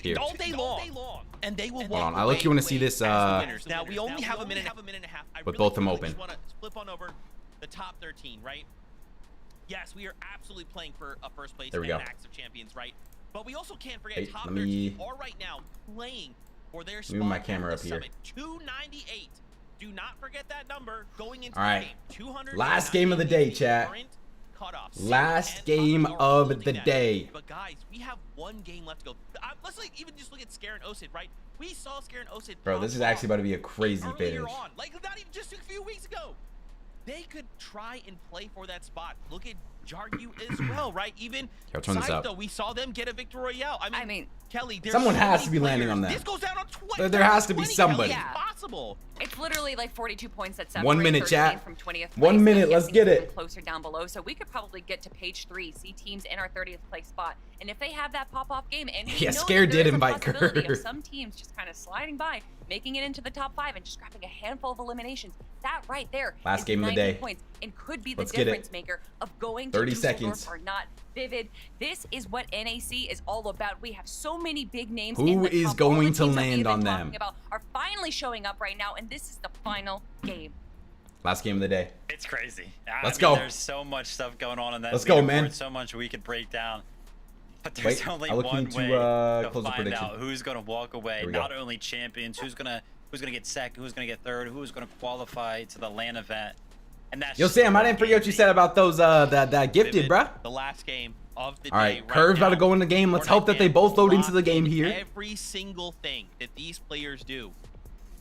Here. day long, and they will Hold walk on, I away look-y wanna see this, as the winners. Now we only have a minute and a half. I with really both them quickly open. just want to flip on over the top 13, right? Yes, we are absolutely playing for a first place There we and go. Max of Champions, right? But we also can't forget Hey, top let 13 me are right now playing for their move spot my at camera the up here. Summit. 298. Do not forget that number going into All the right. game. 298 Last game of the day, is the chat. current cutoff. Last 6 game and up, we are of holding the that. day. But guys, we have 1 game left to go. Let's like even just look at Scare and Osid, right? We saw Scare and Osid. Bro, pop this is off actually about to be a crazy earlier finish. on, like not even just a few weeks ago. They could try and play for that spot. Look at Jargu as well, right? Even Here, I'll turn this up. Though, we saw them get a victory royale. I mean Kelly, there's Someone so has many to be landing players. on that. This goes down on 20. There has to be 20, somebody. Kelly. Yeah. It's possible. It's literally like 42 points that separate 1 minute, first chat. place from 20th place. 1 minute, I'm let's guessing get it's it. even closer down below, so we could probably get to page 3, see teams in our 30th place spot. And if they have that pop-off game, and we Yeah, know Scare that there did is a invite possibility Kerr. of some teams just kind of sliding by, making it into the top 5 and just grabbing a handful of eliminations. That right there Last is game of the 90 day. points and could be the Let's get it. difference maker of going to 30 Dusseldorf seconds. or not. Vivid. This is what NAC is all about. We have so many big names. Who in the is top. All the going to teams that we have land been on talking them? about are finally showing up right now, and this is the final game. Last game of the day. It's crazy. Let's I go. mean, there's so much stuff going on in that. Let's go, leaderboard, man. So much we could break down. But there's Wait, only I'm looking one to, way to close the find prediction. out who's going to walk away. Here we go. Not only champions, who's gonna get second, who's gonna get third, who's gonna qualify to the LAN event. And that's Yo, just Sam, I the didn't forget what you game. said about those that gifted, Vivid, bruh. The last game of the All day. right, Curve's about to go in the game. Let's hope that they both load into the game here. Every single thing that these players do,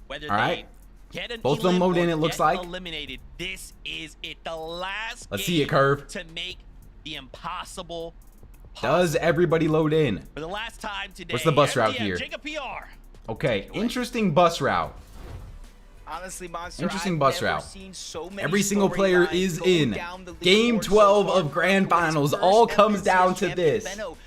whether All they right. get an Both of them elim load in, or it looks get like. eliminated, this is it. The last Let's game see it, Curve. to make the impossible Does everybody load in? for the last time today. What's the bus route MDM, here? Jacob PR. Okay, interesting bus route. Honestly, Monster, Interesting I've bus never route. seen so many Every single player storylines is go in. down the Game leaderboard so 12 far of from grand Queen's finals first all ever comes down NCS to champion, this. Benno.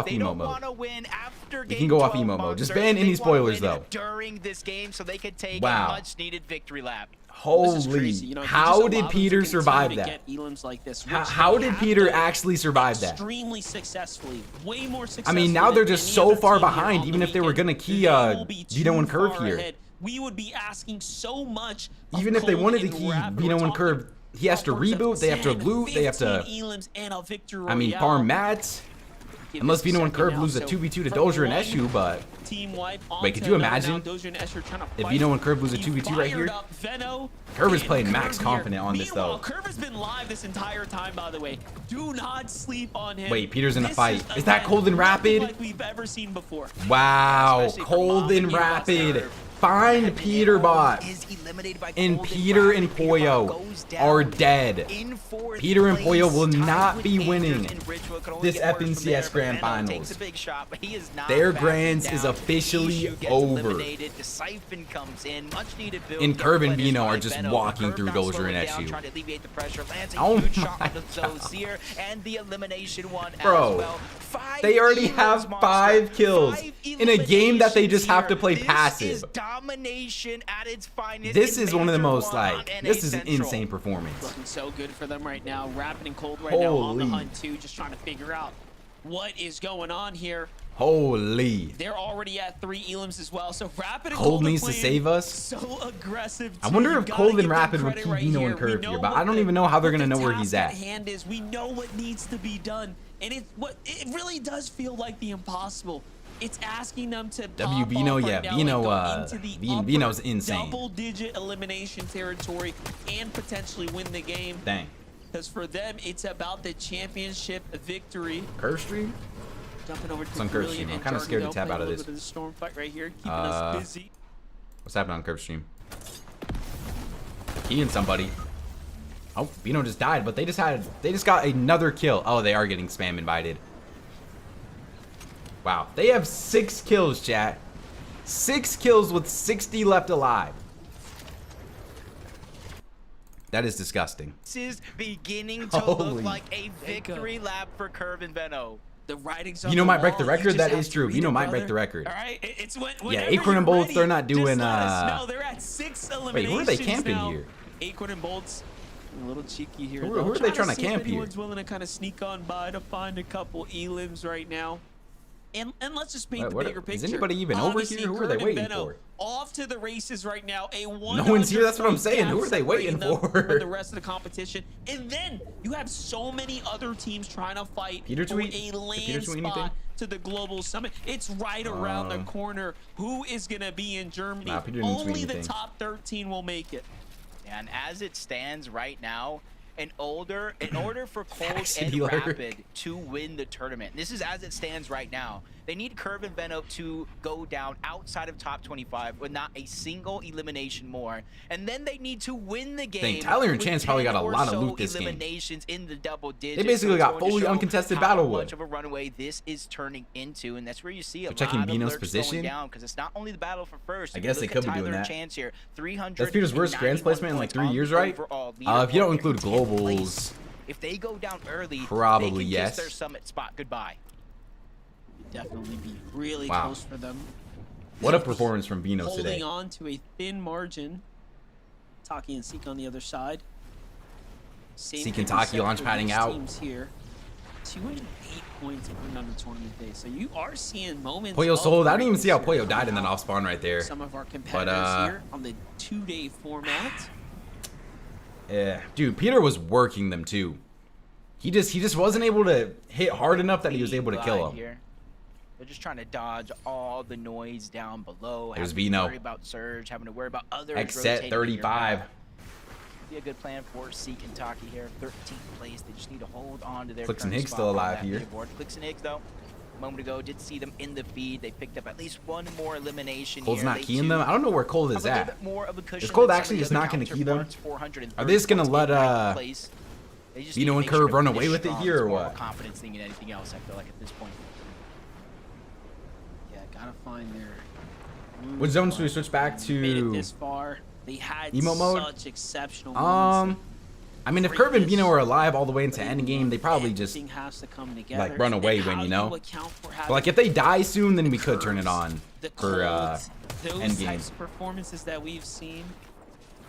off They emo don't mode. want to win after You game can go off 12 emo mode. Just Monsters. ban They any wanna spoilers, win though. during this game so they could take Wow. a much-needed victory lap. This is Holy, crazy. You know, if you just how allow did them to Peter continue survive to that? get elims like this, How, which how they did have Peter done actually survive that? extremely successfully, way more I successfully mean, now they're than just any so other far team here behind, on even the if they were weekend. gonna key They will be Vito and too Curve far here. ahead we would be asking so much. Even if they wanted to keep Vino and Curve, he has to reboot, they have to loot, they have to, I mean, farm mats. Unless Vino and Curve lose a 2v2 to Dozier and Eshu, but wait, could you imagine if Vino and Curve lose a 2v2 right here? Curve is playing max confident on this though. Curve has been live this entire time, by the way. Do not sleep on him. Wait, Peter's in a fight. Is that Cold and Rapid? Like we've ever seen before. Wow, Cold and Rapid. Find Peterbot. And Peter and Poyo are dead. Peter and Poyo will not be winning this FNCS Grand Finals. Their Grands is officially over. And Curve and Vino are just walking through Dozier and Eshu. Oh my God. Bro, they already have 5 kills in a game that they just have to play passive. Domination at its finest. This is one of the most, like, this is an insane performance. Looking so good for them right now. Rapid and Cold right now on the hunt too, just trying to figure out what is going on here. Holy. They're already at 3 elims as well, so Rapid and Cold needs to save us. So aggressive. I wonder if Cold and Rapid would keep Vino and Curve here, but I don't even know how they're gonna know where he's at. We know what needs to be done, and it really does feel like the impossible. It's asking them to Vino, yeah, Vino's insane. Double-digit elimination territory and potentially win the game. Dang. Because for them, it's about the championship victory. Curve stream? Jumping over to it's on Curve stream. I'm kind of scared to tap out of this. The storm fight right here, keeping us busy. What's happening on Curve stream? He and somebody. Oh, Vino just died, but they just got another kill. Oh, they are getting spam invited. Wow, they have 6 kills, chat. 6 kills with 60 left alive. That is disgusting. This is beginning to look like a victory lap for Curve and Veno. The writings Vino might break the record. That is true. Vino might break the record. All right, it's yeah, Acorn and Bolts, they're not doing. No, they're at 6 eliminations. Wait, who are they camping now. here? Acorn and Bolts. A little cheeky here. Who are they trying to camp here? Anyone's willing to kind of sneak on by to find a couple elims right now. And let's just paint the bigger picture. Is anybody even over here? Who are they waiting for? Off to the races right now. No one's here. That's what I'm saying. Who are they waiting for? The rest of the competition. And then you have so many other teams trying to fight for a land spot to the global summit. It's right around the corner. Who is going to be in Germany? Only the top 13 will make it. And as it stands right now, in order for Cold and Rapid to win the tournament, this is as it stands right now, they need Curve and Veno to go down outside of top 25 with not a single elimination more, and then they need to win the game. Dang, Tyler and Chance probably got a lot of loot this game. Eliminations in the double digits. They basically got fully uncontested battle wood. How much of a runaway this is turning into, and that's where you see a lot checking of Vino's alerts position going down, because it's not only the battle for first. I guess they could be doing that. Chance here, 300. That's Peter's worst Grands placement in like 3 years, right? If you don't include globals. If they go down early, probably they can yes. kiss their summit spot goodbye. Definitely be really close for them. What a performance from Vino today. Holding on to a thin margin. Taki and Seek on the other side. Seek and Taki launch padding out. Teams here. 208 points in under tournament day. So you are seeing moments. Poyo sold. I didn't even see how Poyo died in that off spawn right there. Some of our competitors here on the 2-day format. Yeah, dude, Peter was working them too. He just wasn't able to hit hard enough that he was able to kill him. Here. They're just trying to dodge all the noise down below. There's having Vino. to worry about Surge, having to worry about others. X set 35. Be a good plan for Seek and Taki here. 13th place. They just need to hold on to their Clix and current Higgs spot still on alive that here. leaderboard. Clix and Higgs though. A moment ago, did see them in the feed. They picked up at least one more elimination. Cold's here. not keying them. I don't know where Cold is at. Is Cold actually just not going to key them? Are they just going to let Vino and Curve run away with it here or what? Confidence thing in anything else, I feel like at this point. Yeah, gotta find their. What zones do we switch back to? Made it this far. They had emote mode? such exceptional moments. I mean, if Curve and Vino are alive all the way into endgame, they probably just has to come together. like run away when, you know. But like if they die soon, then we could turn it on for endgame. Types of performances that we've seen.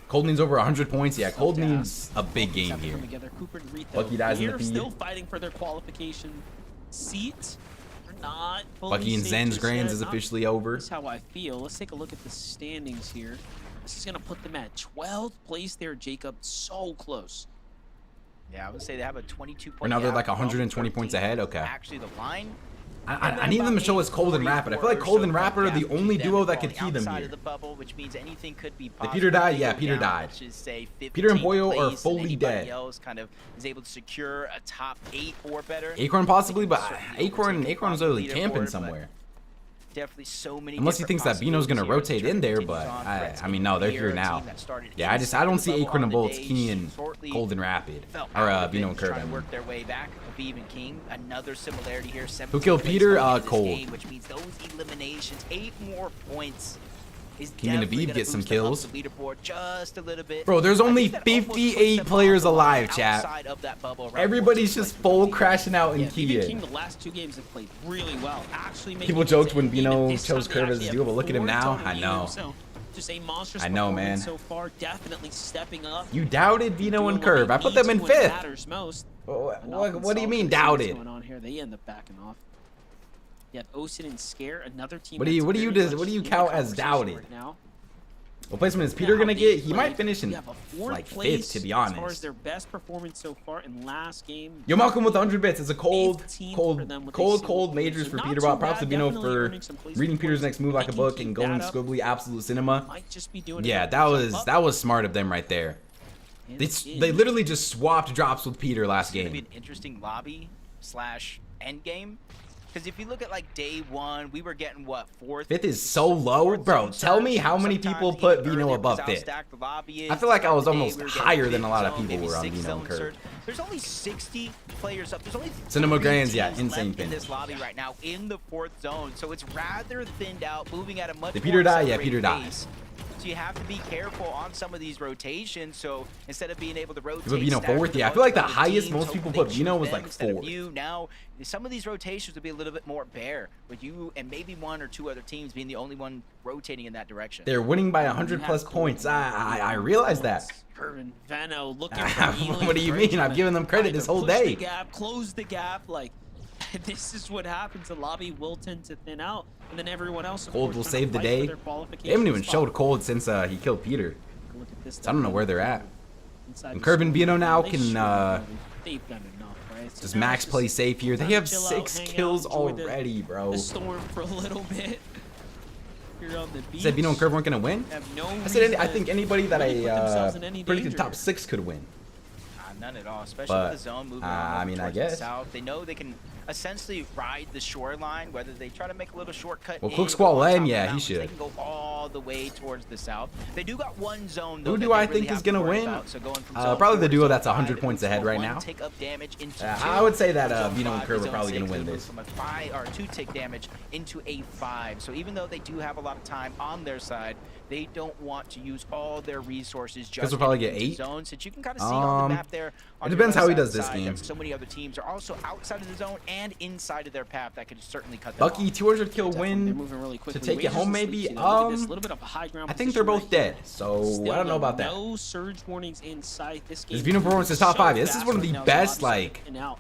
Cold needs over 100 points. Yeah, Cold needs a big game here. Cooper and Rito Lucky dies in the feed. still fighting for their qualification seat. not fully Bucky and safe Zen's just Grands yet. is Not- officially over. That's how I feel. Let's take a look at the standings here. This is going to put them at 12th place there, Jacob. So close. Yeah, I would say they have a 22 point. Or now they're like gap, 120 points ahead? 13th. Okay. Actually, the line. I need them to show us Cold and Rapid. I feel like Cold and Rapid are the only duo that could key them outside here. of the bubble, which means anything could be Did possible. Peter die? They Yeah, go Peter down, died. let's just say Peter and 15th Boyle are place, fully and dead. anybody else kind of is able to secure a top 8 or better. Acorn possibly, but Certainly Acorn's overtake literally the camping leaderboard, somewhere. Definitely so many. Unless he thinks that Bino's gonna rotate in there, but I mean, no, they're here now. Yeah, I don't see Acorn and Bolts keying Cold and Rapid, or Bino and Curve. Trying to work their way back. Aviv and King, another similarity here. Who killed Peter? Cold. Game, which means those eliminations, 8 more points. Is King and definitely Aviv gonna get some boost them up kills. the leaderboard just a little bit. Bro, there's I only think that almost puts 58 them players on the line alive, chat. outside of that bubble around Everybody's 14th just place. full crashing out Yeah, and King keying. the last 2 games have played really well. Actually, People joked when Bino chose Curve as his duo, but look at him now. I know. So, just a monstrous I know, performance man. so far, definitely stepping up. You doubted Bino Doing and what Curve. they I put need them to in when it 5th. matters most. What do you mean What's doubted? going on here? They end up backing off. You have Osin and Scare, another team. What do you- that's what do you very just- what do much you in the count as conversation doubted? right now. What placement is Peter Now, gonna they get? He might played- finish in we have a 4th like place 5th, to be as far as honest. their best performance so far in last game. Yo, Malcolm with 100 bits. It's a cold, 15th cold, for them with a cold, single cold point. majors So for not Peterbot. too Props to bad, Bino definitely for earning some placement reading Peter's points. next move like a They can book keep and going that up. squibbly absolute cinema. Might just be doing Yeah, it that was smart of them right there. And They literally just swapped drops with Peter last It's gonna be game. an interesting lobby / end game. Because if you look at like day 1, we were getting what, 4th? 5th is so low, bro. Tell me how many people put Bino above 5th. I feel like I was almost higher than a lot of people were on Bino and Curve. There's only 60 players up. There's only Cinema 3 Grands, yeah, teams insane left in finish. this lobby right now in the 4th zone. So it's rather thinned out, moving at a much Did more Peter die? Yeah, accelerated Peter died. pace. So you have to be careful on some of these rotations. So instead of being able to rotate, But Bino stack 4th? with a Yeah, I bunch feel like of the other highest teams, most hope people they put choose Bino was them like instead of 4th. you. Now some of these rotations would be a little bit more bare with you and maybe 1 or 2 other teams being the only one rotating in that direction. They're winning by 100 plus points. I realize that. Curvin, Veno looking for What do you mean? I've given them credit this whole Push day. the gap, close the gap. Like, this is what happens. The lobby will tend to thin out, and then everyone else. of Cold course, will trying to save the fight for day. their They qualification haven't even spot. showed Cold since he killed Peter. Look at this So I don't know where they're at. inside And the Curve and zone. Bino now They can, should have they've done enough, right? So Just now max it's play just safe here. They time to have chill out, 6 hang out, kills enjoy the- already, bro. The storm for a little bit. Here on the beach. Said Bino and Curve weren't gonna win. Have no I said I think anybody that really put themselves in I any predicted danger top 6 could win. None at all, especially But, with the zone moving I mean, I towards the guess. south. They know they can essentially ride the shoreline, whether they try to make a little shortcut. Well, in Cook or Squall on led, top of yeah, the he mountains. should. They can go all the way towards the south. They do got one zone though. Who that do they I really think have is to gonna worry win? about. So going from Probably zone the 4 duo to that's 5, 100 they points move ahead from right one now. Tick up damage into I would say that zone Bino and 5 Curve to are zone probably gonna 6. win They move this. From a 5 or 2 tick damage into a 5. So even though they do have a lot of time on their side, they don't want to use all their resources just we'll probably into get 8. zones that you can kind of see on the map there. On It your depends left how he side does this side, game. that so many other teams are also outside of the zone and inside of their path that could certainly cut them Bucky off. 200 kill They're win moving really to quickly. take it Wagers home and maybe. Sleepy, though. Look at this, a little bit of a high ground I think they're position both right here. dead. So Still I don't know about that. No surge warnings in sight. This game. This Bino performance is top 5. This is one of the best, like. And out.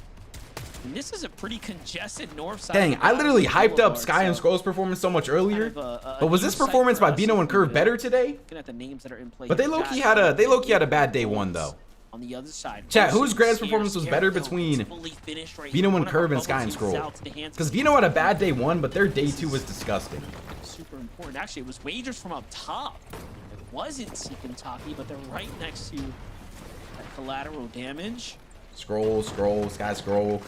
And this is a pretty congested north side. Dang, of the I literally Battlefield hyped up Boulevard, Sky and so Scroll's performance so much earlier. kind of a But was new this site performance for by us Bino to and Curve look better at. today? Looking at the names that are in play. But they here, low-key Jack had a Allen, they low-key had a bad day Bolts. 1 though. On the other side. Chat, Wilson, whose Grand's Sears, performance was Garrett better Hill, between it's fully finished right Bino here. and One of our Curve and bubble Sky and teams Scroll? out to the hands of Because the Bino had a bad day 1, but their day 2 was disgusting. super important. Actually, it was wagers from up top. It wasn't Seek Taki, but they're right next to that collateral damage. Scroll, Sky Scroll.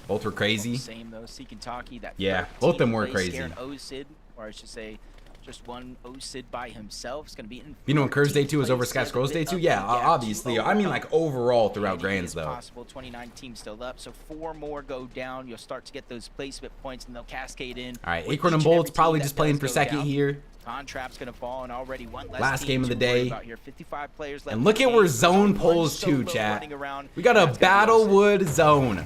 Both were crazy. Same though, Seekintaki, that Yeah, both of them 13th were place crazy. Scared Osid, or I should say, just one Osid by himself is going to be in. Bino and Curve's day 2 is over 14th Sky place, Scroll's a day bit 2. of Yeah, a gap to obviously. I mean, like overall throughout Anything Grands is though. Possible. 29 teams still up, so 4 more go down. You'll start to get those placement points, and they'll cascade in. All right, with Acorn and each every Bolt's team probably that just playing does for go second down. here. Contrapt's going to fall, and already one less Last team game of to the worry day. about here. 55 players left And in look the at game. where There's zone only one polls too, solo chat. running around. We got a That's gonna be Osid. Battlewood zone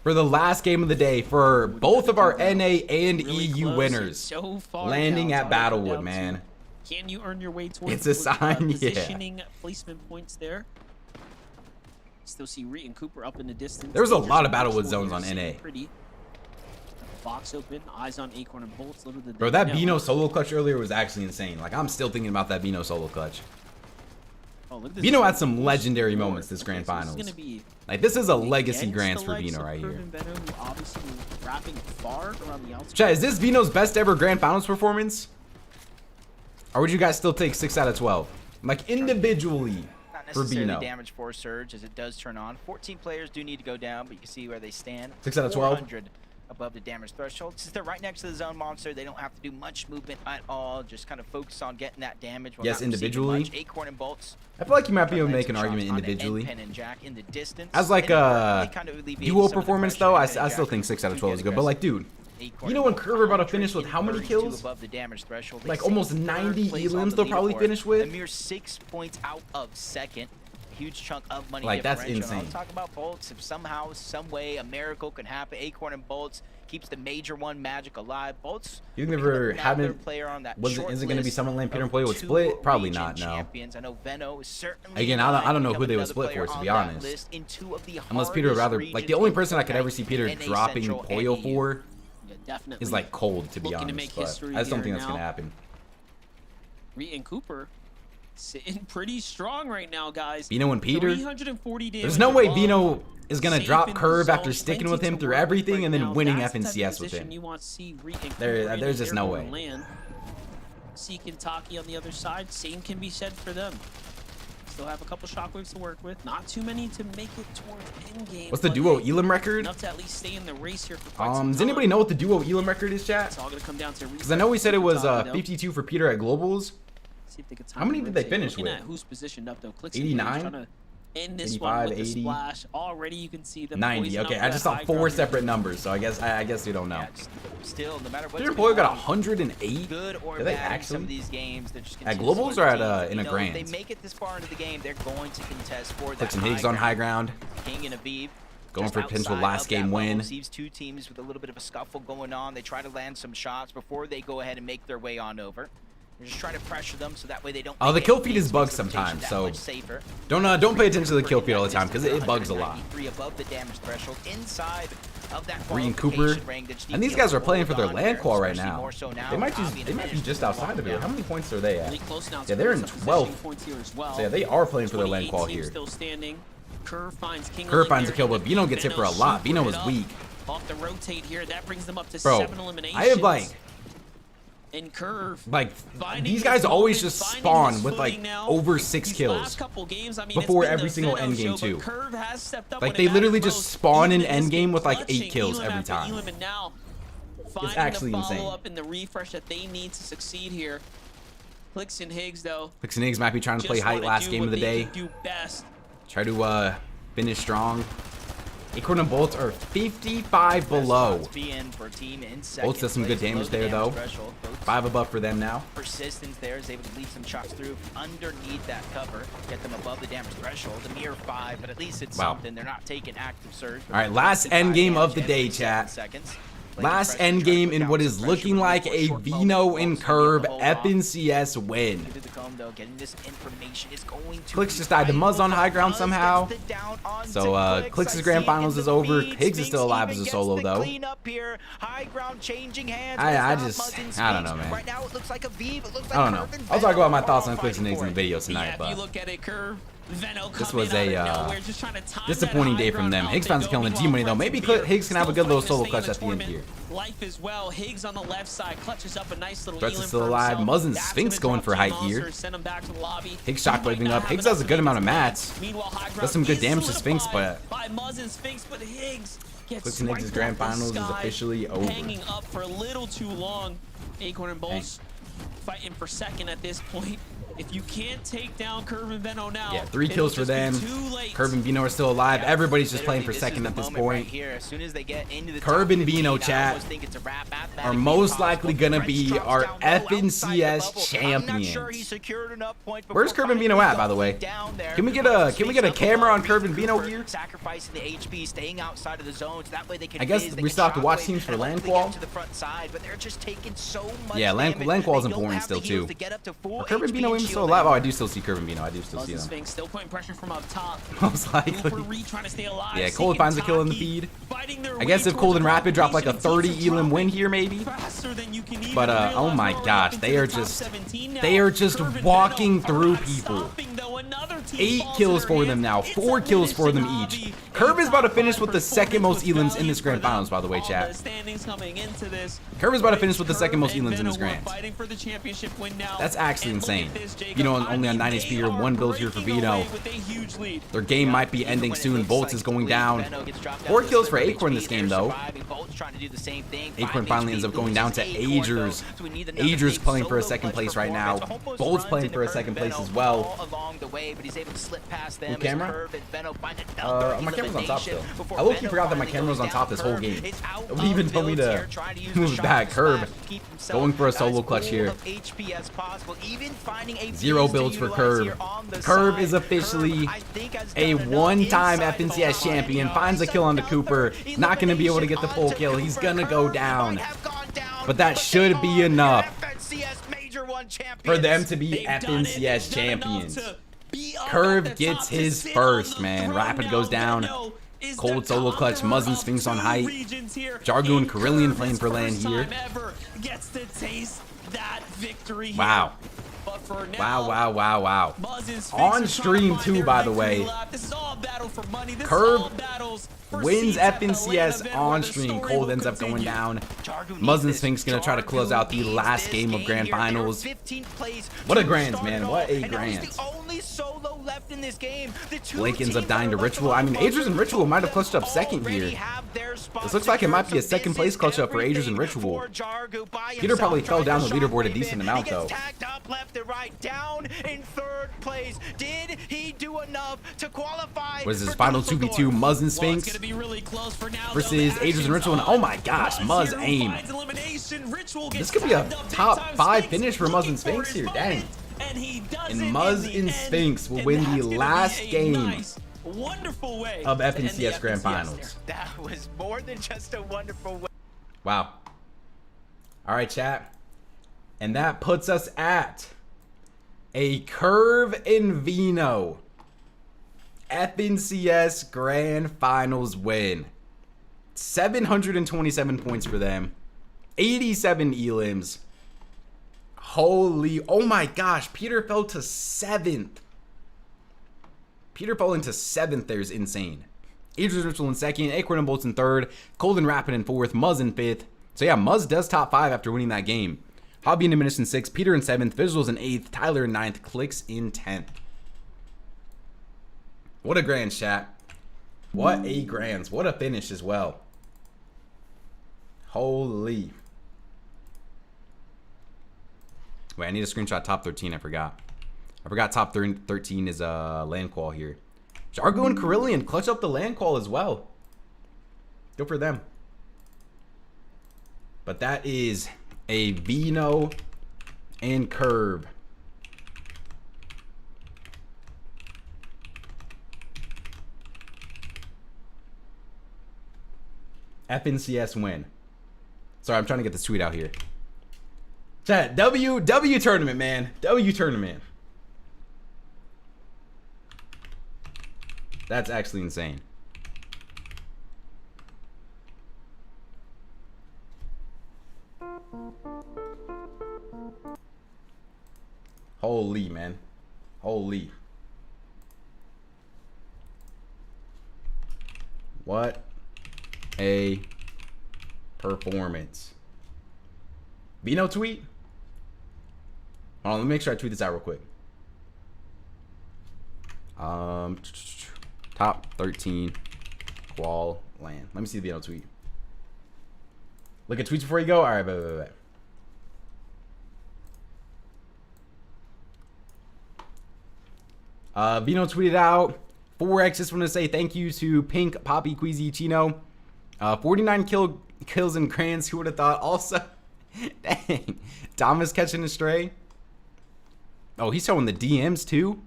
for the last game of the day for both of our NA and Really EU close. winners. It's so far Landing down. at It's all Battlewood, down man. to, can you earn your way towards It's a sign, yeah. positioning placement points there? Still see Reed and Cooper up in the distance. There was a Rangers lot of and Battlewood Bushwood zones here on sitting NA. pretty. box open. Eyes on Acorn and Bolts. Little did Bro, they that know. Bino solo clutch earlier was actually insane. Like, I'm still thinking about that Bino solo clutch. Oh, look at this. Bino had some legendary moments this Okay, grand so this is finals. gonna be Like, this is a legacy against grands the for likes Bino of right here. Curvin Venom, who obviously was wrapping far around the outside. Chat, is this Bino's best ever grand finals performance? Or would you guys still take 6 out of 12? Like, individually Not for necessarily Bino. damage for Surge as it does turn on. 14 players do need to go down, but you can see where they stand. 6 out of 12? 400 above the damage threshold. Since they're right next to the zone monster, they don't have to do much movement at all. Just kind of focus on getting that damage. while Yes, not receiving individually. much. Acorn and Bolts. I feel like you might be able to Land make an some argument shots onto individually. Pen and Jack in the distance. As like And it a really kind of alleviates duo some of the performance pressure though, I that Pen and still Jack think 6 out of do 12 is get good. But like, aggressive. dude, Acorn you know when and Curve about to Bolts finish with how many 32 kills? above the damage threshold. They Like sit almost third 90 place on elims the they'll probably leaderboard, finish with. A mere 6 points out of second. Huge chunk of money. Like, that's differential. insane. I'm talking about Bolts. If somehow, some way, a miracle can happen, Acorn and Bolts keeps the major one Magic alive. Bolts. You will think they become ever another haven't- player on that is short it going to be list someone Lane Peter and of play with 2 split? Probably region not. No. champions. I know Veno is certainly. Again, in I line don't know to who they become would split another for, to be player on that honest. list in 2 of the Unless Peter would hardest rather, like, the only person I could ever see Peter regions in dropping Central Poyo and for Yeah, definitely. is like cold, to be Looking to honest. make But history I just don't here think that's going to now. happen. Reed and Cooper sitting pretty strong right now, guys. Bino and Peter? 340 damage. There's no way above. Bino is going to Safe drop in the Curve zone, after sticking plenty with him to through work with everything right and then now. winning That's the type of FNCS with position him. You want to see Reed and There- Cooper in there's the just no airborne way. land. See Kentucky on the other side. Same can be said for them. Still have a couple shockwaves to work with. Not too many to make it towards endgame. What's the but duo hey, Elam record? enough to at least stay in the race here for quite some Does time. anybody know what the duo Elam record is, chat? It's all gonna come down to Because I know we said it was Kentucky, though. 52 for Peter at Globals. See if they can How many time did they rotate. finish Looking with? at who's positioned up though. Clix 89? trying to end this 85, one with the 80, splash. Already you can see them 90. poising Okay, up I that just saw high 4 ground. separate numbers, so I guess you don't know. Yeah, just still, no matter what. Peter and Poyo got 108. Good or Did they bad in some actually? of these games, they're just At continuously Globals or at, teams. in You a know, grand? If they make it this far into the game, they're going to contest for that Clix and Higgs on high ground. King and Aviv. Going just for a potential outside last of game that win. level, sees 2 teams with a little bit of a scuffle going on. They try to land some shots before they go ahead and make their way on over. They're just trying to pressure them so that way they don't. Oh, make the kill any feed is mistakes, bugged the rotation sometimes, that so much safer. don't pay attention to the kill feed all the time Bring because that it bugs a lot. 193 above the damage threshold inside of that Reed and Cooper, qualification ring. They just and need these to guys are playing for hold their on land here, qual right especially now. more so now They might with Avi and be Finish just being outside of it. locked How down. many points are they at? Really close now. Yeah, they're in Some positioning 12th. points here as well. So yeah, they are playing for their land 28 qual teams here. Still standing. Curve finds King. Curve finds a kill, but Bino gets hit for a lot. Bino was weak. Off the rotate here, that brings them up to Bro, 7 eliminations. I have and Curve. these guys always just spawn with like over 6 kills before every single endgame too. Like they literally just spawn in endgame with like 8 kills every time. It's actually insane. Up in the refresh that they need to succeed here. Clix and Higgs though. Clix and Higgs might be trying to play height last game of the day. Do best. Try to finish strong. Acorn and Bolts are 55 below. Bolts does some good damage there though. 5 above for them now. Persistence there is able to lead some shots through underneath that cover, get them above the damage threshold. A mere 5, but at least it's something. They're not taking active surge. All right, last end game of the day, chat. Last end game in what is looking like a Vino and Curve FNCS win. Clix just died to Muzz on high ground somehow. So Clix's grand finals is over. Higgs is still alive as a solo though. I don't know, man. I don't know. I'll talk about my thoughts on Clix and Higgs in the video tonight, but this was a disappointing day from them. Higgs finds a kill in the G-Money though. Maybe Higgs can have a good little solo clutch at the end here. Life as well. Higgs on the left side clutches up a nice little. Threats is still alive. Muzz and Sphinx going for height here. Send him back to the lobby. Higgs shockwaving up. Higgs has a good amount of mats. Does some good damage to Sphinx, but by Muzz and Sphinx, but Higgs gets Clix and Higgs' grand finals is officially over. Hanging up for a little too long. Acorn and Bolts fighting for second at this point. If you can't take down Curve and Veno now, yeah, 3 kills for them. Curve and Vino are still alive. Everybody's just playing for second at this point. Curve and Vino, chat, are most likely gonna be our FNCS champions. Where's Curve and Vino at, by the way? Can we get a camera on Curve and Vino here? Sacrificing the HP, staying outside of the zones. That way they can. I guess we still have to watch teams for land qual. Yeah, land qual is important still too. Are Curve and Vino even still alive? Oh, I do still see Curve and Vino. I do still see them. Sphinx still putting pressure from up top. Most likely. Trying to stay alive. Yeah, Cold finds a kill in the feed. I guess if Cold and Rapid drop like a 30 elim win here, maybe. But oh my gosh, they are just walking through people. 8 kills for them now, 4 kills for them each. Curve is about to finish with the second most elims in this grand finals, by the way, chat. Curve is about to finish with the second most elims in this grand. That's actually insane. Vino only on 9 HP here, 1 build here for Vino. Their game might be ending soon. Bolts is going down. 4 kills for Acorn this game, though. Acorn finally ends up going down to Agers. Agers playing for a second place right now. Bolts playing for a second place as well. Ooh, camera? My camera's on top still. I low-key forgot that my camera was on top this whole game. Nobody even told me to move it back. Curve going for a solo clutch here. 0 builds for Curve. Curve is officially a one-time FNCS champion. Finds a kill on the Cooper. Not going to be able to get the full kill. He's going to go down. But that should be enough for them to be FNCS champions. Curve gets his first, man. Rapid goes down. Cold solo clutch. Muzz and Sphinx on height. Jargo and Carillion playing for land here. Wow. Wow. On stream too, by the way. Curve wins FNCS on stream. Cold ends up going down. Muzz and Sphinx gonna try to close out the last game of grand finals. What a grand, man. What a grand. Blake ends up dying to Ritual. I mean, Agers and Ritual might have clutched up second here. This looks like it might be a second place clutch up for Agers and Ritual. Peter probably fell down the leaderboard a decent amount, though. What is this final 2v2? Muzz and Sphinx versus Agers and Ritual. And oh my gosh, Muzz aim. This could be a top 5 finish for Muzz and Sphinx here. Dang. And Muzz and Sphinx will win the last game of FNCS Grand Finals. That was more than just a wonderful way. Wow. All right, chat. And that puts us at a Curve and Vino FNCS Grand Finals win. 727 points for them. 87 elims. Holy, oh my gosh, Peter fell to 7th. Peter fell into 7th there is insane. Agers Ritual in 2nd, Acorn and Bolts in 3rd, Cold and Rapid in 4th, Muzz in 5th. So yeah, Muzz does top 5 after winning that game. Hobby and Diminished in 6th, Peter in 7th, Visuals in 8th, Tyler in 9th, Clix in 10th. What a grand, chat. What a grand. What a finish as well. Holy. Wait, I need a screenshot top 13. I forgot top 13 is land qual here. Jargo and Carillion clutch up the land qual as well. Good for them. But that is a Vino and Curve. FNCS win. Sorry, I'm trying to get this tweet out here. Chat, W tournament, man. W tournament. That's actually insane. Holy, man. Holy. What a performance. Vino tweet? Hold on, let me make sure I tweet this out real quick. Top 13 qual land. Let me see the Vino tweet. Look at tweets before you go. All right, bet. Vino tweeted out 4x. Just want to say thank you to Pink, Poppy, Queasy, Chino. 49 kills in Crayons. Who would have thought? Also, dang, Thomas catching a stray. Oh, he's showing the DMs too.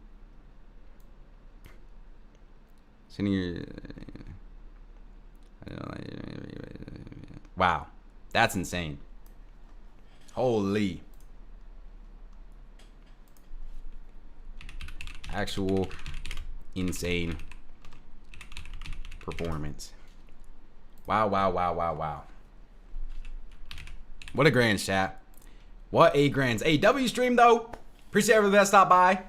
Wow, that's insane. Holy. Actual insane performance. Wow, wow, wow, wow, wow. What a grand, chat. What a grand. Hey, W stream though. Appreciate everyone that stopped by.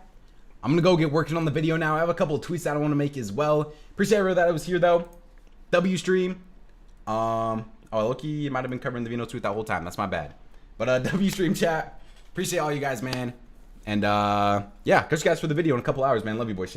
I'm gonna go get working on the video now. I have a couple of tweets that I want to make as well. Appreciate everyone that was here though. W stream. Oh, Loki might have been covering the Vino tweet that whole time. That's my bad. But W stream chat. Appreciate all you guys, man. And yeah, catch you guys for the video in a couple hours, man. Love you, boys.